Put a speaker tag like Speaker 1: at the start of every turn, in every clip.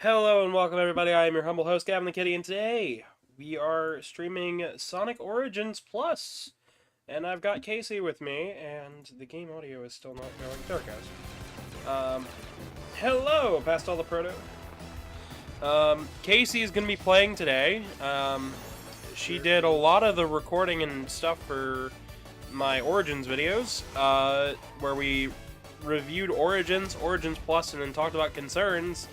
Speaker 1: Hello and welcome everybody, I am your humble host Gavin the Kitty, and today we are streaming Sonic Origins Plus. And I've got Casey with me, and the game audio is still not going. There it goes. Hello, past all the proto. Casey is going to be playing today. She did a lot of the recording and stuff for my Origins videos, where we reviewed Origins Plus, and then talked about concerns.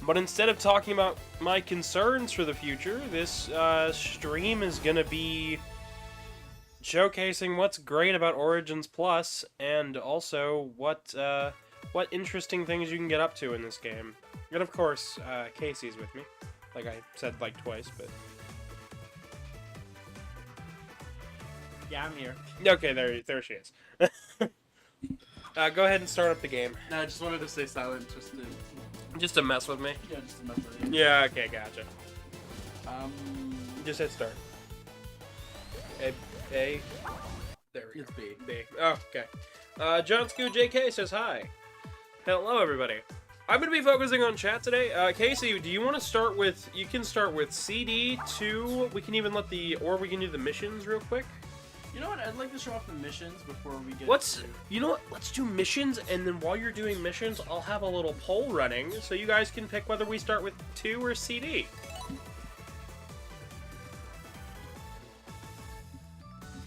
Speaker 1: But instead of talking about my concerns for the future, this stream is going to be showcasing what's great about Origins Plus, and also what interesting things you can get up to in this game. And of course, Casey's with me, like I said like twice, but...
Speaker 2: Yeah, I'm here.
Speaker 1: Okay, there she is. Go ahead and start up the game.
Speaker 2: No, I just wanted to stay silent,
Speaker 1: Just to mess with me?
Speaker 2: yeah, just to mess with you.
Speaker 1: Yeah, okay, gotcha. Just hit start. A. There we go.
Speaker 2: It's B.
Speaker 1: B. Oh, okay. John Scoo JK says hi. Hello, everybody. I'm going to be focusing on chat today. Casey, do you want to start with... You can start with CD, 2. We can even let the... Or we can do the missions real quick.
Speaker 2: You know what? I'd like to show off the missions before we get.
Speaker 1: You know what? Let's do missions, and then while you're doing missions, I'll have a little poll running, so you guys can pick whether we start with 2 or CD.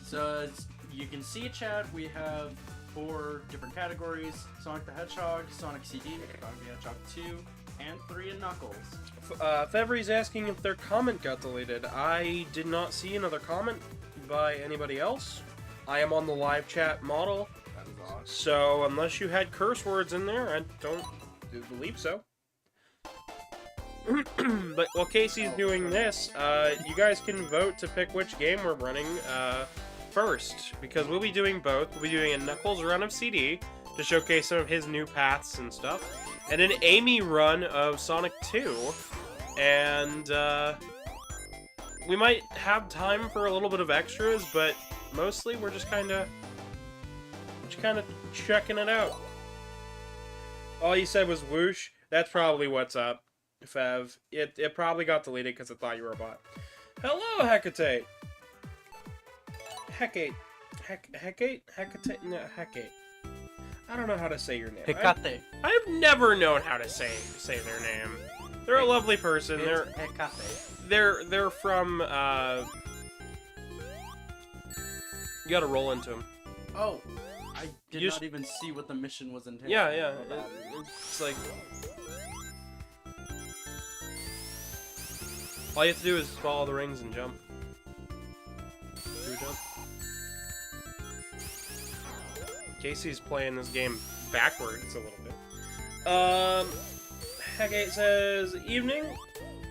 Speaker 2: So as you can see, chat, we have 4 different categories: Sonic the Hedgehog, Sonic CD, Sonic the Hedgehog 2, and 3 and Knuckles.
Speaker 1: Fevry's asking if their comment got deleted. I did not see another comment by anybody else. I am on the live chat model,
Speaker 2: That is awesome.
Speaker 1: so unless you had curse words in there, I don't believe so. But while Casey's doing this, you guys can vote to pick which game we're running first, because we'll be doing both. We'll be doing a Knuckles run of CD to showcase some of his new paths and stuff, and an Amy run of Sonic 2, and we might have time for a little bit of extras, but mostly we're just kind of checking it out. All you said was whoosh. That's probably what's up, Fev. It probably got deleted because it thought you were a bot. Hello, Hecate. Hecate. No, Hecate. I don't know how to say your name.
Speaker 2: Hecate.
Speaker 1: I've never known how to say their name. They're a lovely person. They're from, you gotta roll into them.
Speaker 2: Oh, I did not even see what the mission was intended.
Speaker 1: Yeah. It's like... All you have to do is follow the rings and jump. Do a jump. Casey's playing this game backwards a little bit. Hecate says, evening.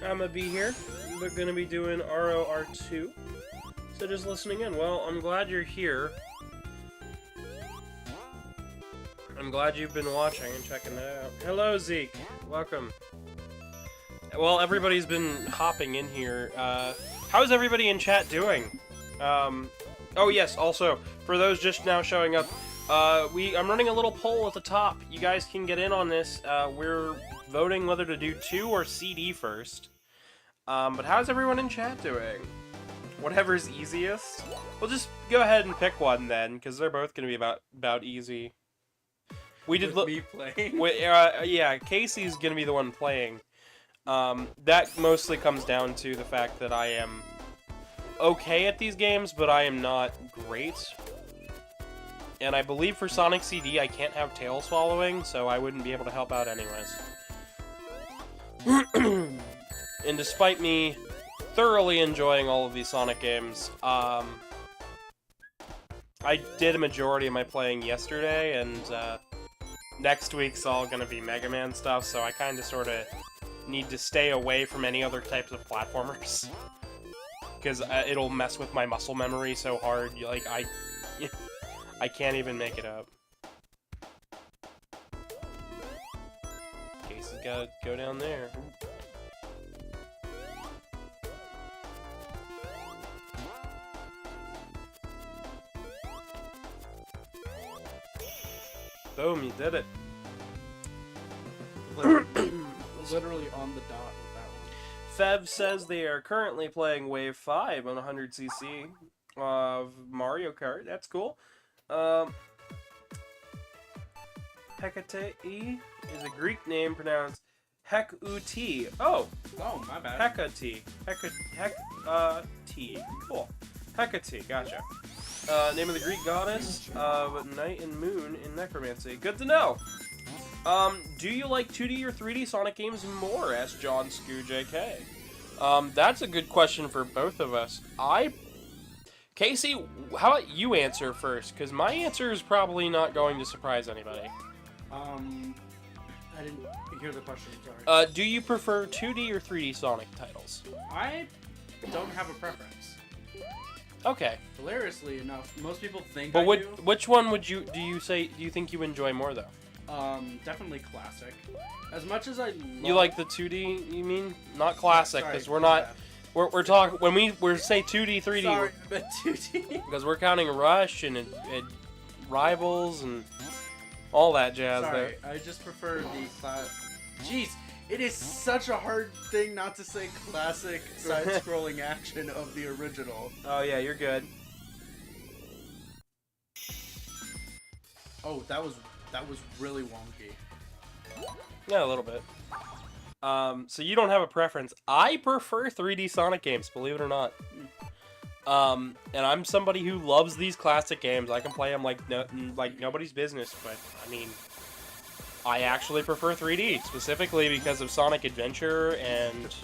Speaker 1: I'm gonna be here. We're gonna be doing ROR2. So just listening in. Well, I'm glad you're here. I'm glad you've been watching and checking that out. Hello, Zeke. Welcome. Well, everybody's been hopping in here. How's everybody in chat doing? Oh yes, also, for those just now showing up, I'm running a little poll at the top. You guys can get in on this. We're voting whether to do 2 or CD first. But how's everyone in chat doing? Whatever's easiest. We'll just go ahead and pick one then, because they're both going to be about easy. We did
Speaker 2: me playing.
Speaker 1: Yeah, Casey's going to be the one playing. That mostly comes down to the fact that I am okay at these games, but I am not great. And I believe for Sonic CD, I can't have tail swallowing, so I wouldn't be able to help out anyways. And despite me thoroughly enjoying all of these Sonic games, I did a majority of my playing yesterday, and next week's all gonna be Mega Man stuff, so I kinda sorta need to stay away from any other types of platformers. Because it'll mess with my muscle memory so hard, like, I can't even make it up. Casey's gotta go down there. Boom, you did it.
Speaker 2: literally on the dot with that one.
Speaker 1: Fev says they are currently playing Wave 5 on 100cc of Mario Kart. That's cool. Hecate is a Greek name pronounced Hek-U-T. Oh,
Speaker 2: Oh, my bad.
Speaker 1: Hecate. T. Cool. Hecate, gotcha. Name of the Greek goddess of night and moon in necromancy. Good to know. Do you like 2D or 3D Sonic games more? Asked John Scoo JK. That's a good question for both of us. Casey, how about you answer first? Because my answer is probably not going to surprise anybody.
Speaker 2: I didn't hear the question, sorry.
Speaker 1: Do you prefer 2D or 3D Sonic titles?
Speaker 2: I don't have a preference.
Speaker 1: Okay.
Speaker 2: Hilariously enough, most people think
Speaker 1: But
Speaker 2: I do.
Speaker 1: which one would do you think you enjoy more though?
Speaker 2: Definitely classic. As much as I love...
Speaker 1: You like the 2D, you mean? Not classic,
Speaker 2: Sorry,
Speaker 1: because we're
Speaker 2: my
Speaker 1: not...
Speaker 2: bad.
Speaker 1: We're talking... When we say 2D, 3D...
Speaker 2: Sorry, but 2D.
Speaker 1: Because we're counting Rush and Rivals and all that jazz
Speaker 2: Sorry,
Speaker 1: there.
Speaker 2: I just prefer the class... Jeez, it is such a hard thing not to say classic side-scrolling action of the original.
Speaker 1: Oh yeah, you're good.
Speaker 2: Oh, that was really wonky.
Speaker 1: Yeah, a little bit. So you don't have a preference. I prefer 3D Sonic games, believe it or not. And I'm somebody who loves these classic games. I can play them like nobody's business, but I mean, I actually prefer 3D, specifically because of Sonic Adventure, and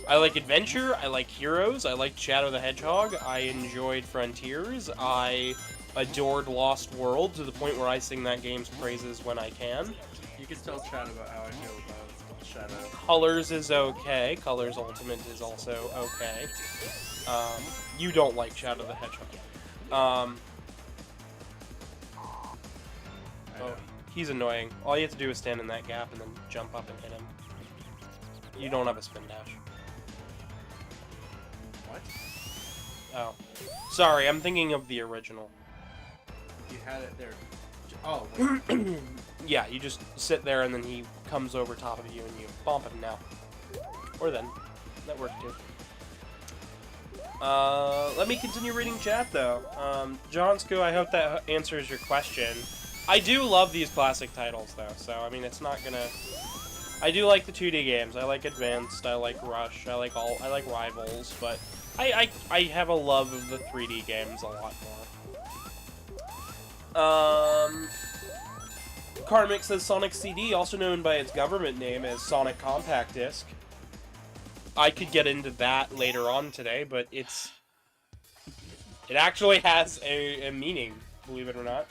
Speaker 1: I like Adventure, I like Heroes, I like Shadow the Hedgehog, I enjoyed Frontiers, I adored Lost World to the point where I sing that game's praises when I can.
Speaker 2: You can tell Chad about how I feel about Shadow.
Speaker 1: Colors is okay. Colors Ultimate is also okay. You don't like Shadow the Hedgehog. Oh, he's annoying. All you have to do is stand in that gap and then jump up and hit him. You don't have a spin dash.
Speaker 2: What?
Speaker 1: Oh. Sorry, I'm thinking of the original.
Speaker 2: You had it there. Oh,
Speaker 1: Yeah, you just sit there and then he comes over top of you and you bump him now. Or then. That worked too. Let me continue reading chat though. John Scoo, I hope that answers your question. I do love these classic titles though, so I mean it's not gonna... I do like the 2D games. I like Advanced, I like Rush, I like Rivals, but I have a love of the 3D games a lot more. Karmic says Sonic CD, also known by its government name as Sonic Compact Disc. I could get into that later on today, but it actually has a meaning, believe it or not.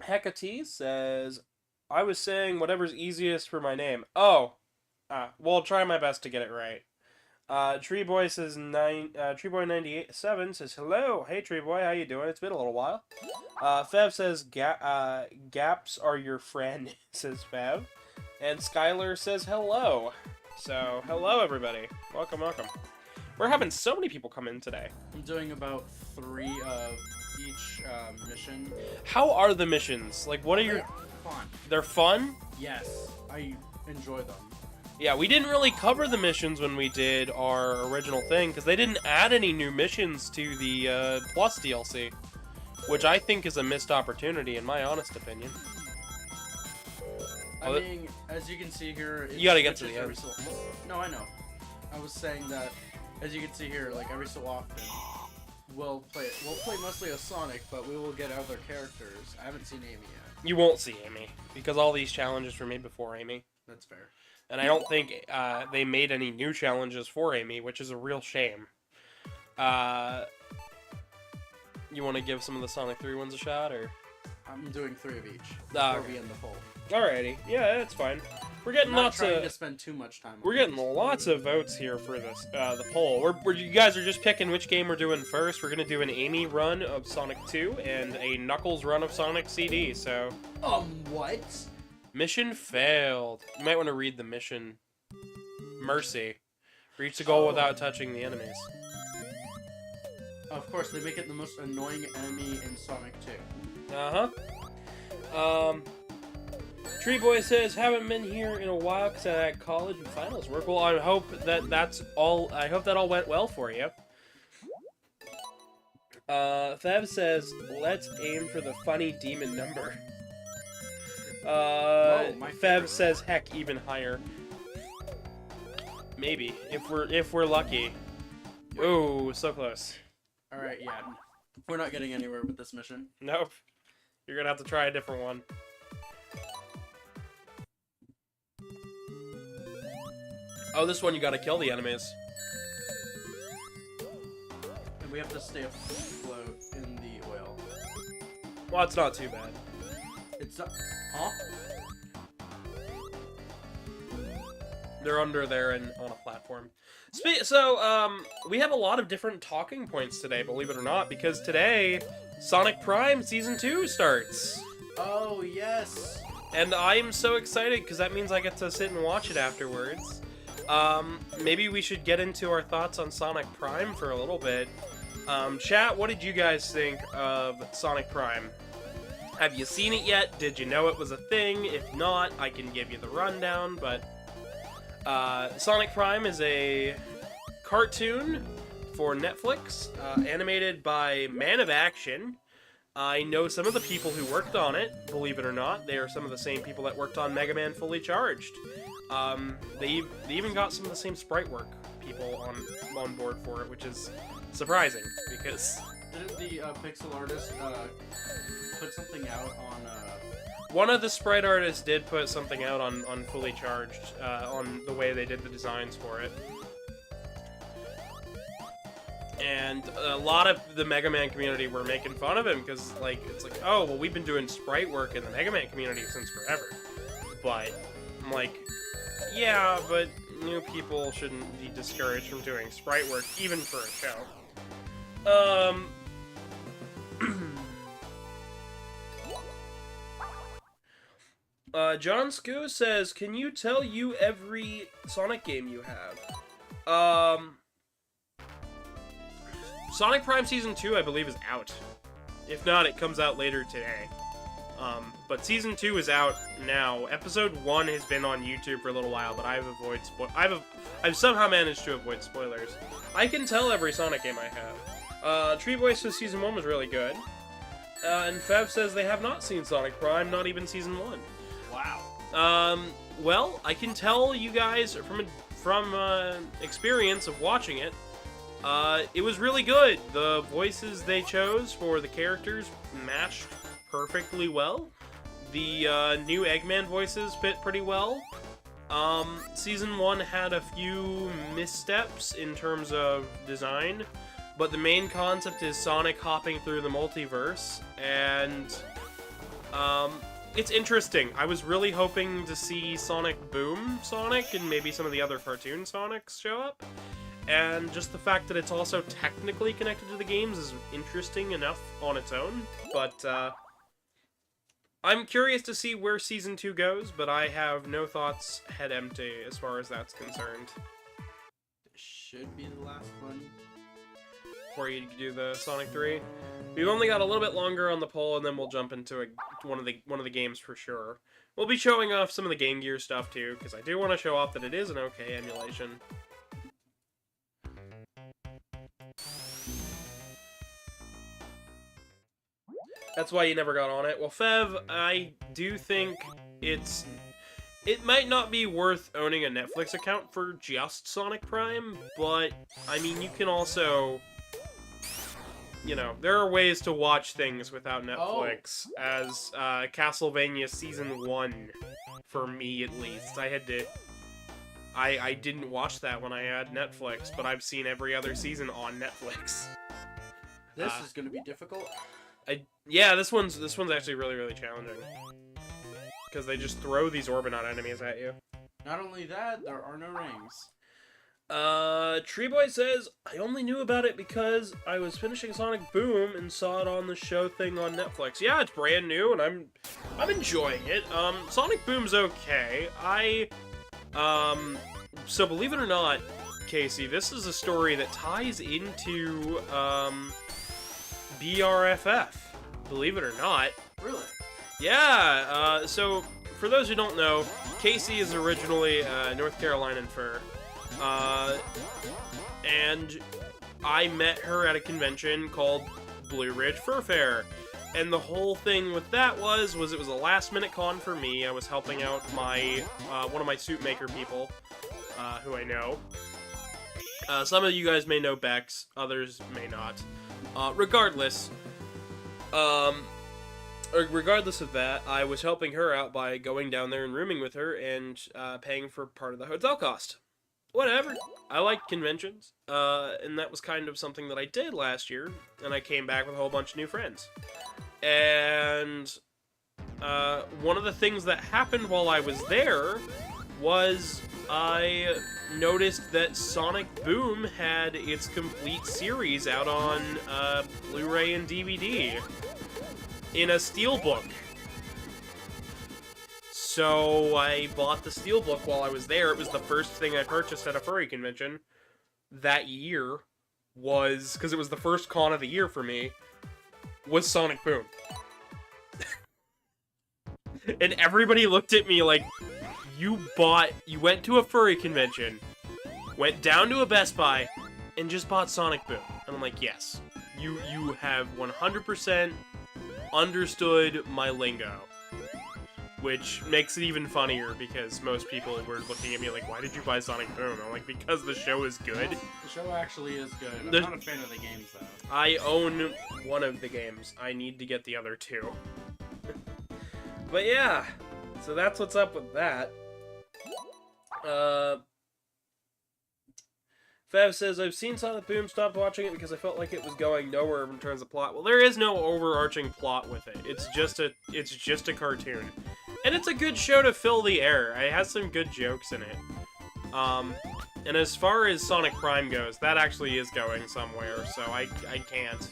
Speaker 1: Hecate says, I was saying whatever's easiest for my name. Oh, well, I'll try my best to get it right. Treeboy says Treeboy987 says hello. Hey Treeboy, how you doing? It's been a little while. Fev says gaps are your friend, says Fev. And Skylar says hello. So hello everybody. Welcome, welcome. We're having so many people come in today.
Speaker 2: I'm doing about 3 of each mission.
Speaker 1: How are the missions? Like, what are your...
Speaker 2: They're fun.
Speaker 1: They're fun?
Speaker 2: Yes, I enjoy them.
Speaker 1: Yeah, we didn't really cover the missions when we did our original thing, because they didn't add any new missions to the Plus DLC, which I think is a missed opportunity, in my honest opinion.
Speaker 2: I mean, as you can see here...
Speaker 1: You gotta get to the end.
Speaker 2: No, I know. I was saying that, as you can see here, like, every so often, we'll play mostly as Sonic, but we will get other characters. I haven't seen Amy yet.
Speaker 1: You won't see Amy, because all these challenges were made before Amy.
Speaker 2: That's fair.
Speaker 1: And I don't think they made any new challenges for Amy, which is a real shame. You want to give some of the Sonic 3 ones a shot, or?
Speaker 2: I'm doing 3 of each
Speaker 1: Ah,
Speaker 2: before
Speaker 1: okay.
Speaker 2: we end the poll.
Speaker 1: Alrighty, yeah, that's fine. We're getting
Speaker 2: I'm not
Speaker 1: lots
Speaker 2: trying
Speaker 1: of...
Speaker 2: to spend too much time on
Speaker 1: We're getting
Speaker 2: these.
Speaker 1: lots of votes here for this, the poll. You guys are just picking which game we're doing first. We're gonna do an Amy run of Sonic 2 and a Knuckles run of Sonic CD, so...
Speaker 2: What?
Speaker 1: Mission failed. You might want to read the mission. Mercy. Reach the goal without touching the enemies.
Speaker 2: Of course, they make it the most annoying enemy in Sonic 2.
Speaker 1: Uh-huh. Tree Boy says, haven't been here in a while because I had college and finals work. Well, I hope that's all. I hope that all went well for you. Fev says, let's aim for the funny demon number. Fev says, heck, even higher. Maybe if we're lucky. Oh, so close.
Speaker 2: All right, yeah, we're not getting anywhere with this mission.
Speaker 1: Nope. You're gonna have to try a different one. Oh, this one you gotta kill the enemies.
Speaker 2: And we have to stay afloat in the oil.
Speaker 1: Well, it's not too bad.
Speaker 2: It's not... Huh?
Speaker 1: They're under there and on a platform. So, we have a lot of different talking points today, believe it or not, because today, Sonic Prime Season 2 starts.
Speaker 2: Oh, yes!
Speaker 1: And I'm so excited, because that means I get to sit and watch it afterwards. Maybe we should get into our thoughts on Sonic Prime for a little bit. Chat, what did you guys think of Sonic Prime? Have you seen it yet? Did you know it was a thing? If not, I can give you the rundown, but... Sonic Prime is a cartoon for Netflix, animated by Man of Action. I know some of the people who worked on it, believe it or not. They are some of the same people that worked on Mega Man Fully Charged. They even got some of the same sprite work people on board for it, which is surprising, because...
Speaker 2: Didn't the pixel artist put something out on...
Speaker 1: One of the sprite artists did put something out on Fully Charged, on the way they did the designs for it. And a lot of the Mega Man community were making fun of him, because, like, it's like, oh, well, we've been doing sprite work in the Mega Man community since forever. But, I'm like, yeah, but new people shouldn't be discouraged from doing sprite work, even for a show. John Scoo says, can you tell you every Sonic game you have? Sonic Prime Season 2, I believe, is out. If not, it comes out later today. But Season 2 is out now. Episode 1 has been on YouTube for a little while, but I've somehow managed to avoid spoilers. I can tell every Sonic game I have. Tree Boy says Season 1 was really good. And Fev says they have not seen Sonic Prime, not even Season 1.
Speaker 2: Wow.
Speaker 1: Well, I can tell you guys from experience of watching it, it was really good. The voices they chose for the characters matched perfectly well. The new Eggman voices fit pretty well. Season 1 had a few missteps in terms of design, but the main concept is Sonic hopping through the multiverse, and it's interesting. I was really hoping to see Sonic Boom Sonic and maybe some of the other cartoon Sonics show up. And just the fact that it's also technically connected to the games is interesting enough on its own. But, I'm curious to see where Season 2 goes, but I have no thoughts head empty as far as that's concerned.
Speaker 2: This should be the last one.
Speaker 1: Before you do the Sonic 3. We've only got a little bit longer on the poll, and then we'll jump into one of the games for sure. We'll be showing off some of the Game Gear stuff too, because I do want to show off that it is an okay emulation. That's why you never got on it. Well, Fev, I do think it might not be worth owning a Netflix account for just Sonic Prime, but, I mean, you can also... You know, there are ways to watch things without Netflix, as Castlevania Season 1, for me at least. I had to... I didn't watch that when I had Netflix, but I've seen every other season on Netflix.
Speaker 2: This is going to be difficult.
Speaker 1: Yeah, this one's actually really, really challenging. Because they just throw these Orbinaut enemies at you.
Speaker 2: Not only that, there are no rings.
Speaker 1: Tree Boy says, I only knew about it because I was finishing Sonic Boom and saw it on the show thing on Netflix. Yeah, it's brand new and I'm enjoying it. Sonic Boom's okay. So believe it or not, Casey, this is a story that ties into, BRFF. Believe it or not.
Speaker 2: Really?
Speaker 1: Yeah, so for those who don't know, Casey is originally North Carolinian fur. And I met her at a convention called Blue Ridge Fur Fair. And the whole thing with that was it was a last-minute con for me. I was helping out my one of my suit maker people, who I know. Some of you guys may know Bex, others may not. Regardless of that, I was helping her out by going down there and rooming with her and paying for part of the hotel cost. Whatever. I like conventions, and that was kind of something that I did last year, and I came back with a whole bunch of new friends. And one of the things that happened while I was there was I noticed that Sonic Boom had its complete series out on Blu-ray and DVD in a steelbook. So I bought the steelbook while I was there. It was the first thing I purchased at a furry convention that year, was because it was the first con of the year for me, was Sonic Boom. And everybody looked at me like, you went to a furry convention, went down to a Best Buy, and just bought Sonic Boom. And I'm like, yes, you have 100% understood my lingo. Which makes it even funnier because most people were looking at me like, why did you buy Sonic Boom? I'm like, because the show is good.
Speaker 2: The show actually is good. I'm not a fan of the games, though.
Speaker 1: I own one of the games. I need to get the other two. But yeah, so that's what's up with that. Fav says, I've seen Sonic Boom, stopped watching it because I felt like it was going nowhere in terms of plot. Well, there is no overarching plot with it. It's just a cartoon. And it's a good show to fill the air. It has some good jokes in it. And as far as Sonic Prime goes, that actually is going somewhere, so I can't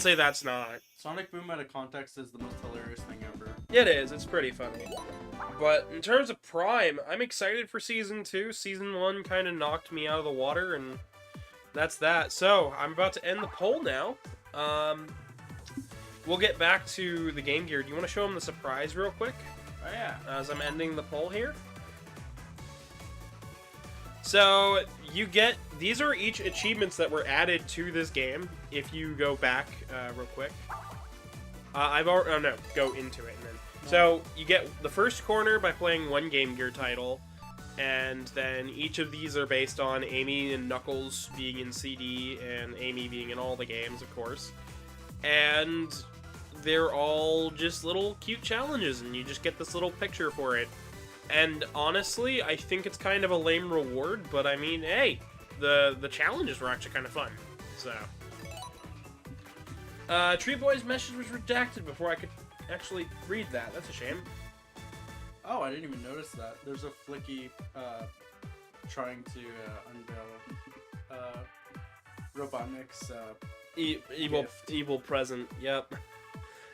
Speaker 1: say that's not.
Speaker 2: Sonic Boom out of context is the most hilarious thing ever.
Speaker 1: It is, it's pretty funny. But in terms of Prime, I'm excited for Season 2. Season 1 kind of knocked me out of the water, and that's that. So, I'm about to end the poll now. We'll get back to the Game Gear. Do you want to show them the surprise real quick?
Speaker 2: Oh, yeah.
Speaker 1: As I'm ending the poll here. So, you get... These are each achievements that were added to this game, if you go back real quick. Go into it. And then. So, you get the first corner by playing one Game Gear title, and then each of these are based on Amy and Knuckles being in CD, and Amy being in all the games, of course. And they're all just little cute challenges, and you just get this little picture for it. And honestly, I think it's kind of a lame reward, but I mean, hey, the challenges were actually kind of fun. So, Tree Boy's message was redacted before I could actually read that. That's a shame.
Speaker 2: Oh, I didn't even notice that. There's a Flicky trying to unveil Robotnik's
Speaker 1: evil present. Yep.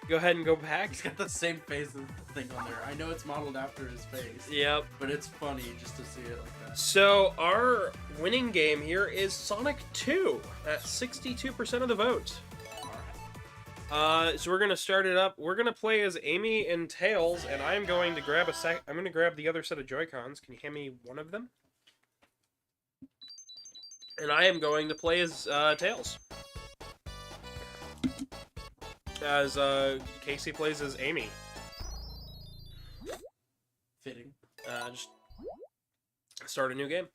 Speaker 1: Go ahead and go back.
Speaker 2: He's got the same face as the thing on there. I know it's modeled after his face.
Speaker 1: Yep.
Speaker 2: But it's funny just to see it like that.
Speaker 1: So our winning game here is Sonic 2 at 62% of the vote. So we're gonna start it up. We're gonna play as Amy and Tails, and I'm going to grab I'm gonna grab the other set of Joy-Cons. Can you hand me one of them? And I am going to play as Tails. As Casey plays as Amy.
Speaker 2: Fitting.
Speaker 1: Just start a new game.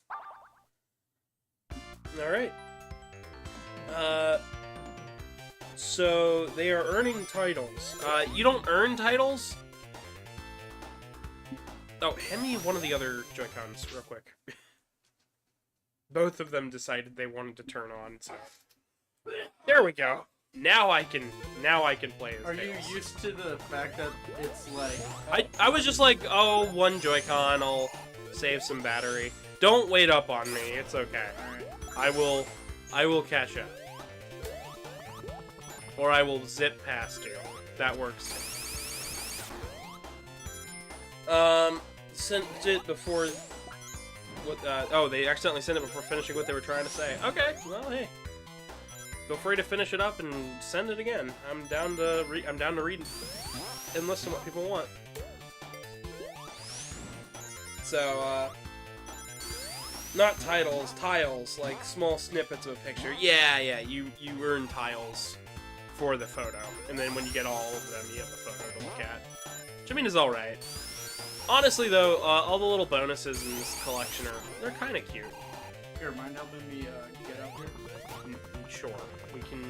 Speaker 1: Alright. So they are earning titles. You don't earn titles? Oh, hand me one of the other Joy-Cons real quick. Both of them decided they wanted to turn on, so... There we go. Now I can play as
Speaker 2: Are
Speaker 1: Tails.
Speaker 2: you used to the fact that it's like...
Speaker 1: I was just like, oh, one Joy-Con, I'll save some battery. Don't wait up on me, it's okay.
Speaker 2: Alright.
Speaker 1: I will catch up. Or I will zip past you. That works. Sent it before... What, oh, they accidentally sent it before finishing what they were trying to say. Okay, well, hey. Feel free to finish it up and send it again. I'm down to read. and list them what people want. So, not titles, tiles, like small snippets of a picture. Yeah, you earn tiles for the photo, and then when you get all of them, you have a photo to look at. Which I mean is alright. Honestly though, all the little bonuses in this collection they're kind of cute.
Speaker 2: Here, mind helping me get up here?
Speaker 1: Sure, we can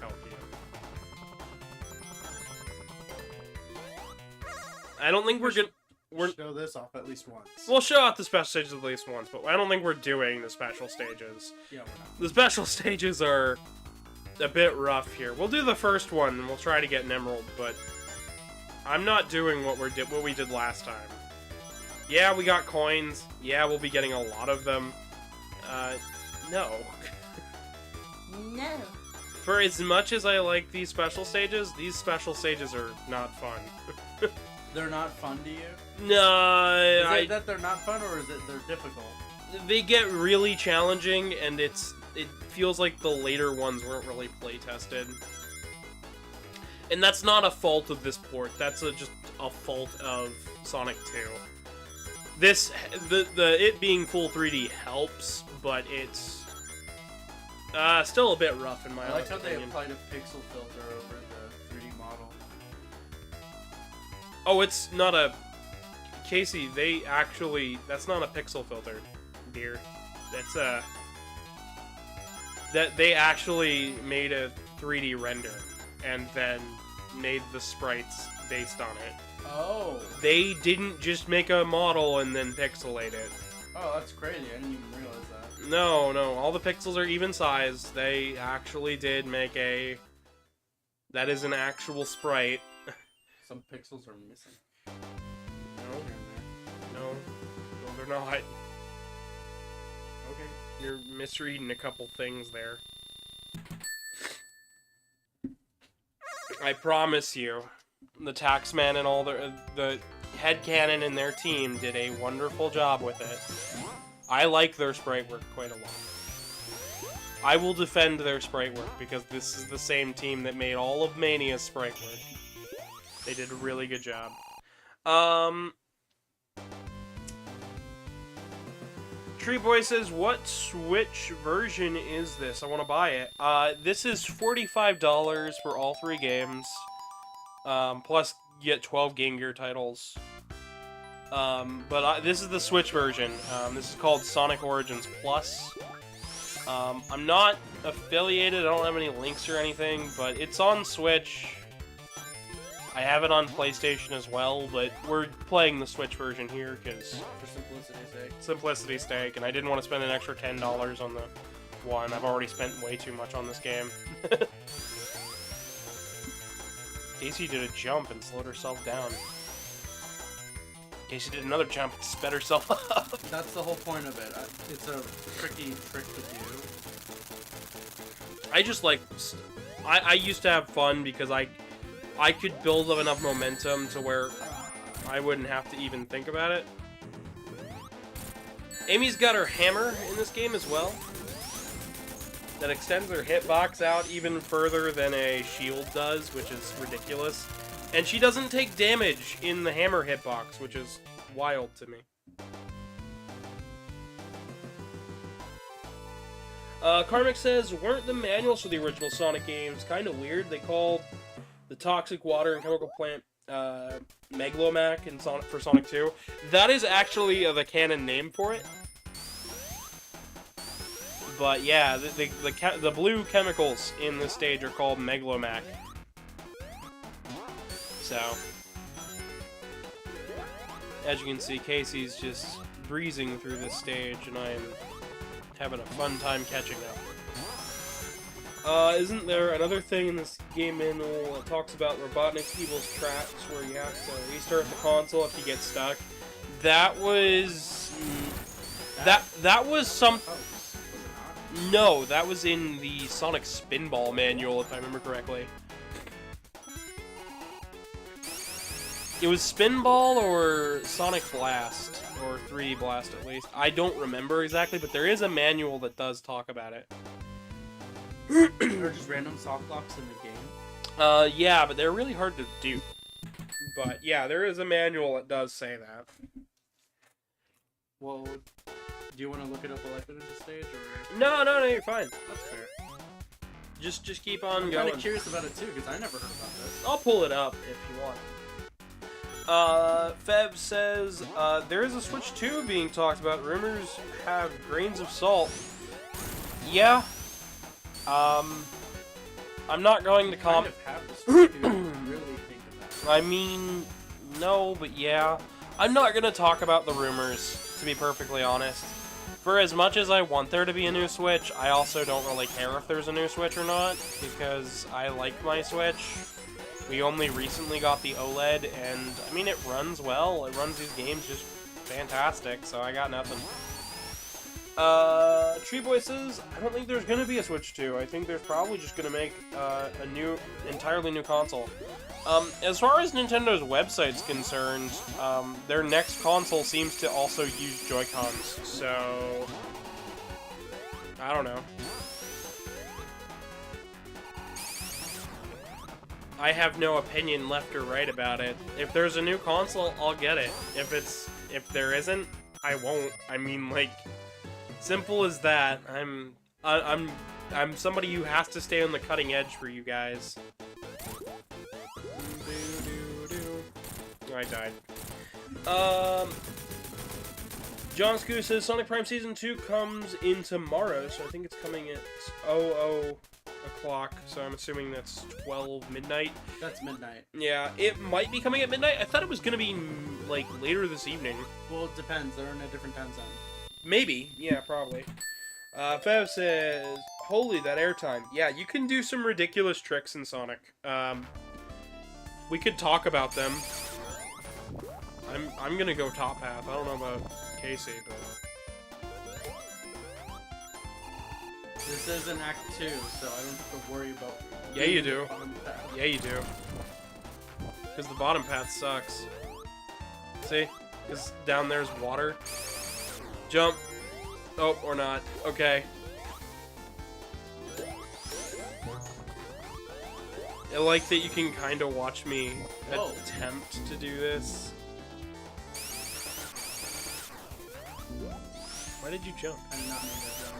Speaker 1: help you. I don't think we're
Speaker 2: show this off at least once.
Speaker 1: We'll show out the special stages at least once, but I don't think we're doing the special stages.
Speaker 2: Yeah, we're not.
Speaker 1: The special stages are a bit rough here. We'll do the first one and we'll try to get an emerald, but I'm not doing what we did last time. Yeah, we got coins. Yeah, we'll be getting a lot of them. No.
Speaker 3: No.
Speaker 1: For as much as I like these special stages are not fun.
Speaker 2: They're not fun to you?
Speaker 1: No,
Speaker 2: Is it that they're not fun, or is it they're difficult?
Speaker 1: They get really challenging, and it feels like the later ones weren't really play tested. And that's not a fault of this port. That's just a fault of Sonic 2. It being full 3D helps, but it's still a bit rough in my opinion.
Speaker 2: I like how they applied a pixel filter over the 3D model.
Speaker 1: Oh, it's not a... Casey, that's not a pixel filter, dear. That's they actually made a 3D render, and then made the sprites based on it.
Speaker 2: Oh.
Speaker 1: They didn't just make a model and then pixelate it.
Speaker 2: Oh, that's crazy. I didn't even realize that.
Speaker 1: No, all the pixels are even sized. They actually did make that is an actual sprite.
Speaker 2: Some pixels are missing.
Speaker 1: No, they're not.
Speaker 2: Okay.
Speaker 1: You're misreading a couple things there. I promise you, the Taxman and all the headcanon and their team did a wonderful job with it. I like their sprite work quite a lot. I will defend their sprite work because this is the same team that made all of Mania's sprite work. They did a really good job. Tree Boy says, what Switch version is this? I want to buy it. This is $45 for all 3 games. Plus, you get 12 Game Gear titles. This is the Switch version. This is called Sonic Origins Plus. I'm not affiliated, I don't have any links or anything, but it's on Switch. I have it on PlayStation as well, but we're playing the Switch version here because
Speaker 2: for simplicity's sake.
Speaker 1: Simplicity's sake, and I didn't want to spend an extra $10 on the one. I've already spent way too much on this game. Casey did a jump and slowed herself down. Casey did another jump and sped herself up.
Speaker 2: That's the whole point of it. It's a tricky trick to do.
Speaker 1: I just like... I used to have fun because I could build up enough momentum to where I wouldn't have to even think about it. Amy's got her hammer in this game as well. That extends her hitbox out even further than a shield does, which is ridiculous. And she doesn't take damage in the hammer hitbox, which is wild to me. Karmic says, weren't the manuals for the original Sonic games kind of weird? They called the toxic water and chemical plant Megalomac in for Sonic 2. That is actually the canon name for it. But yeah, the blue chemicals in this stage are called Megalomac. So, as you can see, Casey's just breezing through this stage, and I'm having a fun time catching up. Isn't there another thing in this game manual that talks about Robotnik's Evil's traps, where you have to restart the console if you get stuck? That was... That was some... No, that was in the Sonic Spinball manual, if I remember correctly. It was Spinball or Sonic Blast, or 3D Blast at least. I don't remember exactly, but there is a manual that does talk about it.
Speaker 2: Or just random soft blocks in the game?
Speaker 1: Yeah, but they're really hard to do. But yeah, there is a manual that does say that.
Speaker 2: Well, do you want to look it up while I finish the stage, or?
Speaker 1: No, you're fine.
Speaker 2: That's fair.
Speaker 1: Just keep on
Speaker 2: I'm
Speaker 1: going.
Speaker 2: kind of curious about it too, because I never heard about this.
Speaker 1: I'll pull it up if you want. Feb says, there is a Switch 2 being talked about. Rumors have grains of salt. Yeah. I'm not going to
Speaker 2: Kind of have the Switch 2 really think of that.
Speaker 1: I mean, no, but yeah. I'm not gonna talk about the rumors, to be perfectly honest. For as much as I want there to be a new Switch, I also don't really care if there's a new Switch or not, because I like my Switch. We only recently got the OLED, and, I mean, it runs well. It runs these games just fantastic, so I got nothing. Tree Boy says, I don't think there's gonna be a Switch 2. I think there's probably just gonna make a entirely new console. As far as Nintendo's website's concerned, their next console seems to also use Joy-Cons, so... I don't know. I have no opinion left or right about it. If there's a new console, I'll get it. If there isn't, I won't. I mean, like, simple as that. I'm somebody who has to stay on the cutting edge for you guys. I died. John Scoo says Sonic Prime Season 2 comes in tomorrow, so I think it's coming at 00 o'clock, so I'm assuming that's 12 midnight.
Speaker 2: That's midnight.
Speaker 1: Yeah, it might be coming at midnight. I thought it was gonna be, like, later this evening.
Speaker 2: Well, it depends. They're in a different time zone.
Speaker 1: Maybe. Yeah, probably. Fev says, holy, that airtime. Yeah, you can do some ridiculous tricks in Sonic. We could talk about them. I'm gonna go top path. I don't know about Casey, but...
Speaker 2: This is an Act 2, so I don't have to worry about...
Speaker 1: Yeah, you do.
Speaker 2: bottom path.
Speaker 1: Yeah, you do. Because the bottom path sucks. See? Because down there's water. Jump. Oh, or not. Okay. I like that you can kind of watch me attempt to do this. Why did you jump?
Speaker 2: I did not mean to jump.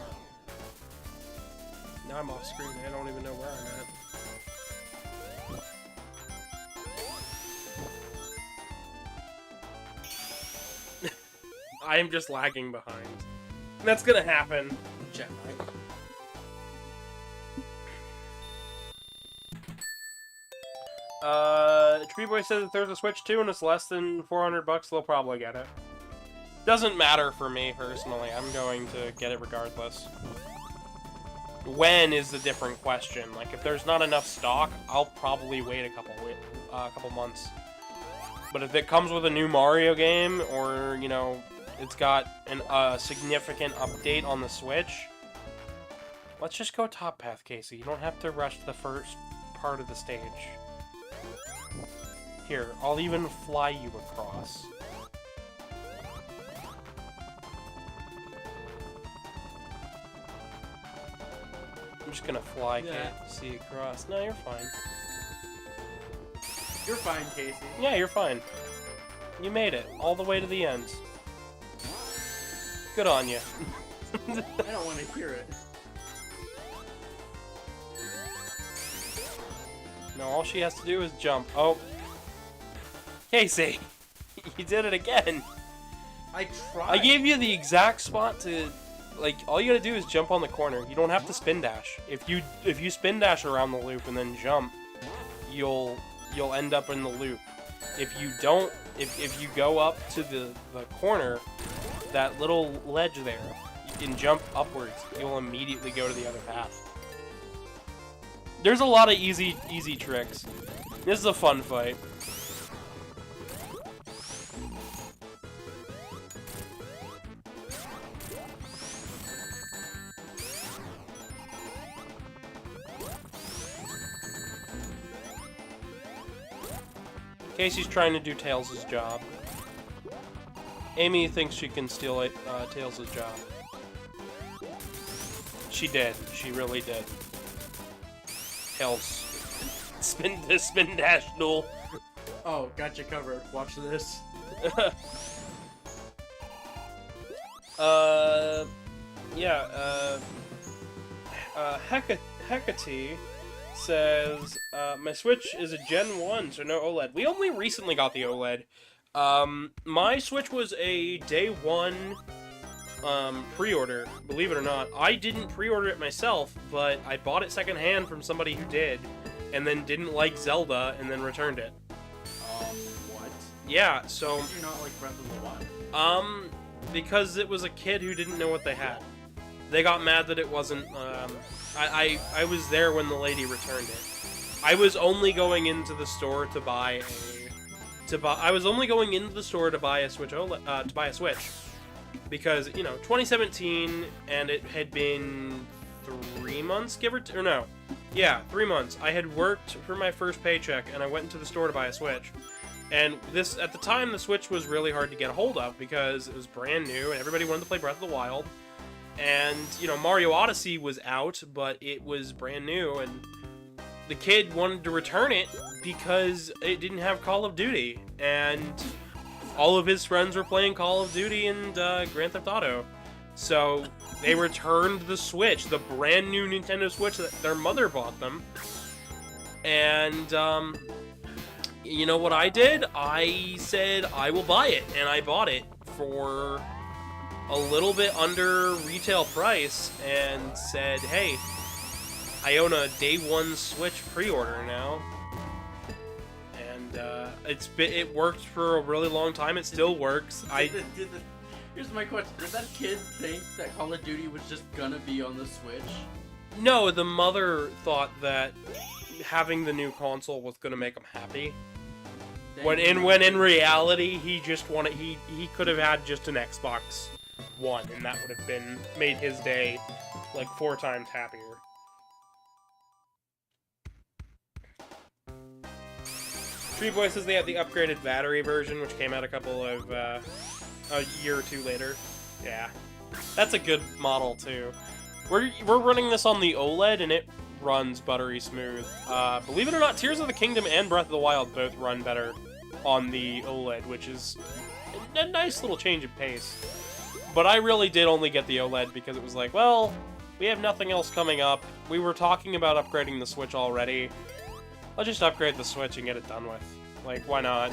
Speaker 1: Now I'm off screen. I don't even know where I'm at. I am just lagging behind. That's gonna happen.
Speaker 2: Check.
Speaker 1: Tree Boy says if there's a Switch 2 and it's less than $400, they'll probably get it. Doesn't matter for me, personally. I'm going to get it regardless. When is the different question. Like, if there's not enough stock, I'll probably wait a couple months. But if it comes with a new Mario game, or, you know, it's got a significant update on the Switch, let's just go top path, Casey. You don't have to rush the first part of the stage. Here, I'll even fly you across. I'm just gonna fly Casey across. No, you're fine.
Speaker 2: You're fine, Casey.
Speaker 1: Yeah, you're fine. You made it all the way to the end. Good on you.
Speaker 2: I don't want to hear it.
Speaker 1: No, all she has to do is jump. Oh. Casey! You did it again!
Speaker 2: I tried.
Speaker 1: I gave you the exact spot to... Like, all you gotta do is jump on the corner. You don't have to spin dash. If you spin dash around the loop and then jump, you'll end up in the loop. If you don't... If you go up to the corner, that little ledge there, you can jump upwards. You'll immediately go to the other path. There's a lot of easy tricks. This is a fun fight. Casey's trying to do Tails' job. Amy thinks she can steal Tails' job. She did. She really did. Tails. Spin dash duel.
Speaker 2: Oh, got you covered. Watch this.
Speaker 1: Hecate says, my Switch is a Gen 1, so no OLED. We only recently got the OLED. My Switch was a day 1 pre-order, believe it or not. I didn't pre-order it myself, but I bought it secondhand from somebody who did, and then didn't like Zelda, and then returned it.
Speaker 2: What?
Speaker 1: Yeah, so...
Speaker 2: Did you not like Breath of the Wild?
Speaker 1: Because it was a kid who didn't know what they had. They got mad that it wasn't, I was there when the lady returned it. I was only going into the store to buy I was only going into the store to buy a Switch OLED, to buy a Switch. Because, you know, 2017, and it had been 3 months, give or or no. Yeah, 3 months. I had worked for my first paycheck, and I went into the store to buy a Switch. And this, at the time, the Switch was really hard to get a hold of, because it was brand new, and everybody wanted to play Breath of the Wild. And, you know, Mario Odyssey was out, but it was brand new, and the kid wanted to return it because it didn't have Call of Duty, and all of his friends were playing Call of Duty and Grand Theft Auto. So they returned the Switch, the brand new Nintendo Switch that their mother bought them. And, you know what I did? I said I will buy it, and I bought it for a little bit under retail price, and said, hey, I own a day 1 Switch pre-order now. And it worked for a really long time. It still works.
Speaker 2: Here's my question. Did that kid think that Call of Duty was just gonna be on the Switch?
Speaker 1: No, the mother thought that having the new console was gonna make him happy. When in reality, he just wanted he could have had just an Xbox One, and that would have been made his day like 4 times happier. Tree Boy says they have the upgraded battery version, which came out a year or 2 later. Yeah, that's a good model too. We're running this on the OLED, and it runs buttery smooth. Believe it or not, Tears of the Kingdom and Breath of the Wild both run better on the OLED, which is a nice little change of pace. But I really did only get the OLED because it was like, well, we have nothing else coming up. We were talking about upgrading the Switch already. I'll just upgrade the Switch and get it done with. Like, why not?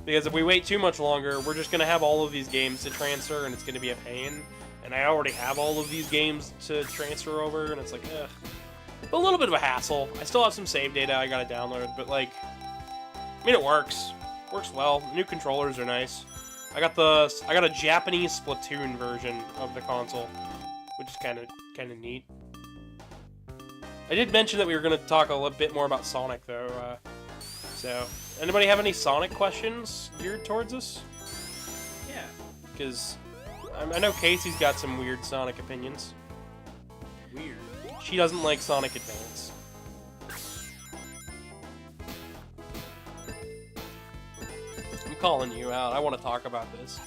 Speaker 1: Because if we wait too much longer, we're just going to have all of these games to transfer, and it's going to be a pain. And I already have all of these games to transfer over, and it's like, ugh. A little bit of a hassle. I still have some save data I gotta download, but like, I mean, it works. Works well. The new controllers are nice. I got a Japanese Splatoon version of the console, which is kind of neat. I did mention that we were going to talk a little bit more about Sonic, though. So, anybody have any Sonic questions geared towards us?
Speaker 2: Yeah.
Speaker 1: Because I know Casey's got some weird Sonic opinions.
Speaker 2: Weird.
Speaker 1: She doesn't like Sonic Advance. I'm calling you out. I want to talk about this.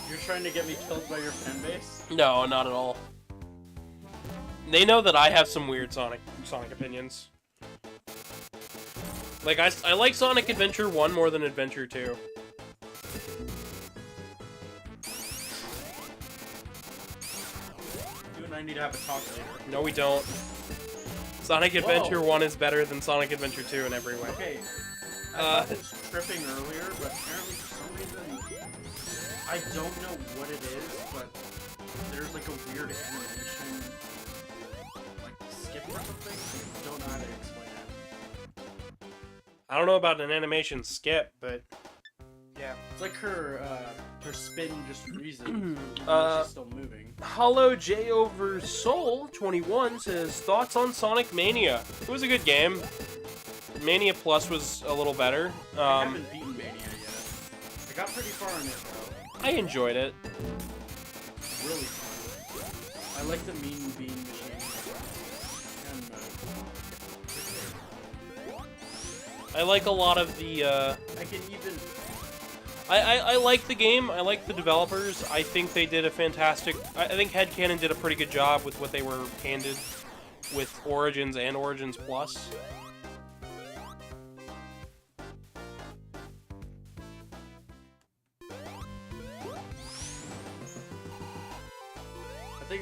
Speaker 2: You're trying to get me killed by your fan base?
Speaker 1: No, not at all. They know that I have some weird Sonic opinions. Like, I like Sonic Adventure 1 more than Adventure 2.
Speaker 2: You and I need to have a talk later.
Speaker 1: No, we don't. Sonic Adventure 1 is better than Sonic Adventure 2 in every way.
Speaker 2: Okay. I thought it was tripping earlier, but apparently for some reason, I don't know what it is, but there's like a weird animation, like skip or something. I don't know how to explain it.
Speaker 1: I don't know about an animation skip, but yeah.
Speaker 2: It's like her spin just freezes. She's still moving.
Speaker 1: Hollow J over Soul 21 says thoughts on Sonic Mania. It was a good game. Mania Plus was a little better.
Speaker 2: I haven't beaten Mania yet. I got pretty far in it though.
Speaker 1: I enjoyed it.
Speaker 2: Really fun. I like the Mean Bean Machine. And
Speaker 1: I like a lot of the.
Speaker 2: I can even.
Speaker 1: I like the game. I like the developers. I think they did a fantastic. I think Headcanon did a pretty good job with what they were handed with Origins and Origins Plus.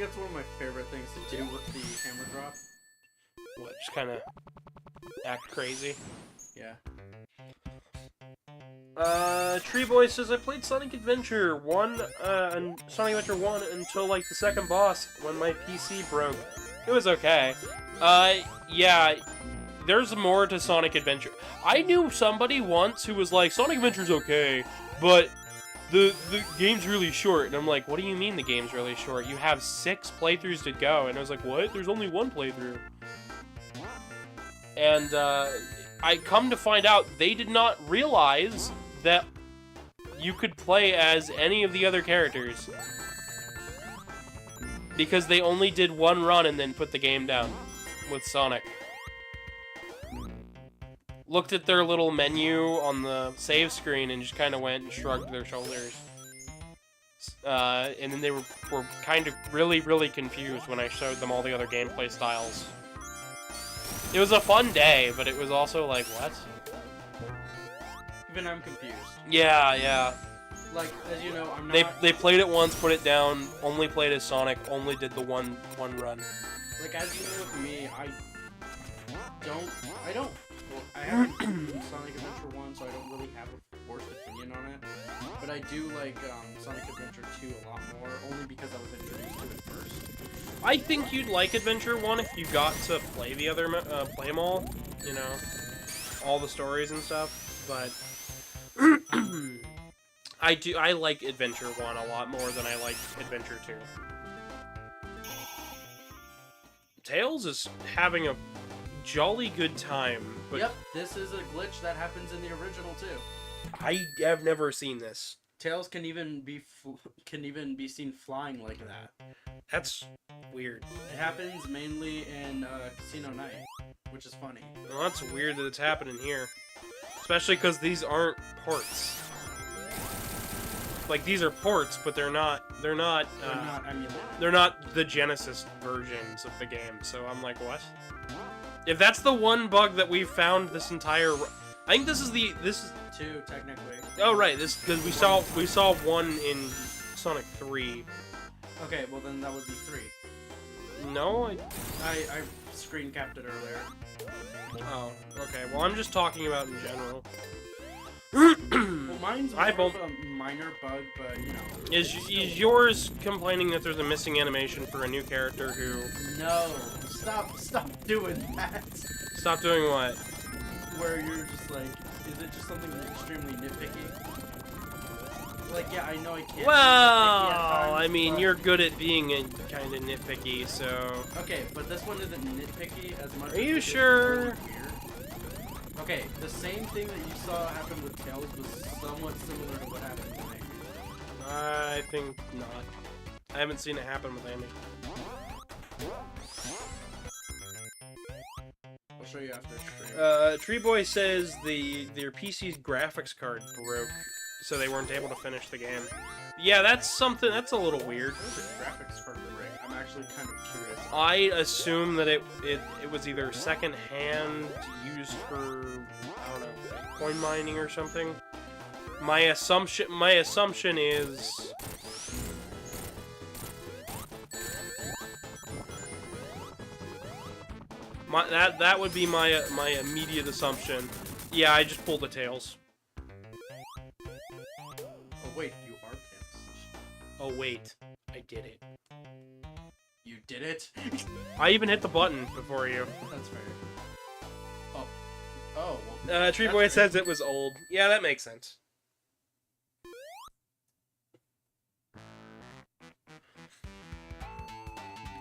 Speaker 2: that's one of my favorite things to do with the hammer drop.
Speaker 1: What, just kind of act crazy?
Speaker 2: Yeah.
Speaker 1: Tree Boy says, I played Sonic Adventure 1, and Sonic Adventure 1 until, like, the second boss when my PC broke. It was okay. Yeah, there's more to Sonic Adventure. I knew somebody once who was like, Sonic Adventure's okay, but the game's really short. And I'm like, what do you mean the game's really short? You have 6 playthroughs to go. And I was like, what? There's only 1 playthrough. And, I come to find out they did not realize that you could play as any of the other characters. Because they only did 1 run and then put the game down with Sonic. Looked at their little menu on the save screen and just kind of went and shrugged their shoulders. And then they were kind of really, really confused when I showed them all the other gameplay styles. It was a fun day, but it was also like, what?
Speaker 2: Even I'm confused.
Speaker 1: Yeah, yeah.
Speaker 2: Like, as you know, I'm not...
Speaker 1: They played it once, put it down, only played as Sonic, only did the one run.
Speaker 2: Like, as you know with me, I haven't played Sonic Adventure 1, so I don't really have a forced opinion on it. But I do like Sonic Adventure 2 a lot more, only because I was introduced to it first.
Speaker 1: I think you'd like Adventure 1 if you got to play the other, play them all, you know, all the stories and stuff, but I like Adventure 1 a lot more than I like Adventure 2. Tails is having a jolly good time, but...
Speaker 2: Yep, this is a glitch that happens in the original, too.
Speaker 1: I have never seen this.
Speaker 2: Tails can even be seen flying like that.
Speaker 1: That's weird.
Speaker 2: It happens mainly in Casino Night, which is funny.
Speaker 1: Well, that's weird that it's happening here. Especially because these aren't ports. Like, these are ports, but they're not
Speaker 2: emulated.
Speaker 1: They're not the Genesis versions of the game, so I'm like, what? If that's the one bug that we've found this entire... I think this is
Speaker 2: 2, technically.
Speaker 1: Oh, right, because we saw one in Sonic 3.
Speaker 2: Okay, well then that would be 3.
Speaker 1: No?
Speaker 2: I screen capped it earlier.
Speaker 1: Oh, okay. Well, I'm just talking about in general.
Speaker 2: Well, mine's more of a minor bug, but, you know.
Speaker 1: Is yours complaining that there's a missing animation for a new character who...
Speaker 2: No! Stop doing that!
Speaker 1: Stop doing what?
Speaker 2: Where you're just like, is it just something extremely nitpicky? Like, yeah, I know I can't.
Speaker 1: Well,
Speaker 2: times,
Speaker 1: I mean,
Speaker 2: but...
Speaker 1: you're good at being kind of nitpicky, so...
Speaker 2: Okay, but this one isn't nitpicky as much.
Speaker 1: Are you sure?
Speaker 2: Really weird. Okay, the same thing that you saw happen with Tails was somewhat similar to what happened with Amy.
Speaker 1: I think not. I haven't seen it happen with Amy.
Speaker 2: I'll show you after stream.
Speaker 1: Tree Boy says their PC's graphics card broke, so they weren't able to finish the game. Yeah, that's a little weird.
Speaker 2: What is a graphics card break? I'm actually kind of curious.
Speaker 1: I assume that it was either second-hand, used for, I don't know, coin mining or something. My assumption is... That would be my immediate assumption. Yeah, I just pulled the tails.
Speaker 2: Oh wait, you are Tails.
Speaker 1: Oh wait, I did it.
Speaker 2: You did it?
Speaker 1: I even hit the button before you.
Speaker 2: That's fair. Oh, well,
Speaker 1: Tree Boy says it was old. Yeah, that makes sense.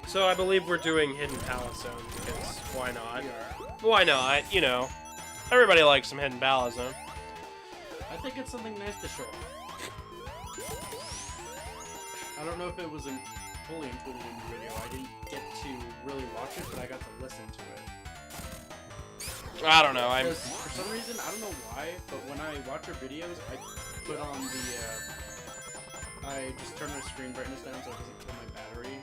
Speaker 1: So I believe we're doing Hidden Palace Zone, because why not? Why not? You know, everybody likes some Hidden Palace Zone.
Speaker 2: I think it's something nice to show off. I don't know if it was fully included in the video. I didn't get to really watch it, but I got to listen to it.
Speaker 1: I don't know.
Speaker 2: For some reason, I don't know why, but when I watch her videos, I put on the, I just turn my screen brightness down so it doesn't kill my battery.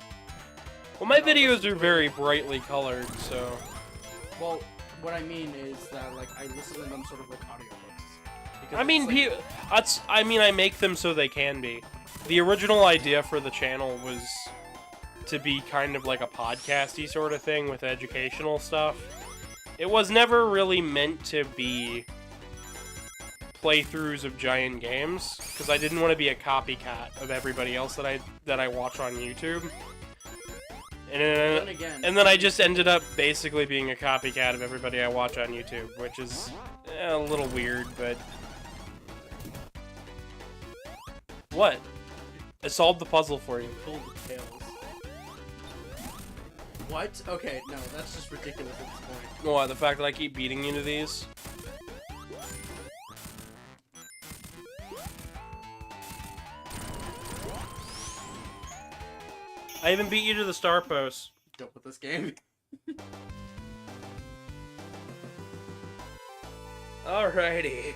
Speaker 1: Well, my videos are very brightly colored, so...
Speaker 2: Well, what I mean is that, like, I listen to them sort of like audiobooks.
Speaker 1: I mean,
Speaker 2: like...
Speaker 1: I make them so they can be. The original idea for the channel was to be kind of like a podcasty sort of thing with educational stuff. It was never really meant to be playthroughs of giant games, because I didn't want to be a copycat of everybody else that I watch on YouTube. And then I just ended up basically being a copycat of everybody I watch on YouTube, which is a little weird, but... What? I solved the puzzle for you.
Speaker 2: Pulled the tails. What? Okay, no, that's just ridiculous at this point.
Speaker 1: What, the fact that I keep beating you to these? I even beat you to the star post.
Speaker 2: Dope with this game.
Speaker 1: Alrighty.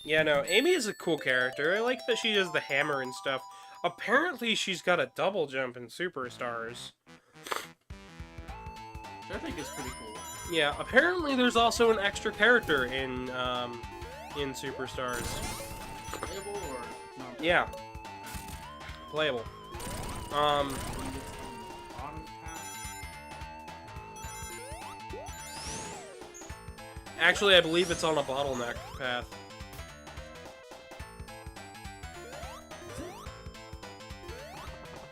Speaker 1: Yeah, no, Amy is a cool character. I like that she does the hammer and stuff. Apparently, she's got a double jump in Superstars.
Speaker 2: Which I think is pretty cool.
Speaker 1: Yeah, apparently there's also an extra character in Superstars.
Speaker 2: Playable or not?
Speaker 1: Yeah. Playable. Actually, I believe it's on a bottleneck path.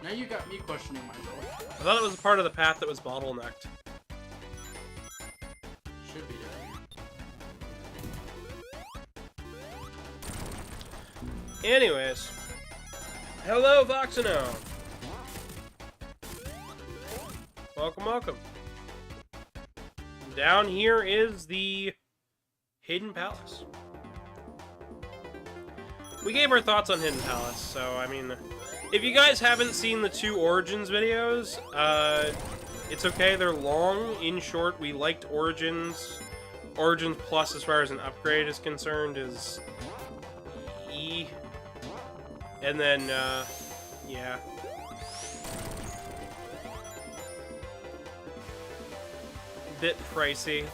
Speaker 2: Now you got me questioning myself.
Speaker 1: I thought it was a part of the path that was bottlenecked.
Speaker 2: Should be there.
Speaker 1: Anyways. Hello, Voxino! Welcome, welcome. Down here is the Hidden Palace. We gave our thoughts on Hidden Palace, so, I mean, if you guys haven't seen the 2 Origins videos, it's okay, they're long. In short, we liked Origins. Origins Plus, as far as an upgrade is concerned, is E. And then, yeah. Bit pricey.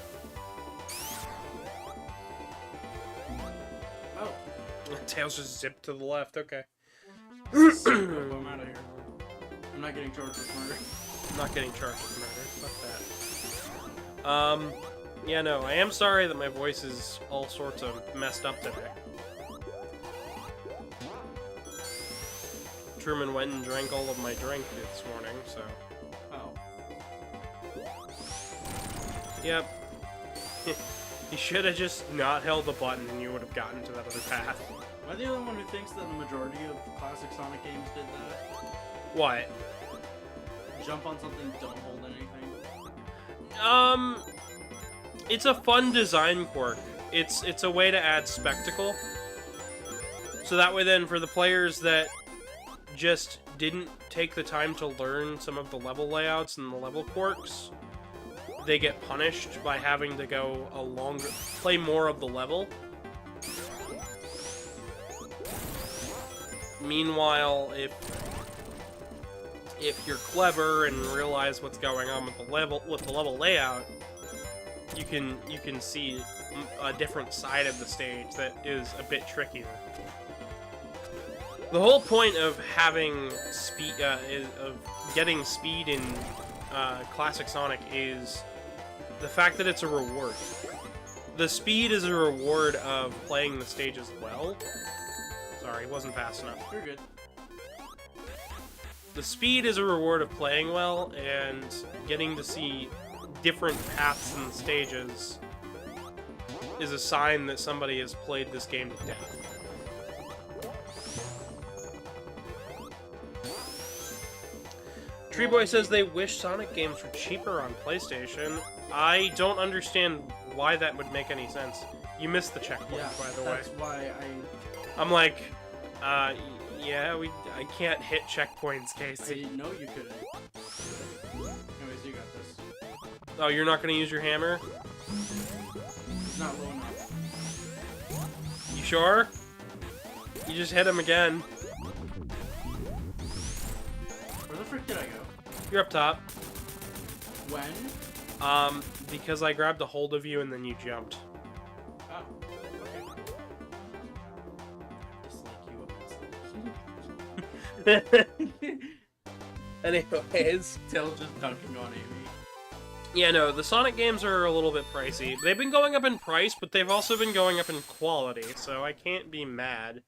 Speaker 2: Oh.
Speaker 1: Tails just zipped to the left, okay.
Speaker 2: I'm out of here. I'm not getting charged with murder.
Speaker 1: I'm not getting charged with murder. Fuck that. Yeah, no, I am sorry that my voice is all sorts of messed up today. Truman went and drank all of my drink this morning, so...
Speaker 2: Oh.
Speaker 1: Yep. You should have just not held the button and you would have gotten to that other path.
Speaker 2: Am I the only one who thinks that the majority of classic Sonic games did that?
Speaker 1: What?
Speaker 2: Jump on something, don't hold anything?
Speaker 1: It's a fun design quirk. It's a way to add spectacle. So that way then, for the players that just didn't take the time to learn some of the level layouts and the level quirks, they get punished by having to go play more of the level. Meanwhile, if you're clever and realize what's going on with the level layout, you can see a different side of the stage that is a bit trickier. The whole point of having speed, of getting speed in Classic Sonic is the fact that it's a reward. The speed is a reward of playing the stages well. Sorry, wasn't fast enough.
Speaker 2: You're good.
Speaker 1: The speed is a reward of playing well, and getting to see different paths in the stages is a sign that somebody has played this game to death. Treeboy says they wish Sonic games were cheaper on PlayStation. I don't understand why that would make any sense. You missed the checkpoint, by the way.
Speaker 2: That's why
Speaker 1: I'm like, yeah, I can't hit checkpoints, Casey.
Speaker 2: I didn't know you couldn't. Anyways, you got this.
Speaker 1: Oh, you're not gonna use your hammer?
Speaker 2: It's not low enough.
Speaker 1: You sure? You just hit him again.
Speaker 2: Where the frick did I go?
Speaker 1: You're up top.
Speaker 2: When?
Speaker 1: Because I grabbed a hold of you and then you jumped.
Speaker 2: Oh, okay. Dislike you immensely.
Speaker 1: Anyways.
Speaker 2: Tail just dunking on Amy.
Speaker 1: Yeah, no, the Sonic games are a little bit pricey. They've been going up in price, but they've also been going up in quality, so I can't be mad.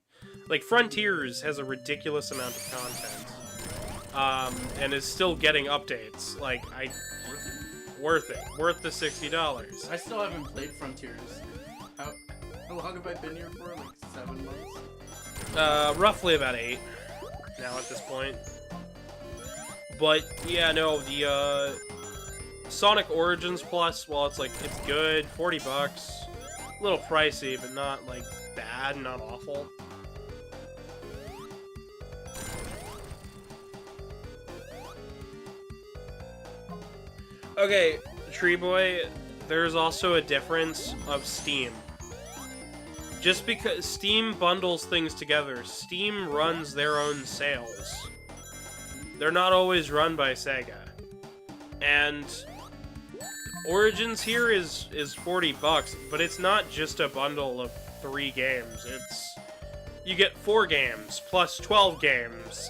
Speaker 1: Like, Frontiers has a ridiculous amount of content, and is still getting updates. Like, worth it. Worth the $60.
Speaker 2: I still haven't played Frontiers. How long have I been here for? Like 7 months?
Speaker 1: Roughly about 8 now at this point. But, yeah, no, the, Sonic Origins Plus, well, it's good, $40. A little pricey, but not, like, bad, not awful. Okay, Tree Boy, there's also a difference of Steam. Just because Steam bundles things together, Steam runs their own sales. They're not always run by Sega. And Origins here is $40, but it's not just a bundle of 3 games. You get 4 games, plus 12 games,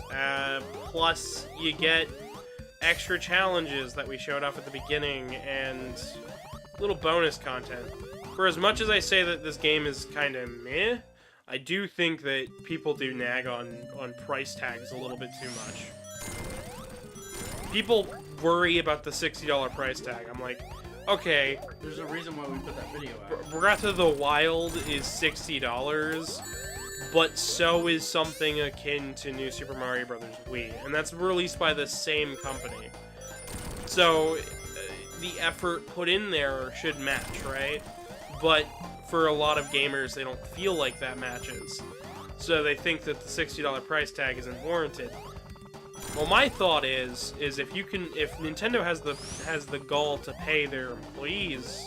Speaker 1: plus you get extra challenges that we showed off at the beginning, and little bonus content. For as much as I say that this game is kind of meh, I do think that people do nag on price tags a little bit too much. People worry about the $60 price tag. I'm like, okay,
Speaker 2: There's a reason why we put that video out.
Speaker 1: Breath of the Wild is $60, but so is something akin to New Super Mario Bros. Wii, and that's released by the same company. So, the effort put in there should match, right? But for a lot of gamers, they don't feel like that matches. So they think that the $60 price tag isn't warranted. Well, my thought is if Nintendo has the gall to pay their employees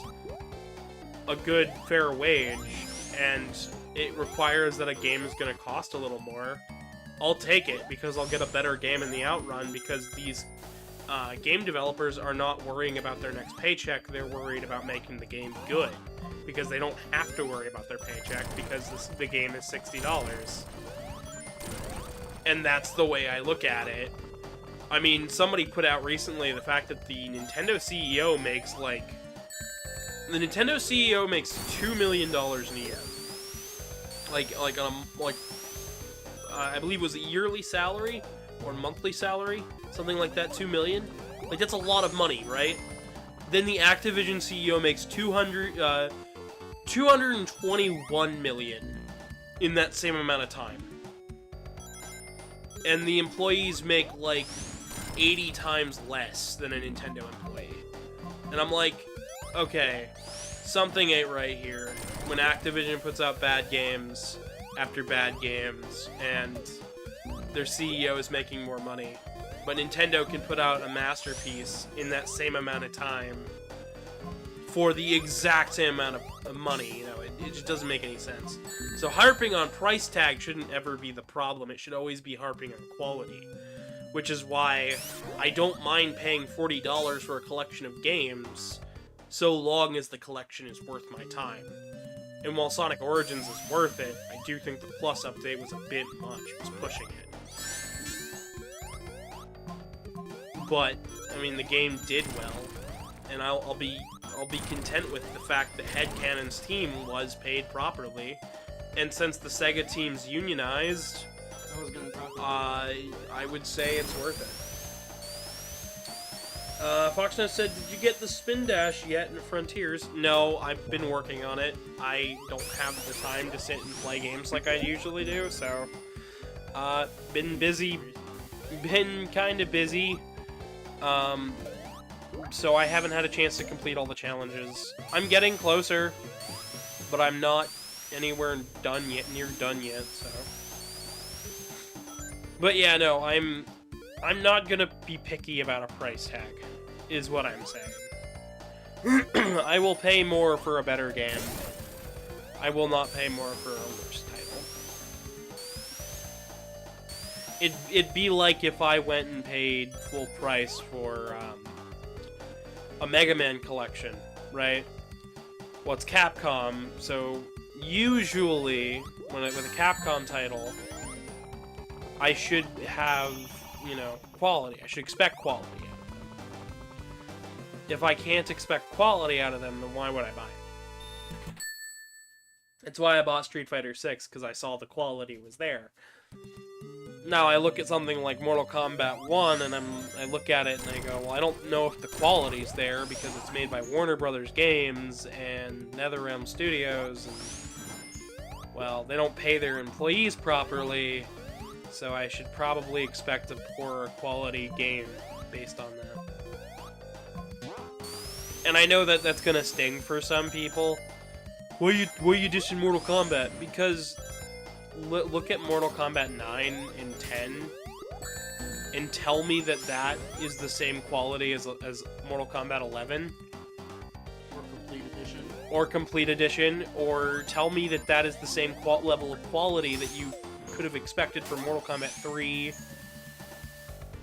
Speaker 1: a good fair wage, and it requires that a game is going to cost a little more, I'll take it, because I'll get a better game in the outrun, because these game developers are not worrying about their next paycheck, they're worried about making the game good, because they don't have to worry about their paycheck, because the game is $60. And that's the way I look at it. I mean, somebody put out recently the fact that the Nintendo CEO makes, like... The Nintendo CEO makes $2 million in a year. I believe it was a yearly salary, or monthly salary, something like that, $2 million. Like, that's a lot of money, right? Then the Activision CEO makes $221 million in that same amount of time. And the employees make, like, 80 times less than a Nintendo employee. And I'm like, okay, something ain't right here. When Activision puts out bad games after bad games, and their CEO is making more money, but Nintendo can put out a masterpiece in that same amount of time for the exact same amount of money, you know, it just doesn't make any sense. So harping on price tag shouldn't ever be the problem, it should always be harping on quality. Which is why I don't mind paying $40 for a collection of games, so long as the collection is worth my time. And while Sonic Origins is worth it, I do think the Plus update was a bit much, it was pushing it. But, I mean, the game did well, and I'll be content with the fact that Headcanon's team was paid properly, and since the Sega team's unionized, I would say it's worth it. Foxnose said, did you get the Spin Dash yet in Frontiers? No, I've been working on it. I don't have the time to sit and play games like I usually do, so... been busy. Been kinda busy. So I haven't had a chance to complete all the challenges. I'm getting closer, but I'm not anywhere near done yet, so... But yeah, no, I'm not gonna be picky about a price tag, is what I'm saying. I will pay more for a better game. I will not pay more for a worse title. It'd be like if I went and paid full price for a Mega Man collection, right? Well, it's Capcom, so usually with a Capcom title, I should have you know, quality. I should expect quality out of them. If I can't expect quality out of them, then why would I buy it? That's why I bought Street Fighter 6, because I saw the quality was there. Now I look at something like Mortal Kombat 1, and I look at it and I go, well, I don't know if the quality's there, because it's made by Warner Brothers Games and NetherRealm Studios, and, well, they don't pay their employees properly, so I should probably expect a poorer quality game based on that. And I know that that's gonna sting for some people. Why you dissing Mortal Kombat? Because look at Mortal Kombat 9 and 10 and tell me that that is the same quality as Mortal Kombat 11 or Complete Edition, or tell me that that is the same level of quality that you could have expected from Mortal Kombat 3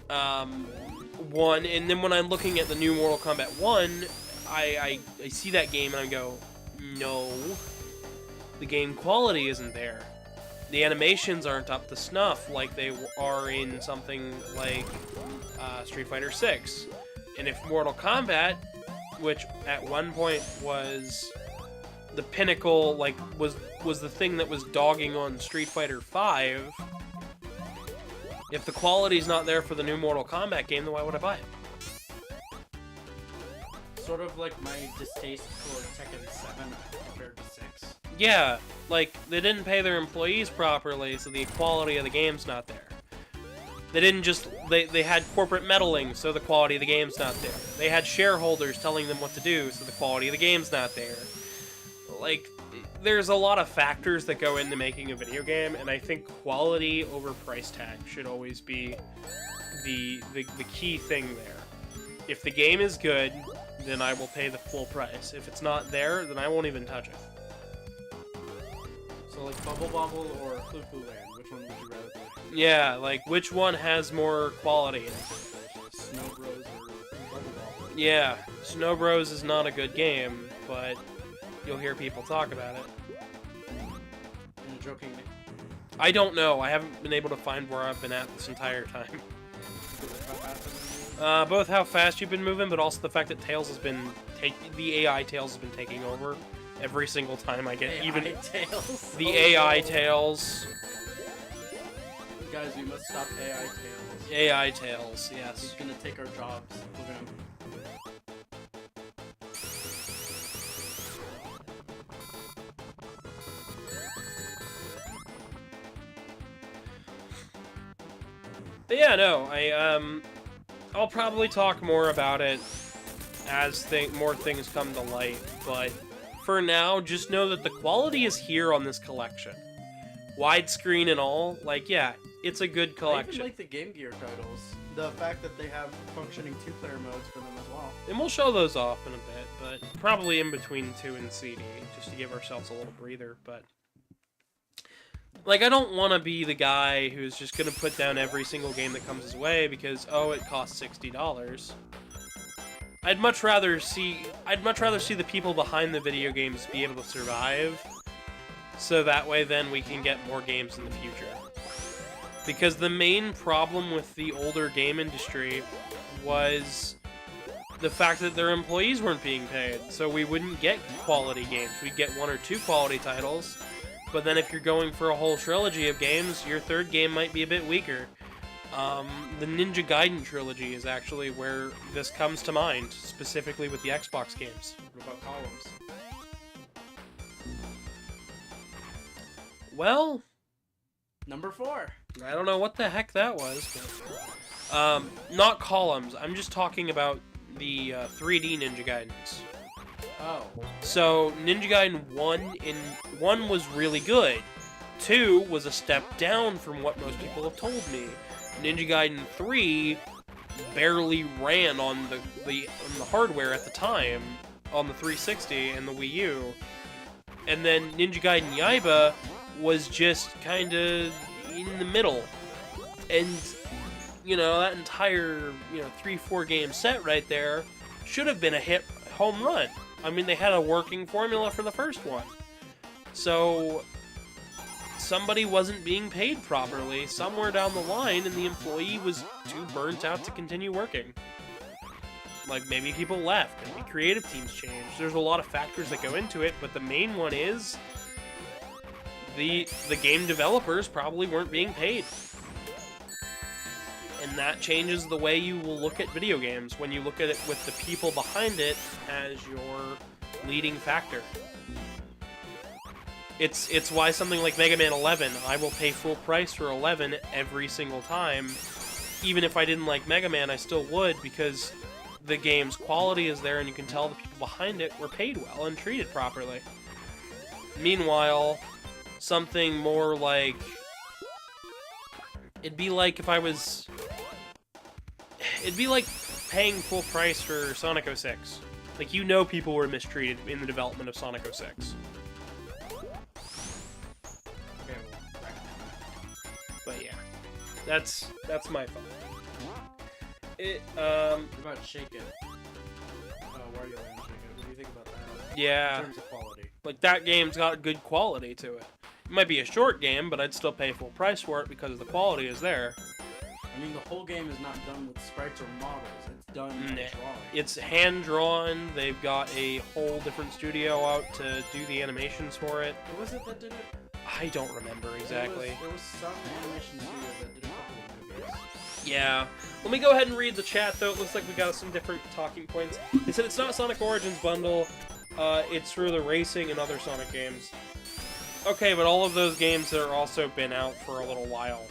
Speaker 1: 1, and then when I'm looking at the new Mortal Kombat 1, I see that game and I go, no, the game quality isn't there. The animations aren't up to snuff like they are in something like Street Fighter 6. And if Mortal Kombat, which at one point was the pinnacle, like was the thing that was dogging on Street Fighter 5, if the quality's not there for the new Mortal Kombat game, then why would I buy it?
Speaker 2: Sort of like my distaste for Tekken 7 compared to 6.
Speaker 1: Yeah, like, they didn't pay their employees properly, so the quality of the game's not there. They didn't just... They had corporate meddling, so the quality of the game's not there. They had shareholders telling them what to do, so the quality of the game's not there. Like, there's a lot of factors that go into making a video game, and I think quality over price tag should always be the key thing there. If the game is good, then I will pay the full price. If it's not there, then I won't even touch it.
Speaker 2: So like Bubble Bobble or Foo Foo Land, which one would you rather play?
Speaker 1: Yeah, like which one has more quality in it?
Speaker 2: Snow Bros or Bubble Bobble?
Speaker 1: Yeah, Snow Bros is not a good game, but you'll hear people talk about it.
Speaker 2: And jokingly.
Speaker 1: I don't know. I haven't been able to find where I've been at this entire time. Both how fast you've been moving, but also the fact that Tails has been the AI Tails has been taking over every single time I get
Speaker 2: AI Tails.
Speaker 1: The AI Tails.
Speaker 2: Guys, we must stop AI Tails.
Speaker 1: AI Tails, yes.
Speaker 2: He's gonna take our jobs. Look at him.
Speaker 1: But yeah, no, I'll probably talk more about it as more things come to light, but for now, just know that the quality is here on this collection. Widescreen and all, like, yeah, it's a good collection.
Speaker 2: I even like the Game Gear titles. The fact that they have functioning two-player modes for them as well.
Speaker 1: And we'll show those off in a bit, but probably in between 2 and CD, just to give ourselves a little breather, but... Like, I don't want to be the guy who's just going to put down every single game that comes his way because, oh, it costs $60. I'd much rather see the people behind the video games be able to survive, so that way then we can get more games in the future. Because the main problem with the older game industry was the fact that their employees weren't being paid, so we wouldn't get quality games. We'd get 1 or 2 quality titles, but then if you're going for a whole trilogy of games, your third game might be a bit weaker. The Ninja Gaiden trilogy is actually where this comes to mind, specifically with the Xbox games.
Speaker 2: What about Columns?
Speaker 1: Well...
Speaker 2: Number 4.
Speaker 1: I don't know what the heck that was, but... not Columns, I'm just talking about the 3D Ninja Gaidens.
Speaker 2: Oh.
Speaker 1: So, Ninja Gaiden 1 was really good. 2 was a step down from what most people have told me. Ninja Gaiden 3 barely ran on the hardware at the time, on the 360 and the Wii U. And then Ninja Gaiden Yaiba was just kind of in the middle. And, you know, that entire, 3-4 game set right there should have been a home run. I mean, they had a working formula for the first one. So, somebody wasn't being paid properly somewhere down the line, and the employee was too burnt out to continue working. Like, maybe people left, maybe creative teams changed. There's a lot of factors that go into it, but the main one is the game developers probably weren't being paid. And that changes the way you will look at video games when you look at it with the people behind it as your leading factor. It's why something like Mega Man 11, I will pay full price for 11 every single time. Even if I didn't like Mega Man, I still would, because the game's quality is there and you can tell the people behind it were paid well and treated properly. Meanwhile, something more like... It'd be like if I was... It'd be like paying full price for Sonic 06. Like, you know people were mistreated in the development of Sonic 06. But yeah, that's my thought.
Speaker 2: What about Shake It? Wario Land Shake It. What do you think about that?
Speaker 1: Yeah.
Speaker 2: In terms of quality.
Speaker 1: Like, that game's got good quality to it. It might be a short game, but I'd still pay full price for it because the quality is there.
Speaker 2: I mean, the whole game is not done with sprites or models. It's done by drawing.
Speaker 1: It's hand-drawn. They've got a whole different studio out to do the animations for it.
Speaker 2: Who was it that did it?
Speaker 1: I don't remember exactly.
Speaker 2: There was some animation studio that did a couple of movies.
Speaker 1: Yeah. Let me go ahead and read the chat, though. It looks like we got some different talking points. They said it's not Sonic Origins bundle. It's for the racing and other Sonic games. Okay, but all of those games have also been out for a little while.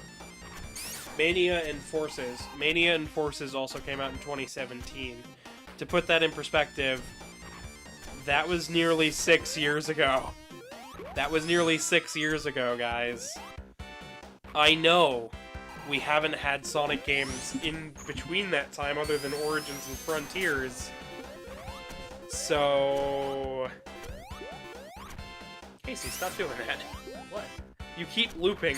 Speaker 1: Mania and Forces. Mania and Forces also came out in 2017. To put that in perspective, that was nearly 6 years ago. That was nearly 6 years ago, guys. I know we haven't had Sonic games in between that time other than Origins and Frontiers. So... Casey, stop doing that.
Speaker 2: What?
Speaker 1: You keep looping.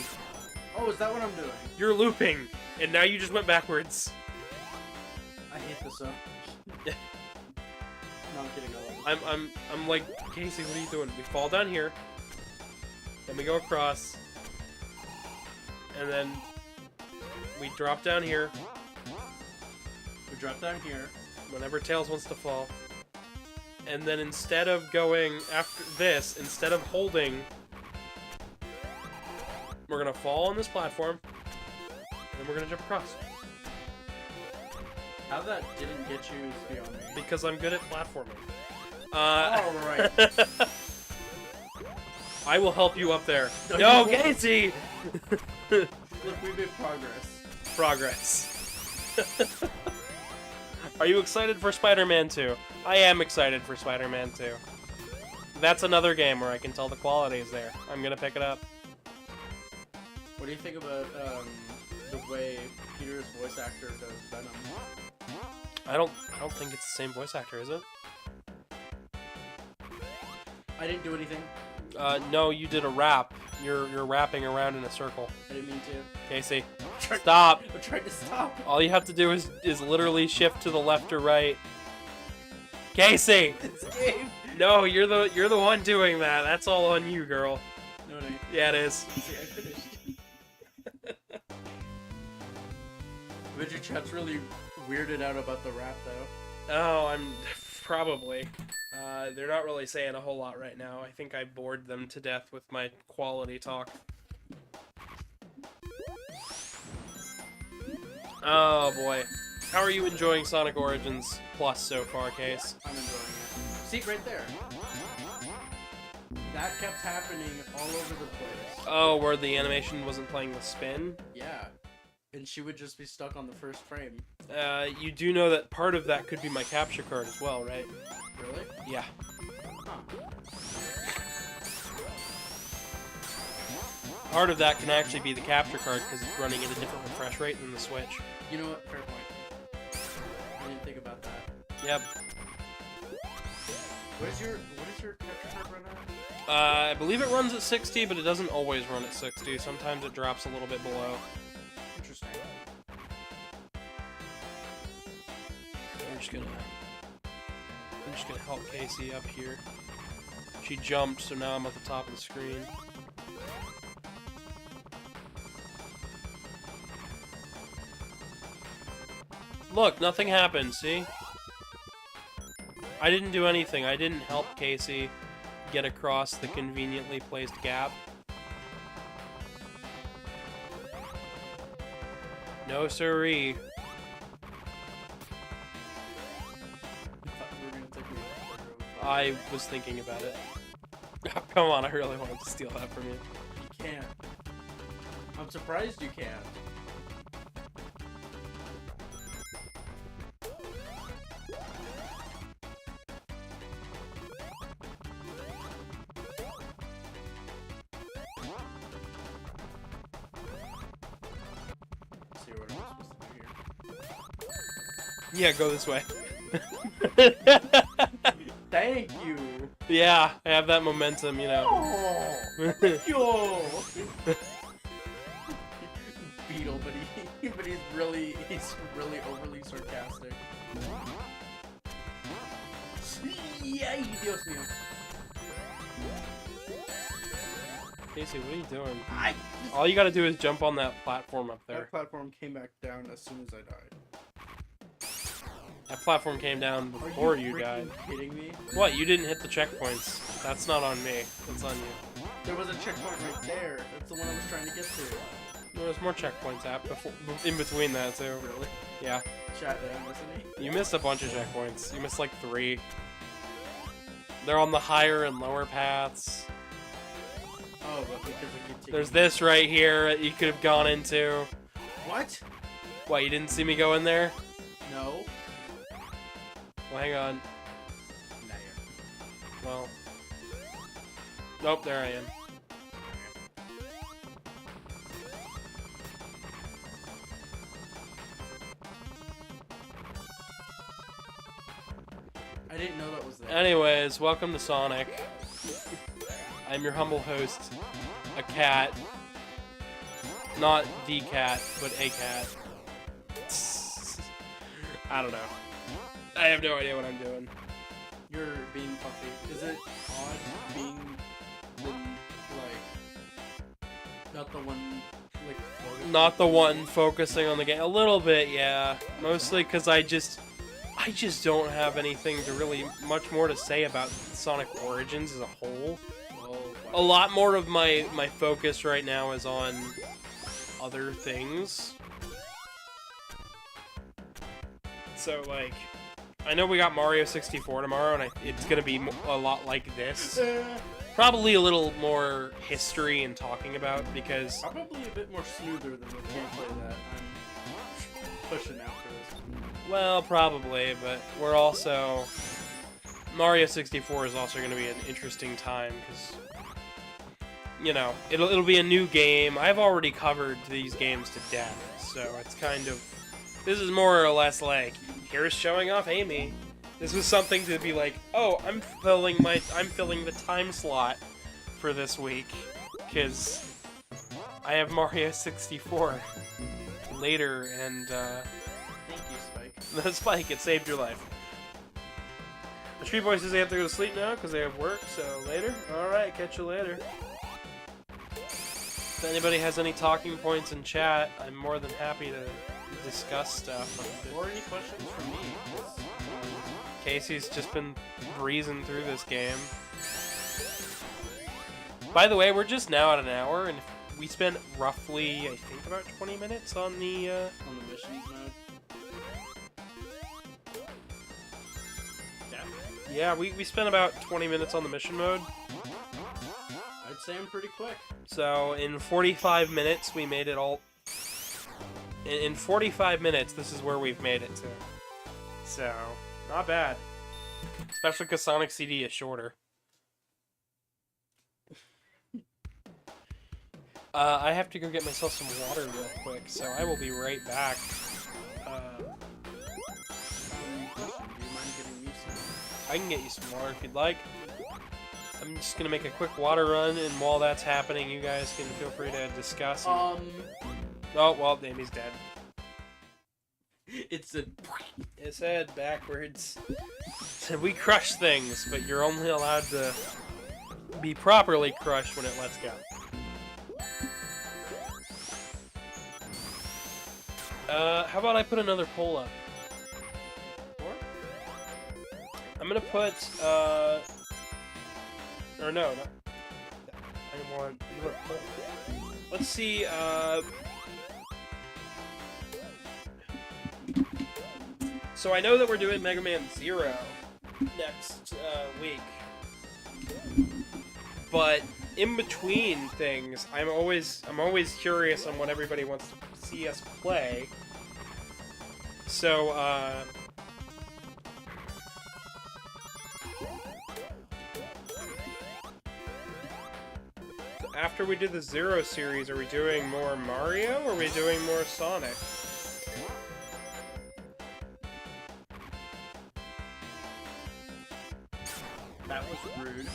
Speaker 2: Oh, is that what I'm doing?
Speaker 1: You're looping, and now you just went backwards.
Speaker 2: I hate this so much. No, I'm kidding. I love it.
Speaker 1: I'm like, Casey, what are you doing? We fall down here, then we go across, and then we drop down here.
Speaker 2: We drop down here.
Speaker 1: Whenever Tails wants to fall. And then instead of going after this, instead of holding, we're gonna fall on this platform, and then we're gonna jump across.
Speaker 2: How that didn't get you is beyond me.
Speaker 1: Because I'm good at platforming.
Speaker 2: Alright.
Speaker 1: I will help you up there. No, Casey!
Speaker 2: Look, we made progress.
Speaker 1: Progress. Are you excited for Spider-Man 2? I am excited for Spider-Man 2. That's another game where I can tell the quality is there. I'm gonna pick it up.
Speaker 2: What do you think about the way Peter's voice actor does Venom?
Speaker 1: I don't think it's the same voice actor, is it?
Speaker 2: I didn't do anything.
Speaker 1: No, you did a rap. You're rapping around in a circle.
Speaker 2: I didn't mean to.
Speaker 1: Casey, stop.
Speaker 2: I'm trying to stop.
Speaker 1: All you have to do is literally shift to the left or right. Casey!
Speaker 2: This game.
Speaker 1: No, you're the one doing that. That's all on you, girl.
Speaker 2: No, no.
Speaker 1: Yeah, it is.
Speaker 2: See, I finished. But your chat's really weirded out about the rap, though.
Speaker 1: Oh, I'm probably. They're not really saying a whole lot right now. I think I bored them to death with my quality talk. Oh boy. How are you enjoying Sonic Origins Plus so far, Case?
Speaker 2: I'm enjoying it. See, right there. That kept happening all over the place.
Speaker 1: Oh, where the animation wasn't playing the spin?
Speaker 2: Yeah. And she would just be stuck on the first frame.
Speaker 1: You do know that part of that could be my capture card as well, right?
Speaker 2: Really?
Speaker 1: Yeah.
Speaker 2: Huh.
Speaker 1: Part of that can actually be the capture card because it's running at a different refresh rate than the Switch.
Speaker 2: You know what? Fair point. I didn't think about that.
Speaker 1: Yep.
Speaker 2: What is your capture card run at?
Speaker 1: I believe it runs at 60, but it doesn't always run at 60. Sometimes it drops a little bit below.
Speaker 2: Interesting.
Speaker 1: I'm just gonna help Casey up here. She jumped, so now I'm at the top of the screen. Look, nothing happened, see? I didn't do anything. I didn't help Casey get across the conveniently placed gap. No siree. I was thinking about it. Oh, come on, I really wanted to steal that from you.
Speaker 2: You can't. I'm surprised you can't. Let's see what I'm supposed to do here.
Speaker 1: Yeah, go this way.
Speaker 2: Thank you.
Speaker 1: Yeah, I have that momentum, you know.
Speaker 2: Oh, yo. Beetle, but he's really overly sarcastic. Ay, Dios mío.
Speaker 1: Casey, what are you doing? All you gotta do is jump on that platform up there.
Speaker 2: That platform came back down as soon as I died.
Speaker 1: That platform came down before you died.
Speaker 2: Are you kidding me?
Speaker 1: What? You didn't hit the checkpoints. That's not on me. That's on you.
Speaker 2: There was a checkpoint right there. That's the one I was trying to get to.
Speaker 1: There's more checkpoints in between that, too.
Speaker 2: Really?
Speaker 1: Yeah.
Speaker 2: Chat, did I miss any?
Speaker 1: You missed a bunch of checkpoints. You missed like 3. They're on the higher and lower paths.
Speaker 2: Oh, but because I keep taking...
Speaker 1: There's this right here that you could have gone into.
Speaker 2: What?
Speaker 1: What, you didn't see me go in there?
Speaker 2: No.
Speaker 1: Well, hang on.
Speaker 2: Not yet.
Speaker 1: Well. Nope, there I am.
Speaker 2: I didn't know that was there.
Speaker 1: Anyways, welcome to Sonic. I'm your humble host, a cat. Not the cat, but a cat. I don't know. I have no idea what I'm doing.
Speaker 2: You're being puffy. Is it odd being the, like, not the one, like, focusing?
Speaker 1: Not the one focusing on the game. A little bit, yeah. Mostly because I just don't have anything to really much more to say about Sonic Origins as a whole.
Speaker 2: Oh, wow.
Speaker 1: A lot more of my focus right now is on other things. So, like, I know we got Mario 64 tomorrow, and it's gonna be a lot like this. Probably a little more history and talking about, because...
Speaker 2: Probably a bit more smoother than the gameplay that I'm pushing out for this.
Speaker 1: Well, probably, but we're also... Mario 64 is also gonna be an interesting time, because... You know, it'll be a new game. I've already covered these games to death, so it's kind of... This is more or less like, here's showing off Amy. This was something to be like, oh, I'm filling the time slot for this week, because I have Mario 64 later, and
Speaker 2: Thank you, Spike.
Speaker 1: the Spike, it saved your life. The Street Boy says they have to go to sleep now because they have work, so later? Alright, catch you later. If anybody has any talking points in chat, I'm more than happy to discuss stuff.
Speaker 2: Or any questions from me?
Speaker 1: Casey's just been breezing through this game. By the way, we're just now at an hour, and we spent roughly, I think, about 20 minutes on the
Speaker 2: missions mode.
Speaker 1: Yeah, we spent about 20 minutes on the mission mode.
Speaker 2: I'd say I'm pretty quick.
Speaker 1: So, in 45 minutes, we made it all... In 45 minutes, this is where we've made it to. So, not bad. Especially because Sonic CD is shorter. I have to go get myself some water real quick, so I will be right back.
Speaker 2: Do you mind getting me some?
Speaker 1: I can get you some water if you'd like. I'm just gonna make a quick water run, and while that's happening, you guys can feel free to discuss. Oh, well, Amy's dead.
Speaker 2: It's a...
Speaker 1: His head backwards. Said we crush things, but you're only allowed to be properly crushed when it lets go. How about I put another poll up? I'm gonna put, or no, not, I want pull. Let's see, so I know that we're doing Mega Man 0 next, week. But in between things, I'm always curious on what everybody wants to see us play. So, after we did the Zero series, are we doing more Mario, or are we doing more Sonic?
Speaker 2: That was rude.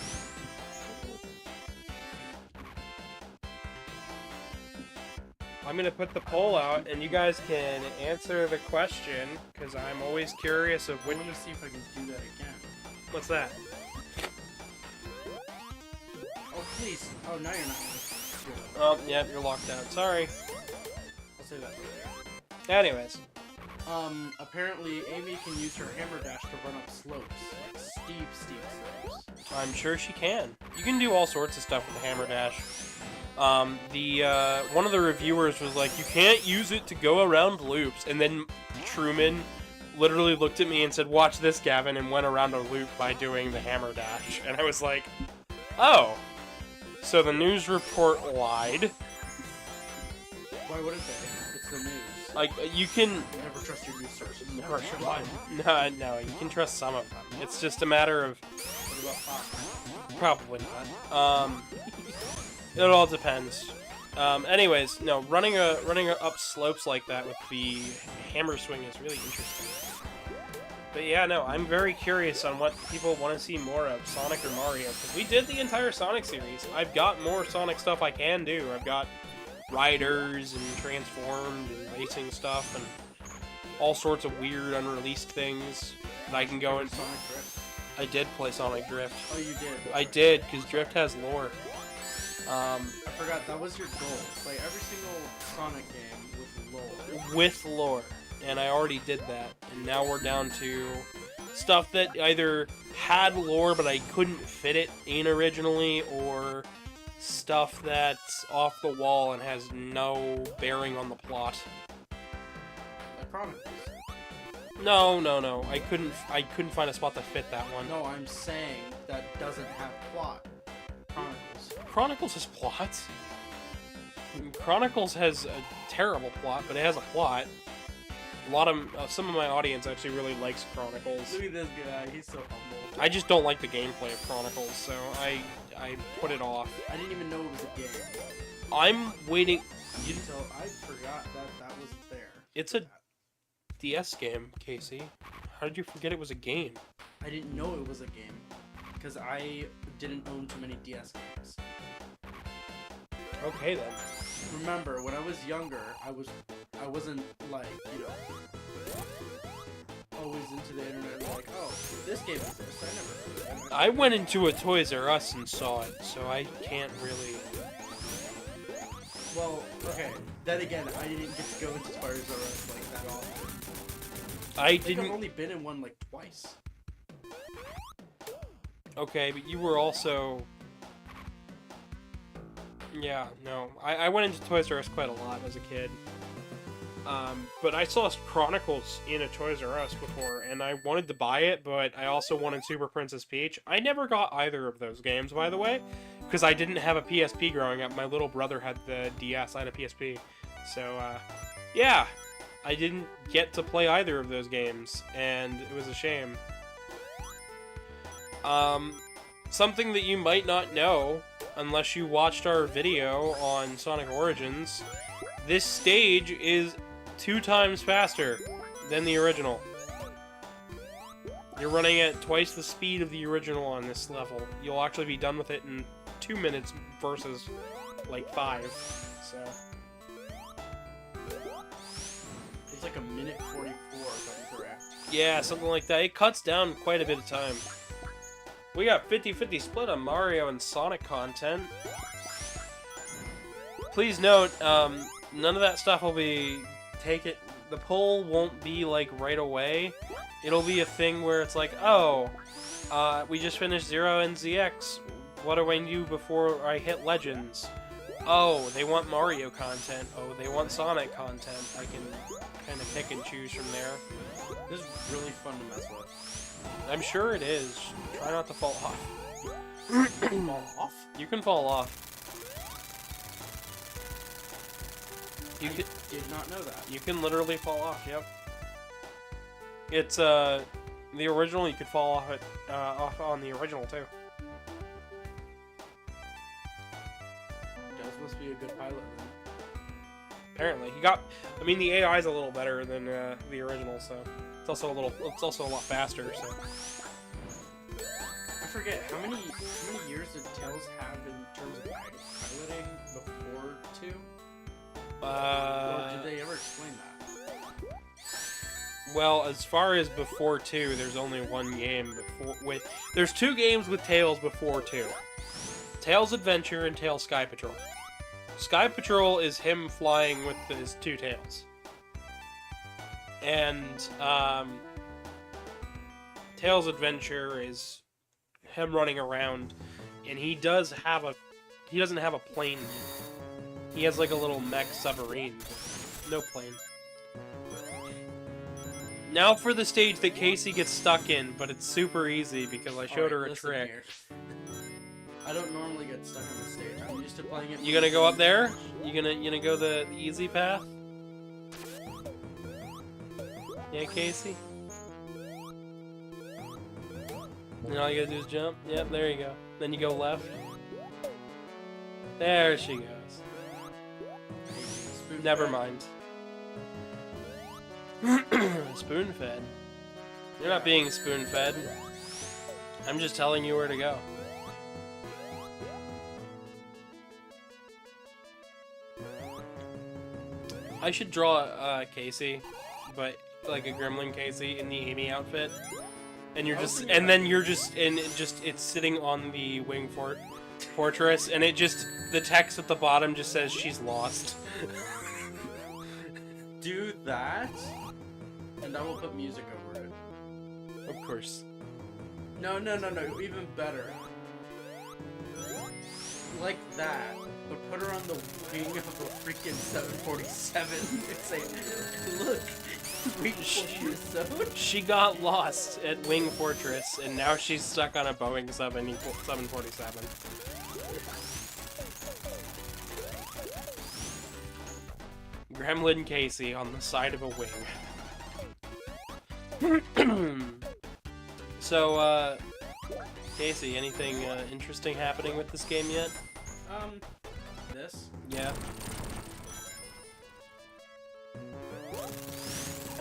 Speaker 1: I'm gonna put the poll out, and you guys can answer the question, because I'm always curious of
Speaker 2: I
Speaker 1: when.
Speaker 2: want to see if I can do that again.
Speaker 1: What's that?
Speaker 2: Oh, please. Oh, now you're not.
Speaker 1: Oh, yeah, you're locked out. Sorry.
Speaker 2: I'll say that later.
Speaker 1: Anyways.
Speaker 2: Apparently Amy can use her hammer dash to run up slopes. Like steep slopes.
Speaker 1: I'm sure she can. You can do all sorts of stuff with the hammer dash. One of the reviewers was like, you can't use it to go around loops, and then Truman literally looked at me and said, watch this, Gavin, and went around a loop by doing the hammer dash, and I was like, oh, so the news report lied.
Speaker 2: Why wouldn't they? It's the news.
Speaker 1: Like, you can...
Speaker 2: Never trust your news sources.
Speaker 1: Never
Speaker 2: Never trust mine.
Speaker 1: No, you can trust some of them. It's just a matter of...
Speaker 2: What about Fox?
Speaker 1: Probably not. It all depends. Anyways, no, running up slopes like that with the hammer swing is really interesting. But yeah, no, I'm very curious on what people want to see more of, Sonic or Mario, because we did the entire Sonic series. I've got more Sonic stuff I can do. I've got riders and transformed and racing stuff and all sorts of weird unreleased things that I can go in.
Speaker 2: Sonic Drift.
Speaker 1: I did play Sonic Drift.
Speaker 2: Oh, you did?
Speaker 1: I did, because Drift has lore.
Speaker 2: I forgot, that was your goal. Play every single Sonic game with lore.
Speaker 1: With lore. And I already did that. And now we're down to stuff that either had lore but I couldn't fit it in originally, or stuff that's off the wall and has no bearing on the plot.
Speaker 2: Like Chronicles.
Speaker 1: No. I couldn't find a spot to fit that one.
Speaker 2: No, I'm saying that doesn't have plot.
Speaker 1: Chronicles has plot. Chronicles has a terrible plot, but it has a plot. A lot of some of my audience actually really likes Chronicles.
Speaker 2: Look at this guy, he's so humble.
Speaker 1: I just don't like the gameplay of Chronicles, so I put it off.
Speaker 2: I didn't even know it was a game.
Speaker 1: I'm waiting.
Speaker 2: So I forgot that wasn't there.
Speaker 1: It's a DS game, Casey. How did you forget it was a game?
Speaker 2: I didn't know it was a game because I didn't own too many DS games.
Speaker 1: Okay then.
Speaker 2: Remember, when I was younger, I wasn't like, always into the internet like, oh, this game exists. I never heard of it.
Speaker 1: I went into a Toys R Us and saw it, so I can't really...
Speaker 2: Well, okay. Then again, I didn't get to go into Toys R Us like that often. I think I've only been in one like twice.
Speaker 1: Okay, but you were also... Yeah, no. I went into Toys R Us quite a lot as a kid. But I saw Chronicles in a Toys R Us before, and I wanted to buy it, but I also wanted Super Princess Peach. I never got either of those games, by the way, because I didn't have a PSP growing up. My little brother had the DS, I had a PSP. So, yeah, I didn't get to play either of those games, and it was a shame. Something that you might not know, unless you watched our video on Sonic Origins, this stage is 2 times faster than the original. You're running at twice the speed of the original on this level. You'll actually be done with it in 2 minutes versus, like, 5. So...
Speaker 2: It's like 1:44, if I'm correct.
Speaker 1: Yeah, something like that. It cuts down quite a bit of time. We got 50-50 split on Mario and Sonic content. Please note, none of that stuff will be the poll won't be like right away. It'll be a thing where it's like, oh, We just finished Zero and ZX. What do I do before I hit Legends? Oh, they want Mario content. Oh, they want Sonic content. I can kind of pick and choose from there.
Speaker 2: This is really fun to mess with.
Speaker 1: I'm sure it is. Try not to fall off.
Speaker 2: Fall off?
Speaker 1: You can fall off.
Speaker 2: I did not know that.
Speaker 1: You can literally fall off, yep. It's, the original, you could fall off it, off on the original, too.
Speaker 2: Duz must be a good pilot, then.
Speaker 1: Apparently. I mean, the AI is a little better than, the original, so... It's also a lot faster, so...
Speaker 2: I forget, how many years did Tails have in terms of piloting before 2? Or did they ever explain that?
Speaker 1: Well, as far as before 2, there's only one game before... There's 2 games with Tails before 2. Tails Adventure and Tails Sky Patrol. Sky Patrol is him flying with his 2 tails. And, Tails Adventure is him running around, and he doesn't have a plane. He has like a little mech submarine, but no plane. Now for the stage that Casey gets stuck in, but it's super easy because I showed her a trick.
Speaker 2: Here. I don't normally get stuck on the stage. I'm used to playing it.
Speaker 1: You gonna go up there? You gonna go the easy path? Yeah, Casey? And all you gotta do is jump? Yep, there you go. Then you go left. There she goes. Never mind. Spoon-fed. You're not being spoon-fed. I'm just telling you where to go. I should draw Casey, but like a Gremlin Casey in the Amy outfit. And you're just, and then you're just, and it's sitting on the wing fortress, and it just, the text at the bottom just says she's lost.
Speaker 2: Do that, and I will put music over it.
Speaker 1: Of course.
Speaker 2: No, even better. Like that, but put her on the wing of a freaking 747 and say, look, Wing Fortress.
Speaker 1: She got lost at Wing Fortress, and now she's stuck on a Boeing 747. Gremlin Casey on the side of a wing. So, Casey, anything interesting happening with this game yet?
Speaker 2: This?
Speaker 1: Yeah.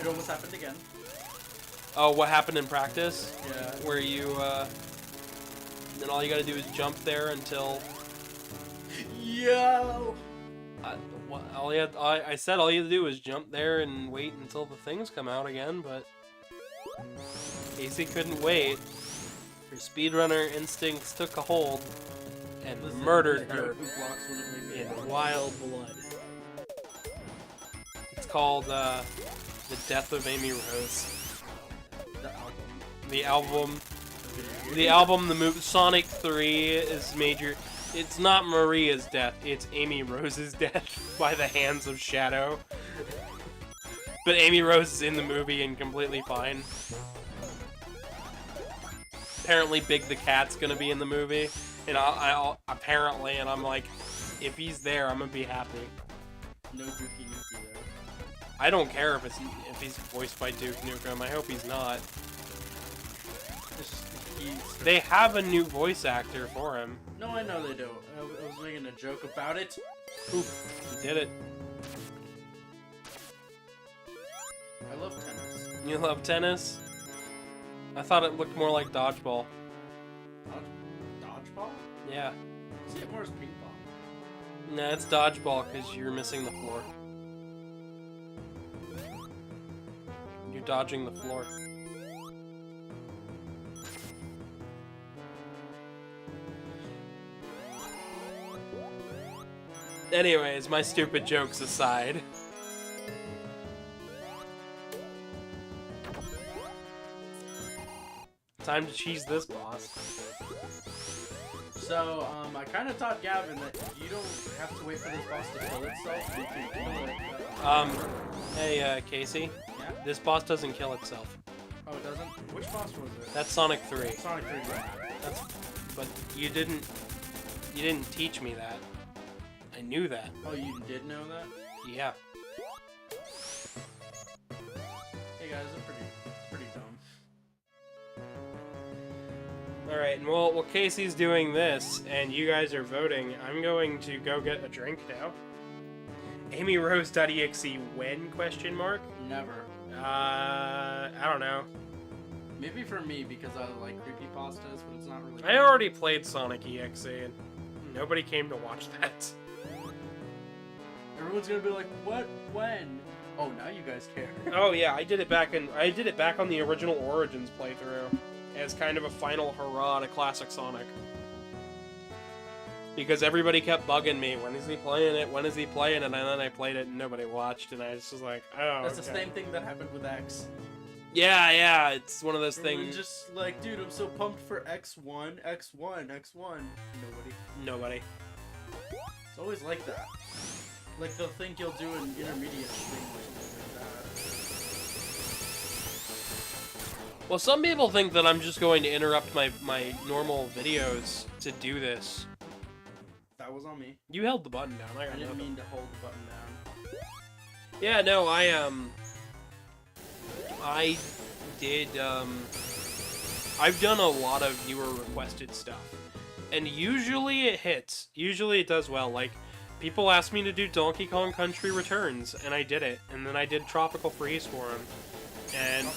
Speaker 2: It almost happened again.
Speaker 1: Oh, what happened in practice?
Speaker 2: Yeah.
Speaker 1: Where you, then all you gotta do is jump there until...
Speaker 2: Yo!
Speaker 1: I said all you have to do is jump there and wait until the things come out again, but Casey couldn't wait. Her speedrunner instincts took a hold and murdered her in wild blood. It's called The Death of Amy Rose. The album. The movie Sonic 3 is major. It's not Maria's death, it's Amy Rose's death by the hands of Shadow. But Amy Rose is in the movie and completely fine. Apparently Big the Cat's gonna be in the movie, and apparently, and I'm like, if he's there, I'm gonna be happy.
Speaker 2: No Dookie Nukem there.
Speaker 1: I don't care if he's voiced by Duke Nukem. I hope he's not. They have a new voice actor for him.
Speaker 2: No, I know they do. I was making a joke about it.
Speaker 1: Oop, he did it.
Speaker 2: I love tennis.
Speaker 1: You love tennis? I thought it looked more like dodgeball.
Speaker 2: Dodgeball?
Speaker 1: Yeah.
Speaker 2: I see it more as ping pong.
Speaker 1: Nah, it's dodgeball because you're missing the floor. You're dodging the floor. Anyways, my stupid jokes aside. Time to cheese this boss.
Speaker 2: So, I kind of taught Gavin that you don't have to wait for this boss to kill itself. You can kill it.
Speaker 1: Hey, Casey.
Speaker 2: Yeah?
Speaker 1: This boss doesn't kill itself.
Speaker 2: Oh, it doesn't? Which boss was it?
Speaker 1: That's Sonic 3.
Speaker 2: Sonic 3.
Speaker 1: That's, but you didn't teach me that. I knew that.
Speaker 2: Oh, you did know that?
Speaker 1: Yeah.
Speaker 2: Hey guys, it's pretty dumb.
Speaker 1: Alright, and while Casey's doing this, and you guys are voting, I'm going to go get a drink now. AmyRose.exe when, question mark?
Speaker 2: Never.
Speaker 1: I don't know.
Speaker 2: Maybe for me, because I like creepypastas, but it's not really...
Speaker 1: I already played Sonic EXE, and nobody came to watch that.
Speaker 2: Everyone's gonna be like, what? When? Oh, now you guys care.
Speaker 1: Oh yeah, I did it back on the original Origins playthrough as kind of a final hurrah to classic Sonic. Because everybody kept bugging me, when is he playing it? When is he playing it? And then I played it and nobody watched, and I just was like, oh.
Speaker 2: That's
Speaker 1: okay.
Speaker 2: the same thing that happened with X.
Speaker 1: Yeah, it's one of those
Speaker 2: Everyone's
Speaker 1: things.
Speaker 2: just like, dude, I'm so pumped for X1.
Speaker 1: Nobody.
Speaker 2: It's always like that. Like, they'll think you'll do an intermediate thing or something like that.
Speaker 1: Well, some people think that I'm just going to interrupt my normal videos to do this.
Speaker 2: That was on me.
Speaker 1: You held the button down. I got
Speaker 2: didn't
Speaker 1: nothing.
Speaker 2: mean to hold the button down.
Speaker 1: Yeah, no, I did, I've done a lot of viewer requested stuff. And usually it hits. Usually it does well. Like, people asked me to do Donkey Kong Country Returns, and I did it. And then I did Tropical Freeze for them. And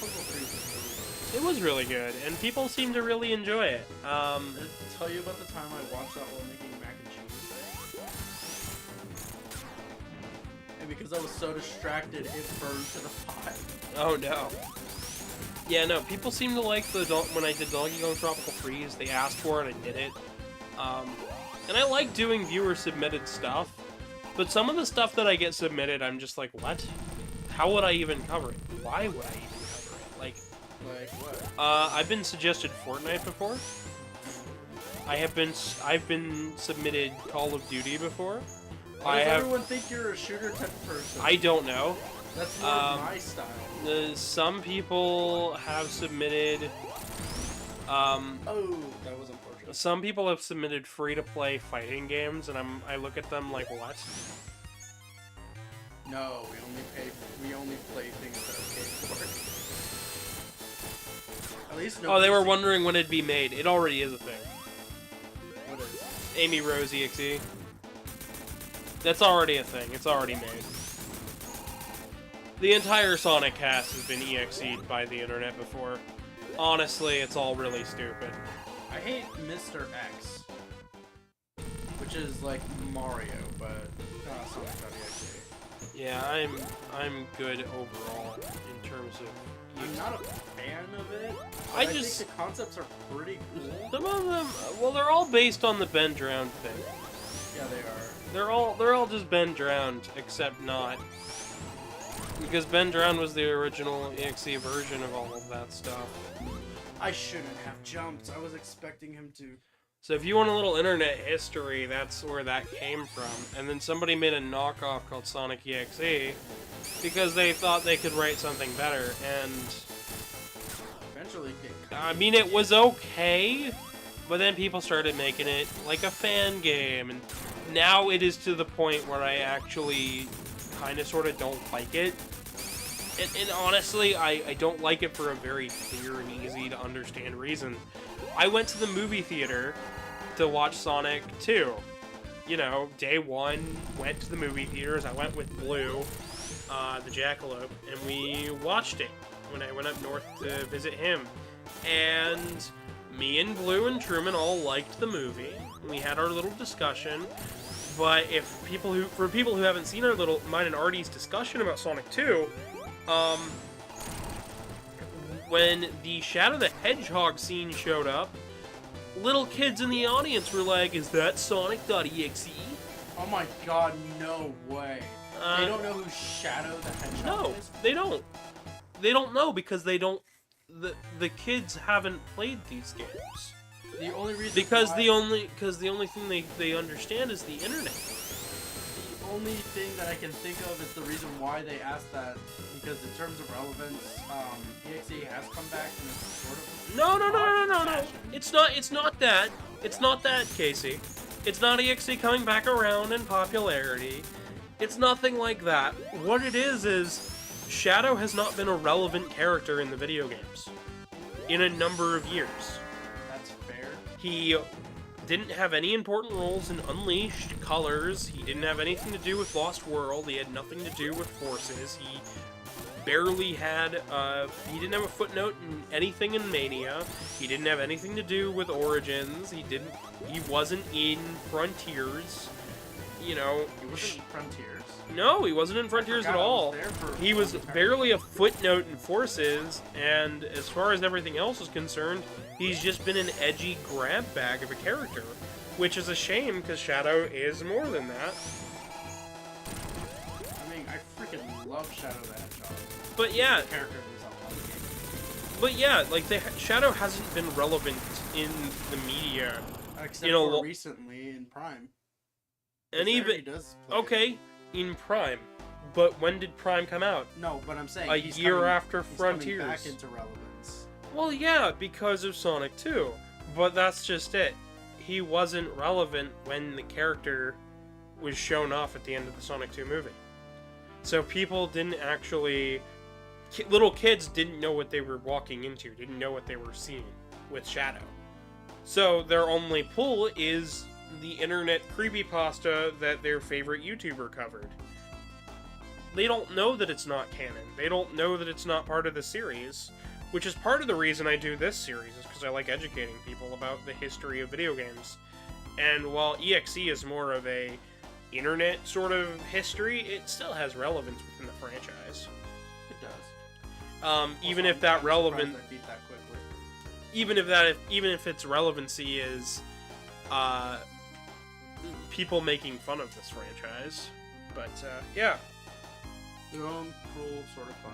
Speaker 1: it was really good, and people seem to really enjoy it.
Speaker 2: Did I tell you about the time I watched that while making mac and cheese? And because I was so distracted, it burned to the pot.
Speaker 1: Oh no. Yeah, no, people seem to like when I did Donkey Kong Tropical Freeze. They asked for it, I did it. And I like doing viewer-submitted stuff, but some of the stuff that I get submitted, I'm just like, what? How would I even cover it? Why would I even cover it? Like
Speaker 2: what?
Speaker 1: I've been suggested Fortnite before. I've been submitted Call of Duty before.
Speaker 2: Why does everyone think you're a shooter type of person?
Speaker 1: I don't know.
Speaker 2: That's more my style.
Speaker 1: Some people have submitted.
Speaker 2: Oh, that was unfortunate.
Speaker 1: Some people have submitted free-to-play fighting games, and I look at them like, what?
Speaker 2: No, we only play things that are paid for. At least no.
Speaker 1: Oh, they were wondering when it'd be made. It already is a thing.
Speaker 2: What is it?
Speaker 1: AmyRose.exe. That's already a thing. It's already made. The entire Sonic cast has been EXE'd by the internet before. Honestly, it's all really stupid.
Speaker 2: I hate Mr. X, which is like Mario, but Sonic.exe.
Speaker 1: Yeah, I'm good overall in terms of.
Speaker 2: I'm not a fan of it.
Speaker 1: I
Speaker 2: think
Speaker 1: just
Speaker 2: the concepts are pretty cool.
Speaker 1: some of them. Well, they're all based on the Ben Drowned thing.
Speaker 2: Yeah, they are.
Speaker 1: They're all just Ben Drowned, except not. Because Ben Drowned was the original EXE version of all of that stuff.
Speaker 2: I shouldn't have jumped. I was expecting him to.
Speaker 1: So if you want a little internet history, that's where that came from. And then somebody made a knockoff called Sonic EXE because they thought they could write something better. And
Speaker 2: Eventually,
Speaker 1: I mean, it was okay, but then people started making it like a fan game, and now it is to the point where I actually kind of sort of don't like it. And honestly, I don't like it for a very clear and easy to understand reason. I went to the movie theater to watch Sonic 2. You know, day one, went to the movie theaters. I went with Blue, the jackalope, and we watched it when I went up north to visit him. And me and Blue and Truman all liked the movie. We had our little discussion. But for people who haven't seen mine and Artie's discussion about Sonic 2, when the Shadow the Hedgehog scene showed up, little kids in the audience were like, "Is that Sonic.exe?"
Speaker 2: Oh my god, no way. They don't know who Shadow the Hedgehog
Speaker 1: No,
Speaker 2: is?
Speaker 1: they don't. They don't know because they don't the kids haven't played these games.
Speaker 2: The only reason
Speaker 1: Because
Speaker 2: why,
Speaker 1: the only thing they understand is the internet.
Speaker 2: the only thing that I can think of is the reason why they asked that, because in terms of relevance, EXE has come back and it's sort of
Speaker 1: No. It's not that. It's not that, Casey. It's not EXE coming back around in popularity. It's nothing like that. What it is Shadow has not been a relevant character in the video games in a number of years.
Speaker 2: That's fair.
Speaker 1: He didn't have any important roles in Unleashed, Colors. He didn't have anything to do with Lost World. He had nothing to do with Forces. He barely had, he didn't have a footnote in anything in Mania. He didn't have anything to do with Origins. He wasn't in Frontiers. You know,
Speaker 2: He wasn't in Frontiers.
Speaker 1: no, he wasn't in Frontiers at all. He was barely a footnote in Forces, and as far as everything else is concerned, he's just been an edgy grab bag of a character, which is a shame because Shadow is more than that.
Speaker 2: I mean, I freaking love Shadow the Hedgehog.
Speaker 1: But yeah,
Speaker 2: The character himself.
Speaker 1: but yeah, like Shadow hasn't been relevant in the media,
Speaker 2: Except
Speaker 1: you know,
Speaker 2: for recently in Prime.
Speaker 1: and
Speaker 2: There
Speaker 1: even
Speaker 2: he does play it.
Speaker 1: okay in Prime. But when did Prime come out?
Speaker 2: No, but I'm saying
Speaker 1: A
Speaker 2: he's
Speaker 1: year
Speaker 2: coming-
Speaker 1: after
Speaker 2: he's
Speaker 1: Frontiers.
Speaker 2: coming back into relevance.
Speaker 1: Well, yeah, because of Sonic 2. But that's just it. He wasn't relevant when the character was shown off at the end of the Sonic 2 movie. So people didn't actually... Little kids didn't know what they were walking into, didn't know what they were seeing with Shadow. So their only pull is the internet creepypasta that their favorite YouTuber covered. They don't know that it's not canon. They don't know that it's not part of the series, which is part of the reason I do this series, is because I like educating people about the history of video games. And while EXE is more of a internet sort of history, it still has relevance within the franchise.
Speaker 2: It does.
Speaker 1: Even
Speaker 2: Also,
Speaker 1: if that
Speaker 2: I'm
Speaker 1: relevant,
Speaker 2: surprised I beat that quickly.
Speaker 1: even if its relevancy is people making fun of this franchise. But yeah.
Speaker 2: Their own cruel sort of fun.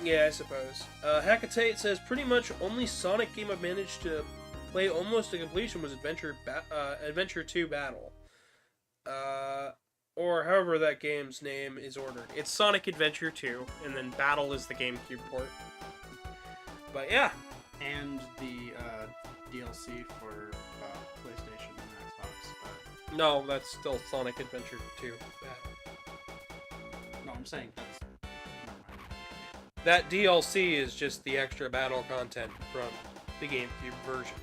Speaker 1: Yeah, I suppose. Hecate says, pretty much only Sonic game I've managed to play almost to completion was Adventure 2 Battle. Or however that game's name is ordered. It's Sonic Adventure 2, and then Battle is the GameCube port. But yeah.
Speaker 2: And the DLC for PlayStation and Xbox. But
Speaker 1: No, that's still Sonic Adventure 2 Battle.
Speaker 2: no, I'm saying that's... Never mind.
Speaker 1: That DLC is just the extra battle content from the GameCube version.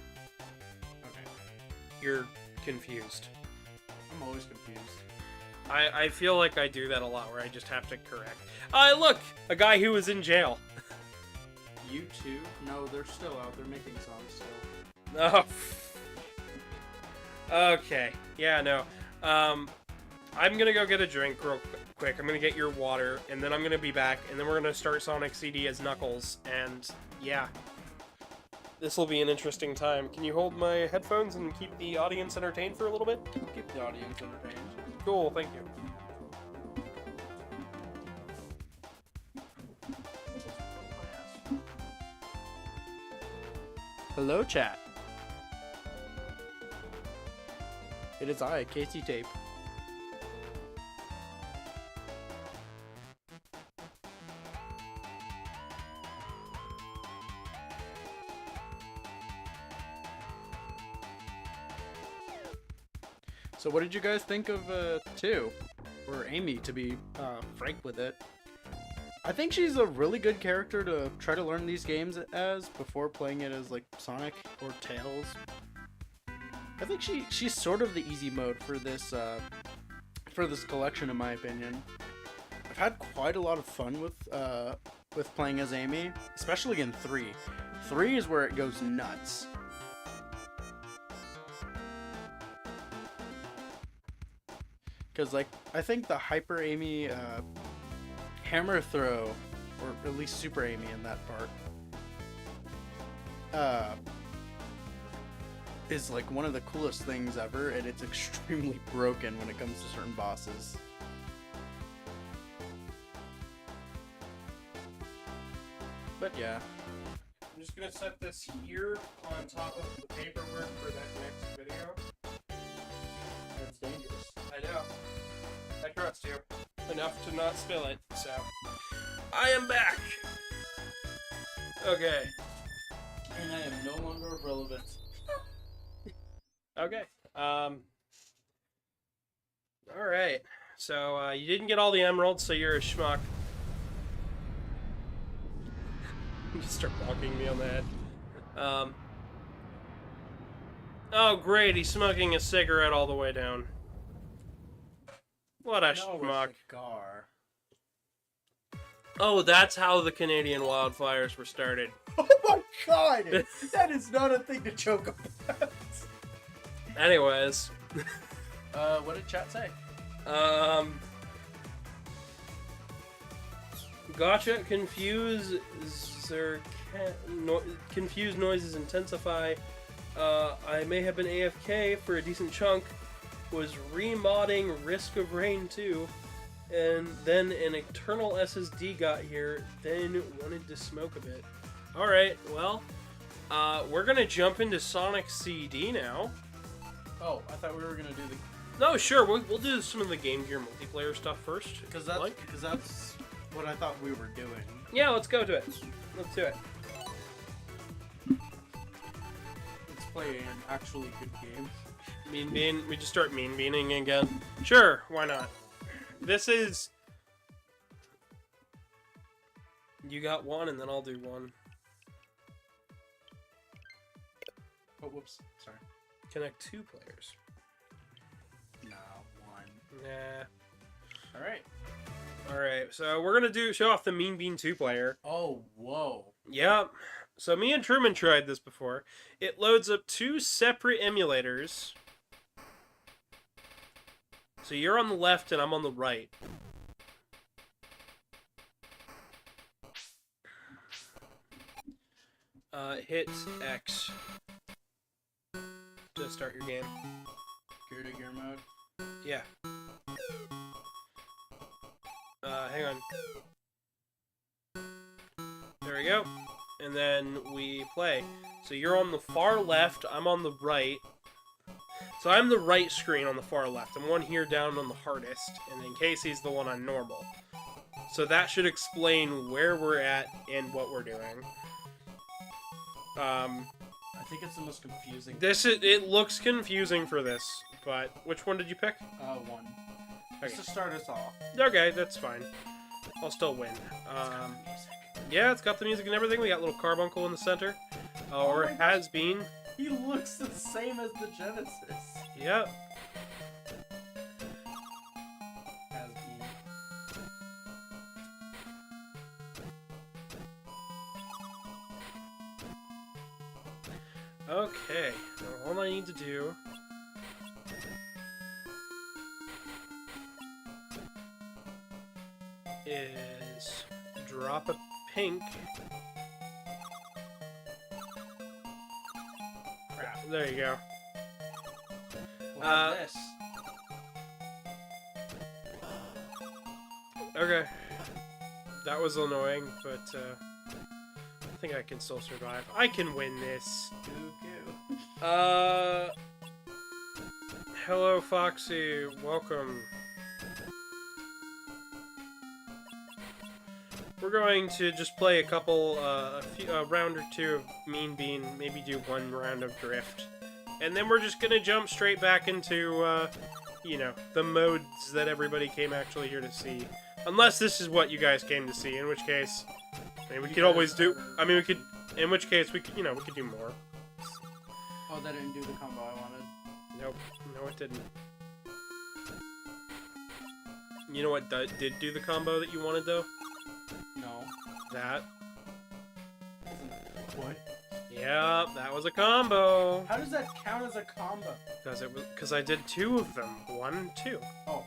Speaker 2: Okay.
Speaker 1: You're confused.
Speaker 2: I'm always confused.
Speaker 1: I feel like I do that a lot, where I just have to correct. Look! A guy who was in jail.
Speaker 2: U2? No, they're still out. They're making songs still.
Speaker 1: Oh. Okay. Yeah, no. I'm gonna go get a drink real quick. I'm gonna get your water, and then I'm gonna be back, and then we're gonna start Sonic CD as Knuckles, and yeah. This will be an interesting time. Can you hold my headphones and keep the audience entertained for a little bit?
Speaker 2: Keep the audience entertained.
Speaker 1: Cool, thank you.
Speaker 2: Hello, chat. It is I, Casey Tape. So what did you guys think of 2? Or Amy, to be frank with it. I think she's a really good character to try to learn these games as before playing it as like Sonic or Tails. I think she's sort of the easy mode for this collection, in my opinion. I've had quite a lot of fun with playing as Amy, especially in 3. 3 is where it goes nuts. Because, like, I think the Hyper Amy hammer throw, or at least Super Amy in that part, is, like, one of the coolest things ever, and it's extremely broken when it comes to certain bosses. But, yeah.
Speaker 1: I'm just gonna set this here on top of the paperwork for that next video.
Speaker 2: That's dangerous.
Speaker 1: I know. I trust you enough to not spill it, so. I am back! Okay.
Speaker 2: And I am no longer of relevance.
Speaker 1: Okay. Alright. So, you didn't get all the emeralds, so you're a schmuck. You start bonking me on the head. Oh, great, he's smoking a cigarette all the way down. What a schmuck.
Speaker 2: Cigar.
Speaker 1: Oh, that's how the Canadian wildfires were started.
Speaker 2: Oh my god! That is not a thing to joke about.
Speaker 1: Anyways.
Speaker 2: What did chat say?
Speaker 1: Gotcha. Confused noises intensify. I may have been AFK for a decent chunk. Was remodding Risk of Rain 2. And then an Eternal SSD got here. Then wanted to smoke a bit. Alright, well. We're gonna jump into Sonic CD now.
Speaker 2: Oh, I thought we were gonna do the...
Speaker 1: No, sure. We'll do some of the Game Gear multiplayer stuff first.
Speaker 2: Because that's what I thought we were doing.
Speaker 1: Yeah, let's go to it. Let's do it.
Speaker 2: Let's play an actually good game.
Speaker 1: Mean bean. We just start mean beaning again. Sure, why not? This is... You got one, and then I'll do one.
Speaker 2: Oh, whoops. Sorry.
Speaker 1: Connect 2 players.
Speaker 2: No, one.
Speaker 1: Nah.
Speaker 2: Alright.
Speaker 1: Alright, so we're gonna show off the Mean Bean 2 player.
Speaker 2: Oh, whoa.
Speaker 1: Yep. So me and Truman tried this before. It loads up 2 separate emulators. So you're on the left and I'm on the right. Hit X to start your game.
Speaker 2: Gear to gear mode.
Speaker 1: Yeah. Hang on. There we go. And then we play. So you're on the far left, I'm on the right. So I'm the right screen on the far left. I'm one here down on the hardest, and then Casey's the one on normal. So that should explain where we're at and what we're doing.
Speaker 2: I think it's the most confusing.
Speaker 1: It looks confusing for this, but which one did you pick?
Speaker 2: One.
Speaker 1: Okay.
Speaker 2: Just to start us off.
Speaker 1: Okay, that's fine. I'll still win. Yeah, it's got the music and everything. We got little carbuncle in the center. Or
Speaker 2: my
Speaker 1: has been.
Speaker 2: He looks the same as the Genesis.
Speaker 1: Yep.
Speaker 2: Has been.
Speaker 1: Okay, now all I need to do is drop a pink. Crap, there you go.
Speaker 2: What is this?
Speaker 1: Okay. That was annoying, but I think I can still survive. I can win this. Hello Foxy, welcome. We're going to just play a couple, a round or two of Mean Bean, maybe do one round of Drift. And then we're just gonna jump straight back into, you know, the modes that everybody came actually here to see. Unless this is what you guys came to see, in which case, I mean, we could always do, I mean, we could, in which case, we could, you know, we could do more.
Speaker 2: Oh, that didn't do the combo I wanted.
Speaker 1: Nope, no it didn't. You know what did do the combo that you wanted, though?
Speaker 2: No.
Speaker 1: That.
Speaker 2: What?
Speaker 1: Yeah, that was a combo.
Speaker 2: How does that count as a combo?
Speaker 1: Because I did 2 of them. 1, 2.
Speaker 2: Oh,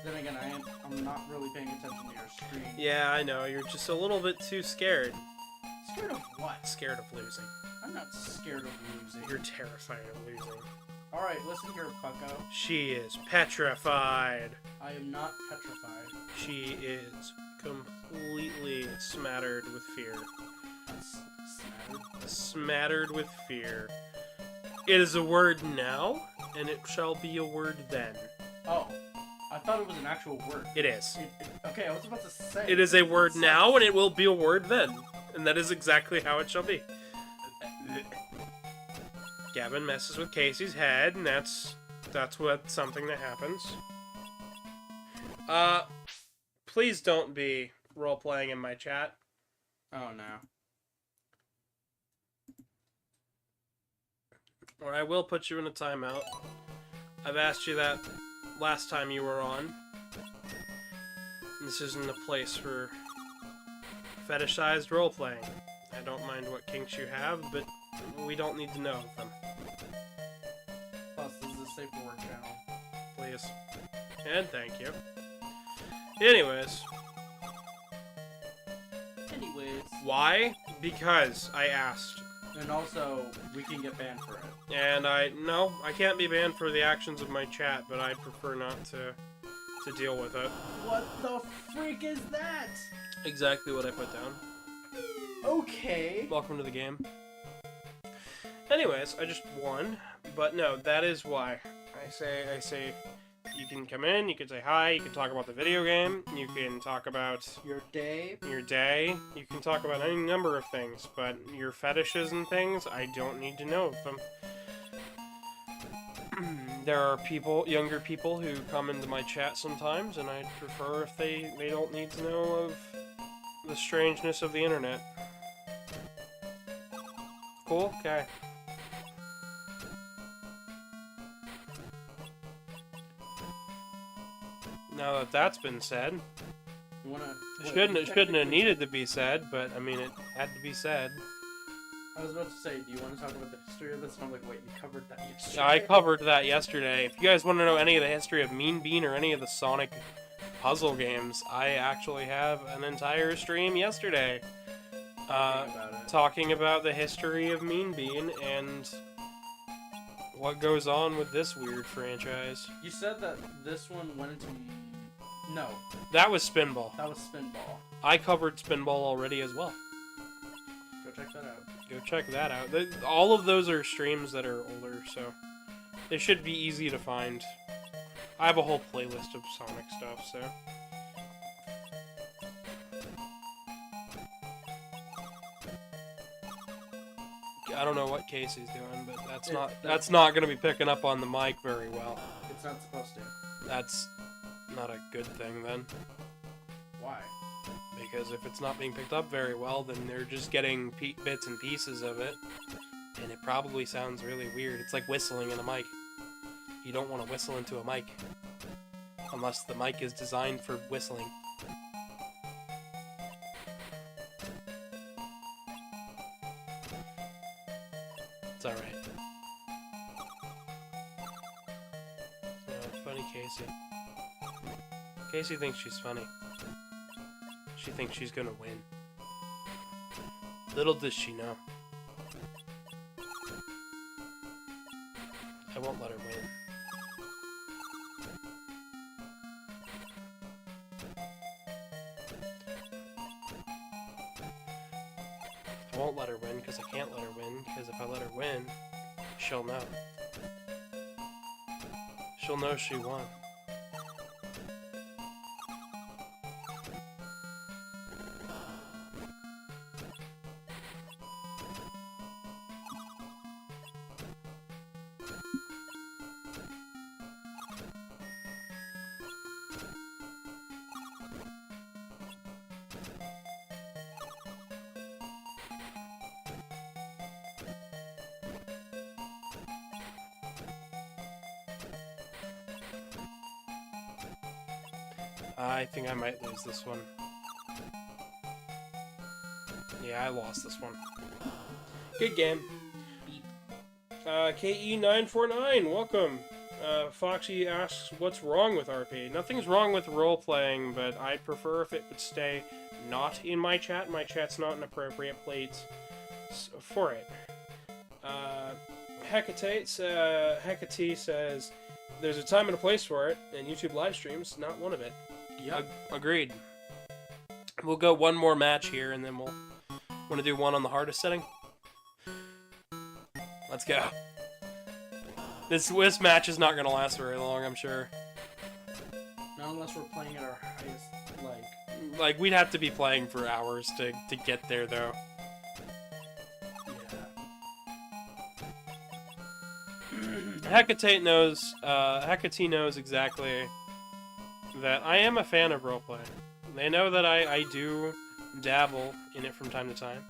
Speaker 2: then again, I'm not really paying attention to your screen.
Speaker 1: Yeah, I know. You're just a little bit too scared.
Speaker 2: Scared of what?
Speaker 1: Scared of losing.
Speaker 2: I'm not scared of losing.
Speaker 1: You're terrified of losing.
Speaker 2: Alright, listen here, bucko.
Speaker 1: She is petrified.
Speaker 2: I am not petrified.
Speaker 1: She is completely smattered with fear. Smattered with fear. It is a word now, and it shall be a word then.
Speaker 2: Oh, I thought it was an actual word.
Speaker 1: It is.
Speaker 2: Okay, I was about to say.
Speaker 1: It is a word now, and it will be a word then. And that is exactly how it shall be. Gavin messes with Casey's head, and that's something that happens. Please don't be role-playing in my chat.
Speaker 2: Oh, no.
Speaker 1: Or I will put you in a timeout. I've asked you that last time you were on. This isn't a place for fetishized role-playing. I don't mind what kinks you have, but we don't need to know them.
Speaker 2: Plus, this is a safe word channel.
Speaker 1: Please. And thank you. Anyways. Why? Because I asked.
Speaker 2: And also, we can get banned for it.
Speaker 1: And no, I can't be banned for the actions of my chat, but I'd prefer not to deal with it.
Speaker 2: What the freak is that?
Speaker 1: Exactly what I put down.
Speaker 2: Okay.
Speaker 1: Welcome to the game. Anyways, I just won, but no, that is why. I say, you can come in, you can say hi, you can talk about the video game, you can talk about
Speaker 2: your day,
Speaker 1: you can talk about any number of things, but your fetishes and things, I don't need to know of them. There are younger people who come into my chat sometimes, and I'd prefer if they don't need to know of the strangeness of the internet. Cool? Okay. Now that that's been said, it shouldn't have needed to be said, but I mean, it had to be said.
Speaker 2: I was about to say, do you want to talk about the history of this? And I'm like, wait, you covered that yesterday.
Speaker 1: I covered that yesterday. If you guys want to know any of the history of Mean Bean or any of the Sonic puzzle games, I actually have an entire stream yesterday talking about the history of Mean Bean and what goes on with this weird franchise.
Speaker 2: You said that this one went into... No.
Speaker 1: That was Spinball.
Speaker 2: That was Spinball.
Speaker 1: I covered Spinball already as well.
Speaker 2: Go check that out.
Speaker 1: Go check that out. All of those are streams that are older, so they should be easy to find. I have a whole playlist of Sonic stuff, so... I don't know what Casey's doing, but that's not going to be picking up on the mic very well.
Speaker 2: It's not supposed to.
Speaker 1: That's not a good thing, then.
Speaker 2: Why?
Speaker 1: Because if it's not being picked up very well, then they're just getting bits and pieces of it, and it probably sounds really weird. It's like whistling in a mic. You don't want to whistle into a mic, unless the mic is designed for whistling. It's alright. Funny Casey. Casey thinks she's funny. She thinks she's gonna win. Little does she know. I won't let her win. I won't let her win because I can't let her win, because if I let her win, she'll know. She'll know she won. I think I might lose this one. Yeah, I lost this one. Good game. KE949, welcome. Foxy asks, what's wrong with RP? Nothing's wrong with role-playing, but I'd prefer if it would stay not in my chat. My chat's not an appropriate place for it. Hecate says, there's a time and a place for it, and YouTube live streams, not one of it.
Speaker 2: Yep.
Speaker 1: Agreed. We'll go one more match here, and then Want to do one on the hardest setting? Let's go. This match is not gonna last very long, I'm sure.
Speaker 2: Not unless we're playing at our highest,
Speaker 1: Like, we'd have to be playing for hours to get there, though. Hecate knows exactly that I am a fan of roleplay. They know that I do dabble in it from time to time,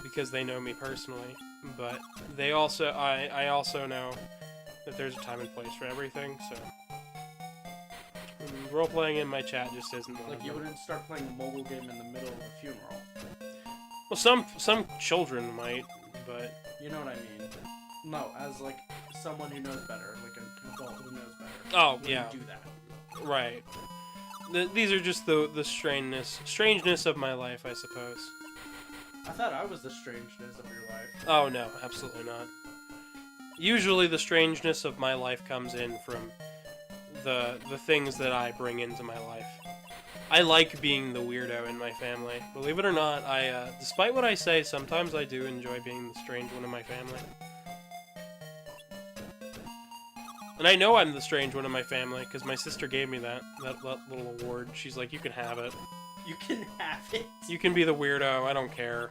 Speaker 1: because they know me personally. But they also, I also know that there's a time and place for everything. So role-playing in my chat just isn't one
Speaker 2: like
Speaker 1: of
Speaker 2: you
Speaker 1: them.
Speaker 2: wouldn't start playing a mobile game in the middle of a funeral.
Speaker 1: Well, some children might, but
Speaker 2: You know what I mean? No, as like someone who knows better, like an adult who knows better.
Speaker 1: oh
Speaker 2: wouldn't
Speaker 1: yeah,
Speaker 2: do that.
Speaker 1: right. These are just the strangeness of my life, I suppose.
Speaker 2: I thought I was the strangeness of your life.
Speaker 1: Oh no, absolutely not. Usually the strangeness of my life comes in from the things that I bring into my life. I like being the weirdo in my family. Believe it or not, despite what I say, sometimes I do enjoy being the strange one in my family. And I know I'm the strange one in my family, because my sister gave me that little award. She's like, you can have it.
Speaker 2: You can have it.
Speaker 1: You can be the weirdo, I don't care.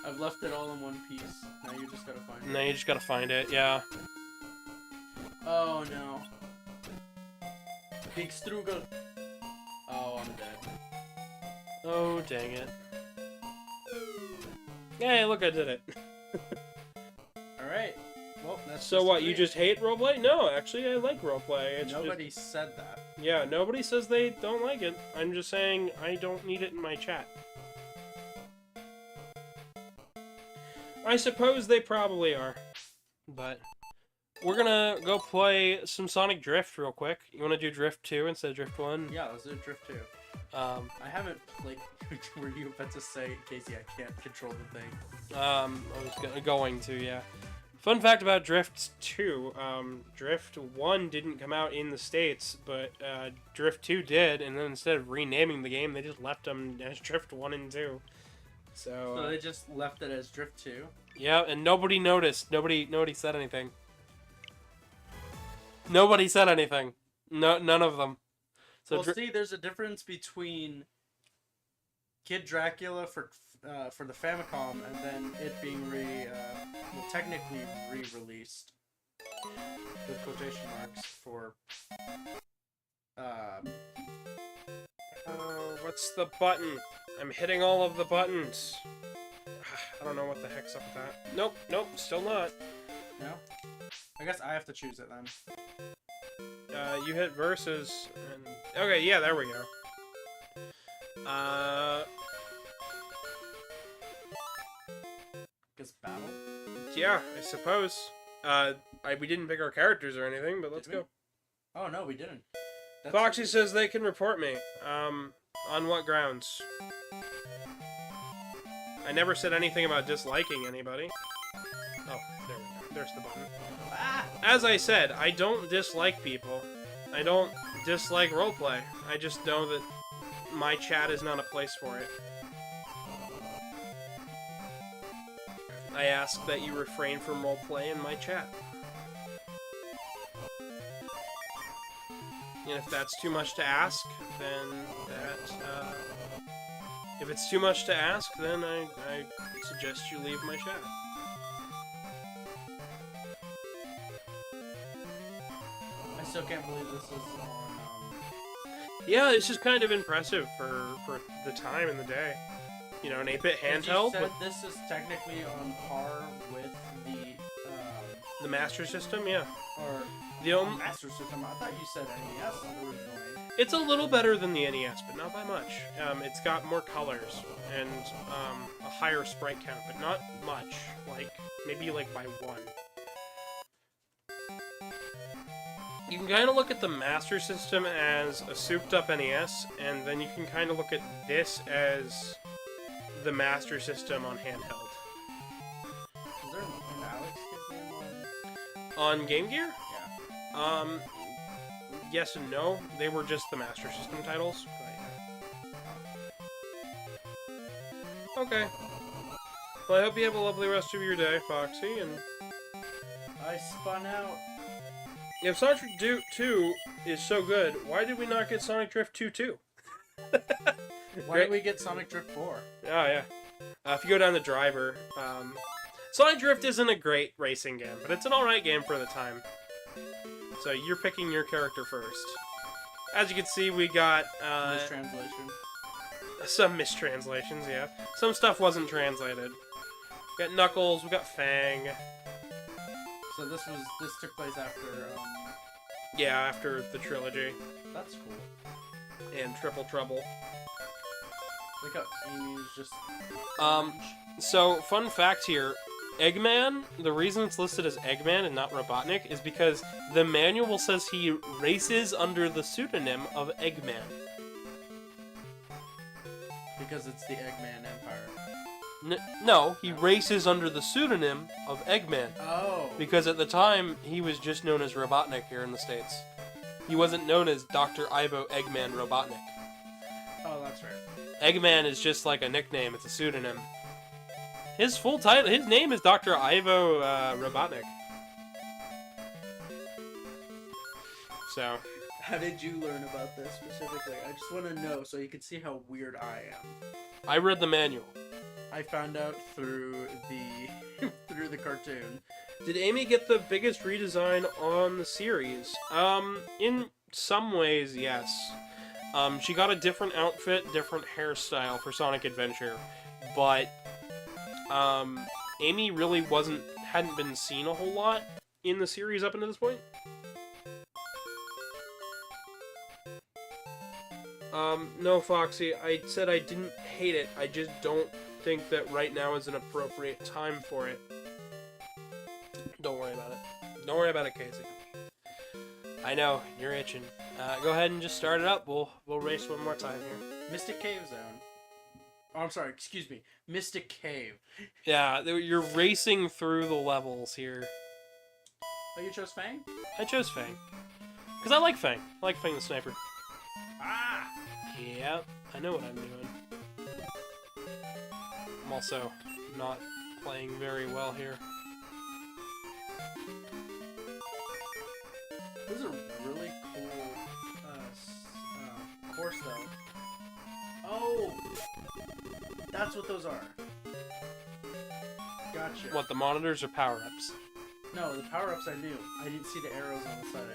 Speaker 2: I've left it all in one piece. Now you just gotta find it.
Speaker 1: Now you just gotta find it, yeah.
Speaker 2: Oh no. Big struggle. Oh, I'm dead.
Speaker 1: Oh, dang it. Hey, look, I did it.
Speaker 2: Alright. Well, that's
Speaker 1: So
Speaker 2: just
Speaker 1: what, you
Speaker 2: great.
Speaker 1: just hate roleplay? No, actually, I like roleplay. It's
Speaker 2: Nobody said that.
Speaker 1: just, yeah, nobody says they don't like it. I'm just saying I don't need it in my chat. I suppose they probably are. But we're gonna go play some Sonic Drift real quick. You wanna do Drift 2 instead of Drift 1?
Speaker 2: Yeah, let's do Drift 2. I haven't played... Were you about to say, Casey, I can't control the thing?
Speaker 1: I was going to, yeah. Fun fact about Drift 2, Drift 1 didn't come out in the States, but Drift 2 did, and then instead of renaming the game, they just left them as Drift 1 and 2.
Speaker 2: So they just left it as Drift 2?
Speaker 1: Yeah, and nobody noticed. Nobody said anything. Nobody said anything. No, none of them. So
Speaker 2: Well, see, there's a difference between Kid Dracula for the Famicom and then it being technically re-released with quotation marks for
Speaker 1: what's the button? I'm hitting all of the buttons. I don't know what the heck's up with that. Nope, still not.
Speaker 2: no. I guess I have to choose it then.
Speaker 1: You hit versus, and okay, yeah, there we go.
Speaker 2: Guess battle.
Speaker 1: Yeah, I suppose. We didn't pick our characters or anything, but let's
Speaker 2: Did we?
Speaker 1: go.
Speaker 2: Oh no, we didn't.
Speaker 1: Foxy says they can report me. On what grounds? I never said anything about disliking anybody. Oh, there we go. There's the button.
Speaker 2: Ah!
Speaker 1: As I said, I don't dislike people. I don't dislike roleplay. I just know that my chat is not a place for it. I ask that you refrain from roleplay in my chat. And if that's too much to ask, then if it's too much to ask, then I suggest you leave my chat.
Speaker 2: I still can't believe this is on.
Speaker 1: Yeah, it's just kind of impressive for the time and the day. You know, an 8-bit handheld.
Speaker 2: You said
Speaker 1: With
Speaker 2: this is technically on par with
Speaker 1: the Master System, yeah.
Speaker 2: or
Speaker 1: The
Speaker 2: Master System. I thought you said NES originally.
Speaker 1: It's a little better than the NES, but not by much. It's got more colors and a higher sprite count, but not much. Like, maybe like by 1. You can kind of look at the Master System as a souped-up NES, and then you can kind of look at this as the Master System on handheld.
Speaker 2: Is there an Alex Kidd game
Speaker 1: On Game Gear?
Speaker 2: Yeah.
Speaker 1: Yes and no. They were just the Master System titles, but Okay. Well, I hope you have a lovely rest of your day, Foxy, and...
Speaker 2: I spun out.
Speaker 1: If Sonic Drift 2 is so good, why did we not get Sonic Drift 2 too?
Speaker 2: Why did we get Sonic Drift 4?
Speaker 1: Oh, yeah. If you go down the driver, Sonic Drift isn't a great racing game, but it's an alright game for the time. So you're picking your character first. As you can see, we got,
Speaker 2: Mistranslation.
Speaker 1: some mistranslations, yeah. Some stuff wasn't translated. We got Knuckles, we got Fang.
Speaker 2: So this took place after,
Speaker 1: Yeah, after the trilogy.
Speaker 2: That's cool.
Speaker 1: And Triple Trouble.
Speaker 2: Look how Amy's just...
Speaker 1: So, fun fact here. Eggman, the reason it's listed as Eggman and not Robotnik is because the manual says he races under the pseudonym of Eggman.
Speaker 2: Because it's the Eggman Empire.
Speaker 1: No, he races under the pseudonym of Eggman.
Speaker 2: Oh.
Speaker 1: Because at the time, he was just known as Robotnik here in the States. He wasn't known as Dr. Ivo Eggman Robotnik.
Speaker 2: Oh, that's right.
Speaker 1: Eggman is just like a nickname, it's a pseudonym. His full title, his name is Dr. Ivo Robotnik. So.
Speaker 2: How did you learn about this specifically? I just want to know so you can see how weird I am.
Speaker 1: I read the manual.
Speaker 2: I found out through the through the cartoon.
Speaker 1: Did Amy get the biggest redesign on the series? In some ways, yes. She got a different outfit, different hairstyle for Sonic Adventure, but Amy really hadn't been seen a whole lot in the series up until this point. No, Foxy, I said I didn't hate it, I just don't think that right now is an appropriate time for it. Don't worry about it. Don't worry about it, Casey. I know, you're itching. Go ahead and just start it up. We'll race one more time here.
Speaker 2: Mystic Cave Zone. Oh, I'm sorry, excuse me. Mystic Cave.
Speaker 1: Yeah, you're racing through the levels here.
Speaker 2: Oh, you chose Fang?
Speaker 1: I chose Fang. Because I like Fang. I like Fang the Sniper.
Speaker 2: Ah!
Speaker 1: Yep, I know what I'm doing. I'm also not playing very well here.
Speaker 2: This is a really cool course, though. Oh! That's what those are. Gotcha.
Speaker 1: What, the monitors or power-ups?
Speaker 2: No, the power-ups I knew. I didn't see the arrows on the side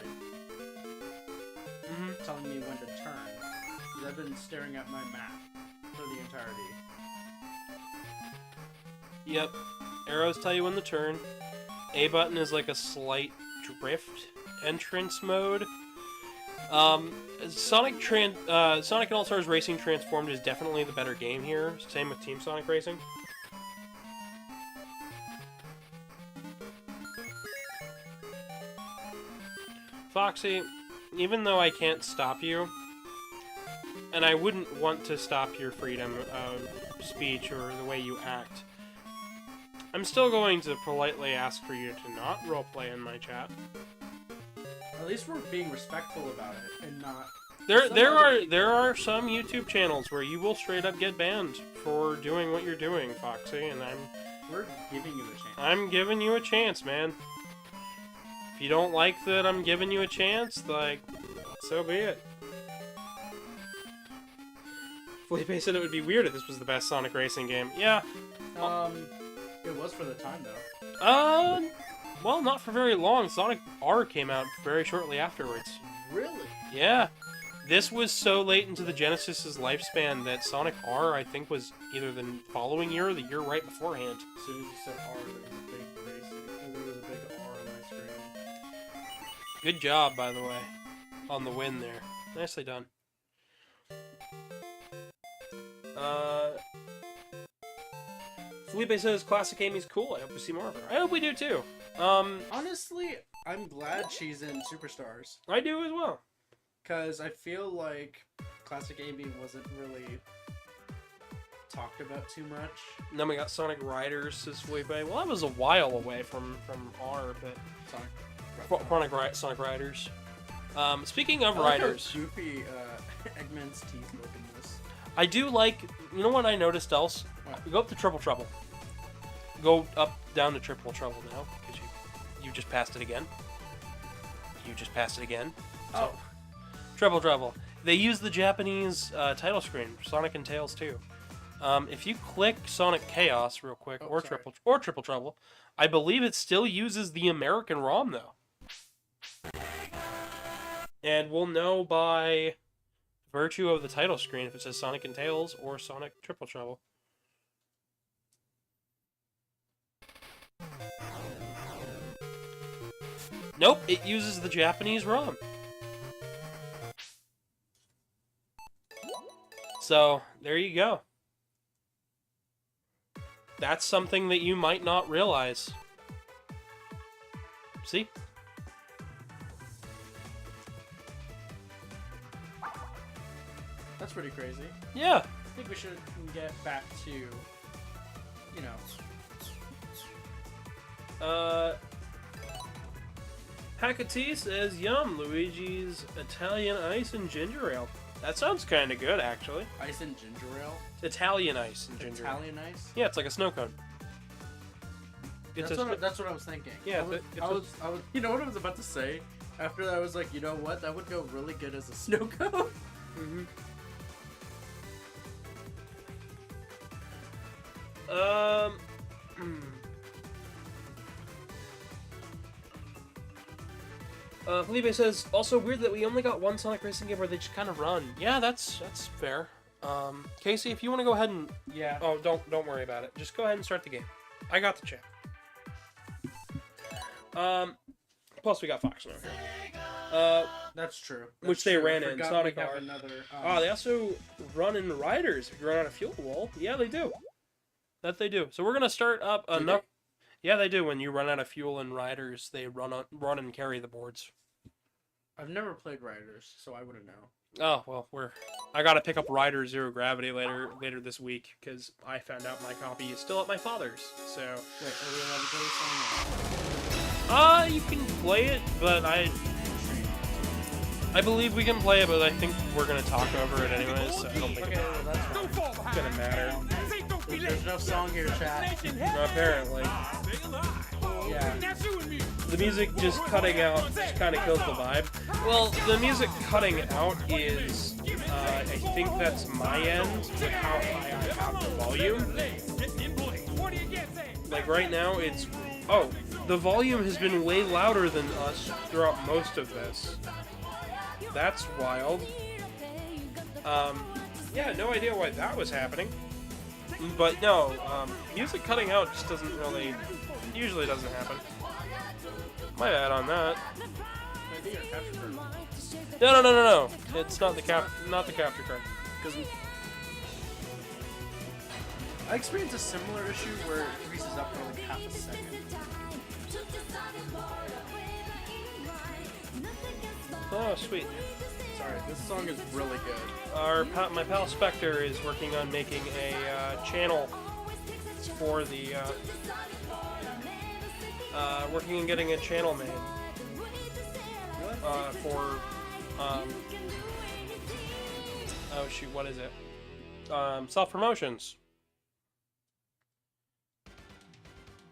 Speaker 2: telling me when to turn. Because I've been staring at my map for the entirety.
Speaker 1: Yep. Arrows tell you when to turn. A button is like a slight drift entrance mode. Sonic and All-Stars Racing Transformed is definitely the better game here. Same with Team Sonic Racing. Foxy, even though I can't stop you, and I wouldn't want to stop your freedom of speech or the way you act, I'm still going to politely ask for you to not roleplay in my chat.
Speaker 2: At least we're being respectful about it and not...
Speaker 1: There are some YouTube channels where you will straight up get banned for doing what you're doing, Foxy, and
Speaker 2: we're giving you a chance.
Speaker 1: I'm giving you a chance, man. If you don't like that I'm giving you a chance, like, so be it. Felipe said it would be weird if this was the best Sonic Racing game. Yeah.
Speaker 2: It was for the time, though.
Speaker 1: Well, not for very long. Sonic R came out very shortly afterwards.
Speaker 2: Really?
Speaker 1: Yeah. This was so late into the Genesis's lifespan that Sonic R, I think, was either the following year or the year right beforehand.
Speaker 2: As soon as you said R, there was a big racing. There was a big R on my screen.
Speaker 1: Good job, by the way, on the win there. Nicely done. Felipe says Classic Amy's cool. I hope we see more of her. I hope we do too.
Speaker 2: Honestly, I'm glad she's in Superstars.
Speaker 1: I do as well.
Speaker 2: Because I feel like Classic Amy wasn't really talked about too much.
Speaker 1: And then we got Sonic Riders, says Felipe. Well, that was a while away from R, but... Sonic Riders. Speaking of Riders...
Speaker 2: I like how goofy Eggman's teeth look in this.
Speaker 1: I do like... You know what I noticed else?
Speaker 2: What?
Speaker 1: Go up to Triple Trouble. Go up, down to Triple Trouble now, because you just passed it again. You just passed it again. So,
Speaker 2: Oh.
Speaker 1: Triple Trouble. They use the Japanese title screen, Sonic and Tails too. If you click Sonic Chaos real quick,
Speaker 2: Oh,
Speaker 1: or
Speaker 2: sorry.
Speaker 1: Triple Trouble, I believe it still uses the American ROM though. And we'll know by virtue of the title screen if it says Sonic and Tails or Sonic Triple Trouble. Nope, it uses the Japanese ROM. So, there you go. That's something that you might not realize. See?
Speaker 2: That's pretty crazy.
Speaker 1: Yeah.
Speaker 2: I think we should get back to, you know.
Speaker 1: Hackatea says, yum, Luigi's Italian ice and ginger ale. That sounds kind of good, actually.
Speaker 2: Ice and ginger ale?
Speaker 1: Italian ice and ginger ale.
Speaker 2: Italian ice?
Speaker 1: Yeah, it's like a snow cone. It's
Speaker 2: That's what I was thinking.
Speaker 1: Yeah,
Speaker 2: I was, you know what I was about to say? After that, I was like, you know what? That would go really good as a snow cone.
Speaker 1: Mm-hmm. Felipe says, also weird that we only got one Sonic racing game where they just kind of run. Yeah, that's fair. Casey, if you want to go ahead and...
Speaker 2: Yeah.
Speaker 1: Oh, don't worry about it. Just go ahead and start the game. I got the check. Plus we got Fox now here.
Speaker 2: That's true.
Speaker 1: Which they ran in Sonic R.
Speaker 2: Another,
Speaker 1: They also run in Riders if you run out of fuel wall. Yeah, they do. That they do. So we're gonna start up a Yeah, they do. When you run out of fuel in Riders, they run and carry the boards.
Speaker 2: I've never played Riders, so I wouldn't know.
Speaker 1: Oh well, I gotta pick up Rider Zero Gravity later this week because I found out my copy is still at my father's. So.
Speaker 2: Wait, are we allowed to play this song?
Speaker 1: You can play it, but I believe we can play it, but I think we're gonna talk over it anyways, so I don't think it's gonna matter.
Speaker 2: There's no song here, chat.
Speaker 1: Apparently.
Speaker 2: Yeah.
Speaker 1: The music just cutting out just kind of kills the vibe. Well, the music cutting out is, I think that's my end with how high I have the volume. Like right now, it's... Oh, the volume has been way louder than us throughout most of this. That's wild. Yeah, no idea why that was happening. But no, music cutting out just usually doesn't happen. My bad on that.
Speaker 2: Maybe your capture card.
Speaker 1: No. It's not the capture card.
Speaker 2: I experienced a similar issue where it freezes up for like half a second.
Speaker 1: Oh, sweet.
Speaker 2: Sorry, this song is really good.
Speaker 1: My pal Spectre is working on making a channel for the working on getting a channel made for oh shoot, what is it? Self promotions.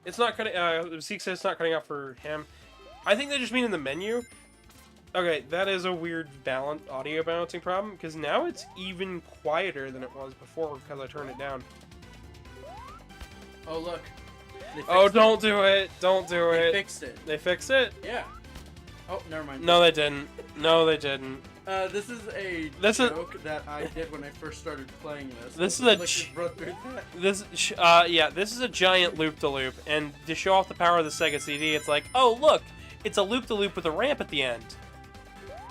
Speaker 1: It's not cutting. Zeke says it's not cutting out for him. I think they just mean in the menu. Okay, that is a weird audio balancing problem, because now it's even quieter than it was before because I turned it down.
Speaker 2: Oh, look.
Speaker 1: Oh, don't do it. Don't do it.
Speaker 2: They fixed it.
Speaker 1: They fixed it?
Speaker 2: Yeah. Oh, never mind.
Speaker 1: No, they didn't. No, they didn't.
Speaker 2: This is a joke that I did when I first started playing this.
Speaker 1: This is this is a giant loop-de-loop, and to show off the power of the Sega CD, it's like, oh, look, it's a loop-de-loop with a ramp at the end.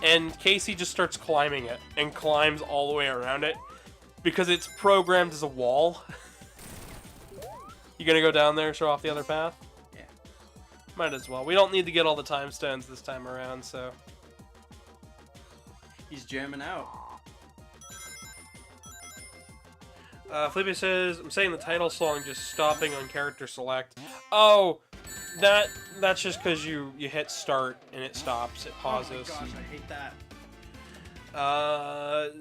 Speaker 1: And Casey just starts climbing it, and climbs all the way around it, because it's programmed as a wall. You gonna go down there, show off the other path?
Speaker 2: Yeah.
Speaker 1: Might as well. We don't need to get all the time stones this time around, so...
Speaker 2: He's jamming out.
Speaker 1: Felipe says, I'm saying the title song just stopping on character select. Oh, that's just because you hit start and it stops, it pauses.
Speaker 2: Oh my gosh, I hate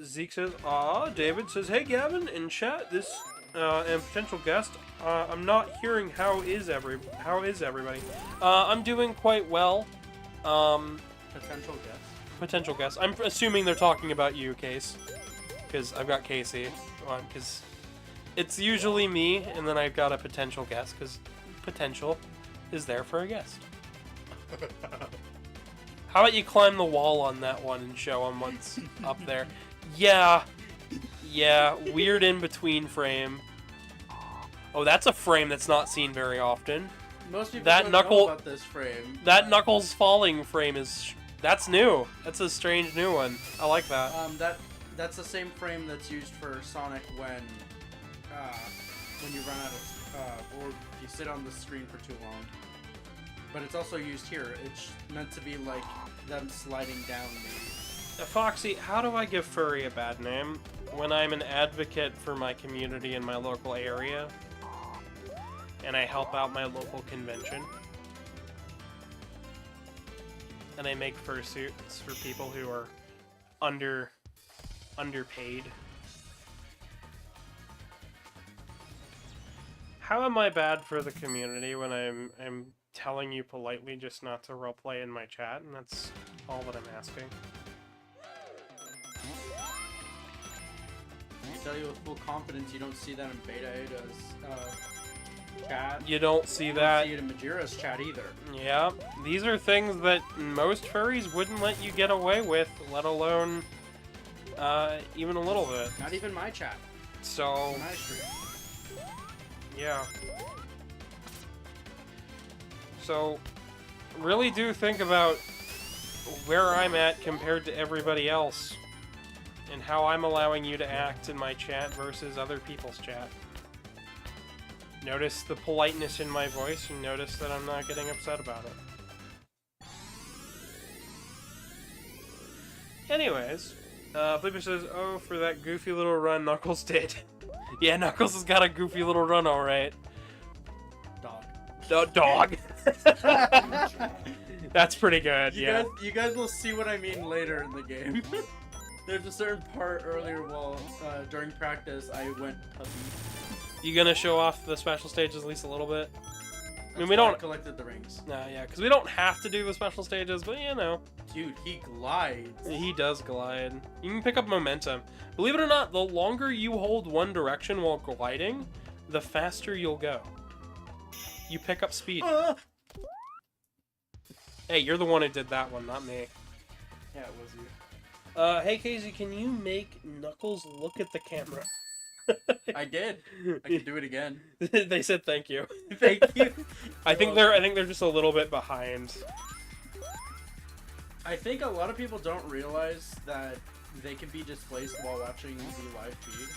Speaker 1: Zeke says, "Aw." David says, "Hey, Gavin, in chat, this and potential guest. I'm not hearing how is everybody? I'm doing quite well.
Speaker 2: Potential guest.
Speaker 1: Potential guest. I'm assuming they're talking about you, Case, because I've got Casey on. Because it's usually me, and then I've got a potential guest. Because potential is there for a guest. How about you climb the wall on that one and show them what's up there? Yeah, weird in between frame. Oh, that's a frame that's not seen very often.
Speaker 2: Most people
Speaker 1: That
Speaker 2: don't
Speaker 1: knuckle-
Speaker 2: know about this frame.
Speaker 1: That Knuckles falling frame that's new. That's a strange new one. I like that.
Speaker 2: That's the same frame that's used for Sonic when you run out of or you sit on the screen for too long. But it's also used here. It's meant to be like them sliding down the...
Speaker 1: Foxy, how do I give Furry a bad name when I'm an advocate for my community in my local area and I help out my local convention and I make fursuits for people who are underpaid? How am I bad for the community when I'm telling you politely just not to roleplay in my chat, and that's all that I'm asking.
Speaker 2: I tell you with full confidence, you don't see that in Beta Ada's chat.
Speaker 1: You don't see
Speaker 2: You
Speaker 1: that.
Speaker 2: don't see it in Majira's chat either.
Speaker 1: Yeah, these are things that most furries wouldn't let you get away with, let alone even a little bit.
Speaker 2: Not even my chat.
Speaker 1: So,
Speaker 2: My stream.
Speaker 1: yeah. So, really do think about where I'm at compared to everybody else, and how I'm allowing you to act in my chat versus other people's chat. Notice the politeness in my voice, and notice that I'm not getting upset about it. Anyways, Bleeper says, "Oh, for that goofy little run Knuckles did." Yeah, Knuckles has got a goofy little run, alright. Dog. That's pretty good, yeah.
Speaker 2: You guys will see what I mean later in the game. There's a certain part earlier while during practice I went puppy.
Speaker 1: You gonna show off the special stages at least a little bit? I mean,
Speaker 2: That's
Speaker 1: we
Speaker 2: why
Speaker 1: don't...
Speaker 2: I collected the rings.
Speaker 1: No, yeah, because we don't have to do the special stages, but you know.
Speaker 2: Dude, he glides.
Speaker 1: He does glide. You can pick up momentum. Believe it or not, the longer you hold one direction while gliding, the faster you'll go. You pick up speed. Hey, you're the one who did that one, not me.
Speaker 2: Yeah, it was you.
Speaker 1: Hey Casey, can you make Knuckles look at the camera?
Speaker 2: I did. I can do it again.
Speaker 1: They said thank you.
Speaker 2: Thank you.
Speaker 1: I think they're just a little bit behind.
Speaker 2: I think a lot of people don't realize that they can be displaced while watching the live feed,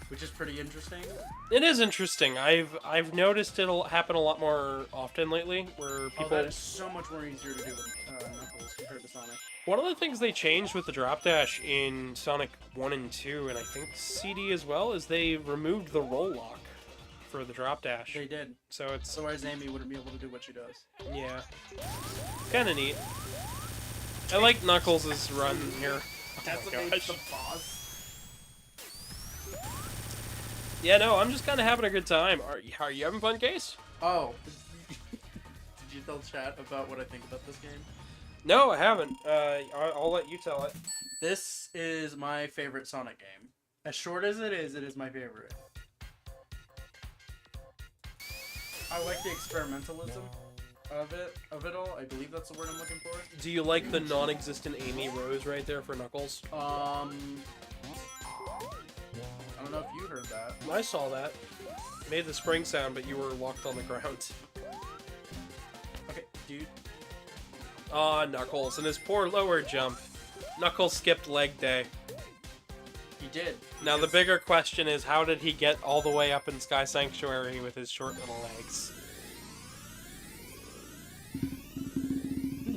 Speaker 2: which is pretty interesting.
Speaker 1: It is interesting. I've noticed it'll happen a lot more often lately, where people...
Speaker 2: Oh, that is so much more easier to do with Knuckles compared to Sonic.
Speaker 1: One of the things they changed with the drop dash in Sonic 1 and 2, and I think CD as well, is they removed the roll lock for the drop dash.
Speaker 2: They did.
Speaker 1: So it's...
Speaker 2: Otherwise, Amy wouldn't be able to do what she does.
Speaker 1: Yeah. Kind of neat. I like Knuckles' run here.
Speaker 2: That's
Speaker 1: Oh my
Speaker 2: what
Speaker 1: gosh.
Speaker 2: makes the boss.
Speaker 1: Yeah, no, I'm just kind of having a good time. Are you having fun, Case?
Speaker 2: Oh. Did you tell chat about what I think about this game?
Speaker 1: No, I haven't. I'll let you tell it.
Speaker 2: This is my favorite Sonic game. As short as it is my favorite. I like the experimentalism of it all. I believe that's the word I'm looking for.
Speaker 1: Do you like the non-existent Amy Rose right there for Knuckles?
Speaker 2: I don't know if you heard that.
Speaker 1: I saw that. It made the spring sound, but you were locked on the ground.
Speaker 2: Okay, dude.
Speaker 1: Aw, Knuckles, and his poor lower jump. Knuckles skipped leg day.
Speaker 2: He did.
Speaker 1: Now the bigger question is, how did he get all the way up in Sky Sanctuary with his short little legs?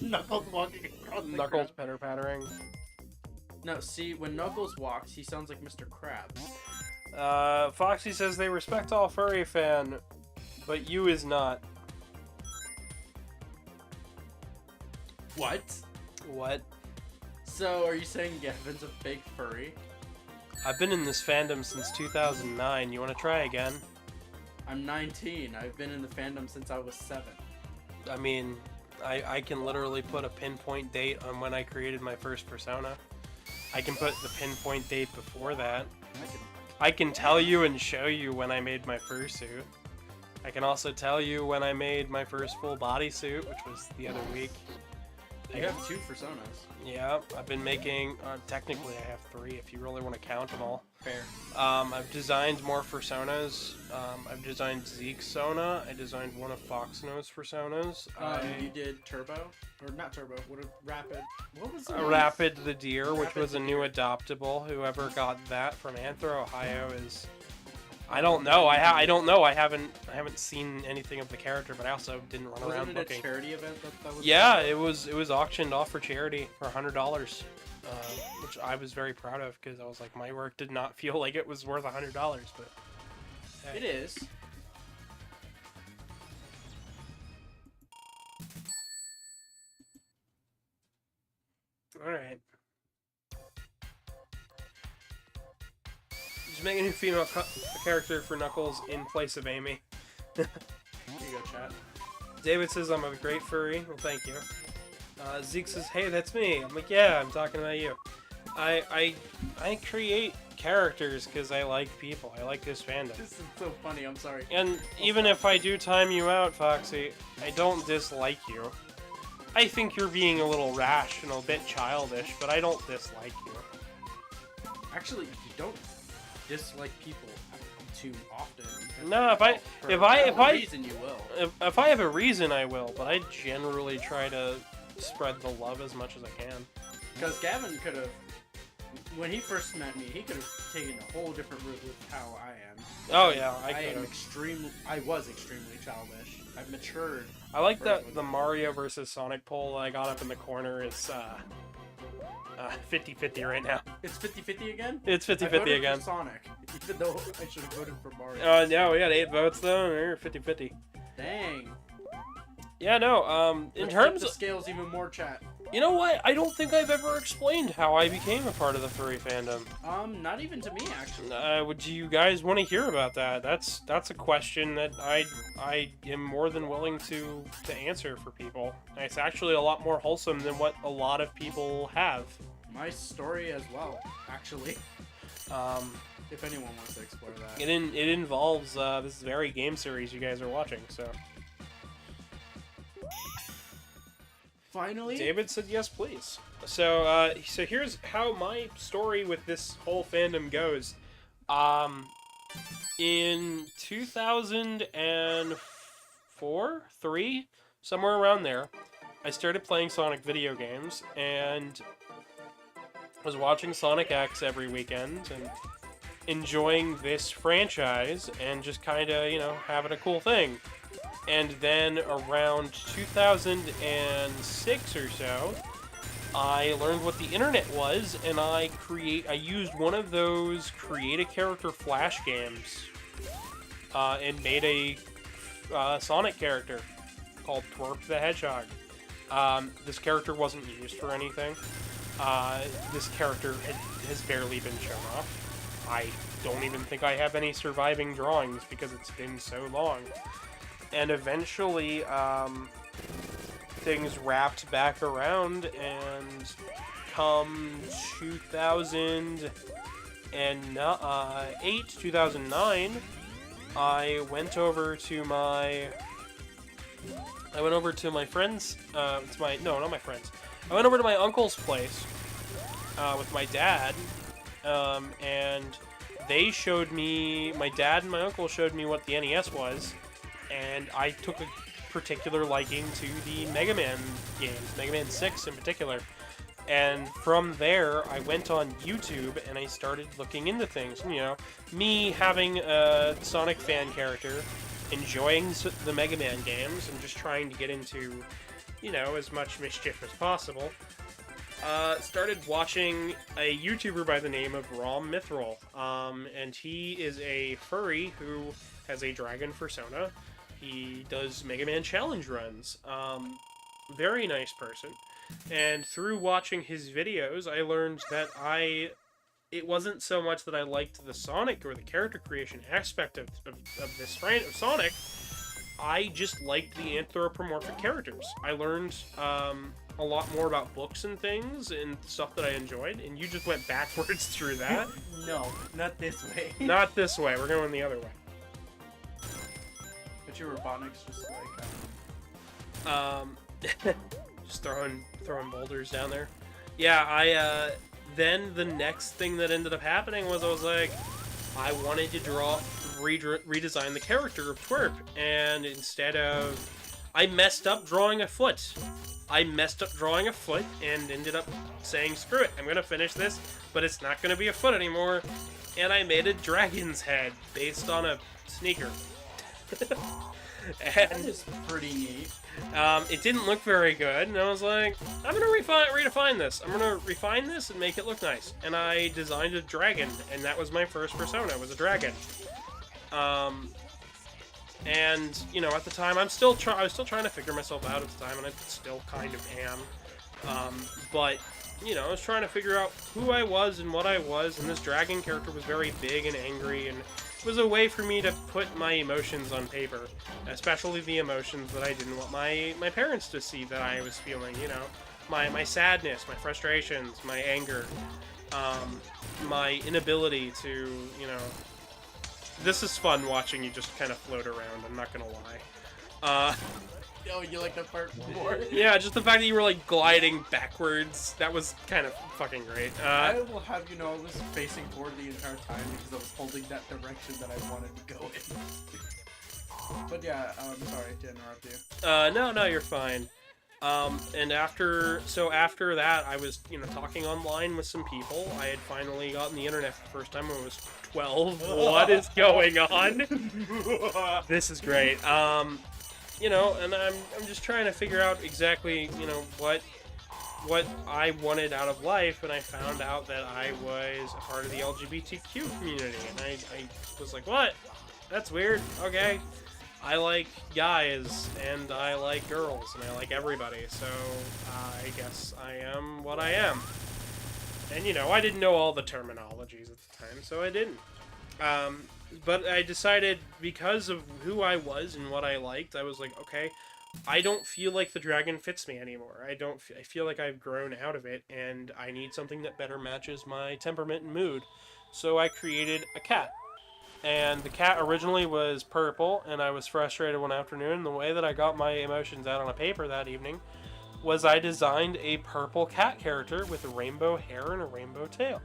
Speaker 2: Knuckles walking across the
Speaker 1: Knuckles
Speaker 2: ground.
Speaker 1: pitter-pattering.
Speaker 2: No, see, when Knuckles walks, he sounds like Mr. Krabs.
Speaker 1: Foxy says they respect all furry fan, but you is not.
Speaker 2: What?
Speaker 1: What?
Speaker 2: So, are you saying Gavin's a fake furry?
Speaker 1: I've been in this fandom since 2009. You want to try again?
Speaker 2: I'm 19. I've been in the fandom since I was 7.
Speaker 1: I mean, I can literally put a pinpoint date on when I created my first persona. I can put the pinpoint date before that. I can tell you and show you when I made my fursuit. I can also tell you when I made my first full bodysuit, which was the other week.
Speaker 2: You have 2 personas.
Speaker 1: Yeah, I've been making, technically I have 3 if you really want to count them all.
Speaker 2: Fair.
Speaker 1: I've designed more personas. I've designed Zeke's Sona. I designed one of Foxno's personas.
Speaker 2: You did Turbo? Or not Turbo, Rapid. What was it?
Speaker 1: Rapid the Deer, which
Speaker 2: Rapid
Speaker 1: was a
Speaker 2: the
Speaker 1: new
Speaker 2: Deer.
Speaker 1: adoptable. Whoever got that from Anthro, Ohio is... I don't know. I don't know. I haven't seen anything of the character, but I also didn't run around
Speaker 2: Wasn't it
Speaker 1: looking.
Speaker 2: a charity event that was?
Speaker 1: Yeah, it was auctioned off for charity for $100, which I was very proud of because I was like, my work did not feel like it was worth $100, but hey.
Speaker 2: It is.
Speaker 1: All right. Just make a new female character for Knuckles in place of Amy. Here you go, chat. David says I'm a great furry. Well, thank you. Zeke says, hey, that's me. I'm like, yeah, I'm talking about you. I create characters because I like people. I like this fandom.
Speaker 2: This is so funny, I'm sorry.
Speaker 1: And even if I do time you out, Foxy, I don't dislike you. I think you're being a little rash and a bit childish, but I don't dislike you.
Speaker 2: Actually, you don't dislike people too often.
Speaker 1: No, if I
Speaker 2: reason you will.
Speaker 1: if I have a reason, I will. But I generally try to spread the love as much as I can.
Speaker 2: Because Gavin could have, when he first met me, he could have taken a whole different route with how I am.
Speaker 1: Oh yeah,
Speaker 2: I was extremely childish. I've matured.
Speaker 1: I like that the Mario versus Sonic poll that I got up in the corner is 50-50 right now.
Speaker 2: It's 50-50 again?
Speaker 1: It's
Speaker 2: I
Speaker 1: 50-50
Speaker 2: voted
Speaker 1: again.
Speaker 2: for Sonic, even though I should have voted for Mario.
Speaker 1: No, we got 8 votes though. We're 50-50.
Speaker 2: Dang.
Speaker 1: Yeah, no. In
Speaker 2: Let's
Speaker 1: terms
Speaker 2: tip the
Speaker 1: of,
Speaker 2: scales even more, chat.
Speaker 1: you know what? I don't think I've ever explained how I became a part of the furry fandom.
Speaker 2: Not even to me actually.
Speaker 1: Would you guys want to hear about that? That's a question that I am more than willing to answer for people. It's actually a lot more wholesome than what a lot of people have.
Speaker 2: My story as well, actually. If anyone wants to explore that.
Speaker 1: It involves this very game series you guys are watching. So
Speaker 2: Finally.
Speaker 1: David said yes, please. So so here's how my story with this whole fandom goes. In 2004, 3, somewhere around there, I started playing Sonic video games and was watching Sonic X every weekend and enjoying this franchise and just kind of, you know, having a cool thing. And then around 2006 or so, I learned what the internet was, and I used one of those create a character flash games, and made a Sonic character called Twerp the Hedgehog. This character wasn't used for anything. This character has barely been shown off. I don't even think I have any surviving drawings because it's been so long. And eventually, things wrapped back around, and come 2008, 2009, I went over to my friend's, not my friend's. I went over to my uncle's place, with my dad, and they showed me, my dad and my uncle showed me what the NES was, and I took a particular liking to the Mega Man games, Mega Man 6 in particular. And from there, I went on YouTube and I started looking into things. You know, me having a Sonic fan character, enjoying the Mega Man games, and just trying to get into, you know, as much mischief as possible. Started watching a YouTuber by the name of Rom Mithril. And he is a furry who has a dragon persona. He does Mega Man challenge runs. very nice person. And through watching his videos, I learned that it wasn't so much that I liked the Sonic or the character creation aspect of this strain of Sonic. I just liked the anthropomorphic characters. I learned a lot more about books and things and stuff that I enjoyed, and you just went backwards through that.
Speaker 2: No, not this way.
Speaker 1: Not this way. We're going the other way.
Speaker 2: But your robotics just like
Speaker 1: just throwing boulders down there. Yeah, then the next thing that ended up happening was I was like, I wanted to redesign the character of Twerp, and instead of, I messed up drawing a foot. I messed up drawing a foot and ended up saying, screw it, I'm gonna finish this, but it's not gonna be a foot anymore. And I made a dragon's head based on a sneaker.
Speaker 2: that is pretty neat.
Speaker 1: It didn't look very good, and I was like, I'm gonna redefine this. I'm gonna refine this and make it look nice. And I designed a dragon, and that was my first persona, was a dragon. And, you know, at the time, I was still trying to figure myself out at the time, and I still kind of am. But, you know, I was trying to figure out who I was and what I was, and this dragon character was very big and angry, and it was a way for me to put my emotions on paper, especially the emotions that I didn't want my parents to see that I was feeling, you know, my sadness, my frustrations, my anger, my inability to, you know, this is fun watching you just kind of float around, I'm not gonna lie.
Speaker 2: Oh, you like that part more?
Speaker 1: Yeah, just the fact that you were like gliding backwards, that was kind of fucking great.
Speaker 2: I will have you know, I was facing forward the entire time because I was holding that direction that I wanted to go in. But yeah, sorry to interrupt you.
Speaker 1: No, you're fine. And after that, I was, you know, talking online with some people. I had finally gotten the internet for the first time when I was 12. What is going on? This is great. You know, and I'm just trying to figure out exactly, you know, what I wanted out of life, and I found out that I was a part of the LGBTQ community, and I was like, what? That's weird. Okay. I like guys, and I like girls, and I like everybody, so I guess I am what I am. And, you know, I didn't know all the terminologies at the time, so I didn't. But I decided, because of who I was and what I liked, I was like, okay, I don't feel like the dragon fits me anymore. I feel like I've grown out of it, and I need something that better matches my temperament and mood. So I created a cat. And the cat originally was purple, and I was frustrated one afternoon. The way that I got my emotions out on a paper that evening was I designed a purple cat character with rainbow hair and a rainbow tail,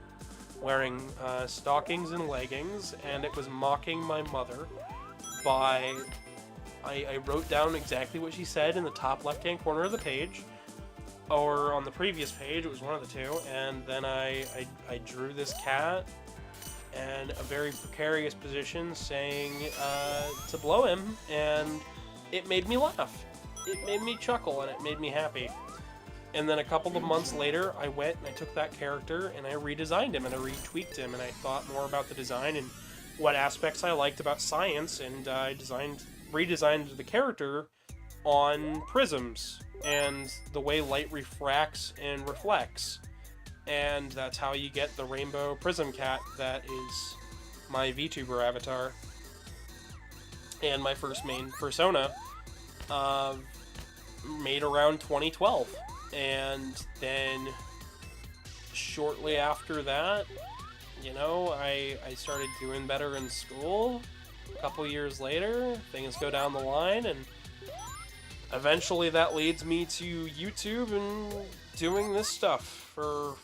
Speaker 1: wearing stockings and leggings, and it was mocking my mother by... I wrote down exactly what she said in the top left-hand corner of the page, or on the previous page, it was one of the two, and then I drew this cat in a very precarious position, saying to blow him, and it made me laugh. It made me chuckle, and it made me happy. And then a couple of months later, I went and I took that character and I redesigned him and I retweaked him, and I thought more about the design and what aspects I liked about science, and I redesigned the character on prisms and the way light refracts and reflects. And that's how you get the rainbow prism cat that is my VTuber avatar. And my first main persona, made around 2012. And then shortly after that, you know, I started doing better in school. A couple years later, things go down the line, and eventually that leads me to YouTube and doing this stuff for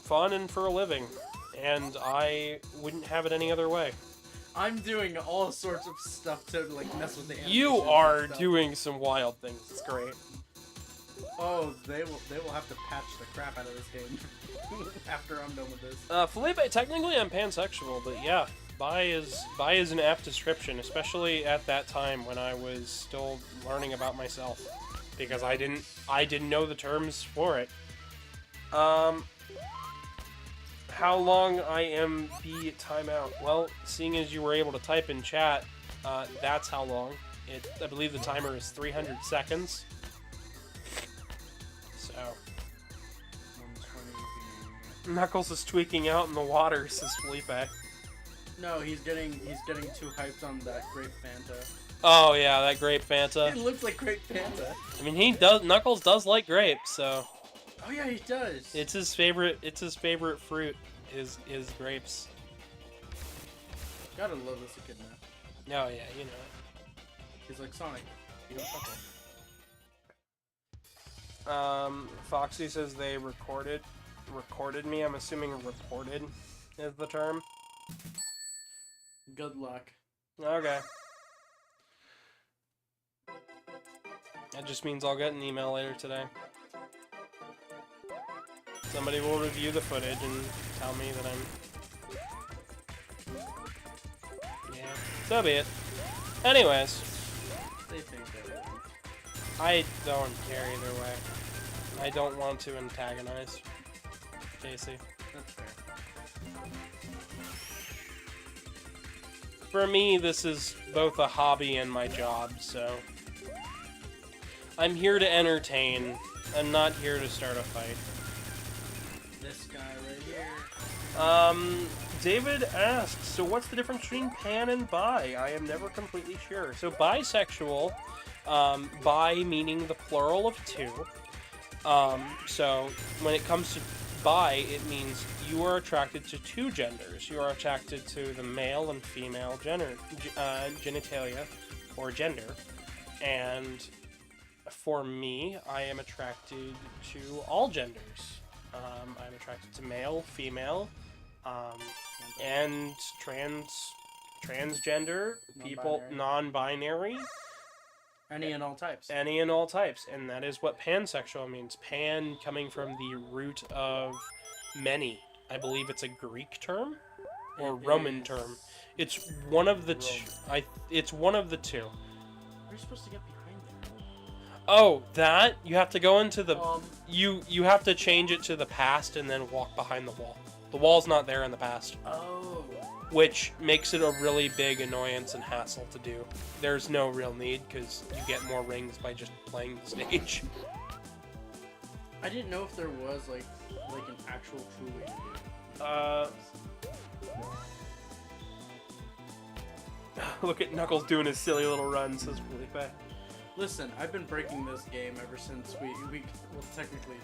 Speaker 1: fun and for a living. And I wouldn't have it any other way.
Speaker 2: I'm doing all sorts of stuff to like mess with the animation.
Speaker 1: You are doing some wild things. It's great.
Speaker 2: Oh, they will have to patch the crap out of this game after I'm done with this.
Speaker 1: Felipe, technically I'm pansexual, but yeah, bi is an apt description, especially at that time when I was still learning about myself, because I didn't know the terms for it. How long IMB timeout? Well, seeing as you were able to type in chat, that's how long. I believe the timer is 300 seconds. Knuckles is tweaking out in the water, says Felipe.
Speaker 2: No, he's getting too hyped on that grape Fanta.
Speaker 1: Oh yeah, that grape Fanta.
Speaker 2: It looks like grape Fanta.
Speaker 1: I mean, Knuckles does like grapes, so.
Speaker 2: Oh yeah, he does.
Speaker 1: It's his favorite. It's his favorite fruit. Is grapes.
Speaker 2: Gotta love this kid now.
Speaker 1: Oh yeah, you know.
Speaker 2: He's like Sonic. You don't chuckle.
Speaker 1: Foxy says they recorded me. I'm assuming reported is the term.
Speaker 2: Good luck.
Speaker 1: Okay. That just means I'll get an email later today. Somebody will review the footage and tell me that I'm... Yeah, so be it. Anyways.
Speaker 2: They think they will.
Speaker 1: I don't care either way. I don't want to antagonize Casey.
Speaker 2: That's fair.
Speaker 1: For me, this is both a hobby and my job, so... I'm here to entertain. I'm not here to start a fight.
Speaker 2: This guy right here.
Speaker 1: David asks, so what's the difference between pan and bi? I am never completely sure. So bisexual, bi meaning the plural of two. So when it comes to bi, it means you are attracted to two genders. You are attracted to the male and female genitalia, or gender. And for me, I am attracted to all genders. I'm attracted to male, female, and transgender, people, non-binary.
Speaker 2: Any and all types.
Speaker 1: Any and all types, and that is what pansexual means. Pan coming from the root of many. I believe it's a Greek term or Roman term. It's one of the two. It's one of the two.
Speaker 2: We're supposed to get behind there.
Speaker 1: Oh, that you have to go into the. You have to change it to the past and then walk behind the wall. The wall's not there in the past.
Speaker 2: Oh.
Speaker 1: Which makes it a really big annoyance and hassle to do. There's no real need, because you get more rings by just playing the stage.
Speaker 2: I didn't know if there was, like an actual true way to do it.
Speaker 1: Look at Knuckles doing his silly little run, says Felipe.
Speaker 2: Listen, I've been breaking this game ever since we well, technically...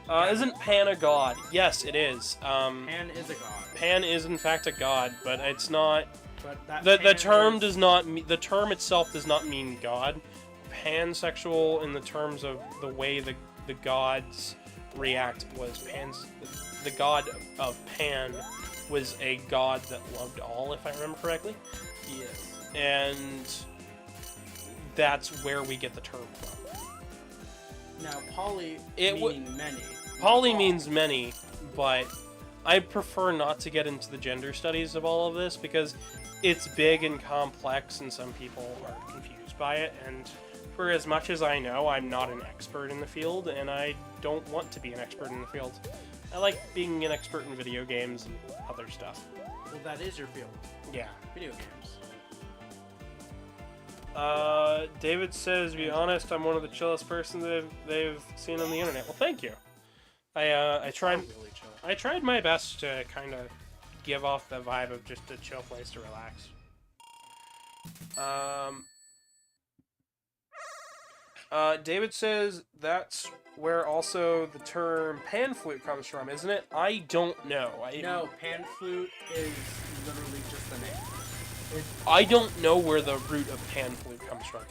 Speaker 1: Isn't Pan a god? Yes, it is.
Speaker 2: Pan is a god.
Speaker 1: Pan is in fact a god, but it's not.
Speaker 2: But that
Speaker 1: The term does not. The term itself does not mean god. Pansexual, in the terms of the way the gods react, was the god of Pan was a god that loved all, if I remember correctly.
Speaker 2: Yes.
Speaker 1: And that's where we get the term from.
Speaker 2: Now, poly meaning many.
Speaker 1: Poly means many, but I prefer not to get into the gender studies of all of this because it's big and complex and some people are confused by it, and for as much as I know, I'm not an expert in the field, and I don't want to be an expert in the field. I like being an expert in video games and other stuff.
Speaker 2: Well, that is your field.
Speaker 1: Yeah.
Speaker 2: Video games.
Speaker 1: David says, to be honest, I'm one of the chillest persons they've seen on the internet. Well, thank you. I tried my best to kind of give off the vibe of just a chill place to relax. David says that's where also the term pan flute comes from, isn't it? I don't know.
Speaker 2: No, pan flute is literally just the name.
Speaker 1: I don't know where the root of pan flute comes from.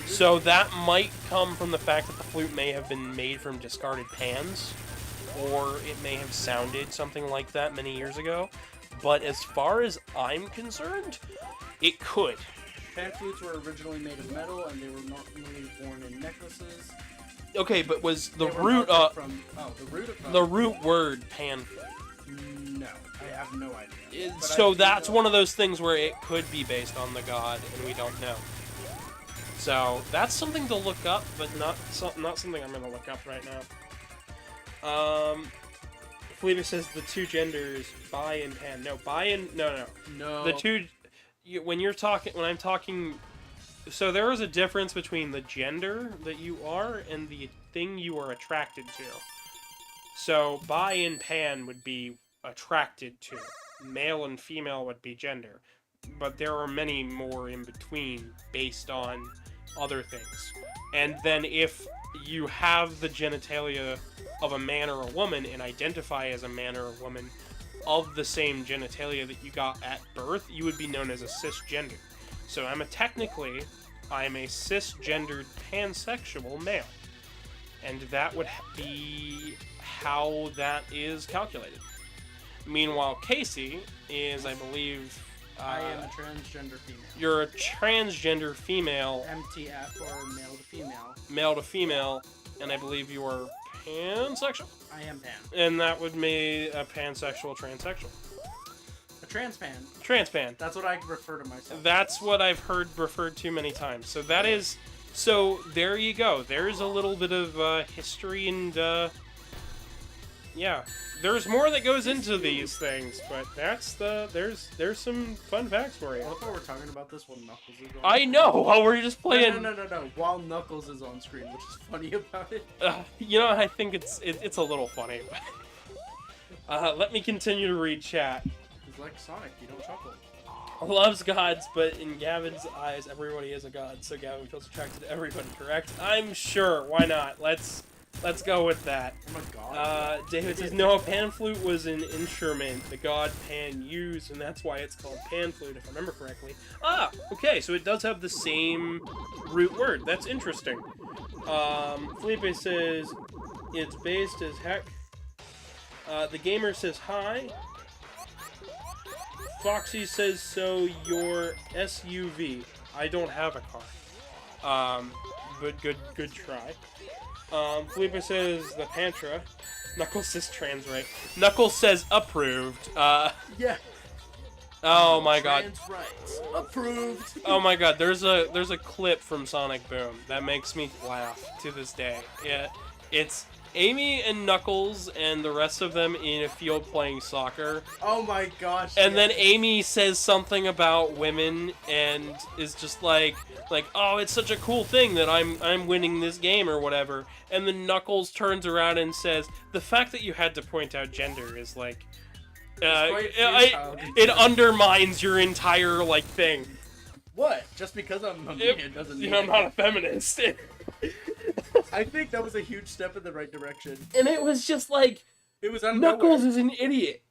Speaker 1: So that might come from the fact that the flute may have been made from discarded pans, or it may have sounded something like that many years ago. But as far as I'm concerned, it could.
Speaker 2: Pan flutes were originally made of metal, and they were normally worn in necklaces.
Speaker 1: Okay, but was the root the root word pan flute?
Speaker 2: No, I have no idea.
Speaker 1: So that's one of those things where it could be based on the god, and we don't know. So that's something to look up, but not something I'm going to look up right now. Felipe says the two genders, bi and pan. No, bi and no. The two. When I'm talking. So there is a difference between the gender that you are and the thing you are attracted to. So bi and pan would be attracted to. Male and female would be gender. But there are many more in between based on other things. And then if you have the genitalia of a man or a woman and identify as a man or a woman of the same genitalia that you got at birth, you would be known as a cisgender. So I'm a cisgendered pansexual male. And that would be how that is calculated. Meanwhile, Casey is, I believe...
Speaker 2: I am a transgender female.
Speaker 1: You're a transgender female.
Speaker 2: MTF, or male to female.
Speaker 1: Male to female, and I believe you are pansexual?
Speaker 2: I am pan.
Speaker 1: And that would be a pansexual transsexual.
Speaker 2: A transpan.
Speaker 1: Transpan.
Speaker 2: That's what I refer to myself.
Speaker 1: That's what I've heard referred to many times. So that is... So, there you go. There's a little bit of history and, yeah. There's more that goes into these things, but that's there's some fun facts for you.
Speaker 2: I love how we're talking about this while Knuckles is on.
Speaker 1: I know, while we're just playing...
Speaker 2: No. While Knuckles is on screen, which is funny about it.
Speaker 1: You know, I think it's a little funny. Let me continue to read chat.
Speaker 2: It's like Sonic, you don't chuckle.
Speaker 1: Loves gods, but in Gavin's eyes, everybody is a god, so Gavin feels attracted to everybody, correct? I'm sure, why not? Let's go with that.
Speaker 2: Oh my god.
Speaker 1: David says, no, pan flute was an instrument the god Pan used, and that's why it's called pan flute, if I remember correctly. Ah, okay, so it does have the same root word. That's interesting. Felipe says, it's based as heck. The gamer says, hi. Foxy says, so your SUV. I don't have a car. But good try. Felipe says the Pantra. Knuckles says trans right. Knuckles says approved.
Speaker 2: Yeah.
Speaker 1: Oh my god.
Speaker 2: Trans rights. Approved.
Speaker 1: Oh my god, there's a clip from Sonic Boom that makes me laugh to this day. Yeah, it's Amy and Knuckles and the rest of them in a field playing soccer.
Speaker 2: Oh my gosh.
Speaker 1: And then Amy says something about women and is just like, oh, it's such a cool thing that I'm winning this game or whatever. And then Knuckles turns around and says, the fact that you had to point out gender is like, it undermines your entire like thing.
Speaker 2: What? Just because I'm a man doesn't mean
Speaker 1: I'm not a feminist.
Speaker 2: I think that was a huge step in the right direction.
Speaker 1: And it was just like,
Speaker 2: It was
Speaker 1: Knuckles is an idiot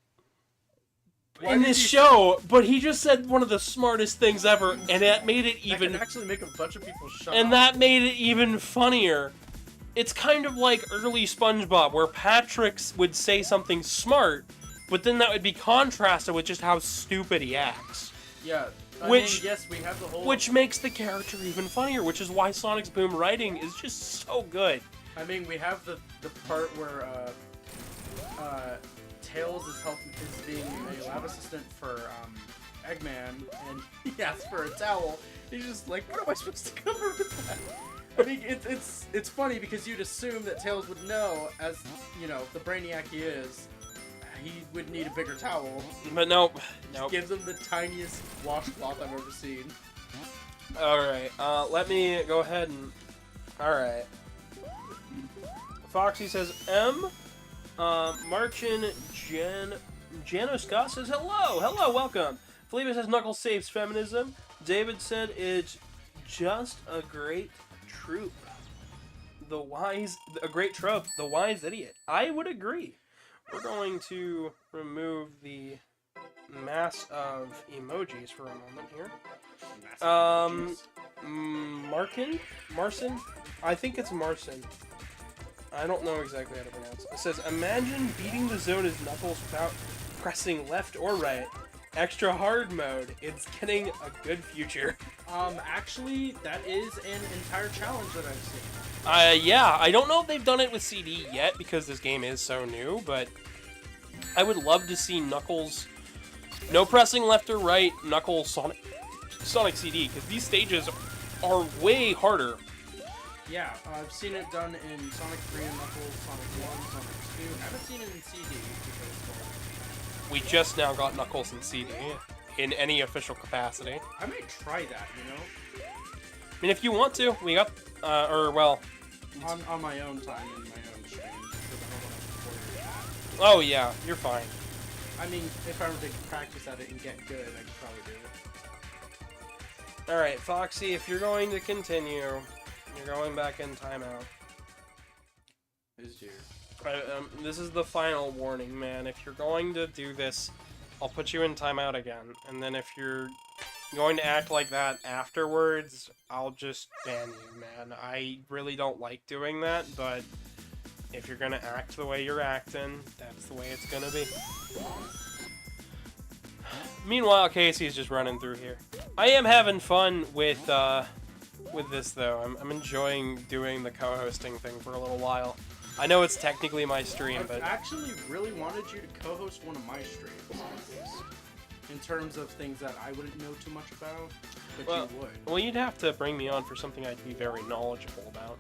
Speaker 1: in this show, but he just said one of the smartest things ever, and that made it even...
Speaker 2: That can actually make a bunch of people shut
Speaker 1: And
Speaker 2: up.
Speaker 1: that made it even funnier. It's kind of like early SpongeBob, where Patrick would say something smart, but then that would be contrasted with just how stupid he acts.
Speaker 2: Yeah. I
Speaker 1: Which-
Speaker 2: mean, yes, we have the whole...
Speaker 1: Which makes the character even funnier, which is why Sonic's Boom writing is just so good.
Speaker 2: I mean, we have the part where Tails is being a lab assistant for Eggman, and he asks for a towel. He's just like, what am I supposed to cover with that? I mean, it's funny because you'd assume that Tails would know, as you know, the brainiac he is. He would need a bigger towel.
Speaker 1: But nope.
Speaker 2: Gives him the tiniest washcloth I've ever seen.
Speaker 1: Alright, let me go ahead and... Alright. Foxy says M. Marchin Jano Scott says hello, welcome. Felipe says Knuckles saves feminism. David said it's just a great trope. A great trope. The wise idiot. I would agree. We're going to remove the mass of emojis for a moment here. Marcin? I think it's Marcin. I don't know exactly how to pronounce it. It says, imagine beating the zone as Knuckles without pressing left or right. Extra hard mode. It's getting a good future.
Speaker 2: Actually, that is an entire challenge that I've seen.
Speaker 1: Yeah, I don't know if they've done it with CD yet because this game is so new, but I would love to see Knuckles, no pressing left or right, Knuckles Sonic CD, because these stages are way harder.
Speaker 2: Yeah, I've seen it done in Sonic 3 and Knuckles, Sonic 1, Sonic 2. I haven't seen it in CD because,
Speaker 1: We just now got Knuckles in CD in any official capacity.
Speaker 2: I may try that, you know?
Speaker 1: I mean, if you want to, we got,
Speaker 2: On my own time, in my own stream, because I don't want to
Speaker 1: Oh yeah, you're fine.
Speaker 2: I mean, if I were to practice at it and get good, I could probably do it.
Speaker 1: Alright, Foxy, if you're going to continue, you're going back in timeout.
Speaker 2: Who's dear?
Speaker 1: This is the final warning, man. If you're going to do this, I'll put you in timeout again. And then if you're going to act like that afterwards, I'll just ban you, man. I really don't like doing that, but if you're gonna act the way you're acting, that's the way it's gonna be. Meanwhile, Casey's just running through here. I am having fun with this, though. I'm enjoying doing the co-hosting thing for a little while. I know it's technically my stream, but...
Speaker 2: I actually really wanted you to co-host one of my streams. In terms of things that I wouldn't know too much about, but you would.
Speaker 1: Well, you'd have to bring me on for something I'd be very knowledgeable about.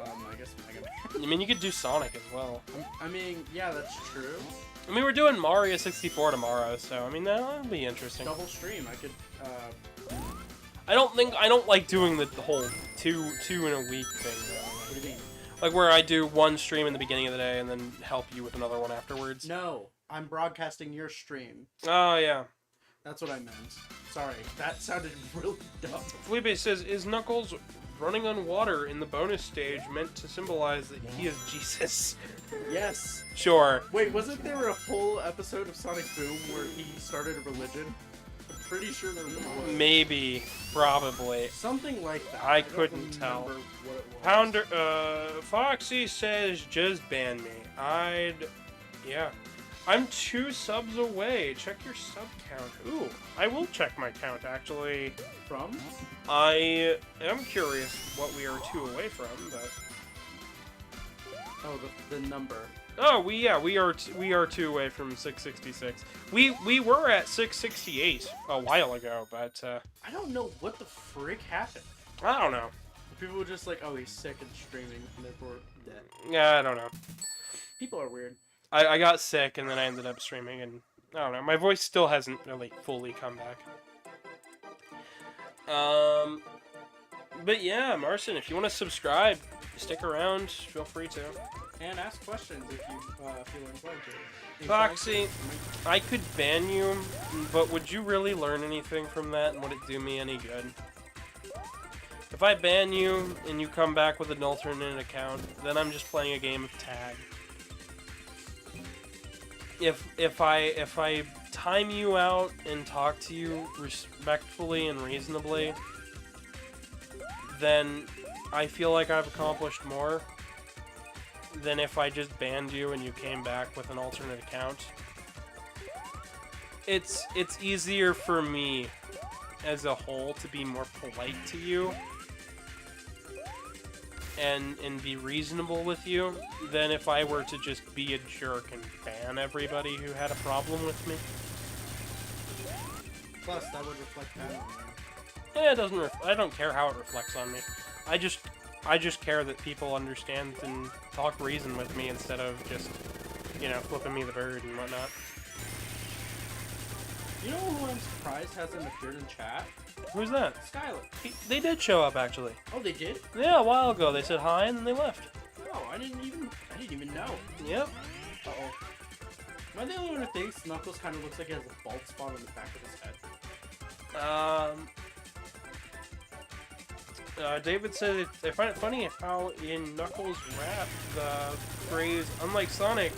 Speaker 2: I guess Mega Man.
Speaker 1: I mean, you could do Sonic as well.
Speaker 2: I mean, yeah, that's true.
Speaker 1: I mean, we're doing Mario 64 tomorrow, so, I mean, that'll be interesting.
Speaker 2: Double stream, I could,
Speaker 1: I don't like doing the whole two in a week thing, though.
Speaker 2: What do you mean?
Speaker 1: Like, where I do one stream in the beginning of the day and then help you with another one afterwards.
Speaker 2: No, I'm broadcasting your stream.
Speaker 1: Oh, yeah.
Speaker 2: That's what I meant. Sorry, that sounded really dumb.
Speaker 1: Felipe says, is Knuckles running on water in the bonus stage meant to symbolize that he is Jesus?
Speaker 2: Yes.
Speaker 1: Sure.
Speaker 2: Wait, wasn't there a whole episode of Sonic Boom where he started a religion? I'm pretty sure there was.
Speaker 1: Maybe. Probably.
Speaker 2: Something like that.
Speaker 1: I
Speaker 2: don't
Speaker 1: couldn't tell.
Speaker 2: remember what it was.
Speaker 1: Pounder, Foxy says, just ban me. Yeah. I'm 2 subs away. Check your sub count. Ooh, I will check my count, actually.
Speaker 2: From?
Speaker 1: I am curious what we are 2 away from, but...
Speaker 2: Oh, the number.
Speaker 1: Oh, we are 2 away from 666. We were at 668 a while ago, but
Speaker 2: I don't know what the frick happened.
Speaker 1: I don't know.
Speaker 2: People were just like, oh, he's sick and streaming, and therefore dead.
Speaker 1: Yeah, I don't know.
Speaker 2: People are weird.
Speaker 1: I got sick and then I ended up streaming, and I don't know. My voice still hasn't really fully come back. But yeah, Marcin, if you want to subscribe, stick around. Feel free to.
Speaker 2: And ask questions if you feel inclined to.
Speaker 1: Foxy, I could ban you, but would you really learn anything from that, and would it do me any good? If I ban you and you come back with an alternate account, then I'm just playing a game of tag. If I time you out and talk to you respectfully and reasonably, then I feel like I've accomplished more than if I just banned you and you came back with an alternate account. It's easier for me as a whole to be more polite to you and be reasonable with you than if I were to just be a jerk and ban everybody who had a problem with me.
Speaker 2: Plus, that would reflect that on you.
Speaker 1: Yeah, it doesn't. I don't care how it reflects on me. I just care that people understand and talk reason with me instead of just, you know, flipping me the bird and whatnot.
Speaker 2: You know who I'm surprised hasn't appeared in chat?
Speaker 1: Who's that?
Speaker 2: Skylar.
Speaker 1: They did show up actually.
Speaker 2: Oh, they did?
Speaker 1: Yeah, a while ago. They said hi and then they left.
Speaker 2: Oh, I didn't even know.
Speaker 1: Yep.
Speaker 2: Uh-oh. Am I the only one who thinks Knuckles kind of looks like he has a bald spot on the back of his head?
Speaker 1: David said they find it funny how in Knuckles' rap the phrase "unlike Sonic"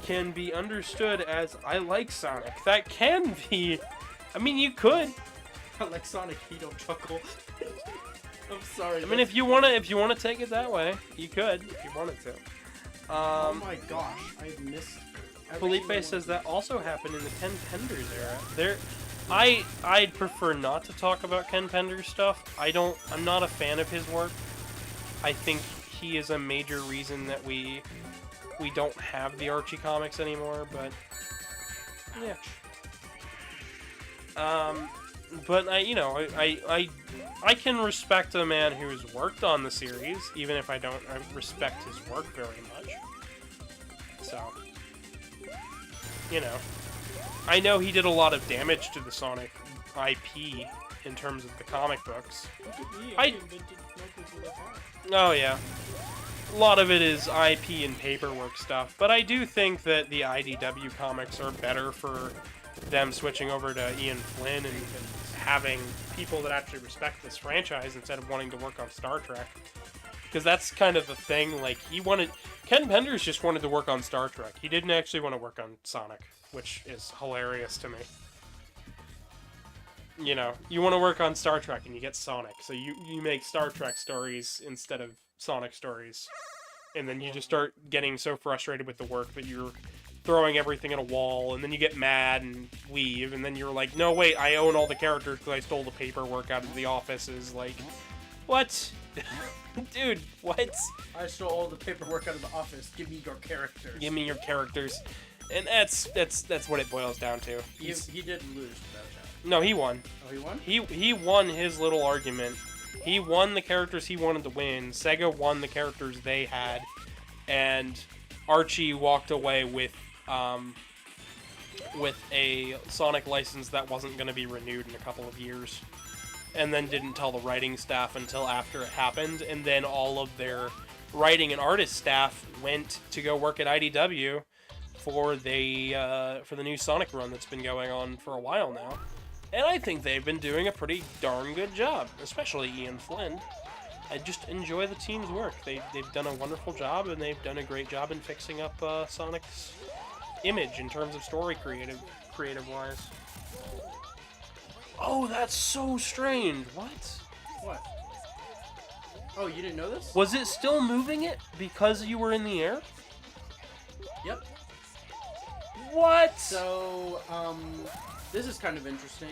Speaker 1: can be understood as "I like Sonic." That can be. I mean, you could.
Speaker 2: Like Sonic, he don't chuckle. I'm sorry.
Speaker 1: I mean, if you wanna take it that way, you could if you wanted to.
Speaker 2: Oh my gosh, I missed.
Speaker 1: Felipe says that also happened in the Ken Penders era. I'd prefer not to talk about Ken Pender's stuff. I'm not a fan of his work. I think he is a major reason that we don't have the Archie comics anymore, but yeah. But I can respect a man who's worked on the series, even if I respect his work very much. So, you know. I know he did a lot of damage to the Sonic IP in terms of the comic books. Oh yeah. a lot of it is IP and paperwork stuff, but I do think that the IDW comics are better for them switching over to Ian Flynn and having people that actually respect this franchise instead of wanting to work on Star Trek. Because that's kind of the thing, like, Ken Penders just wanted to work on Star Trek. He didn't actually want to work on Sonic, which is hilarious to me. You know, you want to work on Star Trek and you get Sonic, so you make Star Trek stories instead of Sonic stories. And then you just start getting so frustrated with the work that you're throwing everything at a wall, and then you get mad and leave, and then you're like, no, wait, I own all the characters because I stole the paperwork out of the offices. Like, what? Dude, what?
Speaker 2: I stole all the paperwork out of the office. Give me your characters.
Speaker 1: Give me your characters. And that's what it boils down to.
Speaker 2: He did lose to that chat.
Speaker 1: No, he won.
Speaker 2: Oh, he won?
Speaker 1: He won his little argument. He won the characters he wanted to win. Sega won the characters they had, and Archie walked away with a Sonic license that wasn't going to be renewed in a couple of years, and then didn't tell the writing staff until after it happened, and then all of their writing and artist staff went to go work at IDW for the new Sonic run that's been going on for a while now. And I think they've been doing a pretty darn good job, especially Ian Flynn. I just enjoy the team's work. They've done a wonderful job, and they've done a great job in fixing up Sonic's image in terms of story creative-wise. Oh, that's so strange. What?
Speaker 2: What? Oh, you didn't know this?
Speaker 1: Was it still moving it because you were in the air?
Speaker 2: Yep.
Speaker 1: What?
Speaker 2: So, this is kind of interesting.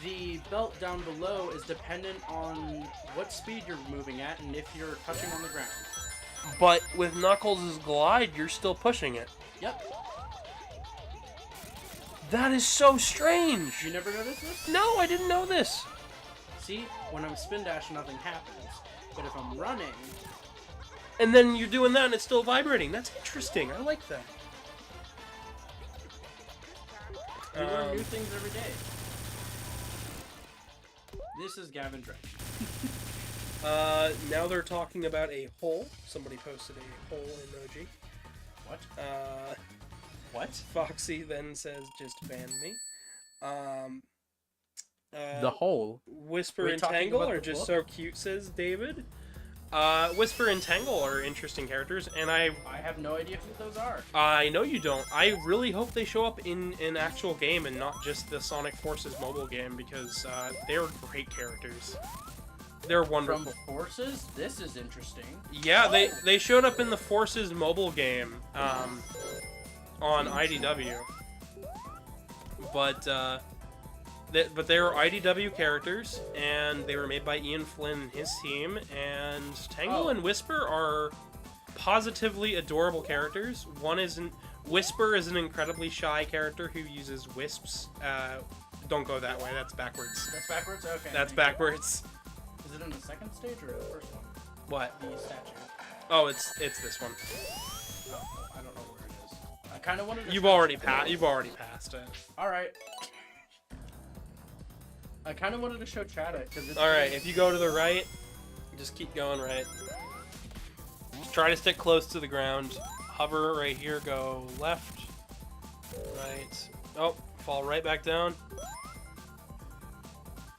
Speaker 2: The belt down below is dependent on what speed you're moving at and if you're touching on the ground.
Speaker 1: But with Knuckles' glide, you're still pushing it.
Speaker 2: Yep.
Speaker 1: That is so strange.
Speaker 2: You never noticed this?
Speaker 1: No, I didn't know this.
Speaker 2: See, when I'm spin dash, nothing happens. But if I'm running...
Speaker 1: And then you're doing that and it's still vibrating. That's interesting. I like that.
Speaker 2: You learn new things every day. This is Gavin Drake.
Speaker 1: Now they're talking about a hole. Somebody posted a hole emoji.
Speaker 2: What?
Speaker 1: What? Foxy then says, just ban me.
Speaker 4: The hole.
Speaker 1: Whisper
Speaker 2: We're
Speaker 1: and
Speaker 2: talking
Speaker 1: Tangle
Speaker 2: about
Speaker 1: are
Speaker 2: the
Speaker 1: just
Speaker 2: book?
Speaker 1: so cute, says David. Whisper and Tangle are interesting characters, and I
Speaker 2: have no idea who those are.
Speaker 1: I know you don't. I really hope they show up in an actual game and not just the Sonic Forces mobile game, because they're great characters. They're wonderful.
Speaker 2: From Forces? This is interesting.
Speaker 1: Yeah, they showed up in the Forces mobile game on IDW. But they were IDW characters, and they were made by Ian Flynn and his team, and Tangle and Whisper are positively adorable characters. Whisper is an incredibly shy character who uses wisps. Don't go that way, that's backwards.
Speaker 2: That's backwards? Okay.
Speaker 1: That's backwards.
Speaker 2: Is it in the second stage or the first one?
Speaker 1: What?
Speaker 2: The statue.
Speaker 1: Oh, it's this one.
Speaker 2: Oh, I don't know where it is. I kind of wanted to...
Speaker 1: You've already passed it.
Speaker 2: Alright. I kind of wanted to show Chad it, because it's...
Speaker 1: Alright, if you go to the right, just keep going right. Just try to stick close to the ground. Hover right here, go left, right. Oh, fall right back down.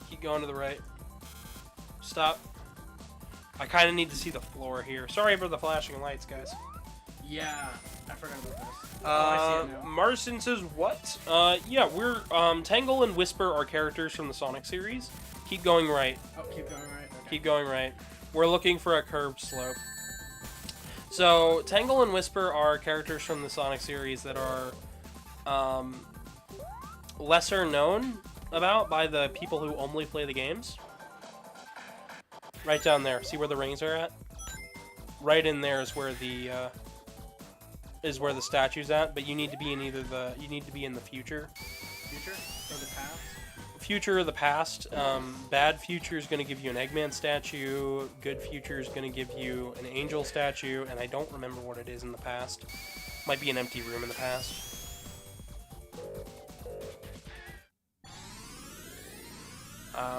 Speaker 1: Keep going to the right. Stop. I kind of need to see the floor here. Sorry for the flashing lights, guys.
Speaker 2: Yeah, I forgot about this. I see it now.
Speaker 1: Marston says, what? Yeah, we're, Tangle and Whisper are characters from the Sonic series. Keep going right.
Speaker 2: Oh, keep going right. Okay.
Speaker 1: Keep going right. We're looking for a curved slope. So, Tangle and Whisper are characters from the Sonic series that are, lesser known about by the people who only play the games. Right down there. See where the rings are at? Right in there is where the, statue's at, but you need to be in you need to be in the future.
Speaker 2: Future? Or the past?
Speaker 1: Future or the past. Bad future is going to give you an Eggman statue. Good future is going to give you an Angel statue, and I don't remember what it is in the past. Might be an empty room in the past.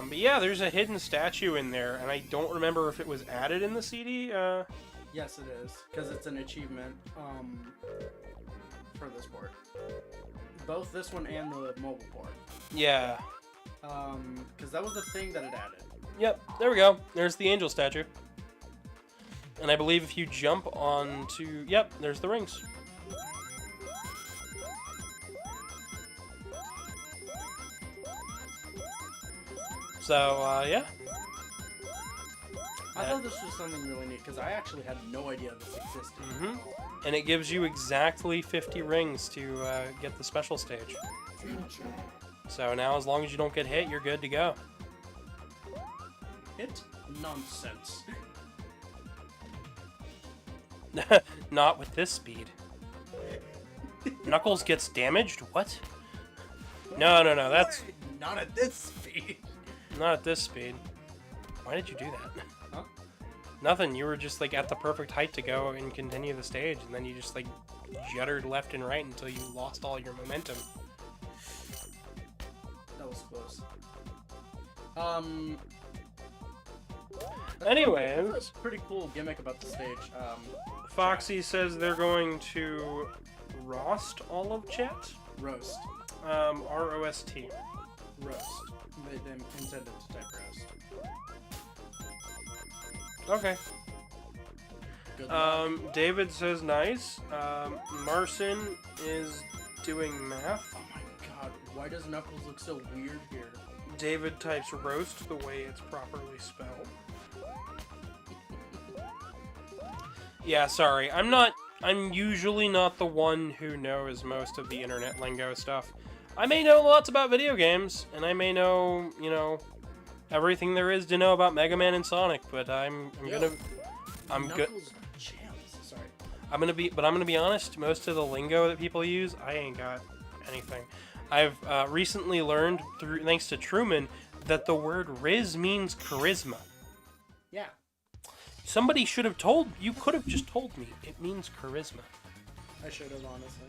Speaker 1: But yeah, there's a hidden statue in there, and I don't remember if it was added in the CD.
Speaker 2: Yeah, Yes, it is, because it's an achievement for this port. Both this one and the mobile port.
Speaker 1: Yeah.
Speaker 2: Because that was the thing that it added.
Speaker 1: Yep, there we go. There's the angel statue. And I believe if you jump onto... Yep, there's the rings. So, yeah.
Speaker 2: I thought this was something really neat, because I actually had no idea this existed.
Speaker 1: Mm-hmm. And it gives you exactly 50 rings to get the special stage. So now, as long as you don't get hit, you're good to go.
Speaker 2: Hit? Nonsense.
Speaker 1: Not with this speed. Knuckles gets damaged? What? No, that's...
Speaker 2: Not at this speed.
Speaker 1: Not at this speed. Why did you do that?
Speaker 2: Huh?
Speaker 1: Nothing, you were just like at the perfect height to go and continue the stage, and then you just like juddered left and right until you lost all your momentum.
Speaker 2: That was close.
Speaker 1: Anyway,
Speaker 2: that's a pretty cool gimmick about the stage.
Speaker 1: Foxy says they're going to roast all of chat.
Speaker 2: Roast.
Speaker 1: R-O-S-T.
Speaker 2: Roast. They intended to type roast.
Speaker 1: Okay.
Speaker 2: Good luck.
Speaker 1: David says nice. Marcin is doing math.
Speaker 2: Oh my god, why does Knuckles look so weird here?
Speaker 1: David types roast the way it's properly spelled. Yeah, sorry. I'm usually not the one who knows most of the internet lingo stuff. I may know lots about video games, and I may know, you know, everything there is to know about Mega Man and Sonic, but I'm good.
Speaker 2: Sorry.
Speaker 1: I'm gonna be honest. Most of the lingo that people use, I ain't got anything. I've recently learned, thanks to Truman, that the word Riz means charisma.
Speaker 2: Yeah.
Speaker 1: Somebody should have told. You could have just told me. It means charisma.
Speaker 2: I should have, honestly.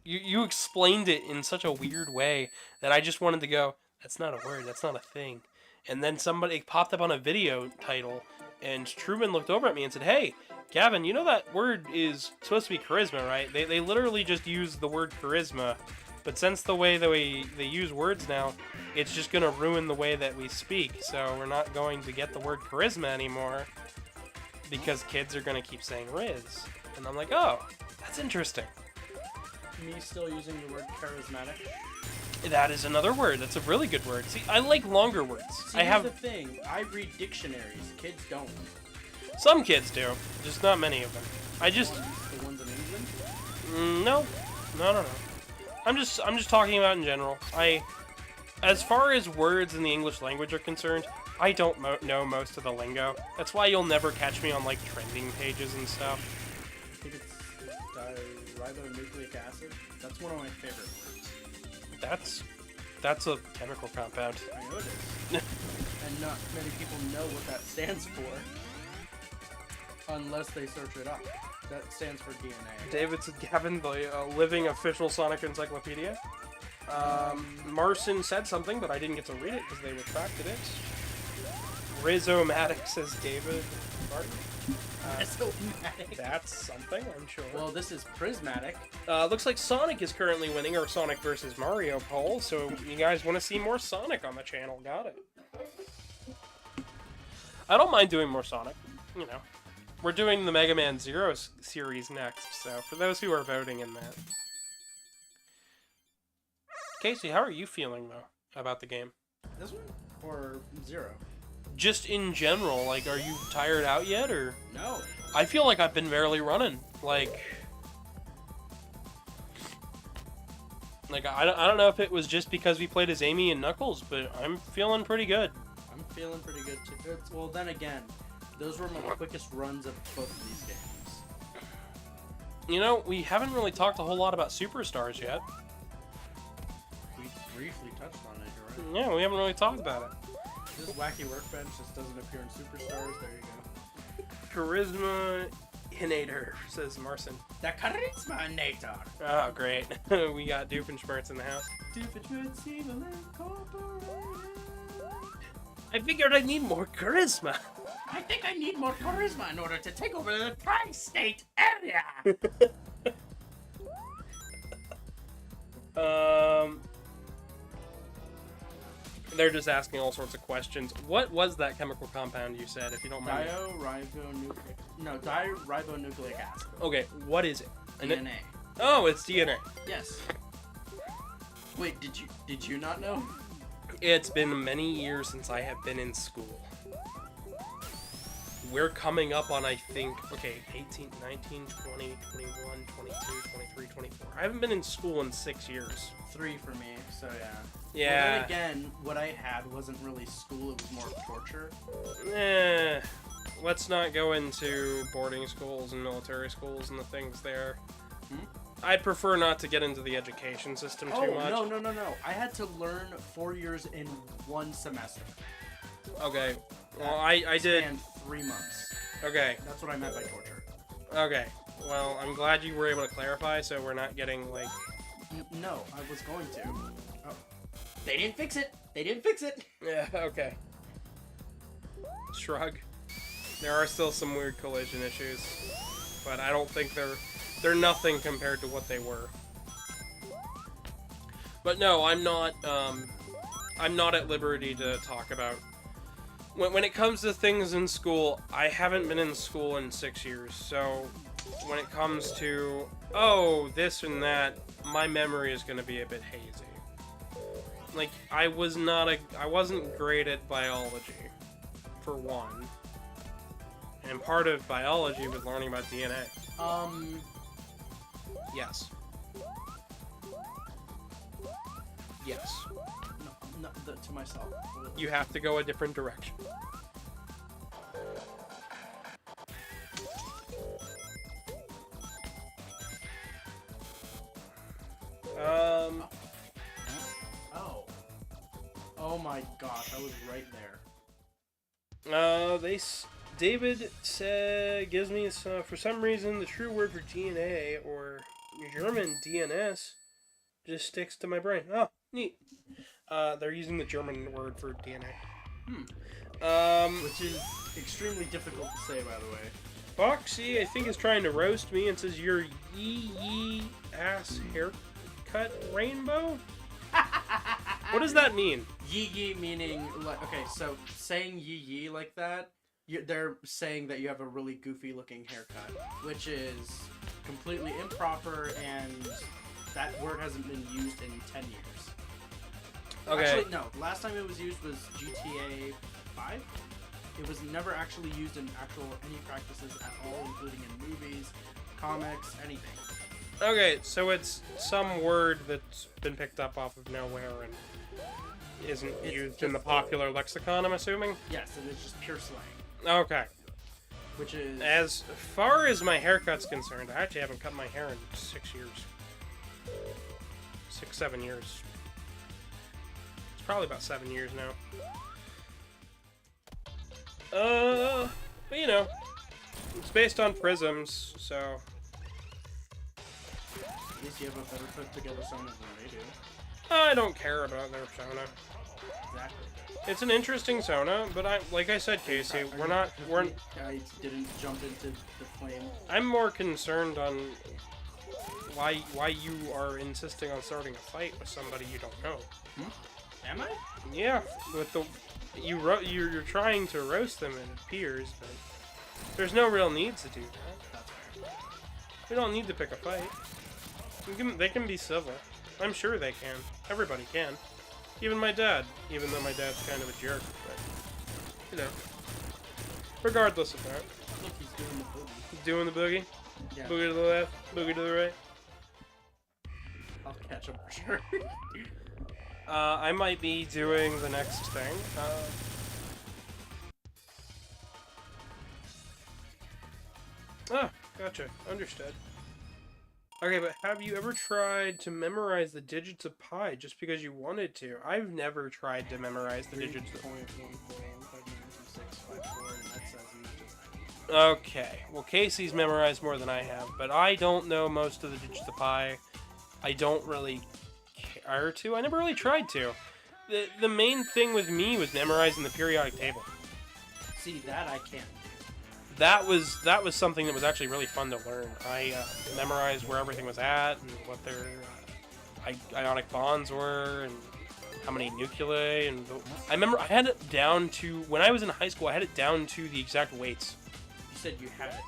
Speaker 1: You explained it in such a weird way that I just wanted to go, that's not a word, that's not a thing. And then somebody popped up on a video title, and Truman looked over at me and said, hey, Gavin, you know that word is supposed to be charisma, right? They literally just use the word charisma, but since the way that they use words now, it's just going to ruin the way that we speak, so we're not going to get the word charisma anymore, because kids are going to keep saying Riz. And I'm like, oh, that's interesting.
Speaker 2: Me still using the word charismatic?
Speaker 1: That is another word. That's a really good word. See, I like longer words.
Speaker 2: See, here's the thing. I read dictionaries. Kids don't.
Speaker 1: Some kids do, just not many of them.
Speaker 2: The ones in England?
Speaker 1: No. I'm just talking about in general. As far as words in the English language are concerned, I don't know most of the lingo. That's why you'll never catch me on like trending pages and stuff.
Speaker 2: I think it's ribonucleic acid. That's one of my favorite words.
Speaker 1: That's a chemical compound.
Speaker 2: I know it is. And not many people know what that stands for. Unless they search it up. That stands for DNA.
Speaker 1: David said, Gavin, the living official Sonic encyclopedia. Marcin said something, but I didn't get to read it because they retracted it. Rhizomatic, says David Martin.
Speaker 2: Rhizomatic.
Speaker 1: That's something, I'm sure.
Speaker 2: Well, this is prismatic.
Speaker 1: Looks like Sonic is currently winning our Sonic vs. Mario poll, so you guys want to see more Sonic on the channel, got it. I don't mind doing more Sonic, you know. We're doing the Mega Man Zero series next, so for those who are voting in that. Casey, how are you feeling, though, about the game?
Speaker 2: This one? Or Zero?
Speaker 1: Just in general, like, are you tired out yet, or?
Speaker 2: No.
Speaker 1: I feel like I've been barely running, like I don't know if it was just because we played as Amy and Knuckles, but I'm feeling pretty good.
Speaker 2: I'm feeling pretty good, too. Well, then again, those were my quickest runs of both of these games.
Speaker 1: You know, we haven't really talked a whole lot about Superstars yet.
Speaker 2: We briefly touched on it, you're right.
Speaker 1: Yeah, we haven't really talked about it.
Speaker 2: This wacky workbench just doesn't appear in Superstars. There you go.
Speaker 1: Charisma Inator, says Marcin.
Speaker 2: The Charisma Inator.
Speaker 1: Oh, great. We got Doofenshmirtz in the house.
Speaker 2: Doofenshmirtz Evil Incorporated.
Speaker 1: I figured I need more charisma.
Speaker 2: I think I need more charisma in order to take over the tri-state area.
Speaker 1: They're just asking all sorts of questions. What was that chemical compound you said, if you don't mind?
Speaker 2: Diribonucleic acid.
Speaker 1: Okay, what is it?
Speaker 2: DNA.
Speaker 1: Oh, it's DNA.
Speaker 2: Yes. Wait, did you not know?
Speaker 1: It's been many years since I have been in school. We're coming up on, I think, okay, 18, 19, 20, 21, 22, 23, 24. I haven't been in school in 6 years.
Speaker 2: 3 for me, so yeah.
Speaker 1: Yeah.
Speaker 2: Well, then again, what I had wasn't really school, it was more torture.
Speaker 1: Let's not go into boarding schools and military schools and the things there. I'd prefer not to get into the education system too much.
Speaker 2: Oh, no. I had to learn 4 years in 1 semester.
Speaker 1: Okay. Well, I did...
Speaker 2: Spanned 3 months.
Speaker 1: Okay.
Speaker 2: That's what I meant by torture.
Speaker 1: Okay. Well, I'm glad you were able to clarify, so we're not getting, like...
Speaker 2: No, I was going to. Oh. They didn't fix it! They didn't fix it!
Speaker 1: Yeah, okay. Shrug. There are still some weird collision issues, but I don't think they're nothing compared to what they were. But no, I'm not at liberty to talk about... When it comes to things in school, I haven't been in school in 6 years, so when it comes to, oh, this and that, my memory is going to be a bit hazy. Like, I wasn't great at biology, for one. And part of biology was learning about DNA. Yes. Yes.
Speaker 2: No, to myself.
Speaker 1: You have to go a different direction.
Speaker 2: Oh my gosh, I was right there.
Speaker 1: David gives me for some reason the true word for DNA or German DNS just sticks to my brain. Oh, neat. They're using the German word for DNA.
Speaker 2: Which is extremely difficult to say, by the way.
Speaker 1: Foxy, I think, is trying to roast me and says your yee ass haircut rainbow. What does that mean?
Speaker 2: Yee meaning like, okay, so saying yee like that, they're saying that you have a really goofy looking haircut, which is completely improper, and that word hasn't been used in 10 years.
Speaker 1: Okay.
Speaker 2: Actually, no. Last time it was used was GTA 5. It was never actually used in any practices at all, including in movies, comics, anything.
Speaker 1: Okay, so it's some word that's been picked up off of nowhere and isn't used in the popular lexicon, I'm assuming?
Speaker 2: Yes, and it's just pure slang.
Speaker 1: Okay.
Speaker 2: Which is...
Speaker 1: As far as my haircut's concerned, I actually haven't cut my hair in 6 years. 6, 7 years. It's probably about 7 years now. But you know, it's based on prisms, so...
Speaker 2: At least you have a better put together sauna than they do.
Speaker 1: I don't care about their sauna.
Speaker 2: Exactly.
Speaker 1: It's an interesting sauna, but like I said, Casey,
Speaker 2: I didn't jump into the flame.
Speaker 1: I'm more concerned on why you are insisting on starting a fight with somebody you don't know.
Speaker 2: Am I?
Speaker 1: Yeah, with the you're trying to roast them, it appears, but there's no real need to do that.
Speaker 2: That's fair.
Speaker 1: We don't need to pick a fight. They can be civil. I'm sure they can. Everybody can. Even my dad. Even though my dad's kind of a jerk, but you know. Regardless of that.
Speaker 2: Look, he's doing the boogie.
Speaker 1: He's doing the boogie.
Speaker 2: Yeah.
Speaker 1: Boogie to the left. Boogie to the right.
Speaker 2: I'll catch him for sure.
Speaker 1: I might be doing the next thing. Gotcha. Understood. Okay, but have you ever tried to memorize the digits of pi just because you wanted to? I've never tried to memorize the digits of... Okay, well Casey's memorized more than I have, but I don't know most of the digits of pi. I don't really care to. I never really tried to. the main thing with me was memorizing the periodic table.
Speaker 2: See, that I can't do.
Speaker 1: That was something that was actually really fun to learn. I memorized where everything was at and what their ionic bonds were and how many nuclei. And I remember I had it down to, when I was in high school, I had it down to the exact weights.
Speaker 2: You said you had it down.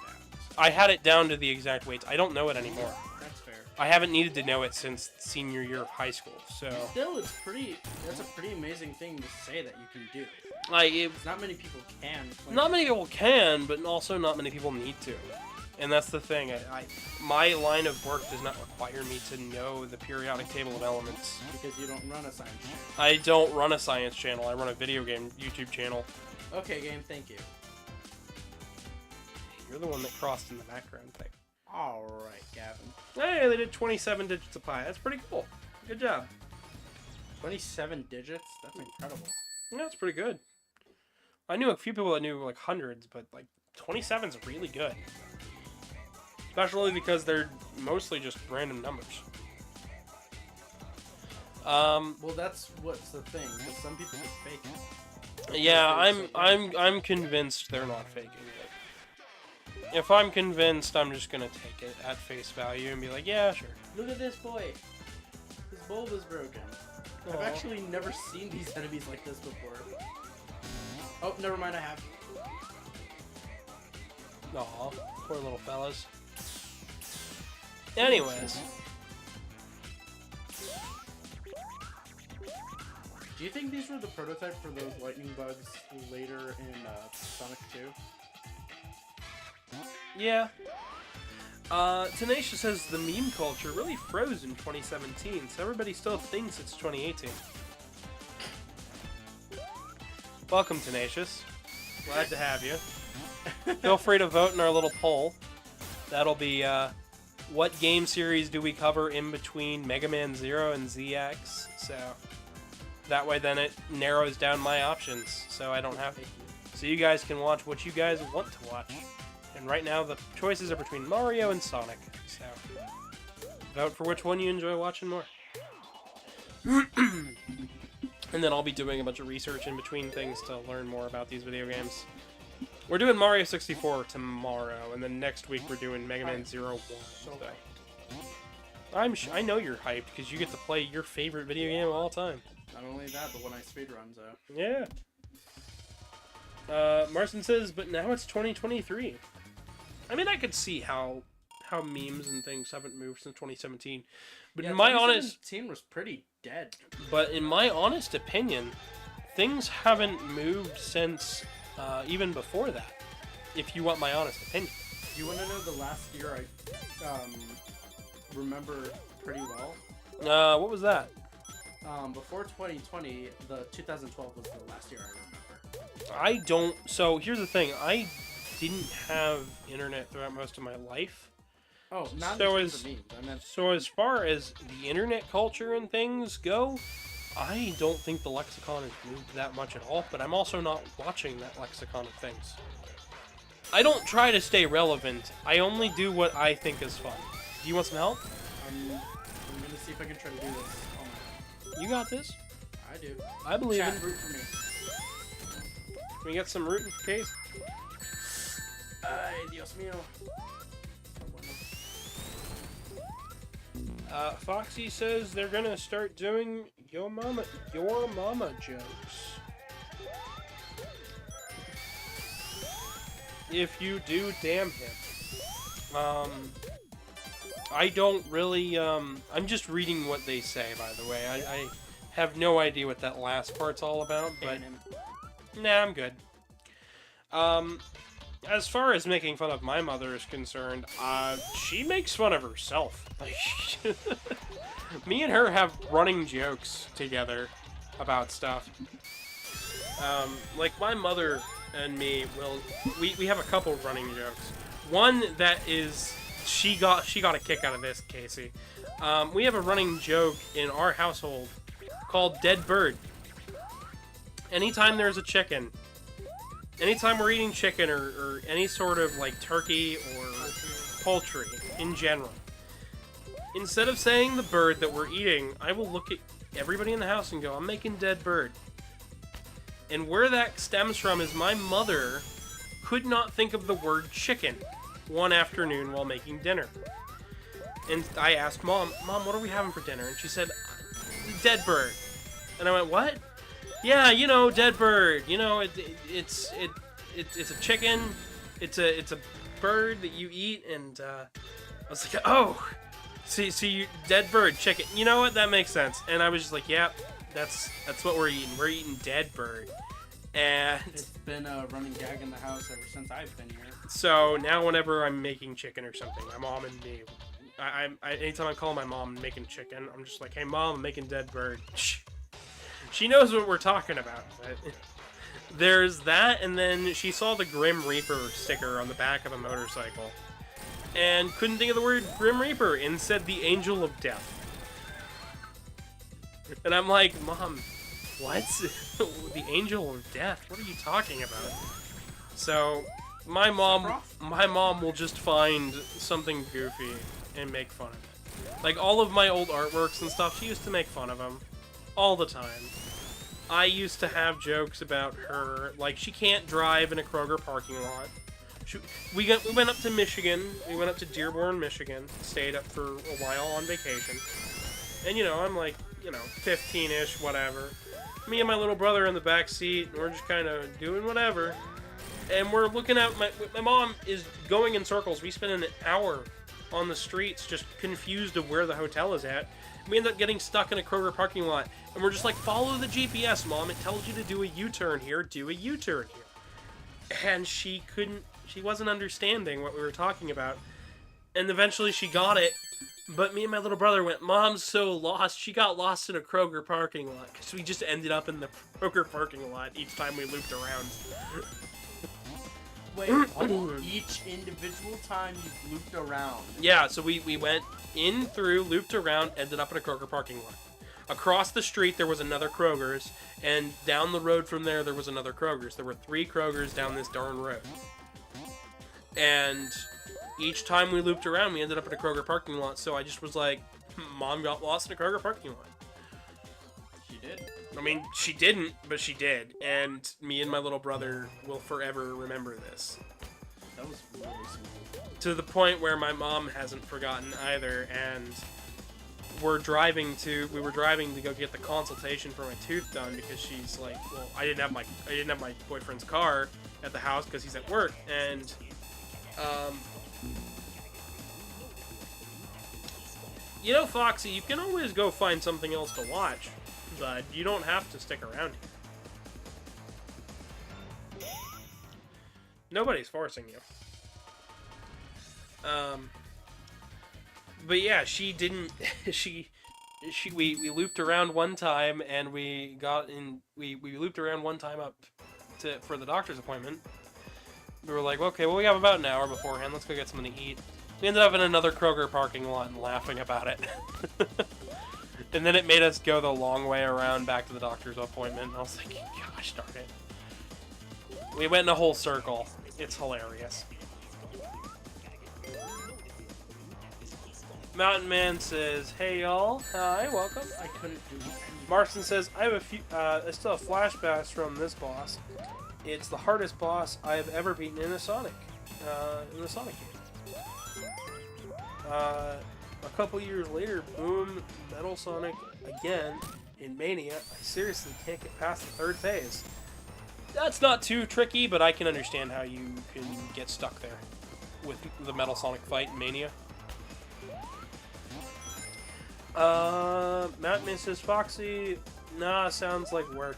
Speaker 1: I had it down to the exact weights. I don't know it anymore.
Speaker 2: That's fair.
Speaker 1: I haven't needed to know it since senior year of high school. So
Speaker 2: Still, that's a pretty amazing thing to say that you can do.
Speaker 1: like,
Speaker 2: Not many people can.
Speaker 1: not many people can, but also not many people need to. And that's the thing. My line of work does not require me to know the periodic table of elements.
Speaker 2: Because you don't run a science channel.
Speaker 1: I don't run a science channel. I run a video game YouTube channel.
Speaker 2: Okay, game, thank you.
Speaker 1: You're the one that crossed in the background thing.
Speaker 2: Alright, Gavin.
Speaker 1: Hey, they did 27 digits of pi. That's pretty cool. Good job.
Speaker 2: 27 digits? That's incredible.
Speaker 1: Yeah, that's pretty good. I knew a few people that knew like hundreds, but like 27's really good. Especially because they're mostly just random numbers.
Speaker 2: Well, that's what's the thing, because some people just fake it.
Speaker 1: Yeah, I'm convinced they're not faking it. If I'm convinced, I'm just gonna take it at face value and be like, yeah, sure.
Speaker 2: Look at this boy. His bulb is broken.
Speaker 1: Aw.
Speaker 2: I've actually never seen these enemies like this before. Oh, never mind, I have.
Speaker 1: Aw, poor little fellas. Anyways.
Speaker 2: Do you think these were the prototype for those lightning bugs later in Sonic 2?
Speaker 1: Yeah. Tenacious says the meme culture really froze in 2017, so everybody still thinks it's 2018. Welcome, Tenacious. Glad to have you. Feel free to vote in our little poll. That'll be, what game series do we cover in between Mega Man Zero and ZX? So, that way then it narrows down my options, so I don't have to. So you guys can watch what you guys want to watch. And right now, the choices are between Mario and Sonic. So, vote for which one you enjoy watching more. And then I'll be doing a bunch of research in between things to learn more about these video games. We're doing Mario 64 tomorrow, and then next week we're doing Mega Man Zero 1. So. I know you're hyped, because you get to play your favorite video game of all time.
Speaker 2: Not only that, but when I speedrun, so.
Speaker 1: Yeah. Marston says, but now it's 2023. I mean, I could see how memes and things haven't moved since 2017, but
Speaker 2: Yeah,
Speaker 1: in my honest,
Speaker 2: 2017 was pretty dead.
Speaker 1: but in my honest opinion, things haven't moved since even before that. If you want my honest opinion.
Speaker 2: You want to know the last year I remember pretty well?
Speaker 1: What was that?
Speaker 2: Before 2020, the 2012 was the last year I remember.
Speaker 1: I don't. So here's the thing. I didn't have internet throughout most of my life.
Speaker 2: Oh, not
Speaker 1: So
Speaker 2: in terms
Speaker 1: is-
Speaker 2: of memes. I meant
Speaker 1: So as far as the internet culture and things go, I don't think the lexicon has moved that much at all, but I'm also not watching that lexicon of things. I don't try to stay relevant. I only do what I think is fun. Do you want some help?
Speaker 2: I'm gonna see if I can try to do this on my own.
Speaker 1: You got this.
Speaker 2: I do.
Speaker 1: I believe
Speaker 2: Chat,
Speaker 1: in.
Speaker 2: root for me.
Speaker 1: Can we get some rooting for Case?
Speaker 2: Ay, Dios mío.
Speaker 1: Foxy says they're gonna start doing your mama jokes. If you do, damn him. I don't really, I'm just reading what they say, by the way. I have no idea what that last part's all about, but
Speaker 2: Ban him.
Speaker 1: nah, I'm good. As far as making fun of my mother is concerned, she makes fun of herself. Me and her have running jokes together about stuff. Like my mother and me we have a couple running jokes. One that is she got a kick out of this, Casey. We have a running joke in our household called Dead Bird. Anytime there's a chicken, anytime we're eating chicken or any sort of like turkey or poultry in general, instead of saying the bird that we're eating, I will look at everybody in the house and go, I'm making dead bird. And where that stems from is my mother could not think of the word chicken one afternoon while making dinner. And I asked Mom, what are we having for dinner? And she said, dead bird. And I went, what? Yeah, you know, dead bird. You know, it's a chicken. It's a bird that you eat. And I was like, oh, see, you dead bird, chicken. You know what? That makes sense. And I was just like, yeah, that's what we're eating. We're eating dead bird. And
Speaker 2: it's been a running gag in the house ever since I've been here.
Speaker 1: So now whenever I'm making chicken or something, my mom and me, anytime I call my mom making chicken, I'm just like, hey Mom, I'm making dead bird. She knows what we're talking about. There's that, and then she saw the Grim Reaper sticker on the back of a motorcycle and couldn't think of the word Grim Reaper and said the Angel of Death. And I'm like, Mom, what? The Angel of Death? What are you talking about? So my mom will just find something goofy and make fun of it. Like all of my old artworks and stuff, she used to make fun of them all the time. I used to have jokes about her, like she can't drive in a Kroger parking lot. We went up to Michigan. We went up to Dearborn, Michigan. Stayed up for a while on vacation. And you know, I'm like, 15-ish, whatever. Me and my little brother in the back seat, and we're just kind of doing whatever. And we're looking at my mom is going in circles. We spent an hour on the streets just confused of where the hotel is at. We end up getting stuck in a Kroger parking lot. And we're just like, follow the GPS, Mom. It tells you to do a U-turn here. Do a U-turn here. And she wasn't understanding what we were talking about. And eventually she got it. But me and my little brother went, Mom's so lost. She got lost in a Kroger parking lot. Because we just ended up in the Kroger parking lot each time we looped around.
Speaker 2: Wait, each individual time you looped around?
Speaker 1: Yeah, so we went in through, looped around, ended up in a Kroger parking lot. Across the street, there was another Kroger's. And down the road from there was another Kroger's. There were 3 Kroger's down this darn road. And each time we looped around, we ended up in a Kroger parking lot. So I just was like, Mom got lost in a Kroger parking lot.
Speaker 2: She did.
Speaker 1: I mean, she didn't, but she did. And me and my little brother will forever remember this.
Speaker 2: That was really smooth.
Speaker 1: To the point where my mom hasn't forgotten either. And we were driving to go get the consultation for my tooth done because she's like, well, I didn't have my boyfriend's car at the house because he's at work. And Foxy, you can always go find something else to watch, but you don't have to stick around here. Nobody's forcing you. But yeah, she didn't. We looped around one time, and we looped around one time up for the doctor's appointment. We were like, okay, well, we have about an hour beforehand. Let's go get something to eat. We ended up in another Kroger parking lot and laughing about it. And then it made us go the long way around back to the doctor's appointment. And I was like, gosh darn it. We went in a whole circle. It's hilarious. Mountain Man says, hey y'all. Hi, welcome.
Speaker 2: I couldn't do it.
Speaker 1: Marston says, I have I still have flashbacks from this boss. It's the hardest boss I have ever beaten in a Sonic game. A couple years later, boom, Metal Sonic again in Mania. I seriously can't get past the 3rd phase. That's not too tricky, but I can understand how you can get stuck there with the Metal Sonic fight in Mania. Matt Mrs. Foxy, nah, sounds like work.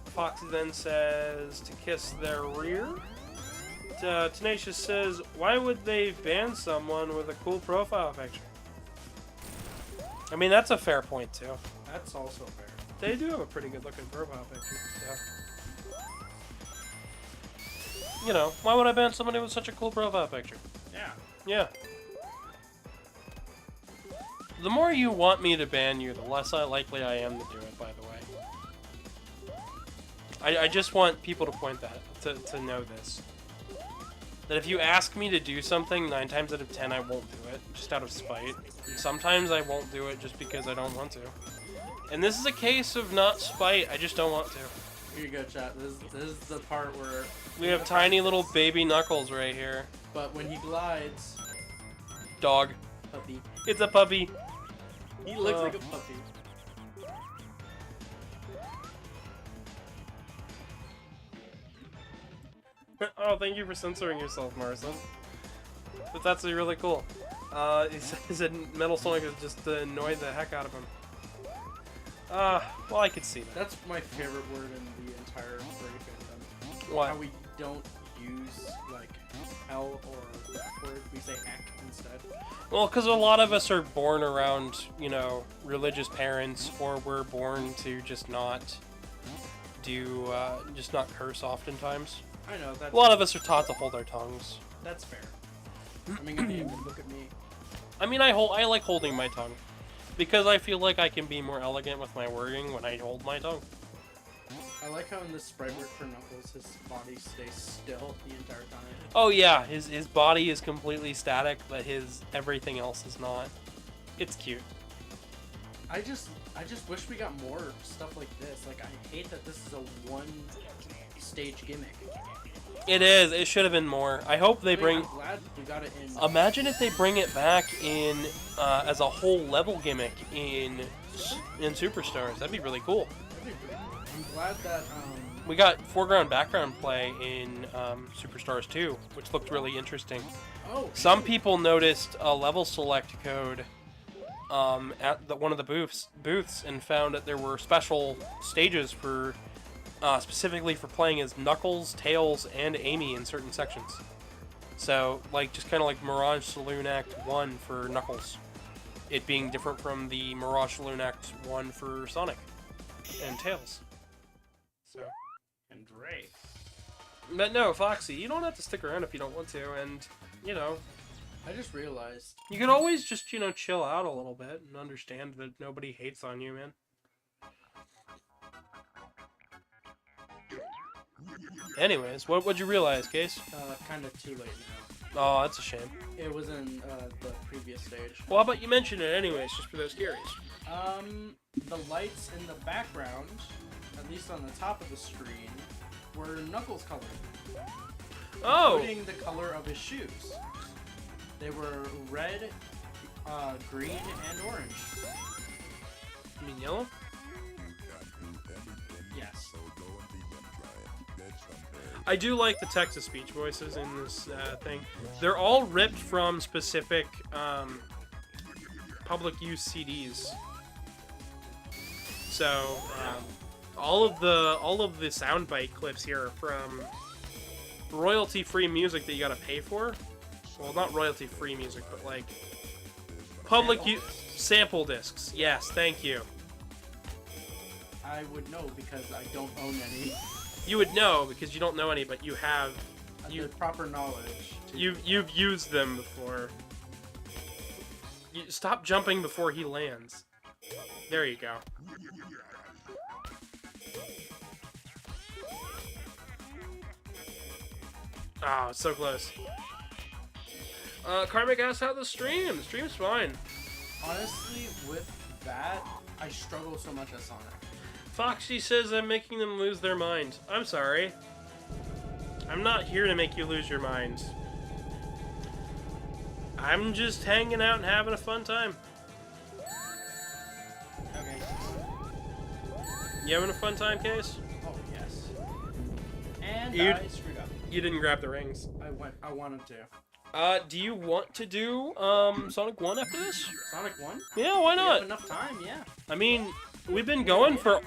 Speaker 1: Foxy then says to kiss their rear. Tenacious says, why would they ban someone with a cool profile picture? I mean, that's a fair point, too.
Speaker 2: That's also fair.
Speaker 1: They do have a pretty good looking profile picture, so. Why would I ban somebody with such a cool profile picture?
Speaker 2: Yeah.
Speaker 1: Yeah. The more you want me to ban you, the less likely I am to do it, by the way. I just want people to point that, to know this. That if you ask me to do something, 9 times out of 10 I won't do it. it, just out of spite. And sometimes I won't do it just because I don't want to. And this is a case of not spite, I just don't want to.
Speaker 2: Here you go, chat. This is the part where...
Speaker 1: We have tiny little baby Knuckles right here.
Speaker 2: But when he glides...
Speaker 1: Dog.
Speaker 2: Puppy.
Speaker 1: It's a puppy.
Speaker 2: He looks like a puppy.
Speaker 1: Oh, thank you for censoring yourself, Marissa. That's actually really cool. He said Metal Sonic is just annoyed the heck out of him. Well, I could see that.
Speaker 2: That's my favorite word in the entire Furry fandom.
Speaker 1: What?
Speaker 2: How we don't use, like, L or F word, we say heck instead.
Speaker 1: Well, because a lot of us are born around, you know, religious parents, or we're born to just not do, just not curse oftentimes.
Speaker 2: I know, that's...
Speaker 1: A lot of us are taught to hold our tongues.
Speaker 2: That's fair. I mean, look at me.
Speaker 1: I mean, I like holding my tongue. Because I feel like I can be more elegant with my wording when I hold my tongue.
Speaker 2: I like how in the sprite work for Knuckles, his body stays still the entire time.
Speaker 1: Oh yeah, his body is completely static, but his everything else is not. It's cute.
Speaker 2: I just wish we got more stuff like this. Like, I hate that this is a one-stage gimmick.
Speaker 1: It is. It should have been more. I hope they bring...
Speaker 2: I'm glad we got it in...
Speaker 1: Imagine if they bring it back in as a whole level gimmick in Superstars. That'd be really cool.
Speaker 2: I'm glad that,
Speaker 1: We got foreground background play in Superstars 2, which looked really interesting.
Speaker 2: Oh,
Speaker 1: Some people noticed a level select code at one of the booths and found that there were special stages for specifically for playing as Knuckles, Tails, and Amy in certain sections. So, like, just kind of like Mirage Saloon Act 1 for Knuckles. It being different from the Mirage Saloon Act 1 for Sonic and Tails. So.
Speaker 2: and Ray.
Speaker 1: But no, Foxy, you don't have to stick around if you don't want to, and, you know,
Speaker 2: I just realized.
Speaker 1: you can always just, you know, chill out a little bit and understand that nobody hates on you, man. Anyways, what'd you realize, Case?
Speaker 2: Kind of too late now.
Speaker 1: Oh, that's a shame.
Speaker 2: It was in the previous stage.
Speaker 1: Well, how about you mention it anyways, just for those curious?
Speaker 2: The lights in the background, at least on the top of the screen, were Knuckles colored.
Speaker 1: Oh!
Speaker 2: Including the color of his shoes. They were red, green, and orange.
Speaker 1: You mean yellow?
Speaker 2: Yes.
Speaker 1: I do like the text-to-speech voices in this thing. They're all ripped from specific public use CDs. So all of the soundbite clips here are from royalty-free music that you gotta pay for. Well, not royalty-free music, but like public use sample discs. Yes, thank you.
Speaker 2: I would know because I don't own any.
Speaker 1: You would know because you don't know any, but you have
Speaker 2: The proper knowledge.
Speaker 1: you've used them before. Stop jumping before he lands. There you go. Oh, it's so close. Karmic asks how the stream. The stream's fine.
Speaker 2: Honestly, with that, I struggle so much at Sonic.
Speaker 1: Foxy says I'm making them lose their mind. I'm sorry. I'm not here to make you lose your mind. I'm just hanging out and having a fun time.
Speaker 2: Okay.
Speaker 1: You having a fun time, Case?
Speaker 2: Oh, yes. And
Speaker 1: You-
Speaker 2: I screwed up.
Speaker 1: You didn't grab the rings.
Speaker 2: I wanted to.
Speaker 1: Do you want to do Sonic 1 after this?
Speaker 2: Sonic 1?
Speaker 1: Yeah, why
Speaker 2: We have
Speaker 1: not?
Speaker 2: enough time, yeah.
Speaker 1: I mean, we've been going for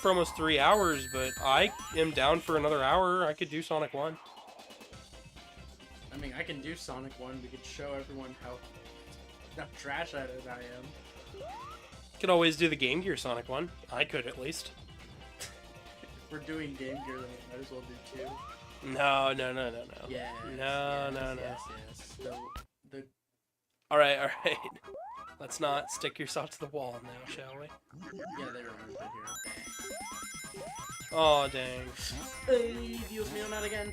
Speaker 1: almost 3 hours, but I am down for another hour. I could do Sonic 1.
Speaker 2: I mean, I can do Sonic 1. We could show everyone how trash at it I am.
Speaker 1: Could always do the Game Gear Sonic 1. I could at least.
Speaker 2: If we're doing Game Gear, then we might as well do 2.
Speaker 1: No.
Speaker 2: Yes.
Speaker 1: No.
Speaker 2: Yes. The
Speaker 1: Alright. Let's not stick yourself to the wall now, shall we?
Speaker 2: yeah, they removed it here.
Speaker 1: Oh, dang.
Speaker 2: Hey, Dios mío, not again.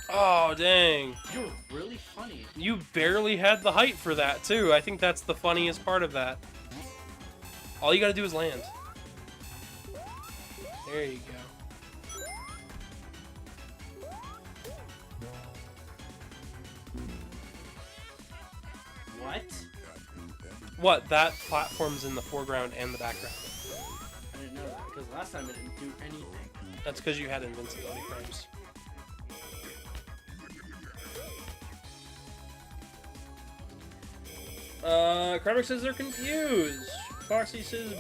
Speaker 1: Oh, dang.
Speaker 2: You're really funny.
Speaker 1: You barely had the height for that, too. I think that's the funniest part of that. All you gotta do is land. There you go.
Speaker 2: What?
Speaker 1: What? That platform's in the foreground and the background.
Speaker 2: I didn't know that, because last time it didn't do anything.
Speaker 1: That's because you had invincibility frames. Craddock says they're confused. Foxy says,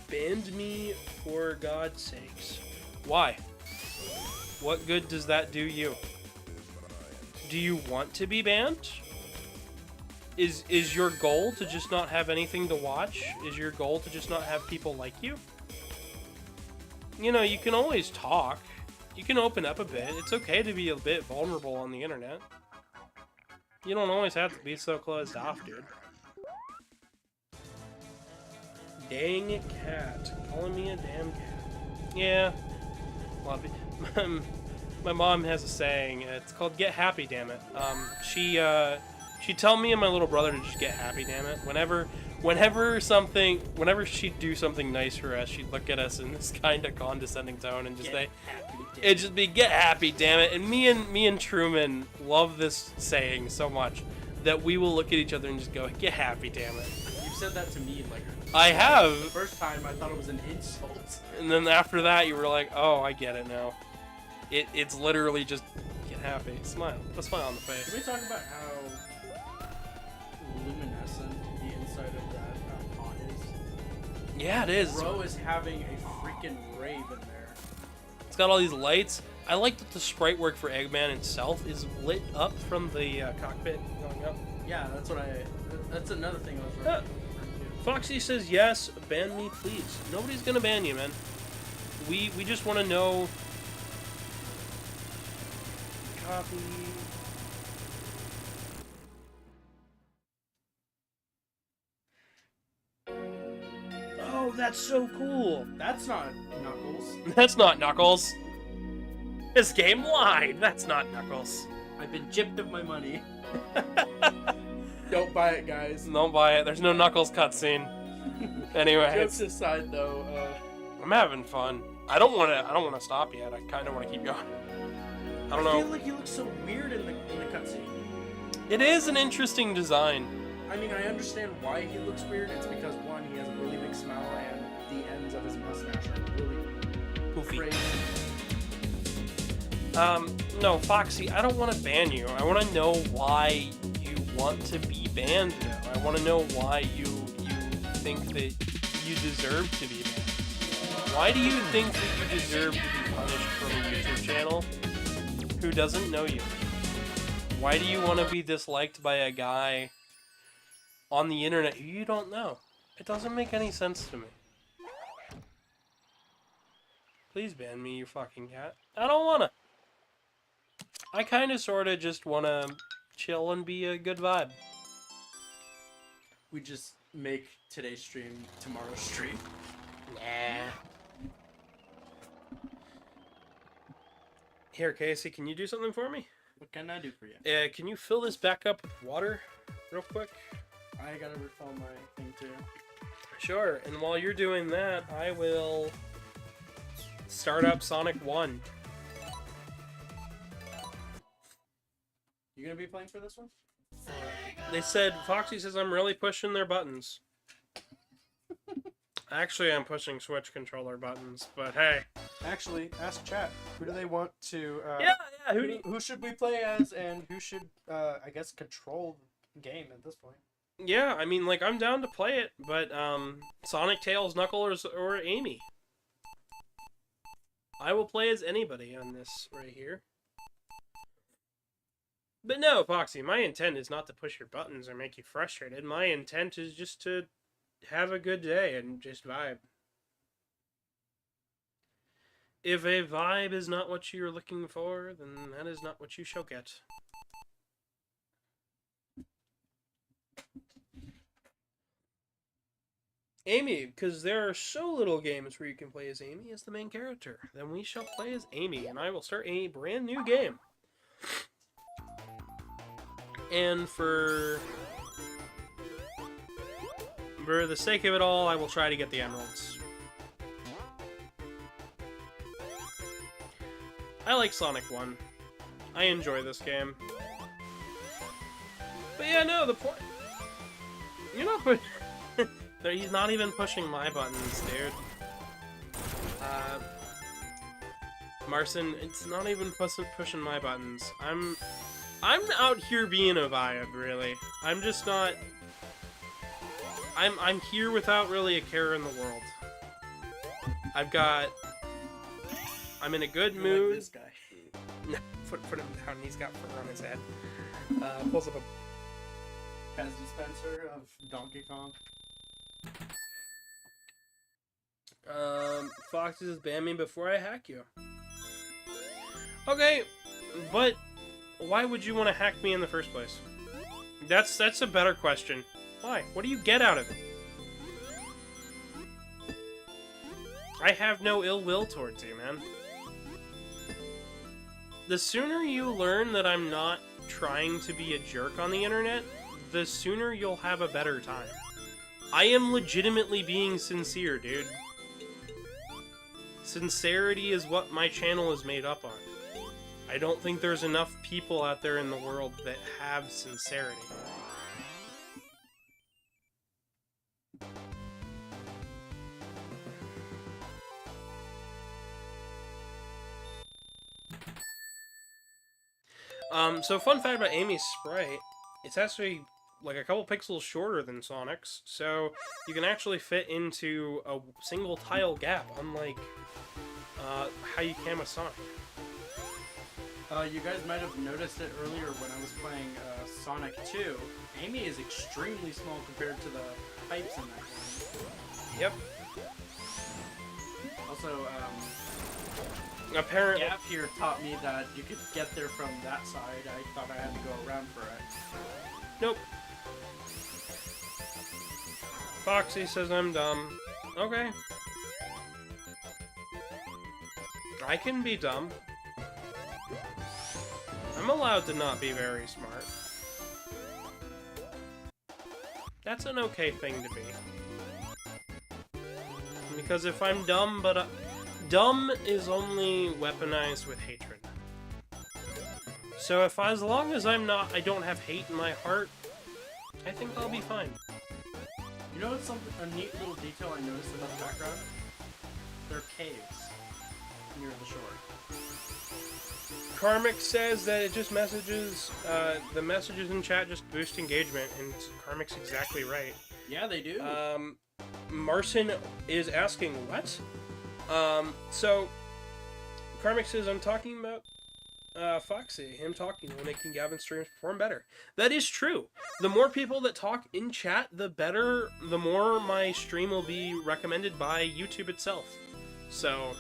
Speaker 1: banned me for God's sakes. Why? What good does that do you? Do you want to be banned? Is your goal to just not have anything to watch? Is your goal to just not have people like you? You know, you can always talk. You can open up a bit. It's okay to be a bit vulnerable on the internet. You don't always have to be so closed off, dude. Dang cat. Calling me a damn cat. Yeah. Love it. My mom has a saying. It's called "Get happy, damn it." She'd tell me and my little brother to just get happy, damn it. Whenever she'd do something nice for us, she'd look at us in this kind of condescending tone and just say, it'd just be "Get happy, damn it." And me and Truman love this saying so much that we will look at each other and just go, "Get happy, damn it."
Speaker 2: You said that to me like.
Speaker 1: I have.
Speaker 2: The first time I thought it was an insult.
Speaker 1: And then after that, you were like, "Oh, I get it now." It's literally just get happy, smile, a smile on the face.
Speaker 2: Can we talk about how luminescent the inside of that pot is?
Speaker 1: Yeah, it is.
Speaker 2: Bro is having a freaking rave in there.
Speaker 1: It's got all these lights. I like that the sprite work for Eggman itself is lit up from the cockpit going up.
Speaker 2: Yeah, that's another thing I was referring to.
Speaker 1: Foxy says yes, ban me please. Nobody's gonna ban you, man. We just want to know. Copy. Oh, that's so cool.
Speaker 2: That's not Knuckles.
Speaker 1: That's not Knuckles. This game lied. That's not Knuckles.
Speaker 2: I've been gypped of my money. Don't buy it, guys.
Speaker 1: Don't buy it. There's no Knuckles cutscene. Anyway,
Speaker 2: Jokes aside, though,
Speaker 1: I'm having fun. I don't want to stop yet. I kind of want to keep going. I don't know.
Speaker 2: I feel like he looks so weird in the cutscene.
Speaker 1: It is an interesting design.
Speaker 2: I mean, I understand why he looks weird. It's because one, he has a really big smile, and the ends of his mustache are really
Speaker 1: Poofy.
Speaker 2: crazy.
Speaker 1: No, Foxy, I don't want to ban you. I want to know why you want to be banned, though. I want to know why you think that you deserve to be banned. Why do you think that you deserve to be punished from a YouTube channel who doesn't know you? Why do you want to be disliked by a guy on the internet who you don't know? It doesn't make any sense to me. Please ban me, you fucking cat. I don't wanna. I kinda sorta just wanna chill and be a good vibe.
Speaker 2: We just make today's stream tomorrow's stream.
Speaker 1: Nah. Here, Casey, can you do something for me?
Speaker 2: What can I do for you?
Speaker 1: Can you fill this back up with water real quick?
Speaker 2: I gotta refill my thing too.
Speaker 1: Sure, and while you're doing that, I will start up Sonic 1.
Speaker 2: You gonna be playing for this one?
Speaker 1: They said, Foxy says I'm really pushing their buttons. Actually, I'm pushing Switch controller buttons, but hey.
Speaker 2: Actually, ask chat. Who do they want to?
Speaker 1: Yeah.
Speaker 2: Who should we play as, and who should, I guess, control the game at this point?
Speaker 1: Yeah, I mean, like, I'm down to play it, but, Sonic, Tails, Knuckles, or Amy. I will play as anybody on this right here. But no, Foxy, my intent is not to push your buttons or make you frustrated. My intent is just to have a good day and just vibe. If a vibe is not what you're looking for, then that is not what you shall get. Amy, because there are so little games where you can play as Amy as the main character. Then we shall play as Amy, and I will start a brand new game. and for the sake of it all, I will try to get the emeralds. I like Sonic 1. I enjoy this game. But yeah, no, the point... You're not put... He's not even pushing my buttons, dude. Marcin, it's not even pushing my buttons. I'm out here being a vibe, really. I'm just not... I'm here without really a care in the world. I'm in a good mood.
Speaker 2: Like this guy.
Speaker 1: No, put him down. He's got fur on his head. Pulls up a
Speaker 2: Pez dispenser of Donkey Kong.
Speaker 1: Foxes ban me before I hack you. Okay, but why would you want to hack me in the first place? That's a better question. Why? What do you get out of it? I have no ill will towards you, man. The sooner you learn that I'm not trying to be a jerk on the internet, the sooner you'll have a better time. I am legitimately being sincere, dude. Sincerity is what my channel is made up on. I don't think there's enough people out there in the world that have sincerity. So fun fact about Amy's sprite, it's actually like a couple pixels shorter than Sonic's, so you can actually fit into a single tile gap, unlike how you can with Sonic.
Speaker 2: You guys might have noticed it earlier when I was playing Sonic 2. Amy is extremely small compared to the pipes in that game.
Speaker 1: Yep.
Speaker 2: Also,
Speaker 1: Apparently,
Speaker 2: Gav here taught me that you could get there from that side. I thought I had to go around for it.
Speaker 1: nope. Foxy says I'm dumb. Okay. I can be dumb. I'm allowed to not be very smart. That's an okay thing to be. Because if I'm dumb, but dumb is only weaponized with hatred. So as long as I don't have hate in my heart, I think I'll be fine.
Speaker 2: You know what's a neat little detail I noticed about the background? They're caves near the shore.
Speaker 1: Karmic says that it just messages, the messages in chat just boost engagement, and Karmic's exactly right.
Speaker 2: Yeah, they do.
Speaker 1: Marcin is asking, what? So, Karmic says, I'm talking about, Foxy. Him talking will making Gavin's streams perform better. That is true. The more people that talk in chat, the better, the more my stream will be recommended by YouTube itself. So,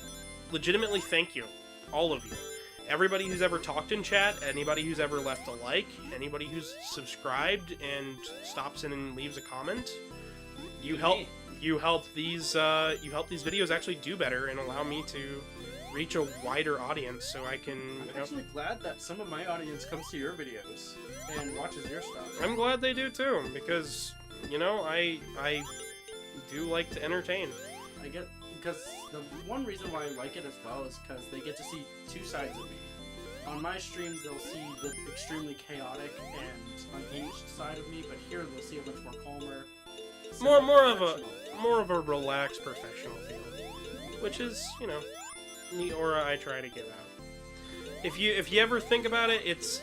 Speaker 1: legitimately thank you. All of you. Everybody who's ever talked in chat, anybody who's ever left a like, anybody who's subscribed and stops in and leaves a comment, you help these videos actually do better and allow me to reach a wider audience, so I can.
Speaker 2: I'm actually glad that some of my audience comes to your videos and watches your stuff.
Speaker 1: I'm glad they do too, because I do like to entertain.
Speaker 2: Because the one reason why I like it as well is because they get to see two sides of me. On my streams, they'll see the extremely chaotic and unhinged side of me, but here they'll see a much more calmer,
Speaker 1: more of a relaxed professional feel, which is the aura I try to give out. If you ever think about it, it's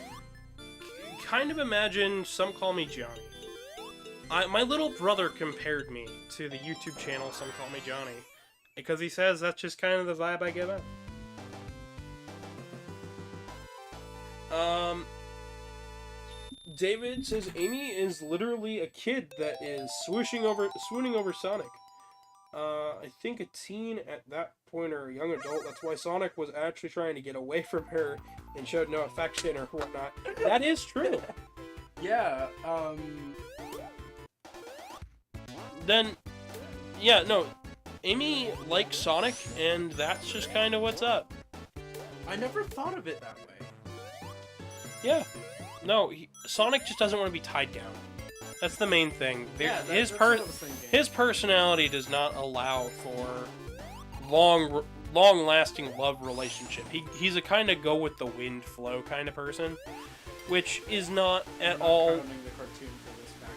Speaker 1: kind of imagine Some Call Me Johnny. My little brother compared me to the YouTube channel Some Call Me Johnny, because he says that's just kind of the vibe I give out. David says Amy is literally a kid that is swooning over Sonic. I think a teen at that point or a young adult. That's why Sonic was actually trying to get away from her and showed no affection or whatnot. That is true.
Speaker 2: Yeah.
Speaker 1: Then, yeah, no. Amy likes Sonic, and that's just kind of what's up.
Speaker 2: I never thought of it that way.
Speaker 1: Yeah. No, Sonic just doesn't want to be tied down. That's the main thing.
Speaker 2: Yeah, that's what I was thinking.
Speaker 1: His personality does not allow for long-lasting love relationship. He's a kind of go-with-the-wind flow kind of person, which is not at all...
Speaker 2: Counting the cartoon for this fact.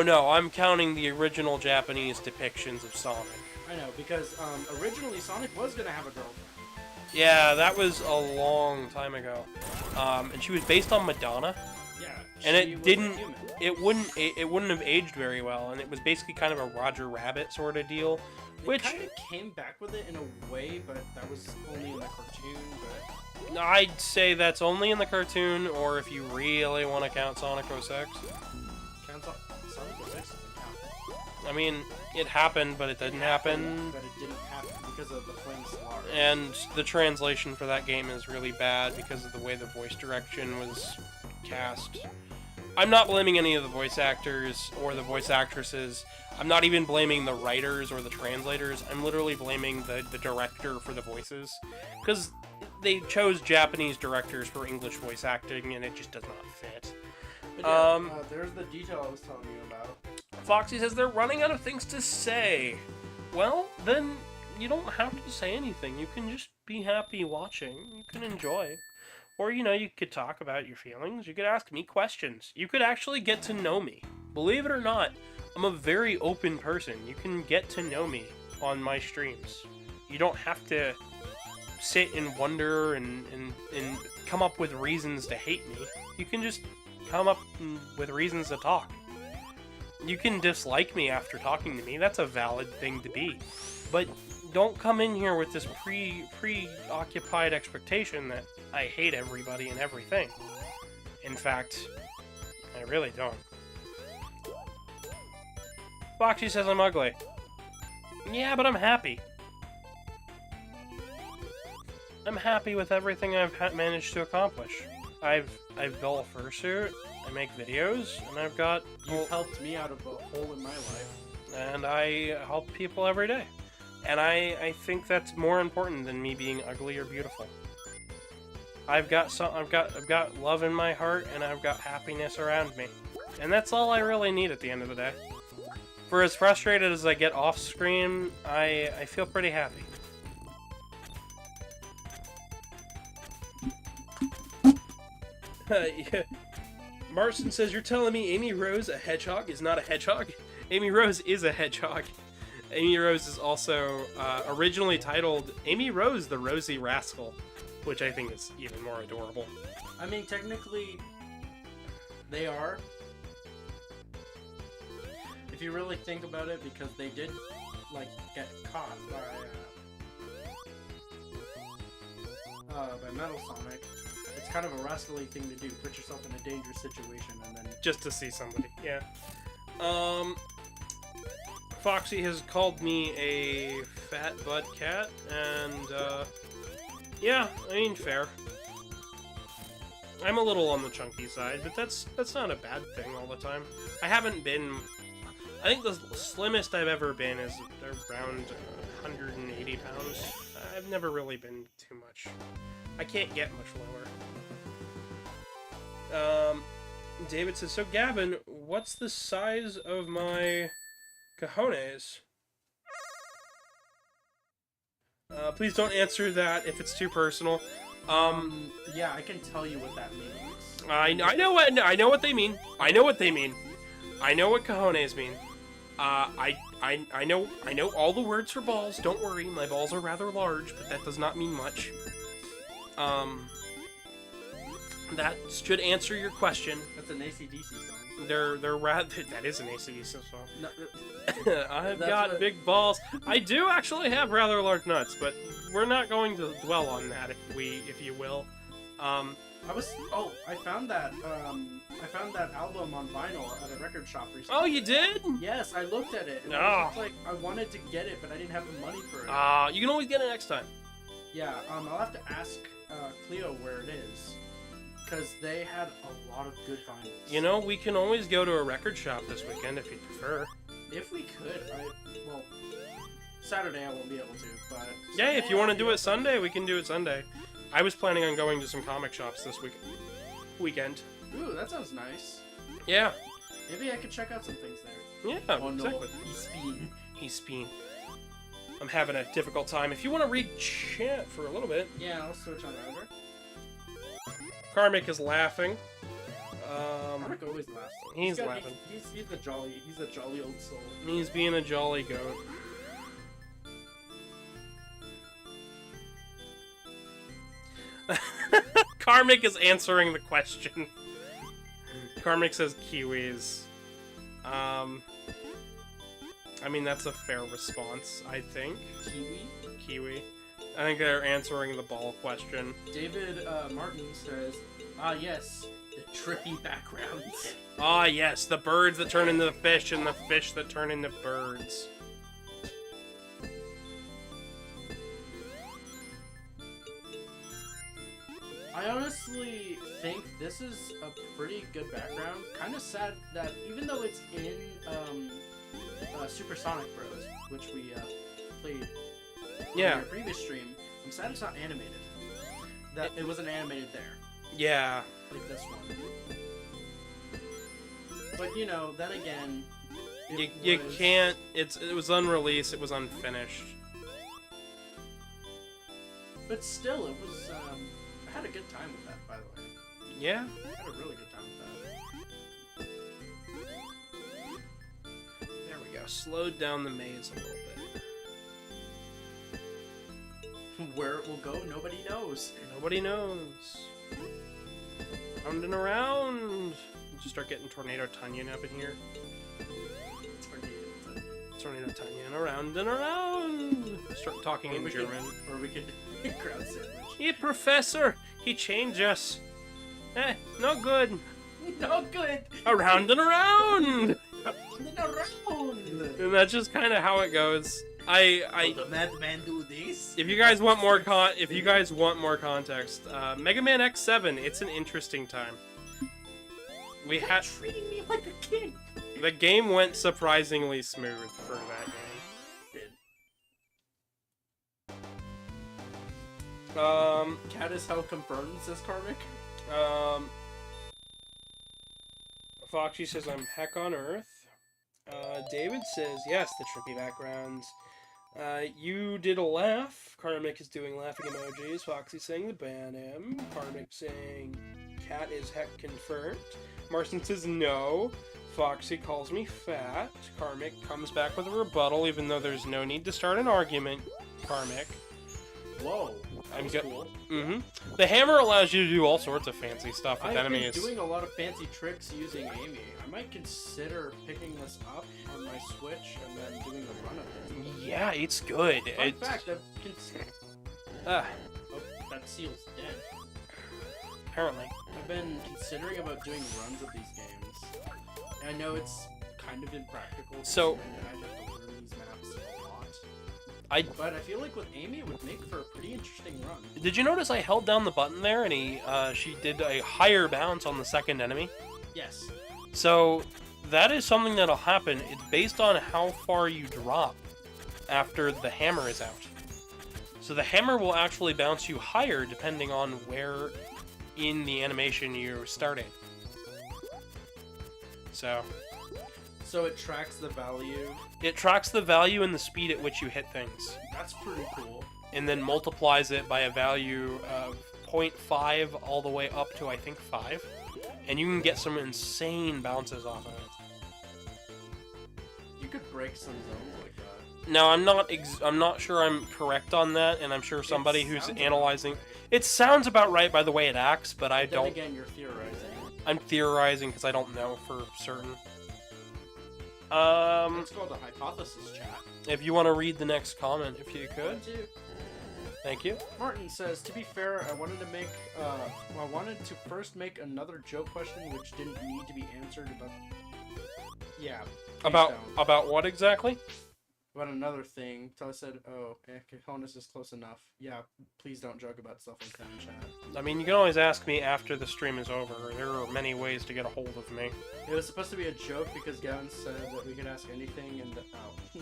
Speaker 1: No, I'm counting the original Japanese depictions of Sonic.
Speaker 2: I know, because originally Sonic was going to have a girlfriend.
Speaker 1: Yeah, that was a long time ago. And she was based on Madonna.
Speaker 2: Yeah,
Speaker 1: And
Speaker 2: she
Speaker 1: it
Speaker 2: was
Speaker 1: didn't...
Speaker 2: a human.
Speaker 1: It wouldn't have aged very well, and it was basically kind of a Roger Rabbit sort of deal. Which
Speaker 2: It kind of came back with it in a way, but that was only in the cartoon, but...
Speaker 1: I'd say that's only in the cartoon, or if you really want to count Sonic 06.
Speaker 2: Sonic 06 doesn't count.
Speaker 1: I mean, it happened, but it didn't happen.
Speaker 2: But it didn't happen because of the Flame Solar.
Speaker 1: And the translation for that game is really bad because of the way the voice direction was cast. I'm not blaming any of the voice actors or the voice actresses. I'm not even blaming the writers or the translators. I'm literally blaming the director for the voices. Because they chose Japanese directors for English voice acting, and it just does not fit.
Speaker 2: But yeah, there's the detail I was telling you about.
Speaker 1: Foxy says they're running out of things to say. Well, then you don't have to say anything. You can just be happy watching. You can enjoy. Or, you know, you could talk about your feelings. You could ask me questions. You could actually get to know me. Believe it or not, I'm a very open person. You can get to know me on my streams. You don't have to sit and wonder and come up with reasons to hate me. You can just come up with reasons to talk. You can dislike me after talking to me. That's a valid thing to be. But don't come in here with this preoccupied expectation that I hate everybody and everything. In fact, I really don't. Foxy says I'm ugly. Yeah, but I'm happy. I'm happy with everything I've managed to accomplish. I've built a fursuit, I make videos, and I've got...
Speaker 2: You've helped me out of a hole in my life.
Speaker 1: And I help people every day. And I think that's more important than me being ugly or beautiful. I've got love in my heart, and I've got happiness around me. And that's all I really need at the end of the day. For as frustrated as I get off screen, I feel pretty happy. Yeah. Marson says, you're telling me Amy Rose, a hedgehog, is not a hedgehog? Amy Rose is a hedgehog. Amy Rose is also originally titled Amy Rose the Rosy Rascal, which I think is even more adorable.
Speaker 2: I mean, technically, they are. If you really think about it, because they did, like, get caught by Metal Sonic. It's kind of a rascally thing to do. Put yourself in a dangerous situation and then...
Speaker 1: Just to see somebody, yeah. Foxy has called me a fat butt cat, and, yeah, I mean, fair. I'm a little on the chunky side, but that's not a bad thing all the time. I haven't been... I think the slimmest I've ever been is around 180 pounds. I've never really been too much. I can't get much lower. David says, so Gavin, what's the size of my cojones? Please don't answer that if it's too personal.
Speaker 2: Yeah, I can tell you what that means.
Speaker 1: I know what they mean. I know what they mean. I know what cojones mean. I know all the words for balls. Don't worry, my balls are rather large, but that does not mean much. That should answer your question.
Speaker 2: That's an AC/DC song.
Speaker 1: They're rather... That is an AC/DC song.
Speaker 2: No,
Speaker 1: I've got big balls. I do actually have rather large nuts, but we're not going to dwell on that, if you will.
Speaker 2: I found that album on vinyl at a record shop recently.
Speaker 1: Oh, you did?
Speaker 2: Yes, I looked at it. And
Speaker 1: No.
Speaker 2: I was just like, I wanted to get it, but I didn't have the money for it.
Speaker 1: You can always get it next time.
Speaker 2: Yeah, I'll have to ask Cleo where it is. Because they had a lot of good vinyls.
Speaker 1: You know, we can always go to a record shop this weekend if you prefer.
Speaker 2: If we could, well, Saturday I won't be able to, but...
Speaker 1: Yeah, if you want to do it Sunday, we can do it Sunday. I was planning on going to some comic shops this weekend.
Speaker 2: Ooh, that sounds nice.
Speaker 1: Yeah.
Speaker 2: Maybe I could check out some things there.
Speaker 1: Yeah,
Speaker 2: Oh no,
Speaker 1: exactly.
Speaker 2: he's speed.
Speaker 1: He's I'm having a difficult time. If you want to read chat for a little bit.
Speaker 2: Yeah, I'll switch on over.
Speaker 1: Karmic is laughing.
Speaker 2: Karmic always laughs.
Speaker 1: He's laughing.
Speaker 2: He's a jolly old soul.
Speaker 1: He's being a jolly goat. Karmic is answering the question. Karmic says kiwis. I mean, that's a fair response, I think. Kiwi. I think they're answering the ball question.
Speaker 2: David Martin says, ah yes, the trippy backgrounds.
Speaker 1: Ah yes, the birds that turn into the fish and the fish that turn into birds.
Speaker 2: I honestly think this is a pretty good background. Kind of sad that even though it's in Super Sonic Bros, which we played in our previous stream, I'm sad it's not animated. That it wasn't animated there.
Speaker 1: Yeah.
Speaker 2: Like this one. But you know, then again,
Speaker 1: you can't. It was unreleased. It was unfinished.
Speaker 2: But still, it was. I had a good time with that, by the way.
Speaker 1: Yeah.
Speaker 2: I had a really good time with that.
Speaker 1: There we go. Slowed down the maze a little bit.
Speaker 2: Where it will go, nobody knows.
Speaker 1: Nobody knows. Round and around. Just start getting Tornado Tunyon up in here. Tornado Tunyon, around and around. Start talking in German.
Speaker 2: Or we could crowd sandwich.
Speaker 1: Hey, Professor! He changed us. No good.
Speaker 2: No good.
Speaker 1: Around and around.
Speaker 2: Around.
Speaker 1: And that's just kind of how it goes.
Speaker 2: Will the madman do this?
Speaker 1: If you guys want more context, Mega Man X7, it's an interesting time. We had
Speaker 2: treating me like a kid.
Speaker 1: The game went surprisingly smooth for that game.
Speaker 2: Cat is how confirmed, says Karmic.
Speaker 1: Foxy says I'm heck on Earth. David says yes, the trippy backgrounds. You did a laugh. Karmic is doing laughing emojis. Foxy saying the ban him. Karmic saying cat is heck confirmed. Marcin says no. Foxy calls me fat. Karmic comes back with a rebuttal, even though there's no need to start an argument. Karmic.
Speaker 2: Whoa, that was cool.
Speaker 1: Mm-hmm. The hammer allows you to do all sorts of fancy stuff with enemies.
Speaker 2: I've been doing a lot of fancy tricks using Amy. I might consider picking this up on my Switch and then doing a run of it.
Speaker 1: Yeah, it's good.
Speaker 2: In fact, I've considered... Oh, that seal's dead.
Speaker 1: Apparently.
Speaker 2: I've been considering about doing runs of these games. And I know it's kind of impractical.
Speaker 1: So...
Speaker 2: I have to learn these maps a lot. But I feel like with Amy, it would make for a pretty interesting run.
Speaker 1: Did you notice I held down the button there and she did a higher bounce on the second enemy?
Speaker 2: Yes.
Speaker 1: So that is something that'll happen. It's based on how far you drop after the hammer is out. So the hammer will actually bounce you higher depending on where in the animation you're starting. So
Speaker 2: it tracks the value.
Speaker 1: It tracks the value and the speed at which you hit things.
Speaker 2: That's pretty cool.
Speaker 1: And then multiplies it by a value of 0.5 all the way up to, I think, 5. And you can get some insane bounces off of it.
Speaker 2: You could break some zones like that.
Speaker 1: No, I'm not sure I'm correct on that, and I'm sure somebody who's analyzing... It sounds about right by the way it acts, but I don't...
Speaker 2: Then again, you're theorizing.
Speaker 1: I'm theorizing because I don't know for certain.
Speaker 2: It's called a hypothesis, chat.
Speaker 1: If you want to read the next comment, if you could. Thank you.
Speaker 2: Martin says, to be fair, I wanted to first make another joke question which didn't need to be answered about... Yeah.
Speaker 1: About what exactly?
Speaker 2: About another thing. So I said, oh, Cajonas is close enough. Yeah, please don't joke about stuff like that in chat.
Speaker 1: I mean, you can always ask me after the stream is over. There are many ways to get a hold of me.
Speaker 2: It was supposed to be a joke because Gavin said that we could ask anything and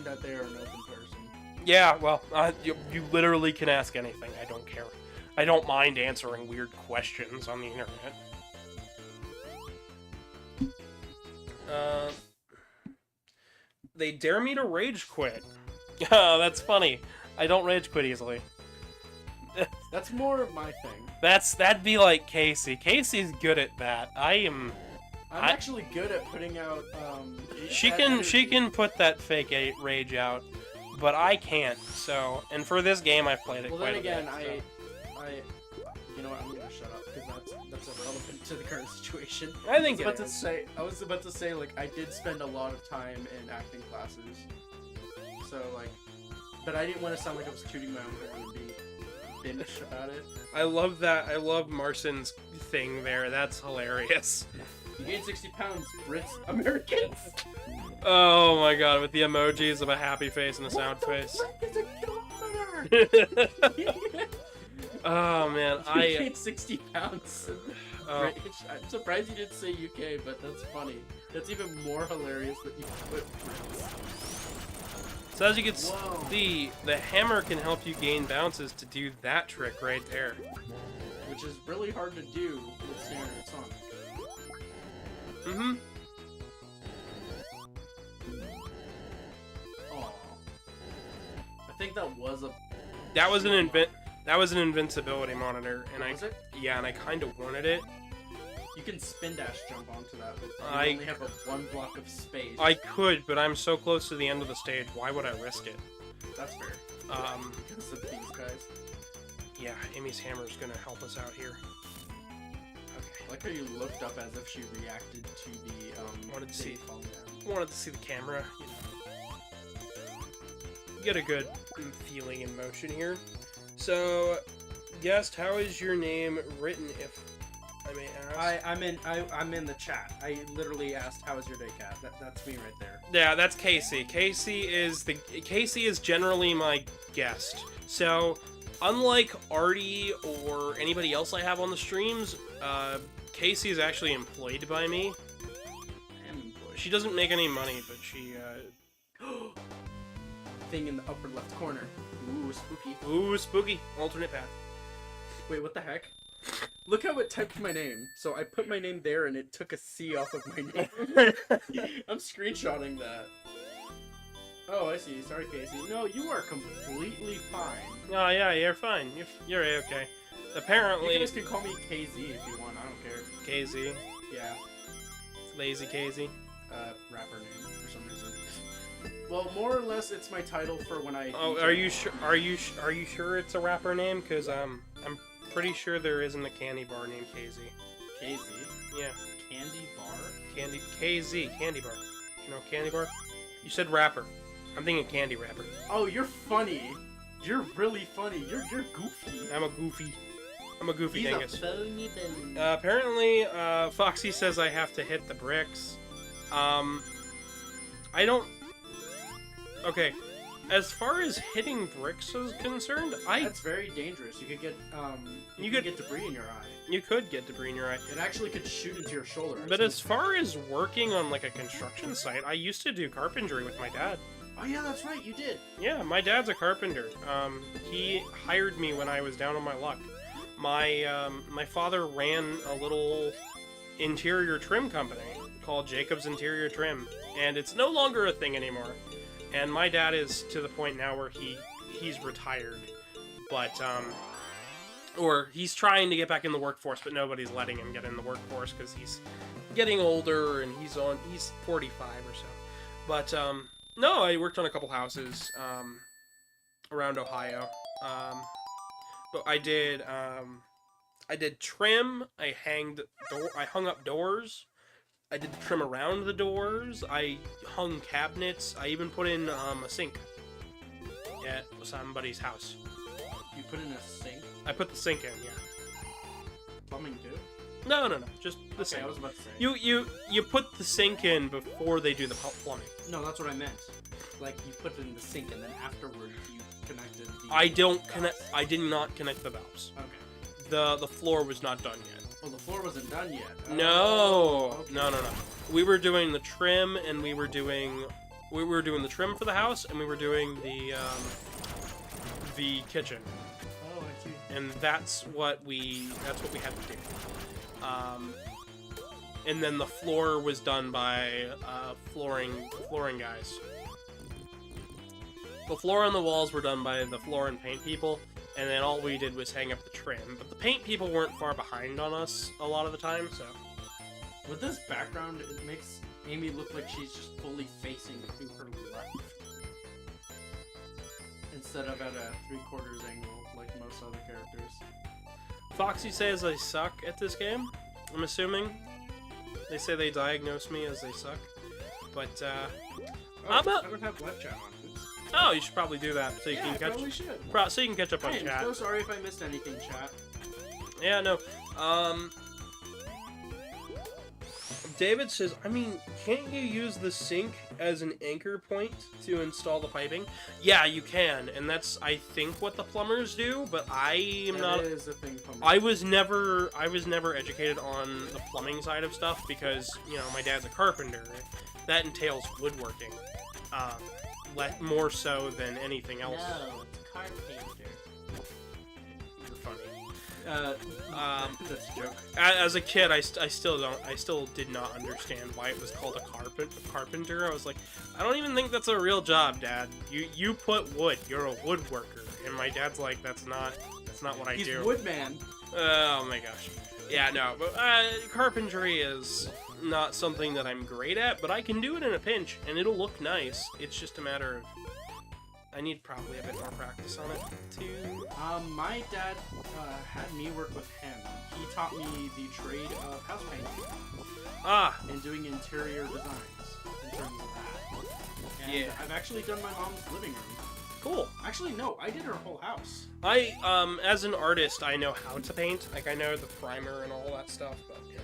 Speaker 2: that they are an open person.
Speaker 1: Yeah, well, you literally can ask anything. I don't care. I don't mind answering weird questions on the internet. They dare me to rage quit. Oh, that's funny. I don't rage quit easily.
Speaker 2: That's more of my thing.
Speaker 1: That'd be like Casey. Casey's good at that.
Speaker 2: I'm actually good at putting out.
Speaker 1: She can put that fake rage out, but I can't. So, and for this game, I've played it
Speaker 2: well,
Speaker 1: quite
Speaker 2: then again,
Speaker 1: a bit.
Speaker 2: you know what? I'm gonna shut up because that's irrelevant to the current situation.
Speaker 1: I think
Speaker 2: I was about to say like I did spend a lot of time in acting classes, so like, but I didn't want to sound like I was tooting my own horn and being bitch about it.
Speaker 1: I love that. I love Marston's thing there. That's hilarious.
Speaker 2: You gain 60 pounds, Brits, Americans.
Speaker 1: Oh my god, with the emojis of a happy face and a sound face.
Speaker 2: What the frick is a kilometer?
Speaker 1: Oh man,
Speaker 2: You gained 60 pounds.
Speaker 1: Oh.
Speaker 2: I'm surprised you didn't say UK, but that's funny. That's even more hilarious that you put Brits.
Speaker 1: So as you can see, the hammer can help you gain bounces to do that trick right there.
Speaker 2: Which is really hard to do with standard Sonic.
Speaker 1: Mm-hmm.
Speaker 2: Aww. I think that was a...
Speaker 1: That was an invincibility monitor, and
Speaker 2: Was it?
Speaker 1: Yeah, and I kind of wanted it.
Speaker 2: You can spin dash jump onto that, but you
Speaker 1: I
Speaker 2: only have one block of space.
Speaker 1: I could, but I'm so close to the end of the stage. Why would I risk it?
Speaker 2: That's fair. Because of these guys.
Speaker 1: Yeah, Amy's hammer is gonna help us out here. Okay.
Speaker 2: I like how you looked up as if she reacted to the
Speaker 1: Wanted to see.
Speaker 2: falling down.
Speaker 1: Wanted to see the camera. You know. Get a good feeling in motion here. So, guest, how is your name written? If I may ask.
Speaker 2: I'm in the chat. I literally asked, "How is your day, Cat?" That's me right there.
Speaker 1: Yeah, that's Casey. Casey is generally my guest. So, unlike Artie or anybody else I have on the streams, Casey is actually employed by me.
Speaker 2: I am employed.
Speaker 1: She doesn't make any money, but she.
Speaker 2: Thing in the upper left corner. Ooh, spooky.
Speaker 1: Ooh, spooky. Alternate path.
Speaker 2: Wait, what the heck? Look how it typed my name. So I put my name there and it took a C off of my name. I'm screenshotting that. Oh, I see. Sorry, Casey. No, you are completely fine.
Speaker 1: Oh yeah, you're fine. You're okay. Apparently.
Speaker 2: You guys can call me KZ if you want. I don't care.
Speaker 1: KZ.
Speaker 2: Yeah.
Speaker 1: Lazy KZ.
Speaker 2: Rapper name for some reason. Well, more or less, it's my title for when I.
Speaker 1: Oh, are you sure? Are you sure it's a rapper name? Cause I'm pretty sure there isn't a candy bar named KZ.
Speaker 2: KZ.
Speaker 1: Yeah.
Speaker 2: Candy bar.
Speaker 1: KZ candy bar. You know candy bar? You said rapper. I'm thinking candy rapper.
Speaker 2: Oh, you're funny. You're really funny. You're goofy.
Speaker 1: I'm a goofy
Speaker 2: He's
Speaker 1: dingus.
Speaker 2: a phony then.
Speaker 1: Apparently, Foxy says I have to hit the bricks. I don't. Okay, as far as hitting bricks is concerned,
Speaker 2: That's very dangerous. You could get you could get debris in your eye.
Speaker 1: You could get debris in your eye.
Speaker 2: It actually could shoot into your shoulder.
Speaker 1: But as far as working on like a construction site, I used to do carpentry with my dad.
Speaker 2: Oh yeah, that's right, you did.
Speaker 1: Yeah, my dad's a carpenter. He hired me when I was down on my luck. My father ran a little interior trim company called Jacob's Interior Trim, and it's no longer a thing anymore. And my dad is to the point now where he's retired, but or he's trying to get back in the workforce, but nobody's letting him get in the workforce because he's getting older and he's 45 or so. But no, I worked on a couple houses around Ohio. But I did trim. I hung up doors. I did the trim around the doors. I hung cabinets. I even put in a sink at somebody's house.
Speaker 2: You put in a sink?
Speaker 1: I put the sink in, yeah.
Speaker 2: Plumbing too?
Speaker 1: No, just the sink.
Speaker 2: I was about to say.
Speaker 1: You put the sink in before they do the plumbing.
Speaker 2: No, that's what I meant. Like you put it in the sink and then afterwards you connected the
Speaker 1: I did not connect the valves.
Speaker 2: Okay.
Speaker 1: The floor was not done yet.
Speaker 2: Well, the floor wasn't done yet.
Speaker 1: No.
Speaker 2: Okay.
Speaker 1: No. We were doing the trim, and we were doing the trim for the house, and we were doing the kitchen.
Speaker 2: Oh, I see.
Speaker 1: And that's what we had to do. and then the floor was done by flooring guys. The floor and the walls were done by the floor and paint people, and then all we did was hang up the trim. But the paint people weren't far behind on us a lot of the time, so...
Speaker 2: With this background, it makes Amy look like she's just fully facing to her left. Instead of at a 3/4 angle, like most other characters.
Speaker 1: Foxy says I suck at this game, I'm assuming. They say they diagnose me as they suck. But,
Speaker 2: I don't have live chat on. Oops.
Speaker 1: Oh, you should probably do that so you can catch.
Speaker 2: Probably should.
Speaker 1: So you can catch up on
Speaker 2: Hey,
Speaker 1: chat.
Speaker 2: I'm so sorry if I missed anything, chat.
Speaker 1: Yeah, no. David says, I mean, can't you use the sink as an anchor point to install the piping? Yeah, you can, and that's, I think, what the plumbers do, but I am not...
Speaker 2: That is a thing plumbers
Speaker 1: I was never educated on the plumbing side of stuff because, you know, my dad's a carpenter. That entails woodworking. More so than anything else.
Speaker 3: No, it's carpenter.
Speaker 1: You're funny.
Speaker 2: That's a joke.
Speaker 1: As a kid, I still did not understand why it was called a carpenter. I was like, I don't even think that's a real job, Dad. You put wood. You're a woodworker. And my dad's like, that's not what I do.
Speaker 2: He's Woodman.
Speaker 1: Oh my gosh. Yeah, no, but carpentry is not something that I'm great at, but I can do it in a pinch, and it'll look nice. It's just a matter of I need probably a bit more practice on it too.
Speaker 2: My dad had me work with him. He taught me the trade of house painting. And doing interior designs in terms of that. And
Speaker 1: yeah.
Speaker 2: I've actually done my mom's living room.
Speaker 1: Cool.
Speaker 2: Actually, no, I did her whole house.
Speaker 1: As an artist, I know how to paint. Like, I know the primer and all that stuff, but yeah.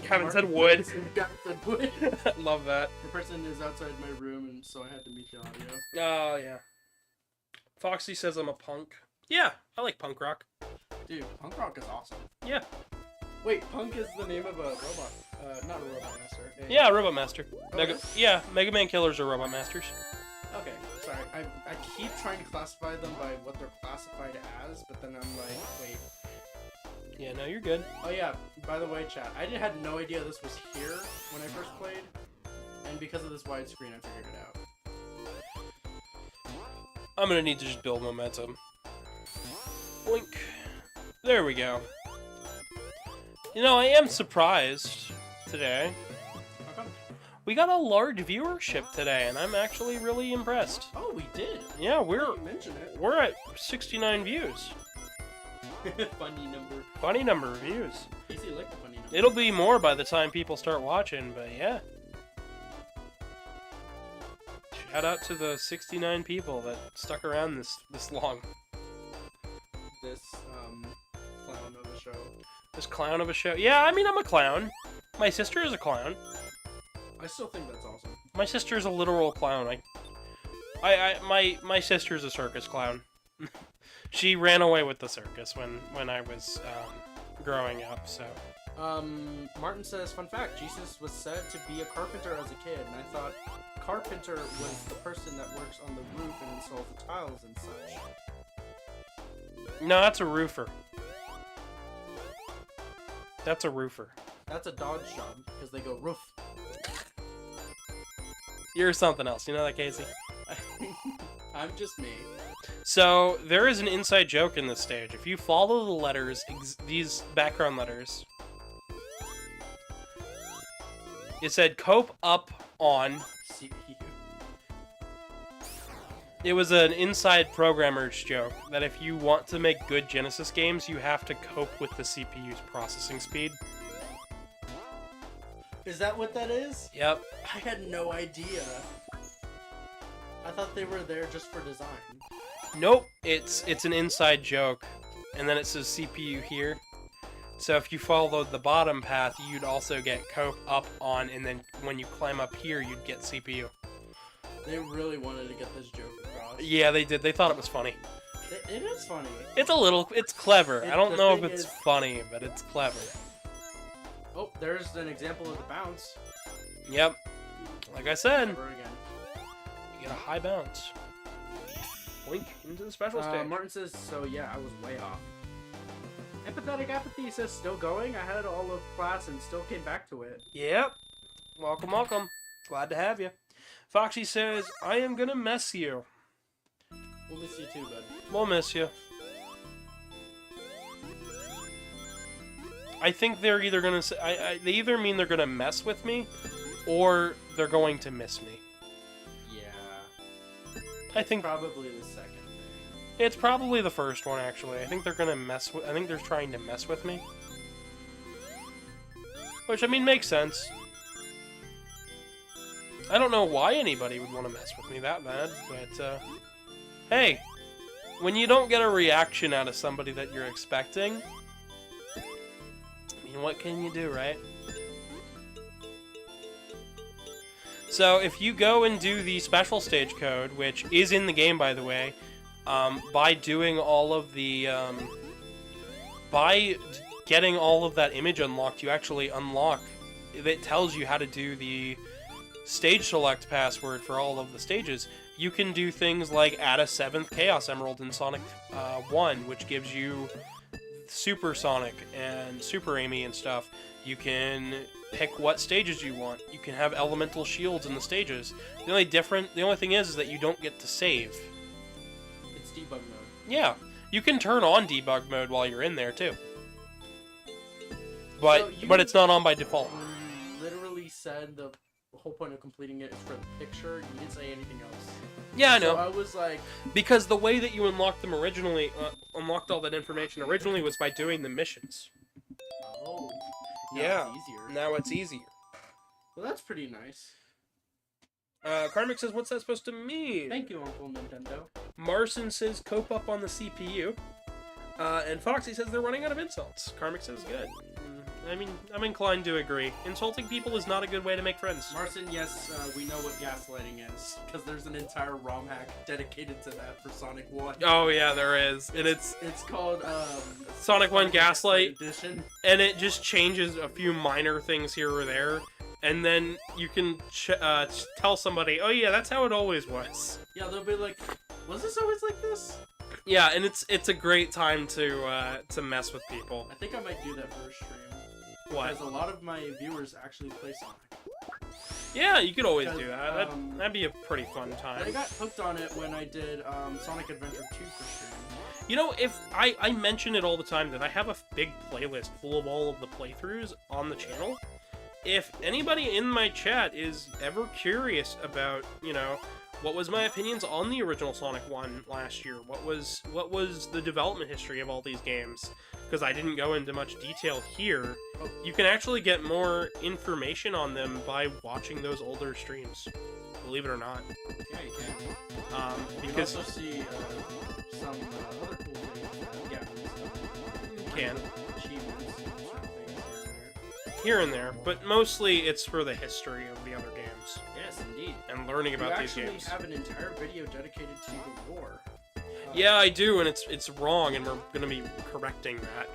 Speaker 1: Gavin said wood.
Speaker 2: Gavin said wood.
Speaker 1: Love that.
Speaker 2: The person is outside my room, and so I had to mute the audio.
Speaker 1: Oh, yeah. Foxy says I'm a punk. Yeah, I like punk rock.
Speaker 2: Dude, punk rock is awesome.
Speaker 1: Yeah.
Speaker 2: Wait, punk is the name of a robot. Not a robot master.
Speaker 1: Yeah, Robot Master.
Speaker 2: Okay.
Speaker 1: Mega Man Killers are Robot Masters.
Speaker 2: Okay, sorry. I keep trying to classify them by what they're classified as, but then I'm like, wait.
Speaker 1: Yeah, no, you're good.
Speaker 2: Oh yeah, by the way, chat, I had no idea this was here when I first played, and because of this widescreen, I figured it out.
Speaker 1: I'm gonna need to just build momentum. Blink. There we go. You know, I am surprised today.
Speaker 2: How come?
Speaker 1: We got a large viewership today, and I'm actually really impressed.
Speaker 2: Oh, we did.
Speaker 1: Yeah,
Speaker 2: You mentioned it.
Speaker 1: we're at 69 views.
Speaker 2: Funny number.
Speaker 1: Funny number of views.
Speaker 2: Easy like the funny number.
Speaker 1: It'll be more by the time people start watching, but yeah. Shout out to the 69 people that stuck around this long.
Speaker 2: This clown of a show.
Speaker 1: This clown of a show. Yeah, I mean, I'm a clown. My sister is a clown.
Speaker 2: I still think that's awesome.
Speaker 1: My sister is a literal clown. My sister's a circus clown. She ran away with the circus when I was growing up, so.
Speaker 2: Martin says, fun fact, Jesus was said to be a carpenter as a kid, and I thought carpenter was the person that works on the roof and installs the tiles and such.
Speaker 1: No, that's a roofer. That's a roofer.
Speaker 2: That's a dodge job, because they go roof.
Speaker 1: You're something else, you know that, Casey?
Speaker 2: I'm just me.
Speaker 1: So, there is an inside joke in this stage. If you follow the letters, these background letters, it said cope up on.
Speaker 2: CPU.
Speaker 1: It was an inside programmer's joke that if you want to make good Genesis games, you have to cope with the CPU's processing speed.
Speaker 2: Is that what that is?
Speaker 1: Yep.
Speaker 2: I had no idea. I thought they were there just for design.
Speaker 1: Nope, it's an inside joke, and then it says CPU here. So if you follow the bottom path, you'd also get cope up on, and then when you climb up here, you'd get CPU.
Speaker 2: They really wanted to get this joke across.
Speaker 1: Yeah, they did. They thought it was funny.
Speaker 2: It is funny.
Speaker 1: It's clever. I don't know if
Speaker 2: thing
Speaker 1: it's
Speaker 2: is-
Speaker 1: funny, but it's clever.
Speaker 2: Oh, there's an example of the bounce.
Speaker 1: Yep. Like I said,
Speaker 2: Never again.
Speaker 1: you get a high bounce. Blink into the special stage.
Speaker 2: Martin says, so yeah, I was way off. Empathetic Apathy says still going. I had all of class and still came back to it.
Speaker 1: Yep. Welcome, welcome. Glad to have you. Foxy says, I am gonna mess you.
Speaker 2: We'll miss you too, bud.
Speaker 1: We'll miss you. I think they're either gonna say, they either mean they're gonna mess with me, or they're going to miss me.
Speaker 2: Yeah.
Speaker 1: I think
Speaker 2: Probably the second thing.
Speaker 1: it's probably the first one, actually. I think they're gonna mess with, I think they're trying to mess with me. Which, I mean, makes sense. I don't know why anybody would want to mess with me that bad, but, hey, when you don't get a reaction out of somebody that you're expecting, I mean, what can you do, right? So, if you go and do the special stage code, which is in the game, by the way, by doing all of the, by getting all of that image unlocked, you actually unlock, it tells you how to do the stage select password for all of the stages. You can do things like add a 7th Chaos Emerald in Sonic 1, which gives you Super Sonic and Super Amy and stuff. You can pick what stages you want. You can have elemental shields in the stages. The only thing is that you don't get to save.
Speaker 2: It's debug mode.
Speaker 1: Yeah, you can turn on debug mode while you're in there too. But it's not on by default.
Speaker 2: You literally said the whole point of completing it is for the picture. You didn't say anything else.
Speaker 1: Yeah, I know.
Speaker 2: So I was like,
Speaker 1: because the way that you unlocked them originally, unlocked all that information originally was by doing the missions.
Speaker 2: oh, now
Speaker 1: Yeah.
Speaker 2: it's easier.
Speaker 1: Now it's easier.
Speaker 2: Well, that's pretty nice.
Speaker 1: Karmic says, what's that supposed to mean?
Speaker 2: Thank you, Uncle Nintendo.
Speaker 1: Marson says, cope up on the CPU. And Foxy says they're running out of insults. Karmic says, good. I mean, I'm inclined to agree. Insulting people is not a good way to make friends.
Speaker 2: Marcin, yes, we know what gaslighting is, because there's an entire ROM hack dedicated to that for Sonic 1.
Speaker 1: Oh, yeah, there is. And it's
Speaker 2: called,
Speaker 1: Sonic 1 Gaslight,
Speaker 2: Edition.
Speaker 1: and it just changes a few minor things here or there, and then you can tell somebody, oh yeah, that's how it always was.
Speaker 2: Yeah, they'll be like, was this always like this?
Speaker 1: Yeah, and it's a great time to mess with people.
Speaker 2: I think I might do that for a stream.
Speaker 1: What?
Speaker 2: Because a lot of my viewers actually play Sonic.
Speaker 1: Yeah, you could always do
Speaker 2: Because,
Speaker 1: that. That'd be a pretty fun time.
Speaker 2: I got hooked on it when I did Sonic Adventure 2 for stream.
Speaker 1: You know, if I mention it all the time that I have a big playlist full of all of the playthroughs on the channel. If anybody in my chat is ever curious about, you know, what was my opinions on the original Sonic 1 last year? What was the development history of all these games? Because I didn't go into much detail here. You can actually get more information on them by watching those older streams. Believe it or not.
Speaker 2: Yeah, you can.
Speaker 1: Because
Speaker 2: you can also see some other cool things that Gavin's done.
Speaker 1: you can.
Speaker 2: Achievements and certain things
Speaker 1: Here and there, but mostly it's for the history of the other games.
Speaker 2: Yes, indeed.
Speaker 1: And learning about these
Speaker 2: You
Speaker 1: games.
Speaker 2: actually have an entire video dedicated to the lore.
Speaker 1: Yeah, I do, and it's wrong, and we're gonna be correcting that.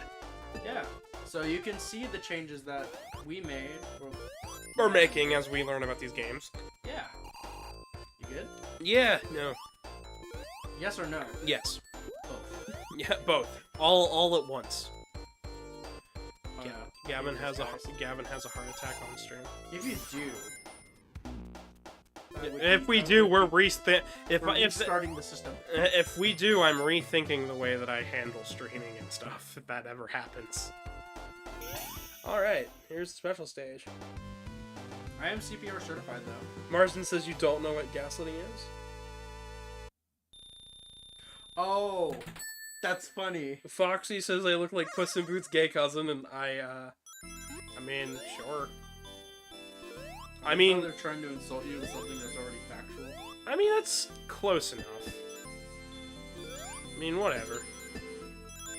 Speaker 2: Yeah. So you can see the changes that we made.
Speaker 1: We're making as we learn about these games.
Speaker 2: Yeah. You good?
Speaker 1: Yeah, no.
Speaker 2: Yes or no?
Speaker 1: Yes.
Speaker 2: Both.
Speaker 1: Yeah, both. All at once.
Speaker 2: Uh,
Speaker 1: Gavin has a
Speaker 2: guys.
Speaker 1: heart attack on stream.
Speaker 2: If you do.
Speaker 1: If we do, we're
Speaker 2: starting the system.
Speaker 1: if we do, I'm rethinking the way that I handle streaming and stuff. If that ever happens. All right, here's the special stage.
Speaker 2: I am CPR certified though.
Speaker 1: Marsden says you don't know what gaslighting is.
Speaker 2: Oh, that's funny.
Speaker 1: Foxy says I look like Puss in Boots' gay cousin, and I mean, sure. I mean,
Speaker 2: they're trying to insult you with something that's already factual.
Speaker 1: I mean, that's close enough. I mean, whatever.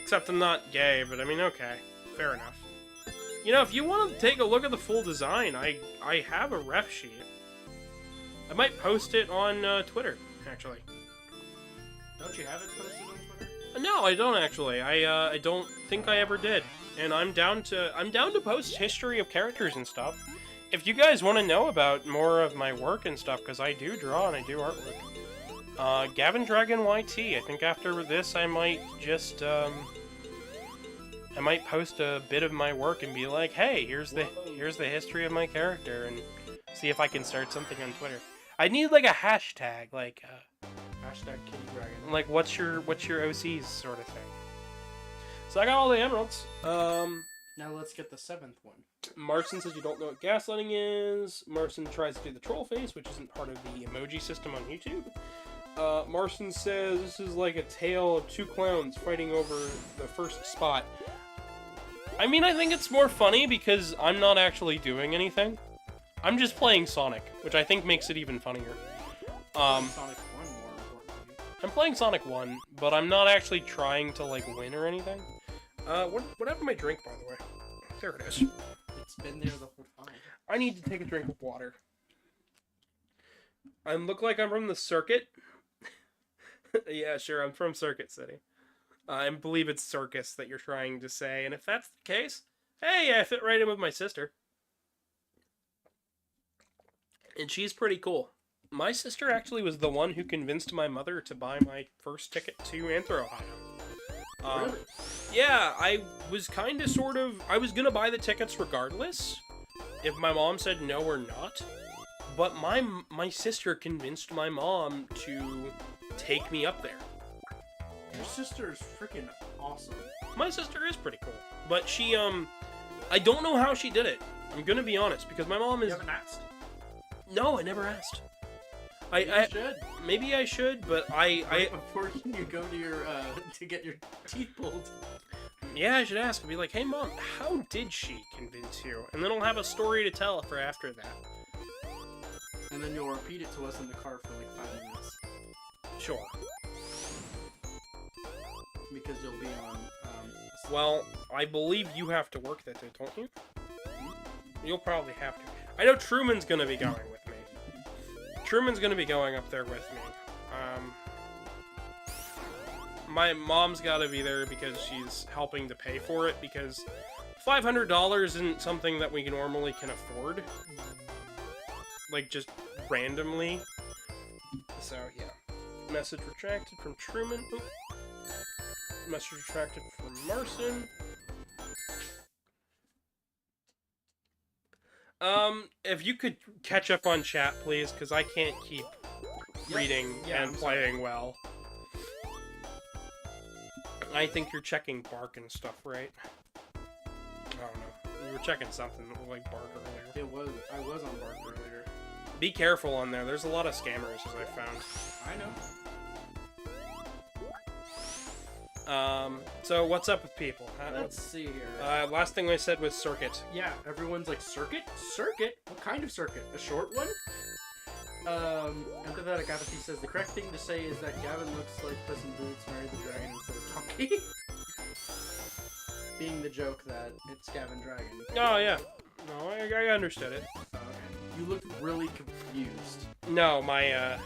Speaker 1: Except I'm not gay, but I mean, okay. Fair enough. You know, if you want to take a look at the full design, I have a ref sheet. I might post it on Twitter, actually.
Speaker 2: Don't you have it posted on Twitter?
Speaker 1: No, I don't actually. I don't think I ever did. And I'm down to post history of characters and stuff. If you guys want to know about more of my work and stuff, because I do draw and I do artwork. Gavin Dragon YT. I think after this I might just I might post a bit of my work and be like, hey, here's the history of my character, and see if I can start something on Twitter. I need like a hashtag, like
Speaker 2: Hashtag Kitty Dragon.
Speaker 1: like what's your OCs sort of thing. So I got all the emeralds.
Speaker 2: Now let's get the 7th one.
Speaker 1: Marson says you don't know what gaslighting is. Marson tries to do the troll face, which isn't part of the emoji system on YouTube. Marson says this is like a tale of two clowns fighting over the first spot. I mean, I think it's more funny because I'm not actually doing anything. I'm just playing Sonic, which I think makes it even funnier.
Speaker 2: Sonic 1 more importantly.
Speaker 1: I'm playing Sonic 1, but I'm not actually trying to, like, win or anything. What happened to my drink, by the way? There it is.
Speaker 2: It's been there the whole time.
Speaker 1: I need to take a drink of water. I look like I'm from the circuit. Yeah, sure, I'm from Circuit City. I believe it's circus that you're trying to say, and if that's the case, hey, I fit right in with my sister. And she's pretty cool. My sister actually was the one who convinced my mother to buy my first ticket to Anthro Ohio.
Speaker 2: Really?
Speaker 1: Yeah, I was kind of sort of... I was gonna buy the tickets regardless, if my mom said no or not. But my sister convinced my mom to take me up there.
Speaker 2: Your sister is freaking awesome.
Speaker 1: My sister is pretty cool. But she, I don't know how she did it. I'm gonna be honest, because my mom is...
Speaker 2: You haven't asked?
Speaker 1: No, I never asked.
Speaker 2: You should.
Speaker 1: Maybe I should, but
Speaker 2: Right before you go to your, to get your teeth pulled.
Speaker 1: Yeah, I should ask. I'll be like, hey mom, how did she convince you? And then I'll have a story to tell for after that.
Speaker 2: And then you'll repeat it to us in the car for like 5 minutes.
Speaker 1: Sure.
Speaker 2: Because you'll be on,
Speaker 1: Well, I believe you have to work that day, don't you? You'll probably have to. I know Truman's gonna be going with me. Truman's gonna be going up there with me. My mom's gotta be there because she's helping to pay for it, because $500 isn't something that we normally can afford. Like, just randomly. So, yeah. Message retracted from Truman. Oop. Message retracted from Marson. If you could catch up on chat, please, because I can't keep reading and playing well. I think you're checking Bark and stuff, right? I don't know. You were checking something that looked like Bark earlier.
Speaker 2: I was on Bark earlier.
Speaker 1: Be careful on there. There's a lot of scammers, as I found.
Speaker 2: I know.
Speaker 1: So what's up with people?
Speaker 2: Let's see here.
Speaker 1: Last thing I said was circuit.
Speaker 2: Yeah, everyone's like, circuit? Circuit? What kind of circuit? A short one? Empathetic Apathy says, the correct thing to say is that Gavin looks like Puss in Boots married the dragon instead of Donkey. Being the joke that it's Gavin Dragon.
Speaker 1: Oh, yeah. No, I understood it.
Speaker 2: Okay. You looked really confused.
Speaker 1: No, my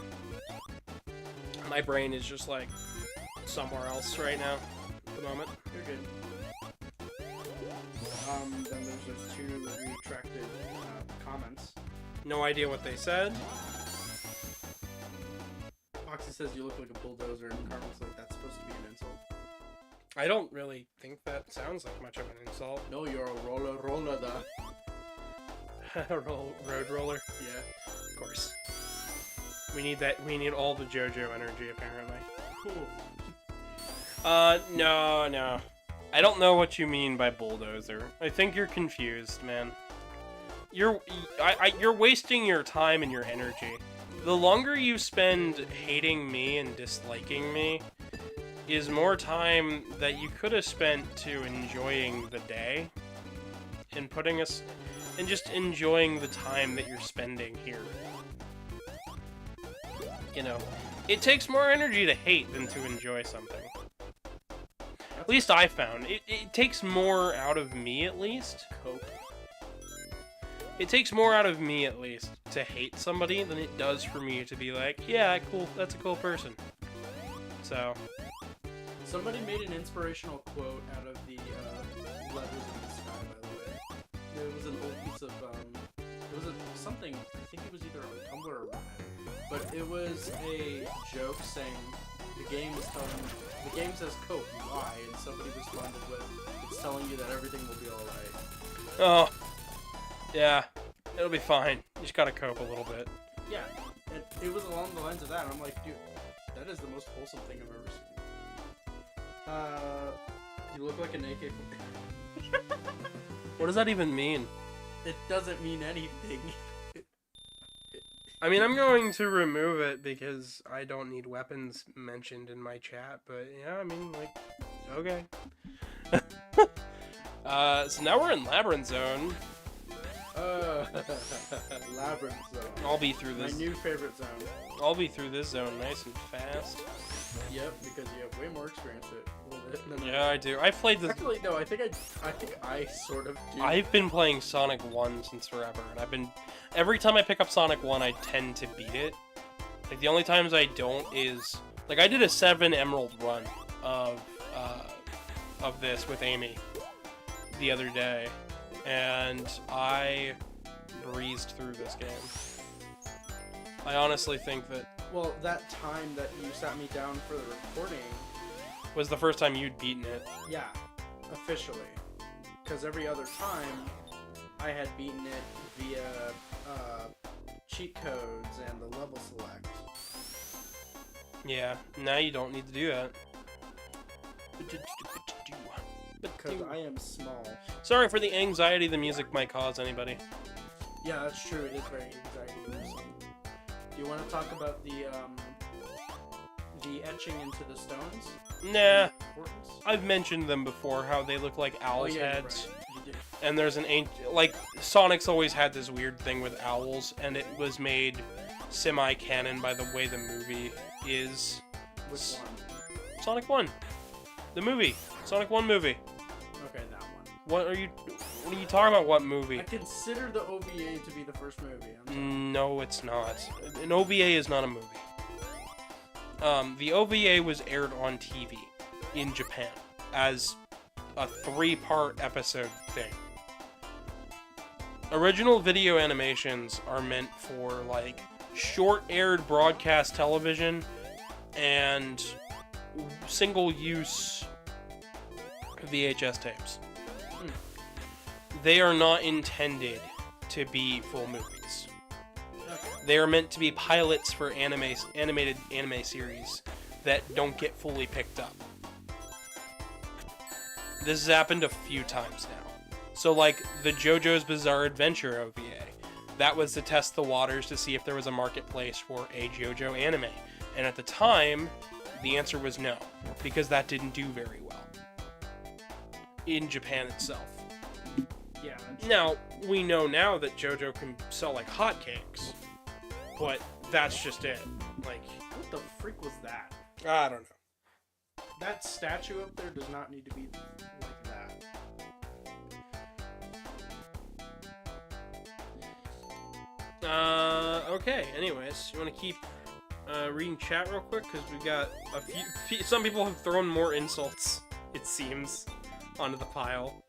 Speaker 1: brain is just, like, somewhere else right now at the moment.
Speaker 2: You're good. Then there's just 2 retracted comments.
Speaker 1: No idea what they said.
Speaker 2: Foxy says you look like a bulldozer, and Carmen's like, that's supposed to be an insult.
Speaker 1: I don't really think that sounds like much of an insult.
Speaker 2: No, you're a roller da.
Speaker 1: Road roller?
Speaker 2: Yeah.
Speaker 1: Of course. We need that. We need all the JoJo energy, apparently.
Speaker 2: Cool.
Speaker 1: No. I don't know what you mean by bulldozer. I think you're confused, man. You're wasting your time and your energy. The longer you spend hating me and disliking me is more time that you could have spent to enjoying the day and just enjoying the time that you're spending here. You know, it takes more energy to hate than to enjoy something. At least I found. It takes more out of me, at least.
Speaker 2: Cope.
Speaker 1: It takes more out of me, at least, to hate somebody than it does for me to be like, yeah, cool, that's a cool person. So.
Speaker 2: Somebody made an inspirational quote out of the letters in the sky, by the way. It was an old piece of, it was something, I think it was either on Tumblr or Reddit, but it was a joke saying, the game says cope, why? And somebody responded with, it's telling you that everything will be alright.
Speaker 1: Oh, yeah, it'll be fine. You just gotta cope a little bit.
Speaker 2: Yeah, it was along the lines of that. I'm like, dude, that is the most wholesome thing I've ever seen. You look like an AK.
Speaker 1: What does that even mean?
Speaker 2: It doesn't mean anything.
Speaker 1: I mean, I'm going to remove it because I don't need weapons mentioned in my chat, but yeah, I mean, like, okay. So now we're in Labyrinth Zone.
Speaker 2: Labyrinth Zone.
Speaker 1: I'll be through this.
Speaker 2: My new favorite zone.
Speaker 1: I'll be through this zone nice and fast.
Speaker 2: Yep, because you have way more experience with it than
Speaker 1: Yeah, I do. I've played this.
Speaker 2: Actually, no, I think I sort of do.
Speaker 1: I've been playing Sonic 1 since forever, and every time I pick up Sonic 1, I tend to beat it. Like, the only times I don't is, like, I did a 7 Emerald run of this with Amy the other day, and I breezed through this game. I honestly think that
Speaker 2: Well, that time that you sat me down for the recording,
Speaker 1: was the first time you'd beaten it.
Speaker 2: yeah, officially. Because every other time, I had beaten it via cheat codes and the level select.
Speaker 1: Yeah, now you don't need to do that.
Speaker 2: Because I am small.
Speaker 1: Sorry for the anxiety the music might cause anybody.
Speaker 2: Yeah, that's true. It is very anxiety-inducing. Do you want to talk about the etching into the stones?
Speaker 1: Nah,
Speaker 2: Importance?
Speaker 1: I've mentioned them before, how they look like owls' heads.
Speaker 2: Right. You did.
Speaker 1: And there's an like, Sonic's always had this weird thing with owls, and it was made semi-canon by the way the movie is.
Speaker 2: Which one?
Speaker 1: Sonic 1. The movie. Sonic 1 movie.
Speaker 2: Okay, that one.
Speaker 1: What are you talking about? What movie?
Speaker 2: I consider the OVA to be the first movie. I'm sorry.
Speaker 1: No, it's not. An OVA is not a movie. The OVA was aired on TV in Japan as a 3-part episode thing. Original video animations are meant for, like, short-aired broadcast television and single-use VHS tapes. They are not intended to be full movies. They are meant to be pilots for animated anime series that don't get fully picked up. This has happened a few times now. So, like, the JoJo's Bizarre Adventure OVA. That was to test the waters to see if there was a marketplace for a JoJo anime. And at the time, the answer was no, because that didn't do very well in Japan itself.
Speaker 2: Yeah.
Speaker 1: Now, we know now that JoJo can sell like hotcakes, but that's just it. Like,
Speaker 2: What the freak was that?
Speaker 1: I don't know.
Speaker 2: That statue up there does not need to be like that.
Speaker 1: Okay, anyways, you want to keep reading chat real quick? Because we've got a few... Some people have thrown more insults, it seems, onto the pile.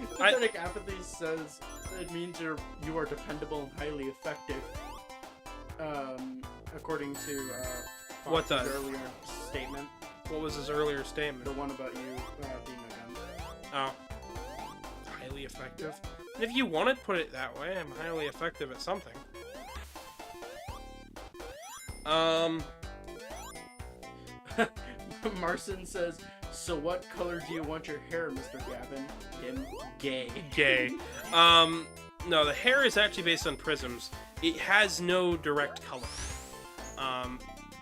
Speaker 2: Pathetic apathy says it means you are dependable and highly effective. According to
Speaker 1: What
Speaker 2: Fox's
Speaker 1: the-
Speaker 2: earlier statement,
Speaker 1: What was his earlier statement?
Speaker 2: the one about you being a gun.
Speaker 1: Oh. Highly effective? And if you want to put it that way, I'm highly effective at something.
Speaker 2: Marcin says, "So what color do you want your hair, Mr. Gavin?" Him, gay.
Speaker 1: Gay. No, the hair is actually based on prisms. It has no direct color.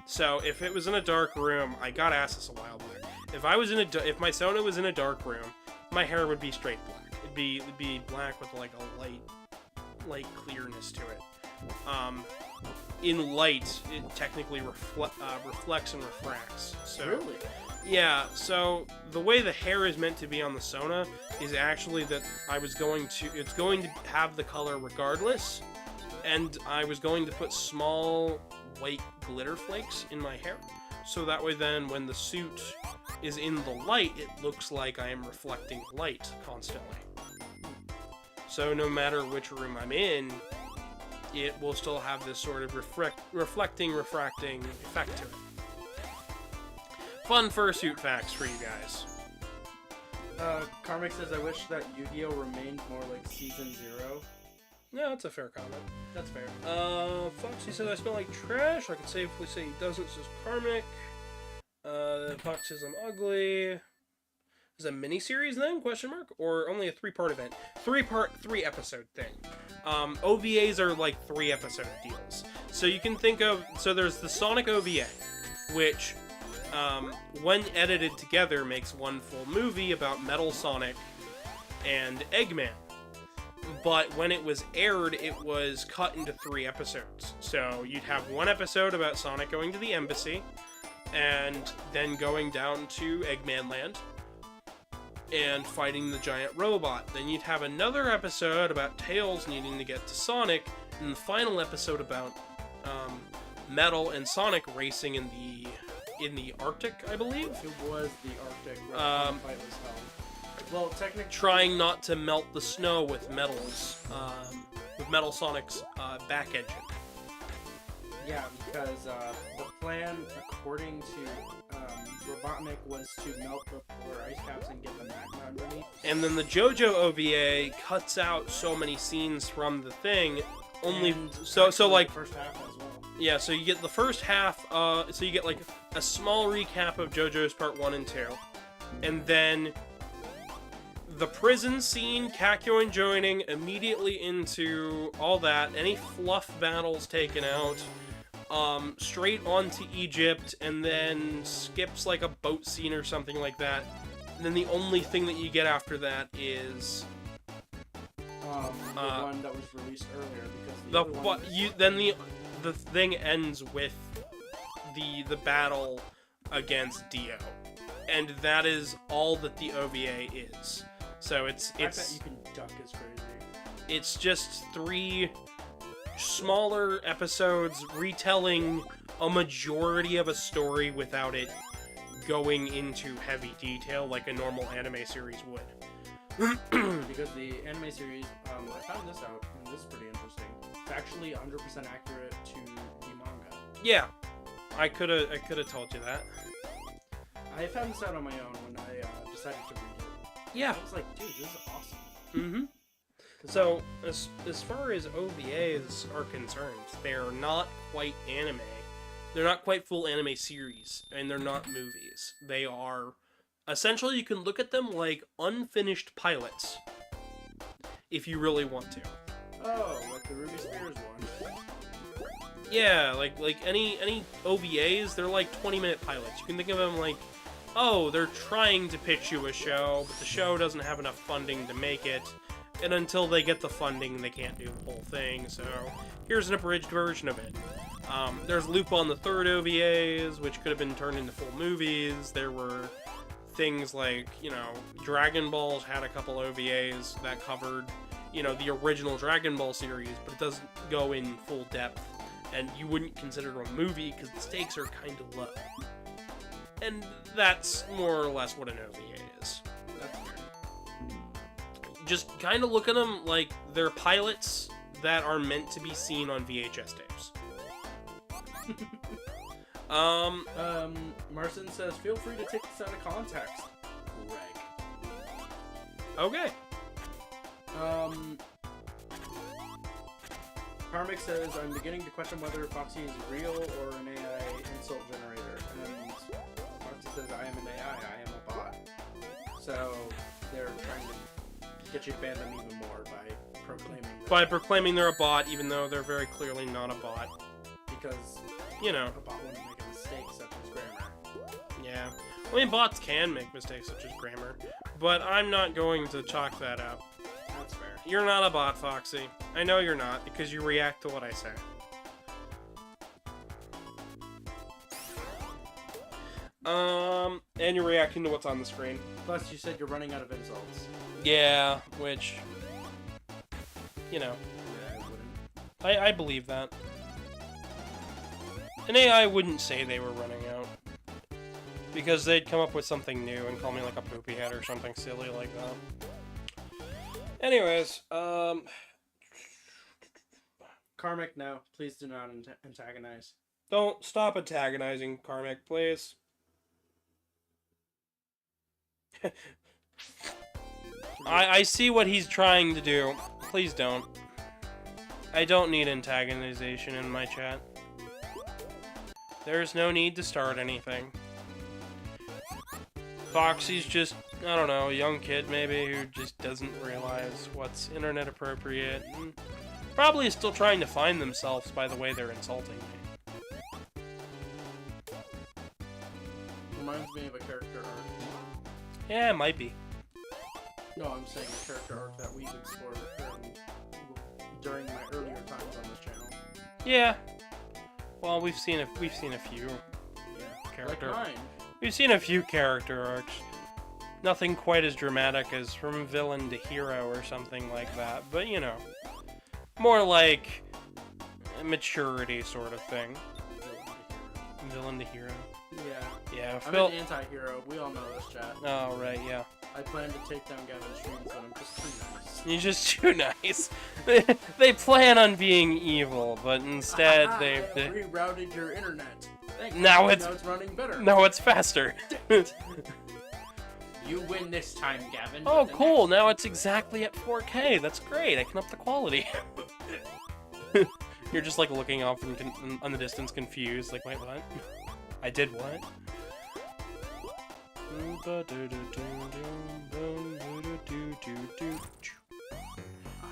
Speaker 1: So if it was in a dark room, I got asked this a while back. If my Sona was in a dark room, my hair would be straight black. It'd be black with like a light clearness to it. In light, it technically reflects and refracts. So,
Speaker 2: Really?
Speaker 1: yeah, so the way the hair is meant to be on the Sona is actually that it's going to have the color regardless, and I was going to put small white glitter flakes in my hair, so that way then when the suit is in the light, it looks like I am reflecting light constantly. So no matter which room I'm in, it will still have this sort of reflecting, refracting effect to it. Fun fursuit facts for you guys.
Speaker 2: Karmic says, I wish that Yu-Gi-Oh! Remained more like Season 0.
Speaker 1: No, that's a fair comment.
Speaker 2: That's fair.
Speaker 1: Foxy says I smell like trash. I can safely say he doesn't, says Karmic. Fox says I'm ugly. Is it a miniseries then? Question mark? Or only a 3-part event? 3-episode thing. OVAs are like 3-episode deals. So you can think of, so there's the Sonic OVA, which, when edited together, makes one full movie about Metal Sonic and Eggman. But when it was aired, it was cut into 3 episodes. So you'd have one episode about Sonic going to the embassy, and then going down to Eggman Land, and fighting the giant robot. Then you'd have another episode about Tails needing to get to Sonic, and the final episode about Metal and Sonic racing in the Arctic, I believe.
Speaker 2: It was the Arctic where the fight was held. Well, technically,
Speaker 1: trying not to melt the snow with Metal Sonic's back engine.
Speaker 2: Yeah, because the plan, according to Robotnik, was to melt the polar ice caps and get the magma underneath.
Speaker 1: And then the JoJo OVA cuts out so many scenes from the thing, only so like
Speaker 2: the first half as well.
Speaker 1: Yeah, so you get the first half. So you get like a small recap of JoJo's Part 1 and 2, and then the prison scene, Kakyoin joining, immediately into all that, any fluff battles taken out, straight onto Egypt, and then skips like a boat scene or something like that. And then the only thing that you get after that is
Speaker 2: the one that was released earlier, because
Speaker 1: the thing ends with the battle against Dio, and that is all that the OVA is. So it's
Speaker 2: I bet you can duck is crazy.
Speaker 1: It's just 3 smaller episodes retelling a majority of a story without it going into heavy detail like a normal anime series would.
Speaker 2: Because the anime series, I found this out, and this is pretty interesting. It's actually 100% accurate to the manga.
Speaker 1: Yeah, I could have told you that.
Speaker 2: I found this out on my own when I decided to read it.
Speaker 1: Yeah.
Speaker 2: I was like, dude, this is awesome.
Speaker 1: Mm-hmm. So, as far as OVAs are concerned, they're not quite anime. They're not quite full anime series, and they're not movies. They are... Essentially, you can look at them like unfinished pilots, if you really want to.
Speaker 2: Oh, like the Ruby Spears one.
Speaker 1: Yeah, like any OVAs, they're like 20-minute pilots. You can think of them like, oh, they're trying to pitch you a show, but the show doesn't have enough funding to make it, and until they get the funding, they can't do the whole thing, so here's an abridged version of it. There's Loop on the Third OVAs, which could have been turned into full movies. There were things like, Dragon Ball's had a couple OVAs that covered, the original Dragon Ball series, but it doesn't go in full depth, and you wouldn't consider it a movie because the stakes are kind of low. And that's more or less what an OVA is.
Speaker 2: That's fair.
Speaker 1: Just kind of look at them like they're pilots that are meant to be seen on VHS tapes.
Speaker 2: Marcin says, feel free to take this out of context, Greg.
Speaker 1: Okay.
Speaker 2: Karmic says, I'm beginning to question whether Foxy is real or an AI insult generator. And Foxy says, I am an AI, I am a bot. So, they're trying to get you to ban them even more by proclaiming that.
Speaker 1: By proclaiming they're a bot, even though they're very clearly not a bot.
Speaker 2: Because, a bot wouldn't make a mistake such as grammar.
Speaker 1: Yeah. I mean, bots can make mistakes such as grammar, but I'm not going to chalk that up.
Speaker 2: That's fair.
Speaker 1: You're not a bot, Foxy. I know you're not, because you react to what I say. And you're reacting to what's on the screen.
Speaker 2: Plus, you said you're running out of insults.
Speaker 1: Yeah, which,
Speaker 2: Yeah, I wouldn't.
Speaker 1: I believe that. An AI wouldn't say they were running out. Because they'd come up with something new and call me like a poopy head or something silly like that. Anyways,
Speaker 2: Karmic, no. Please do not antagonize.
Speaker 1: Don't stop antagonizing Karmic, please. I see what he's trying to do. Please don't. I don't need antagonization in my chat. There's no need to start anything. Foxy's just, I don't know, a young kid maybe who just doesn't realize what's internet appropriate and probably is still trying to find themselves by the way they're insulting me.
Speaker 2: Reminds me of a character arc.
Speaker 1: Yeah, it might be.
Speaker 2: No, I'm saying a character arc that we've explored during my earlier times on this channel.
Speaker 1: Yeah. Well, we've seen a few.
Speaker 2: Yeah.
Speaker 1: Character.
Speaker 2: Like mine.
Speaker 1: We've seen a few character arcs. Nothing quite as dramatic as from villain to hero or something like that, but you know, more like a maturity sort of thing. Villain to hero.
Speaker 2: Yeah.
Speaker 1: Yeah,
Speaker 2: I'm
Speaker 1: Phil.
Speaker 2: an anti-hero. We all know this, chat.
Speaker 1: Oh right, yeah.
Speaker 2: I plan to take down Gavin's streams, but I'm just too nice.
Speaker 1: You're just too nice. They plan on being evil, but instead
Speaker 2: I
Speaker 1: they
Speaker 2: rerouted your internet. Thanks.
Speaker 1: Now it's
Speaker 2: running better.
Speaker 1: no, it's faster.
Speaker 2: You win this time, Gavin.
Speaker 1: Oh, cool! Now it's exactly at 4K. That's great. I can up the quality. You're just like looking off on the distance, confused. Like, wait, what? I did what?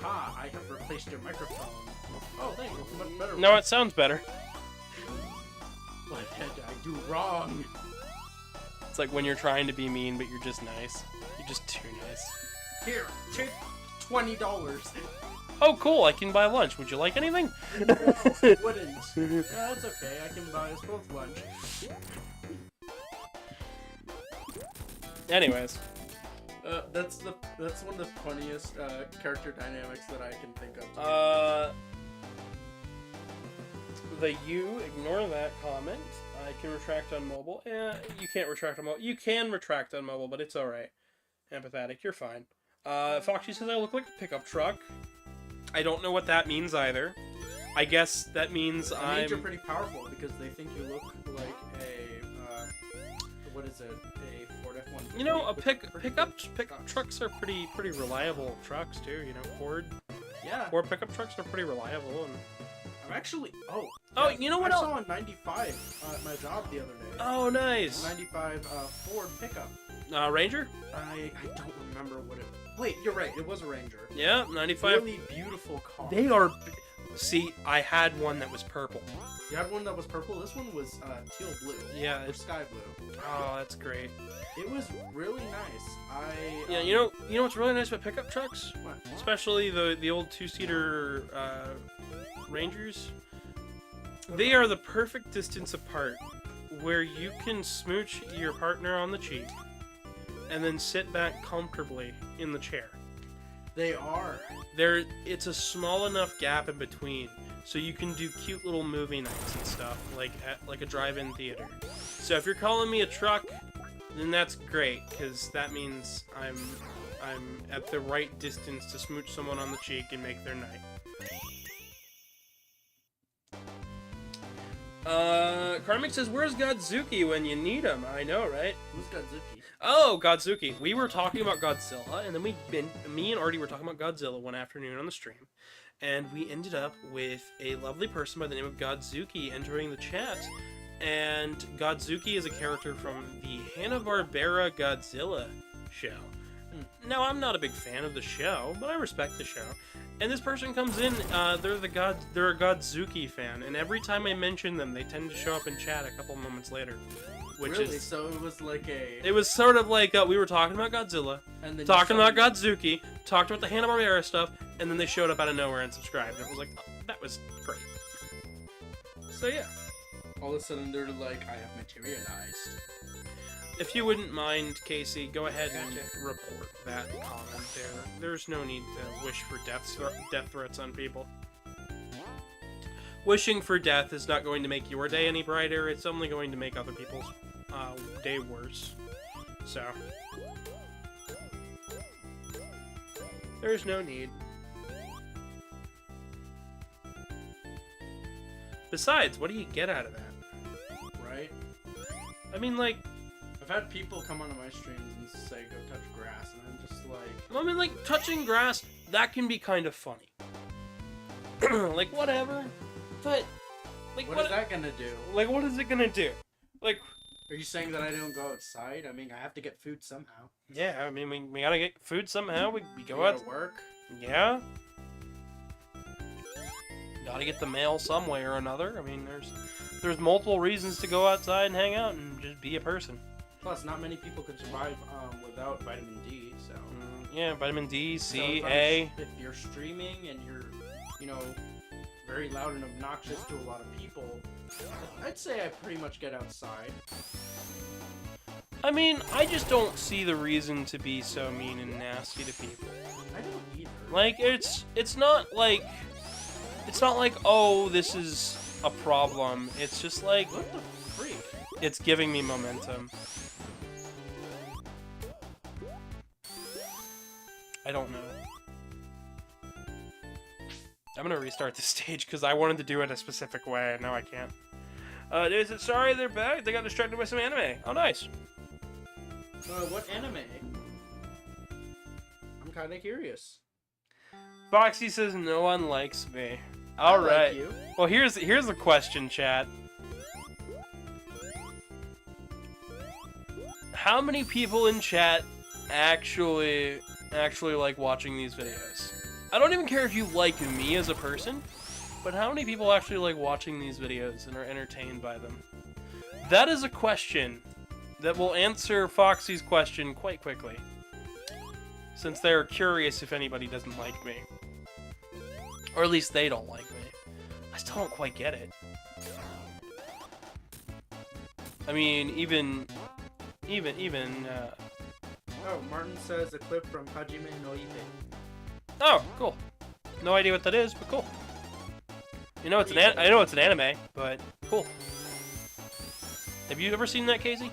Speaker 2: Aha! I have replaced your microphone. Oh, thanks. It's much better.
Speaker 1: No, it sounds better.
Speaker 2: What did I do wrong?
Speaker 1: It's like when you're trying to be mean, but you're just nice. You're just too nice.
Speaker 2: Here, take $20.
Speaker 1: Oh, cool! I can buy lunch. Would you like anything?
Speaker 2: Wouldn't. Yeah, that's okay. I can buy us both lunch.
Speaker 1: Anyways.
Speaker 2: That's one of the funniest character dynamics that I can think of.
Speaker 1: Ignore that comment. I can retract on mobile. You can't retract on mobile. You can retract on mobile, but it's alright. Empathetic, you're fine. Foxy says I look like a pickup truck. I don't know what that means either. I guess that means
Speaker 2: That means you're pretty powerful because they think you look like a, what is it? A Ford F-150.
Speaker 1: You know, pickup trucks are pretty reliable trucks too. You know, Ford pickup trucks are pretty reliable. And
Speaker 2: I'm actually
Speaker 1: you know what
Speaker 2: I
Speaker 1: else?
Speaker 2: saw a 95 at my job the other day.
Speaker 1: Oh, nice.
Speaker 2: 95 Ford pickup.
Speaker 1: Ranger?
Speaker 2: I don't remember what it. Wait, you're right. It was a Ranger.
Speaker 1: Yeah, 95.
Speaker 2: Really beautiful car.
Speaker 1: They are. See, I had one that was purple.
Speaker 2: You had one that was purple. This one was teal blue.
Speaker 1: Yeah,
Speaker 2: or sky blue.
Speaker 1: Oh, that's great.
Speaker 2: It was really nice.
Speaker 1: Yeah, you know what's really nice about pickup trucks?
Speaker 2: What?
Speaker 1: Especially the old two-seater Rangers. They are the perfect distance apart, where you can smooch your partner on the cheek, and then sit back comfortably in the chair.
Speaker 2: They are.
Speaker 1: It's a small enough gap in between, so you can do cute little movie nights and stuff, like at a drive-in theater. So if you're calling me a truck, then that's great, because that means I'm at the right distance to smooch someone on the cheek and make their night. Karmic says, "Where's Godzuki when you need him?" I know, right?
Speaker 2: Who's Godzuki?
Speaker 1: Oh, Godzuki. We were talking about Godzilla, and then me and Artie were talking about Godzilla one afternoon on the stream, and we ended up with a lovely person by the name of Godzuki entering the chat. And Godzuki is a character from the Hanna-Barbera Godzilla show. Now, I'm not a big fan of the show, but I respect the show. And this person comes in, they're a Godzuki fan, and every time I mention them, they tend to show up in chat a couple moments later. Which
Speaker 2: really?
Speaker 1: is,
Speaker 2: So it was like a...
Speaker 1: It was sort of like, we were talking about Godzilla,
Speaker 2: and then
Speaker 1: talking about Godzuki, talked about the Hanna-Barbera stuff, and then they showed up out of nowhere and subscribed, and it was like, oh, that was great. So yeah.
Speaker 2: All of a sudden, they're like, I have materialized.
Speaker 1: If you wouldn't mind, Casey, go ahead and report that comment there. There's no need to wish for death threats on people. Wishing for death is not going to make your day any brighter. It's only going to make other people's day worse. So, there's no need. Besides, what do you get out of that?
Speaker 2: Right?
Speaker 1: I mean, like,
Speaker 2: I've had people come onto my streams and say go touch grass, and I'm just like...
Speaker 1: I mean, like, touching grass, that can be kind of funny. Like, whatever. But, like,
Speaker 2: What is that gonna do?
Speaker 1: Like, what is it gonna do? Like...
Speaker 2: Are you saying that I don't go outside? I mean, I have to get food somehow.
Speaker 1: Yeah, I mean, we gotta get food somehow. We go
Speaker 2: We
Speaker 1: out...
Speaker 2: gotta work.
Speaker 1: Yeah. Gotta get the mail some way or another. I mean, there's multiple reasons to go outside and hang out and just be a person.
Speaker 2: Plus, not many people can survive without vitamin D, so...
Speaker 1: Yeah, vitamin D, C,
Speaker 2: So
Speaker 1: A.
Speaker 2: if you're streaming and you're, you know, very loud and obnoxious to a lot of people, I'd say I pretty much get outside.
Speaker 1: I mean, I just don't see the reason to be so mean and nasty to people.
Speaker 2: I don't either.
Speaker 1: Like, it's not like, oh, this is a problem. It's just like,
Speaker 2: What the freak?
Speaker 1: it's giving me momentum. I don't know. I'm gonna restart the stage because I wanted to do it a specific way, and now I can't. Is it sorry they're back? They got distracted by some anime. Oh, nice.
Speaker 2: What anime? I'm kind of curious.
Speaker 1: Foxy says no one likes me.
Speaker 2: I
Speaker 1: All
Speaker 2: like
Speaker 1: right.
Speaker 2: you.
Speaker 1: Well, here's the question, chat. How many people in chat actually like watching these videos? I don't even care if you like me as a person, but how many people actually like watching these videos and are entertained by them? That is a question that will answer Foxy's question quite quickly, since they're curious if anybody doesn't like me. Or at least they don't like me. I still don't quite get it. I mean, even,
Speaker 2: Oh, Martin says a clip from Hajime no Ippo.
Speaker 1: oh, cool. No idea what that is, but cool. You know it's I know it's an anime, but cool. Have you ever seen that, Casey?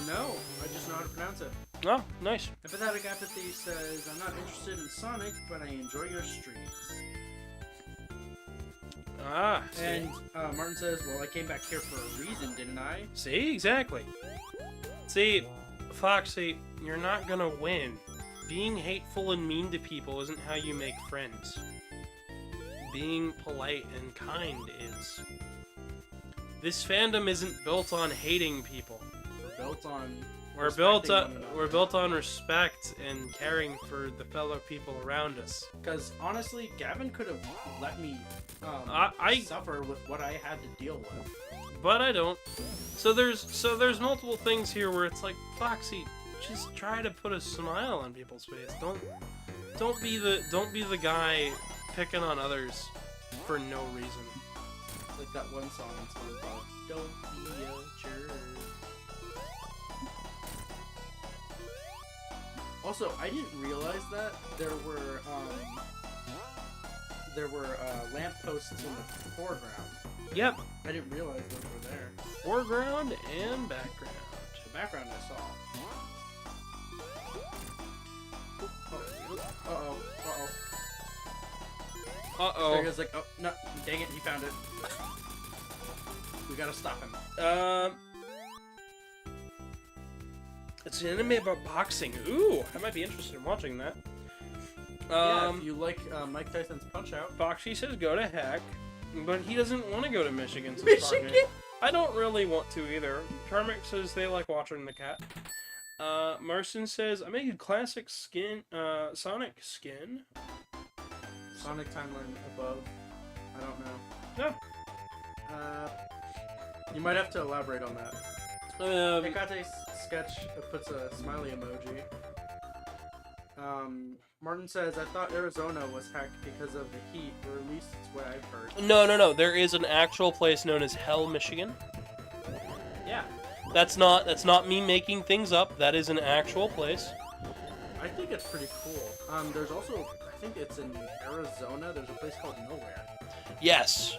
Speaker 2: No, I just know how to pronounce it.
Speaker 1: Oh, nice.
Speaker 2: Empathetic Apathy says, I'm not interested in Sonic, but I enjoy your streams.
Speaker 1: Ah, see.
Speaker 2: And Martin says, well, I came back here for a reason, didn't I?
Speaker 1: See, exactly. See, Foxy, you're not gonna win. Being hateful and mean to people isn't how you make friends. Being polite and kind is. This fandom isn't built on hating people.
Speaker 2: We're built on...
Speaker 1: We're built on respect and caring for the fellow people around us.
Speaker 2: Because, honestly, Gavin could have let me
Speaker 1: I
Speaker 2: suffer with what I had to deal with.
Speaker 1: But I don't. So there's multiple things here where it's like, Foxy, just try to put a smile on people's face. Don't be the guy picking on others for no reason.
Speaker 2: Like that one song in SpongeBob. Don't be a jerk. Also, I didn't realize that there were lampposts in the foreground.
Speaker 1: Yep.
Speaker 2: I didn't realize those were there.
Speaker 1: Foreground and background.
Speaker 2: The background I saw. Uh-oh.
Speaker 1: Uh-oh.
Speaker 2: There he goes like, oh, no, dang it, he found it. We gotta stop him.
Speaker 1: It's an anime about boxing. Ooh, I might be interested in watching that.
Speaker 2: Yeah, if you like Mike Tyson's Punch-Out.
Speaker 1: Foxy says go to heck, but he doesn't want to go to Michigan. So
Speaker 2: Michigan?
Speaker 1: I don't really want to either. Charmic says they like watching the cat. Marston says I make a classic Sonic skin.
Speaker 2: Sonic Timeline above. I don't know.
Speaker 1: No.
Speaker 2: You might have to elaborate on that. Hekate's sketch puts a smiley emoji. Martin says, I thought Arizona was hacked because of the heat, or at least it's what I've heard.
Speaker 1: No. There is an actual place known as Hell, Michigan.
Speaker 2: Yeah.
Speaker 1: That's not me making things up. That is an actual place.
Speaker 2: I think it's pretty cool. There's also, I think it's in Arizona, there's a place called Nowhere.
Speaker 1: Yes.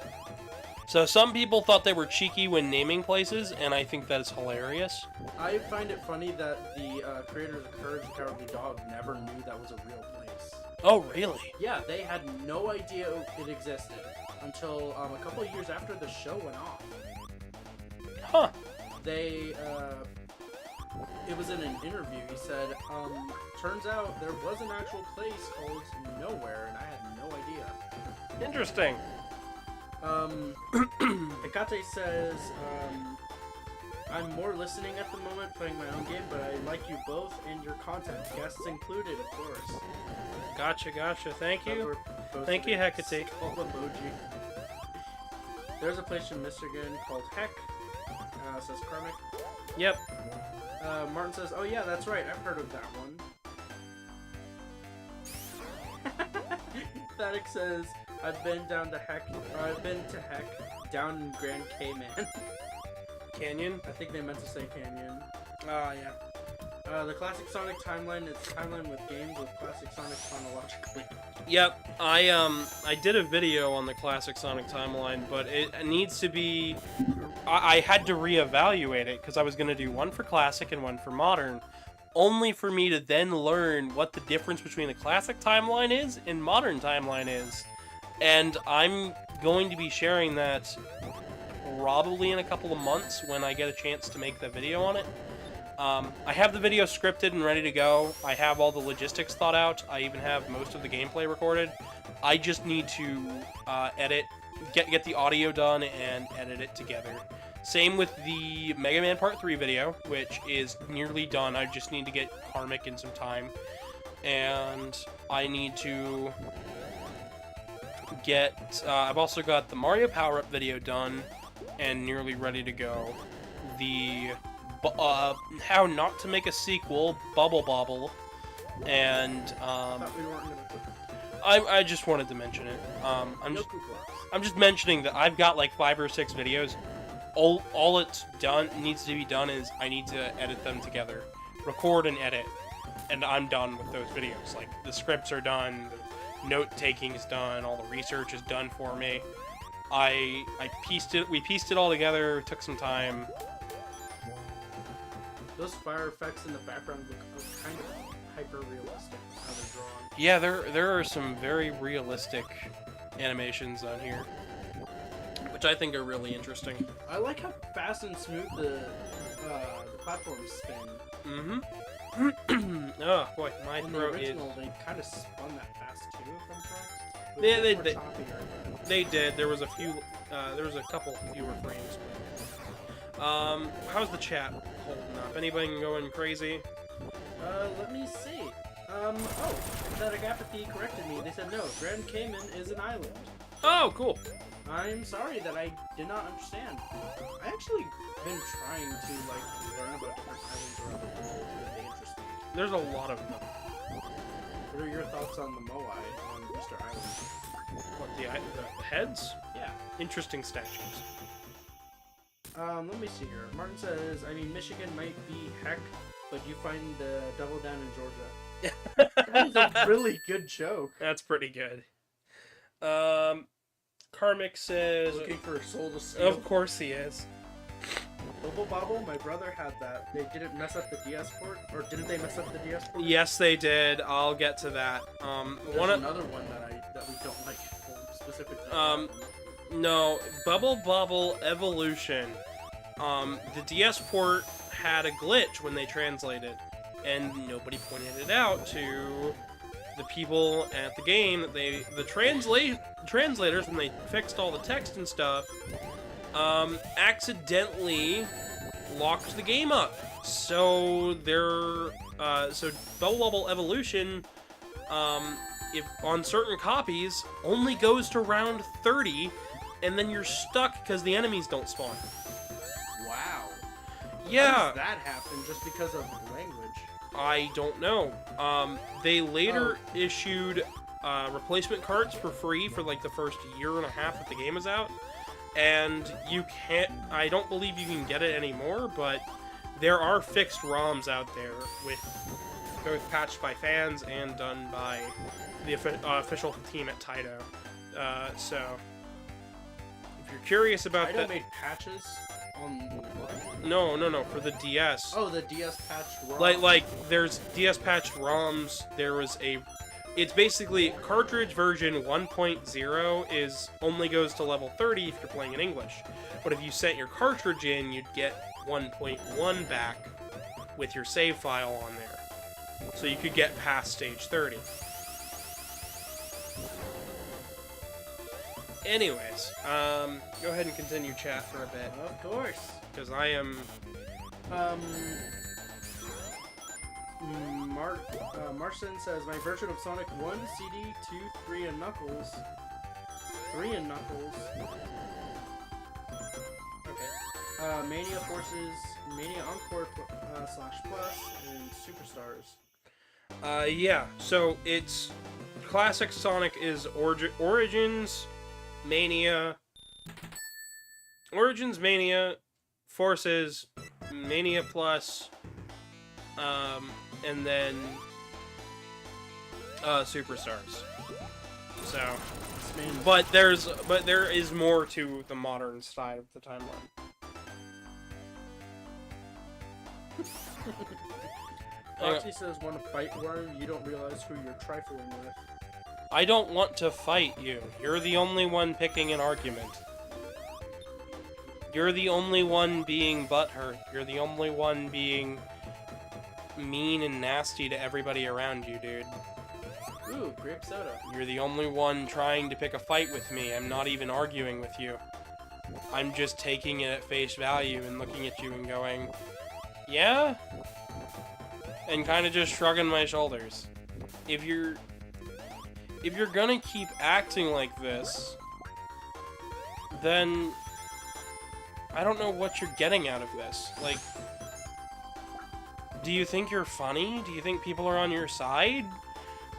Speaker 1: So some people thought they were cheeky when naming places, and I think that is hilarious.
Speaker 2: I find it funny that the creators of Courage the Cowardly Dog never knew that was a real place.
Speaker 1: Oh, really?
Speaker 2: Yeah, they had no idea it existed until a couple of years after the show went off.
Speaker 1: Huh.
Speaker 2: They, it was in an interview. He said, turns out there was an actual place called Nowhere, and I had no idea.
Speaker 1: Interesting.
Speaker 2: Hekate says, I'm more listening at the moment, playing my own game, but I like you both and your content. Guests included, of course.
Speaker 1: Gotcha. Thank you.
Speaker 2: Both
Speaker 1: Thank you, Hecate.
Speaker 2: skull emoji. There's a place in Michigan called Heck, says Karmic.
Speaker 1: Yep.
Speaker 2: Martin says, oh yeah, that's right, I've heard of that one. Thatic says, I've been to Heck, down in Grand Cayman.
Speaker 1: Canyon?
Speaker 2: I think they meant to say Canyon.
Speaker 1: Ah, yeah.
Speaker 2: The Classic Sonic timeline is timeline with games with Classic Sonic chronologically.
Speaker 1: Yep, I did a video on the Classic Sonic timeline, but it needs to be... I had to reevaluate it, because I was going to do one for Classic and one for Modern, only for me to then learn what the difference between the Classic timeline is and Modern timeline is. And I'm going to be sharing that probably in a couple of months when I get a chance to make the video on it. I have the video scripted and ready to go. I have all the logistics thought out. I even have most of the gameplay recorded. I just need to edit, get the audio done and edit it together. Same with the Mega Man Part 3 video, which is nearly done. I just need to get Karmic in some time. And I need to get... I've also got the Mario Power-Up video done and nearly ready to go. The... How Not to Make a Sequel, Bubble Bobble, and I just wanted to mention it. I'm just mentioning that I've got like 5 or 6 videos. All it's needs to be done is I need to edit them together, record and edit, and I'm done with those videos. Like the scripts are done, the note taking is done, all the research is done for me. We pieced it all together. Took some time.
Speaker 2: Those fire effects in the background look kind of hyper-realistic, how they're drawn.
Speaker 1: Yeah, there are some very realistic animations on here, which I think are really interesting.
Speaker 2: I like how fast and smooth the platforms spin.
Speaker 1: Mm-hmm. Oh, boy, my
Speaker 2: In the
Speaker 1: throat
Speaker 2: original,
Speaker 1: is...
Speaker 2: they kind of spun that fast, too, if I'm correct.
Speaker 1: Yeah,
Speaker 2: It was a bit more choppier, but...
Speaker 1: They did. There was a couple fewer frames. How's the chat holding up? Anybody going crazy?
Speaker 2: Let me see. Pathetic Apathy corrected me. They said no, Grand Cayman is an island.
Speaker 1: Oh, cool.
Speaker 2: I'm sorry that I did not understand. I actually been trying to, learn about different islands around the world that they interest me.
Speaker 1: There's a lot of them.
Speaker 2: What are your thoughts on the Moai on Easter Island?
Speaker 1: What, the heads?
Speaker 2: Yeah.
Speaker 1: Interesting statues.
Speaker 2: Let me see here. Martin says, I mean, Michigan might be heck, but you find the Double Down in Georgia. That was a really good joke.
Speaker 1: That's pretty good. Karmic says...
Speaker 2: Looking for a soul to steal.
Speaker 1: Of course he is.
Speaker 2: Bubble Bobble, my brother had that. They didn't mess up the DS port? Or didn't they mess up the DS port?
Speaker 1: Yes, they did. I'll get to that.
Speaker 2: There's another one that we don't like specifically.
Speaker 1: No, Bubble Bobble Evolution. The DS port had a glitch when they translated, and nobody pointed it out to the people at the game. That the translators, when they fixed all the text and stuff, accidentally locked the game up. So so Bubble Bobble Evolution, if on certain copies, only goes to round 30. And then you're stuck because the enemies don't spawn.
Speaker 2: Wow.
Speaker 1: Yeah.
Speaker 2: How does that happen just because of language?
Speaker 1: I don't know. They later issued replacement carts for free for like the first year and a half that the game is out. And I don't believe you can get it anymore, but there are fixed ROMs out there with both patched by fans and done by the official team at Taito. So... if you're curious about that...
Speaker 2: Taito made patches on what?
Speaker 1: No, for the DS.
Speaker 2: Oh, the DS patched ROM.
Speaker 1: Like, there's DS patched ROMs, there was a it's basically cartridge version 1.0 is only goes to level 30 if you're playing in English. But if you sent your cartridge in, you'd get 1.1 back with your save file on there. So you could get past stage 30. Anyways, go ahead and continue chat for a bit.
Speaker 2: Of course.
Speaker 1: Because I am...
Speaker 2: Marcin says, my version of Sonic 1, CD, 2, 3, and Knuckles. 3 and Knuckles. Okay. Mania Forces, Mania Encore / Plus, and Superstars.
Speaker 1: Yeah, so it's... Classic Sonic is Origins, Mania... Origins, Mania, Forces, Mania Plus... and then Superstars. So, but there is more to the modern side of the timeline.
Speaker 2: Foxy says, "Want to fight Worm? You don't realize who you're trifling with."
Speaker 1: I don't want to fight you. You're the only one picking an argument. You're the only one being butthurt. You're the only one being mean and nasty to everybody around you, dude.
Speaker 2: Ooh, grape soda.
Speaker 1: You're the only one trying to pick a fight with me. I'm not even arguing with you. I'm just taking it at face value and looking at you and going, yeah? And kind of just shrugging my shoulders. If you're gonna keep acting like this, then I don't know what you're getting out of this. Like, do you think you're funny? Do you think people are on your side?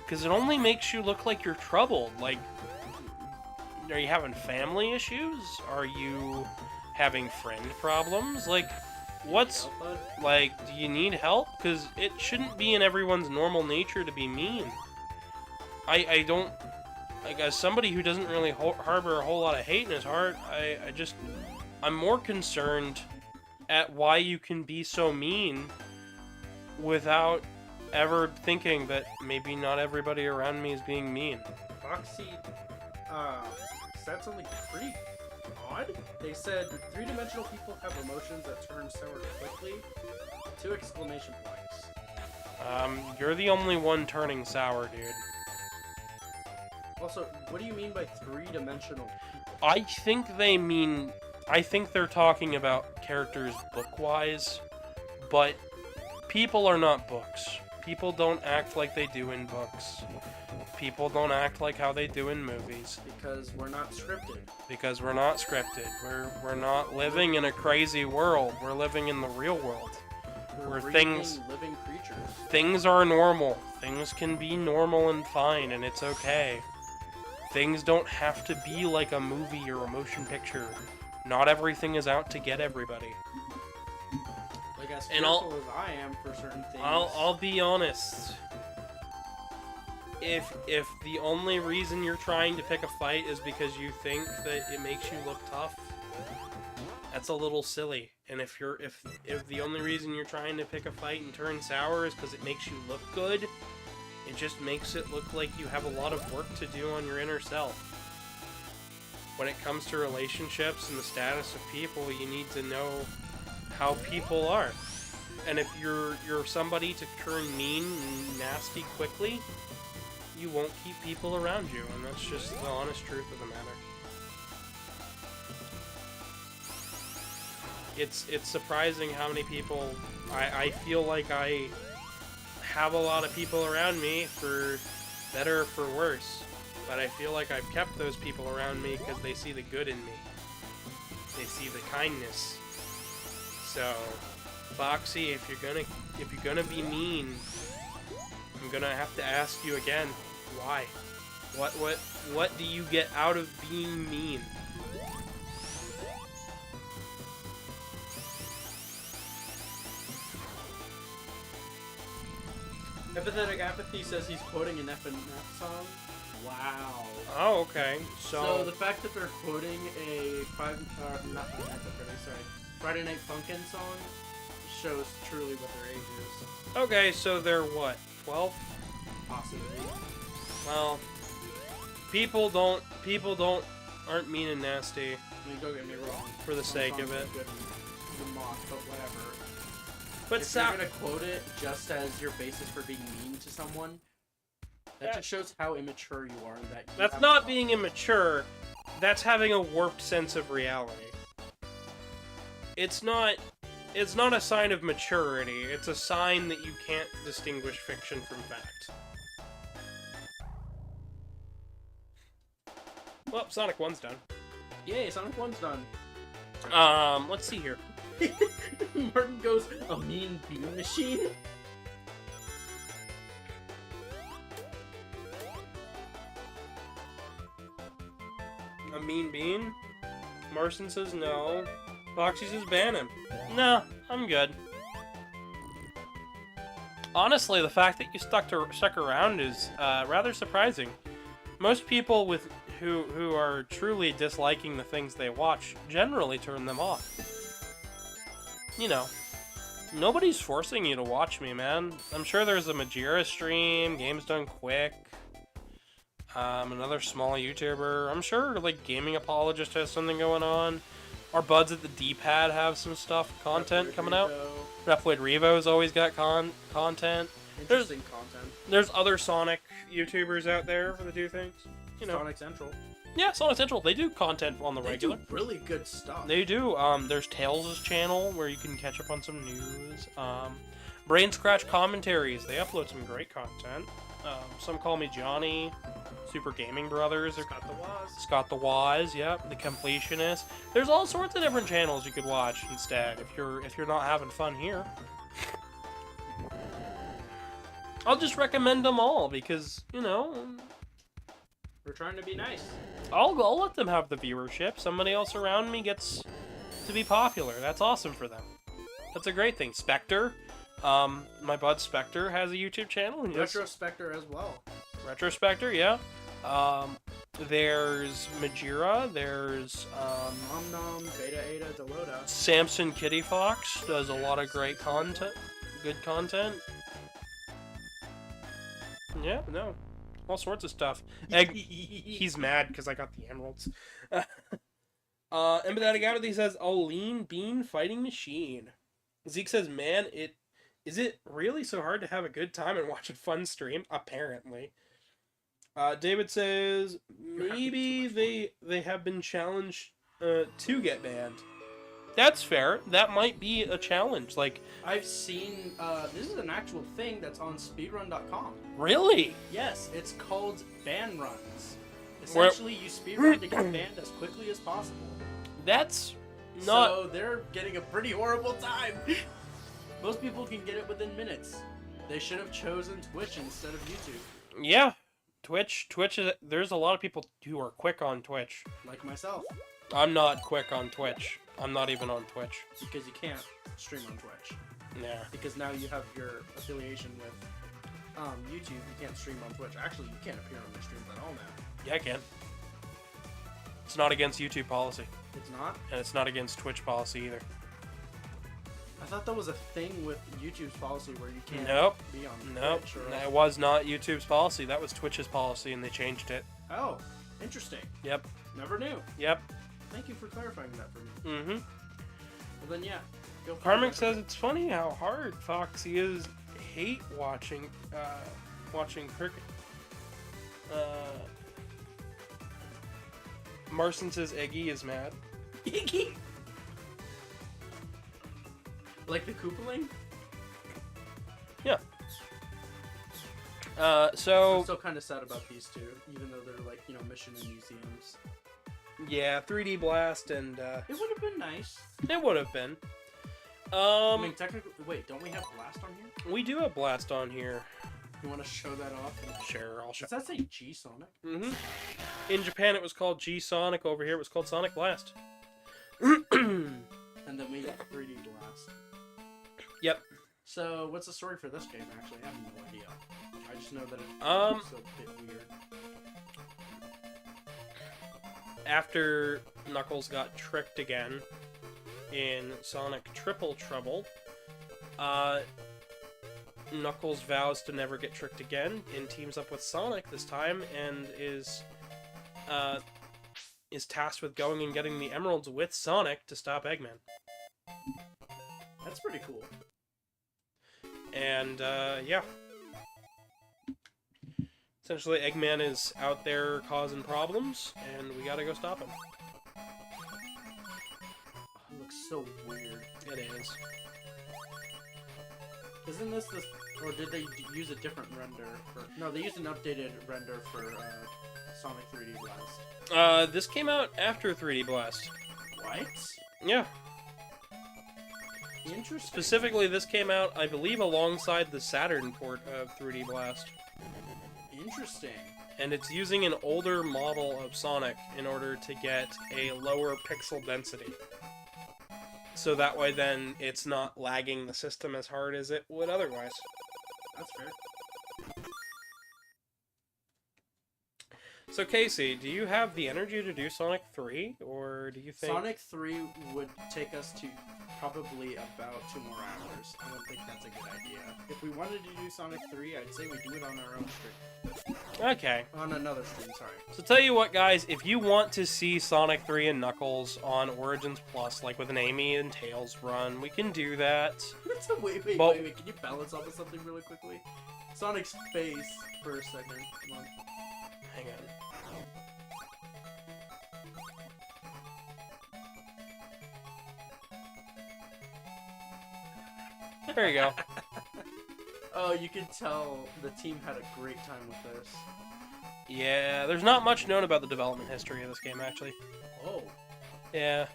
Speaker 1: Because it only makes you look like you're troubled. Like, are you having family issues? Are you having friend problems? Like, what's... Like, do you need help? Because it shouldn't be in everyone's normal nature to be mean. I don't... Like, as somebody who doesn't really harbor a whole lot of hate in his heart, I'm more concerned at why you can be so mean without ever thinking that maybe not everybody around me is being mean.
Speaker 2: Foxy, said something pretty odd. They said 3-dimensional people have emotions that turn sour quickly. 2 exclamation points.
Speaker 1: You're the only one turning sour, dude.
Speaker 2: Also, what do you mean by 3-dimensional people?
Speaker 1: I think they're talking about characters book-wise, but people are not books. People don't act like they do in books. People don't act like how they do in movies.
Speaker 2: Because we're not scripted.
Speaker 1: Because we're not scripted. We're not living in a crazy world. We're living in the real world.
Speaker 2: We're
Speaker 1: living
Speaker 2: creatures.
Speaker 1: Things are normal. Things can be normal and fine, and it's okay. Things don't have to be like a movie or a motion picture. Not everything is out to get everybody.
Speaker 2: Like as fearful as I am for certain things.
Speaker 1: I'll be honest. If the only reason you're trying to pick a fight is because you think that it makes you look tough, that's a little silly. And if the only reason you're trying to pick a fight and turn sour is because it makes you look good, it just makes it look like you have a lot of work to do on your inner self. When it comes to relationships and the status of people, you need to know how people are. And if you're somebody to turn mean and nasty quickly, you won't keep people around you, and that's just the honest truth of the matter. It's surprising how many people... I feel like I have a lot of people around me, for better or for worse, but I feel like I've kept those people around me because they see the good in me. They see the kindness. So, Foxy, if you're gonna be mean, I'm gonna have to ask you again, why? What do you get out of being mean?
Speaker 2: Empathetic Apathy says he's quoting an F&F song. Wow.
Speaker 1: Oh, okay.
Speaker 2: So the fact that they're quoting a Friday Night Funkin' song shows truly what their age is.
Speaker 1: Okay, so they're what, 12?
Speaker 2: Possibly.
Speaker 1: Well, aren't mean and nasty
Speaker 2: I mean, don't get me wrong.
Speaker 1: for the
Speaker 2: Some
Speaker 1: sake of
Speaker 2: songs
Speaker 1: it.
Speaker 2: are good in the mod, but whatever.
Speaker 1: But
Speaker 2: If you're gonna quote it just as your basis for being mean to someone, that just shows how immature you are. And that you
Speaker 1: that's
Speaker 2: have
Speaker 1: not being immature. That's having a warped sense of reality. It's not a sign of maturity. It's a sign that you can't distinguish fiction from fact. Well, Sonic 1's done.
Speaker 2: Yay, Sonic 1's done.
Speaker 1: Let's see here.
Speaker 2: Martin goes, a mean bean machine?
Speaker 1: A mean bean? Marson says no. Foxy says ban him. No, I'm good. Honestly, the fact that you stuck around is rather surprising. Most people who are truly disliking the things they watch generally turn them off. You know, nobody's forcing you to watch me, man. I'm sure there's a Majira stream, Games Done Quick, another small YouTuber. I'm sure, like, Gaming Apologist has something going on. Our buds at the D-pad have some content coming out. Reploid Revo's always got content.
Speaker 2: Interesting content.
Speaker 1: There's other Sonic YouTubers out there that do things. You know.
Speaker 2: Sonic Central.
Speaker 1: Yeah, Sonic Central. They do content on the
Speaker 2: They
Speaker 1: regular.
Speaker 2: do really good stuff.
Speaker 1: They do. There's Tails' channel where you can catch up on some news. Brain Scratch Commentaries. They upload some great content. Some call me Johnny. Super Gaming Brothers.
Speaker 2: Got the Waz.
Speaker 1: Scott the Wise. Yep. The Completionist. There's all sorts of different channels you could watch instead if you're not having fun here. I'll just recommend them all because, you know,
Speaker 2: We're trying to be nice.
Speaker 1: I'll let them have the viewership. Somebody else around me gets to be popular. That's awesome for them. That's a great thing. Spectre, my bud Spectre has a YouTube channel. And
Speaker 2: Retro Spectre as well.
Speaker 1: Retro Spectre, yeah. There's Majira. There's
Speaker 2: Nom Nom, Beta Ada, Delota.
Speaker 1: Samson Kitty Fox does a lot of great content, good content. Yeah, no. All sorts of stuff. He's mad because I got the emeralds. Empathetic Apathy says, a lean bean fighting machine. Zeke says, man, is it really so hard to have a good time and watch a fun stream? Apparently. David says, maybe they have been challenged to get banned. That's fair. That might be a challenge. Like,
Speaker 2: I've seen, this is an actual thing that's on speedrun.com.
Speaker 1: really?
Speaker 2: Yes, it's called ban runs. Essentially, you speedrun to get banned as quickly as possible.
Speaker 1: That's not...
Speaker 2: So they're getting a pretty horrible time. Most people can get it within minutes. They should have chosen Twitch instead of YouTube.
Speaker 1: Yeah. Twitch is... There's a lot of people who are quick on Twitch.
Speaker 2: Like myself.
Speaker 1: I'm not quick on Twitch. I'm not even on Twitch.
Speaker 2: Because you can't stream on Twitch.
Speaker 1: Yeah.
Speaker 2: Because now you have your affiliation with YouTube. You can't stream on Twitch. Actually, you can't appear on their streams at all now.
Speaker 1: Yeah, I can. It's not against YouTube policy.
Speaker 2: It's not?
Speaker 1: And it's not against Twitch policy either.
Speaker 2: I thought that was a thing with YouTube's policy where you can't
Speaker 1: Nope.
Speaker 2: be on
Speaker 1: Nope.
Speaker 2: Twitch. Or
Speaker 1: That was not YouTube's policy. That was Twitch's policy, and they changed it.
Speaker 2: Oh, interesting.
Speaker 1: Yep.
Speaker 2: Never knew.
Speaker 1: Yep.
Speaker 2: Thank you for clarifying that for me.
Speaker 1: Mm-hmm.
Speaker 2: Well then, yeah.
Speaker 1: Karmic says it's funny how hard Foxy is hate watching cricket. Marson says Eggy is mad.
Speaker 2: Iggy! Like the Koopaling?
Speaker 1: Yeah.
Speaker 2: I'm
Speaker 1: So
Speaker 2: still kind of sad about these two, even though they're like, you know, mission and museums.
Speaker 1: yeah, 3D Blast and
Speaker 2: It would have been nice.
Speaker 1: it would have been.
Speaker 2: I mean, technically, wait, don't we have Blast on here?
Speaker 1: We do have Blast on here.
Speaker 2: You want to show that off?
Speaker 1: Sure, I'll show.
Speaker 2: Does that say G Sonic?
Speaker 1: Mm-hmm. In Japan, it was called G Sonic. Over here, it was called Sonic Blast.
Speaker 2: And then we got 3D Blast.
Speaker 1: Yep.
Speaker 2: So, what's the story for this game, actually? I have no idea. I just know that it's a bit weird.
Speaker 1: After Knuckles got tricked again in Sonic Triple Trouble, Knuckles vows to never get tricked again and teams up with Sonic this time and is tasked with going and getting the emeralds with Sonic to stop Eggman.
Speaker 2: That's pretty cool.
Speaker 1: And, yeah. Essentially, Eggman is out there causing problems, and we gotta go stop him.
Speaker 2: Oh, it looks so weird.
Speaker 1: It is.
Speaker 2: Isn't this the... Or did they use a different render for... No, they used an updated render for Sonic 3D Blast.
Speaker 1: This came out after 3D Blast.
Speaker 2: What?
Speaker 1: Yeah.
Speaker 2: Interesting.
Speaker 1: Specifically, this came out, I believe, alongside the Saturn port of 3D Blast.
Speaker 2: Interesting.
Speaker 1: And it's using an older model of Sonic in order to get a lower pixel density. So that way then it's not lagging the system as hard as it would otherwise.
Speaker 2: That's fair.
Speaker 1: So Casey, do you have the energy to do Sonic 3? Or do you think...
Speaker 2: Sonic 3 would take us to probably about 2 more hours. I don't think that's a good idea. If we wanted to do Sonic 3, I'd say we do it on our own stream.
Speaker 1: Okay.
Speaker 2: On another stream, sorry.
Speaker 1: So tell you what, guys, if you want to see Sonic 3 and Knuckles on Origins Plus, like with an Amy and Tails run, we can do that.
Speaker 2: wait. Can you balance off of something really quickly? Sonic's face for a second. Come on.
Speaker 1: Hang on. There you go.
Speaker 2: Oh, you can tell the team had a great time with this.
Speaker 1: Yeah, there's not much known about the development history of this game, actually.
Speaker 2: Oh.
Speaker 1: Yeah.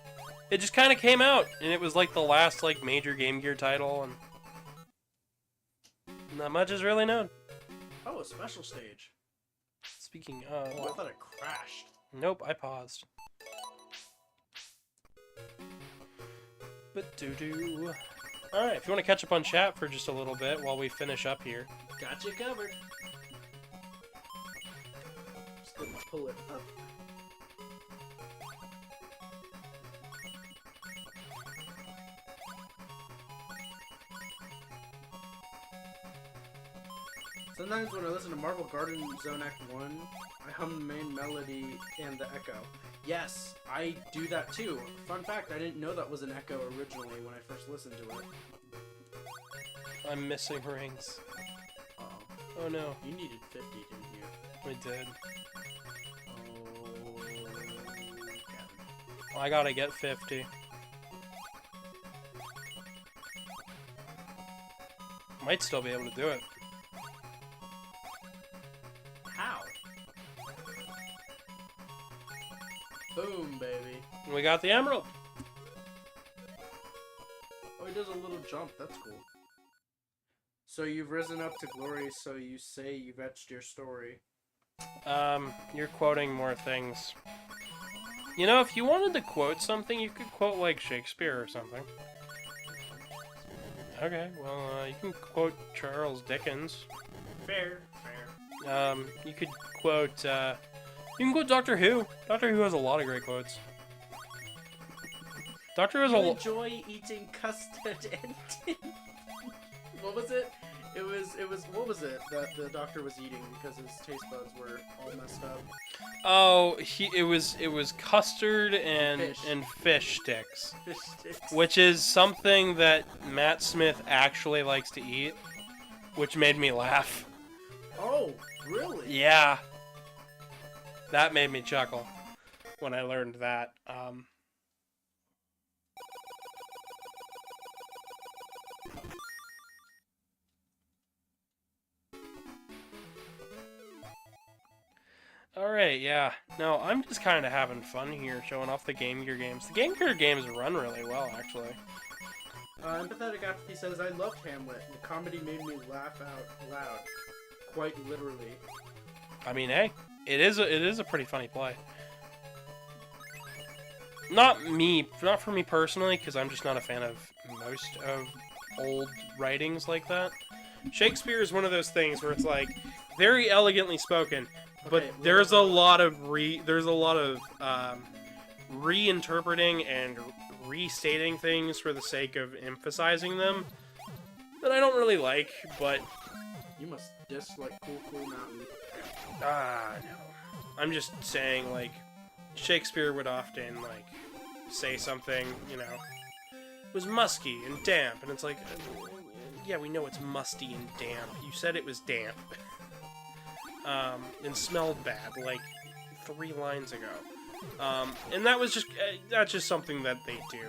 Speaker 1: It just kind of came out, and it was like the last like major Game Gear title, and not much is really known.
Speaker 2: Oh, a special stage.
Speaker 1: Speaking of...
Speaker 2: Oh, I thought it crashed.
Speaker 1: Nope, I paused. But doo-doo. Alright, if you want to catch up on chat for just a little bit while we finish up here.
Speaker 2: Got you covered. Just gonna pull it up. Sometimes when I listen to Marvel Garden Zone Act 1, I hum the main melody and the echo. Yes, I do that too. Fun fact, I didn't know that was an echo originally when I first listened to it.
Speaker 1: I'm missing rings.
Speaker 2: Uh-oh.
Speaker 1: Oh no.
Speaker 2: You needed 50, didn't you?
Speaker 1: I did.
Speaker 2: Oh, Gavin.
Speaker 1: I gotta get 50. Might still be able to do it.
Speaker 2: How? Boom, baby.
Speaker 1: We got the emerald.
Speaker 2: Oh, he does a little jump. That's cool. So you've risen up to glory, so you say you've etched your story.
Speaker 1: You're quoting more things. You know, if you wanted to quote something, you could quote, like, Shakespeare or something. Okay, well, you can quote Charles Dickens.
Speaker 2: Fair, fair.
Speaker 1: You could quote, you can quote Doctor Who. Doctor Who has a lot of great quotes. Doctor Who has a
Speaker 2: You
Speaker 1: lot...
Speaker 2: enjoy eating custard and... What was it? It was, what was it that the doctor was eating because his taste buds were all messed up?
Speaker 1: Oh, it was custard and fish sticks.
Speaker 2: Fish sticks.
Speaker 1: Which is something that Matt Smith actually likes to eat, which made me laugh.
Speaker 2: Oh, really?
Speaker 1: Yeah. That made me chuckle when I learned that. Alright, yeah. No, I'm just kind of having fun here, showing off the Game Gear games. The Game Gear games run really well, actually.
Speaker 2: Empathetic Apathy says, I loved Hamlet. The comedy made me laugh out loud. Quite literally.
Speaker 1: I mean, hey, it is a pretty funny play. Not for me personally, because I'm just not a fan of most of old writings like that. Shakespeare is one of those things where it's like very elegantly spoken, but
Speaker 2: Okay,
Speaker 1: there's a lot of reinterpreting and restating things for the sake of emphasizing them. that I don't really like, but
Speaker 2: You must dislike Cool Mountain.
Speaker 1: no. I'm just saying, like, Shakespeare would often, like, say something, you know, it was musky and damp, and it's like, yeah, we know it's musty and damp. You said it was damp. And smelled bad, like, 3 lines ago. And that was just, that's just something that they do.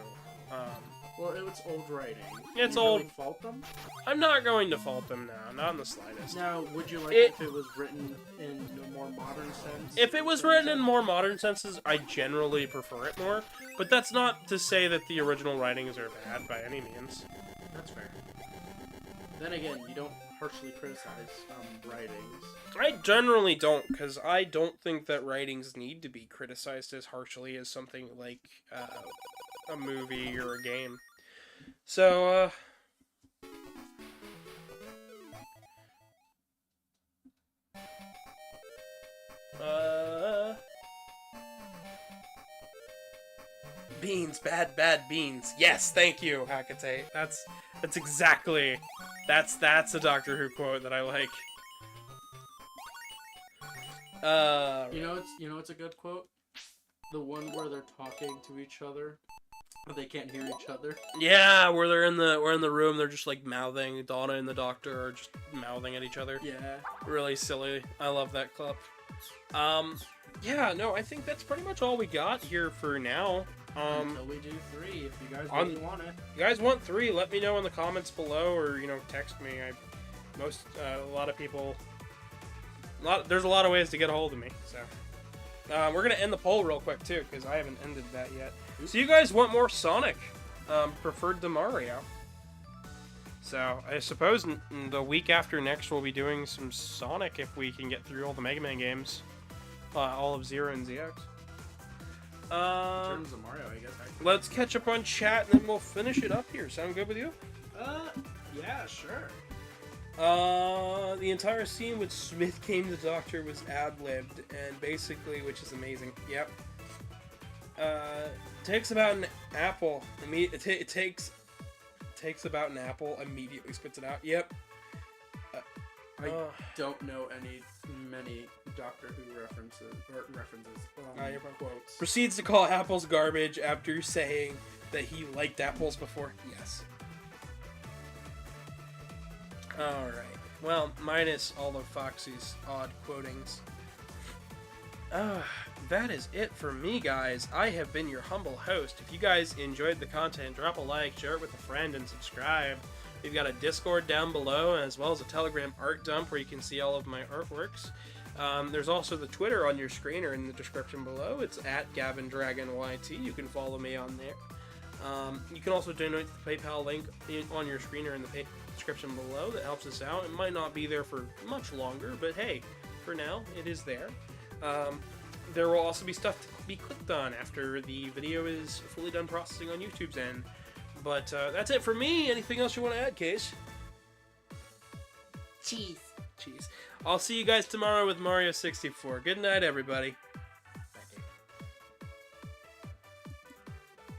Speaker 2: Well, it's old writing.
Speaker 1: It's
Speaker 2: Do you
Speaker 1: old.
Speaker 2: really fault them?
Speaker 1: I'm not going to fault them now, not in the slightest.
Speaker 2: Now, would you like it if it was written in a more modern sense?
Speaker 1: If it was written in more modern senses, I generally prefer it more, but that's not to say that the original writings are bad by any means.
Speaker 2: That's fair. Then again, you don't harshly criticize writings.
Speaker 1: I generally don't, because I don't think that writings need to be criticized as harshly as something like a movie or a game. So, beans, bad beans. Yes, thank you, Hakate. That's exactly, that's a Doctor Who quote that I like.
Speaker 2: You know it's a good quote? The one where they're talking to each other, but they can't hear each other.
Speaker 1: Yeah, where we're in the room, they're just like mouthing. Donna and the Doctor are just mouthing at each other.
Speaker 2: Yeah.
Speaker 1: Really silly. I love that clip. Yeah, no, I think that's pretty much all we got here for now.
Speaker 2: Until we do 3, if you guys really want it.
Speaker 1: If you guys want 3, let me know in the comments below, or text me. A lot of people. There's a lot of ways to get a hold of me. So we're gonna end the poll real quick too, because I haven't ended that yet. So you guys want more Sonic, preferred to Mario. So I suppose the week after next we'll be doing some Sonic if we can get through all the Mega Man games, all of 0 and ZX.
Speaker 2: In terms of Mario, I guess.
Speaker 1: Let's catch up on chat and then we'll finish it up here. Sound good with you?
Speaker 2: Yeah, sure.
Speaker 1: The entire scene with Smith came to Doctor was ad-libbed, and basically, which is amazing. Yep. Takes about an apple. It takes about an apple. Immediately spits it out. Yep.
Speaker 2: I don't know many Doctor Who references. Quotes.
Speaker 1: Proceeds to call apples garbage after saying that he liked apples before. Yes. Alright. Well, minus all of Foxy's odd quotings. That is it for me, guys. I have been your humble host. If you guys enjoyed the content, drop a like, share it with a friend, and subscribe. We've got a Discord down below, as well as a Telegram art dump where you can see all of my artworks. There's also the Twitter on your screen or in the description below. It's at GavinDragonYT. You can follow me on there. You can also donate to the PayPal link on your screen or in the description below. That helps us out. It might not be there for much longer, but hey, for now, it is there. There will also be stuff to be clicked on after the video is fully done processing on YouTube's end. But that's it for me. Anything else you want to add, Case?
Speaker 3: Cheese.
Speaker 1: Cheese. I'll see you guys tomorrow with Mario 64. Good night, everybody.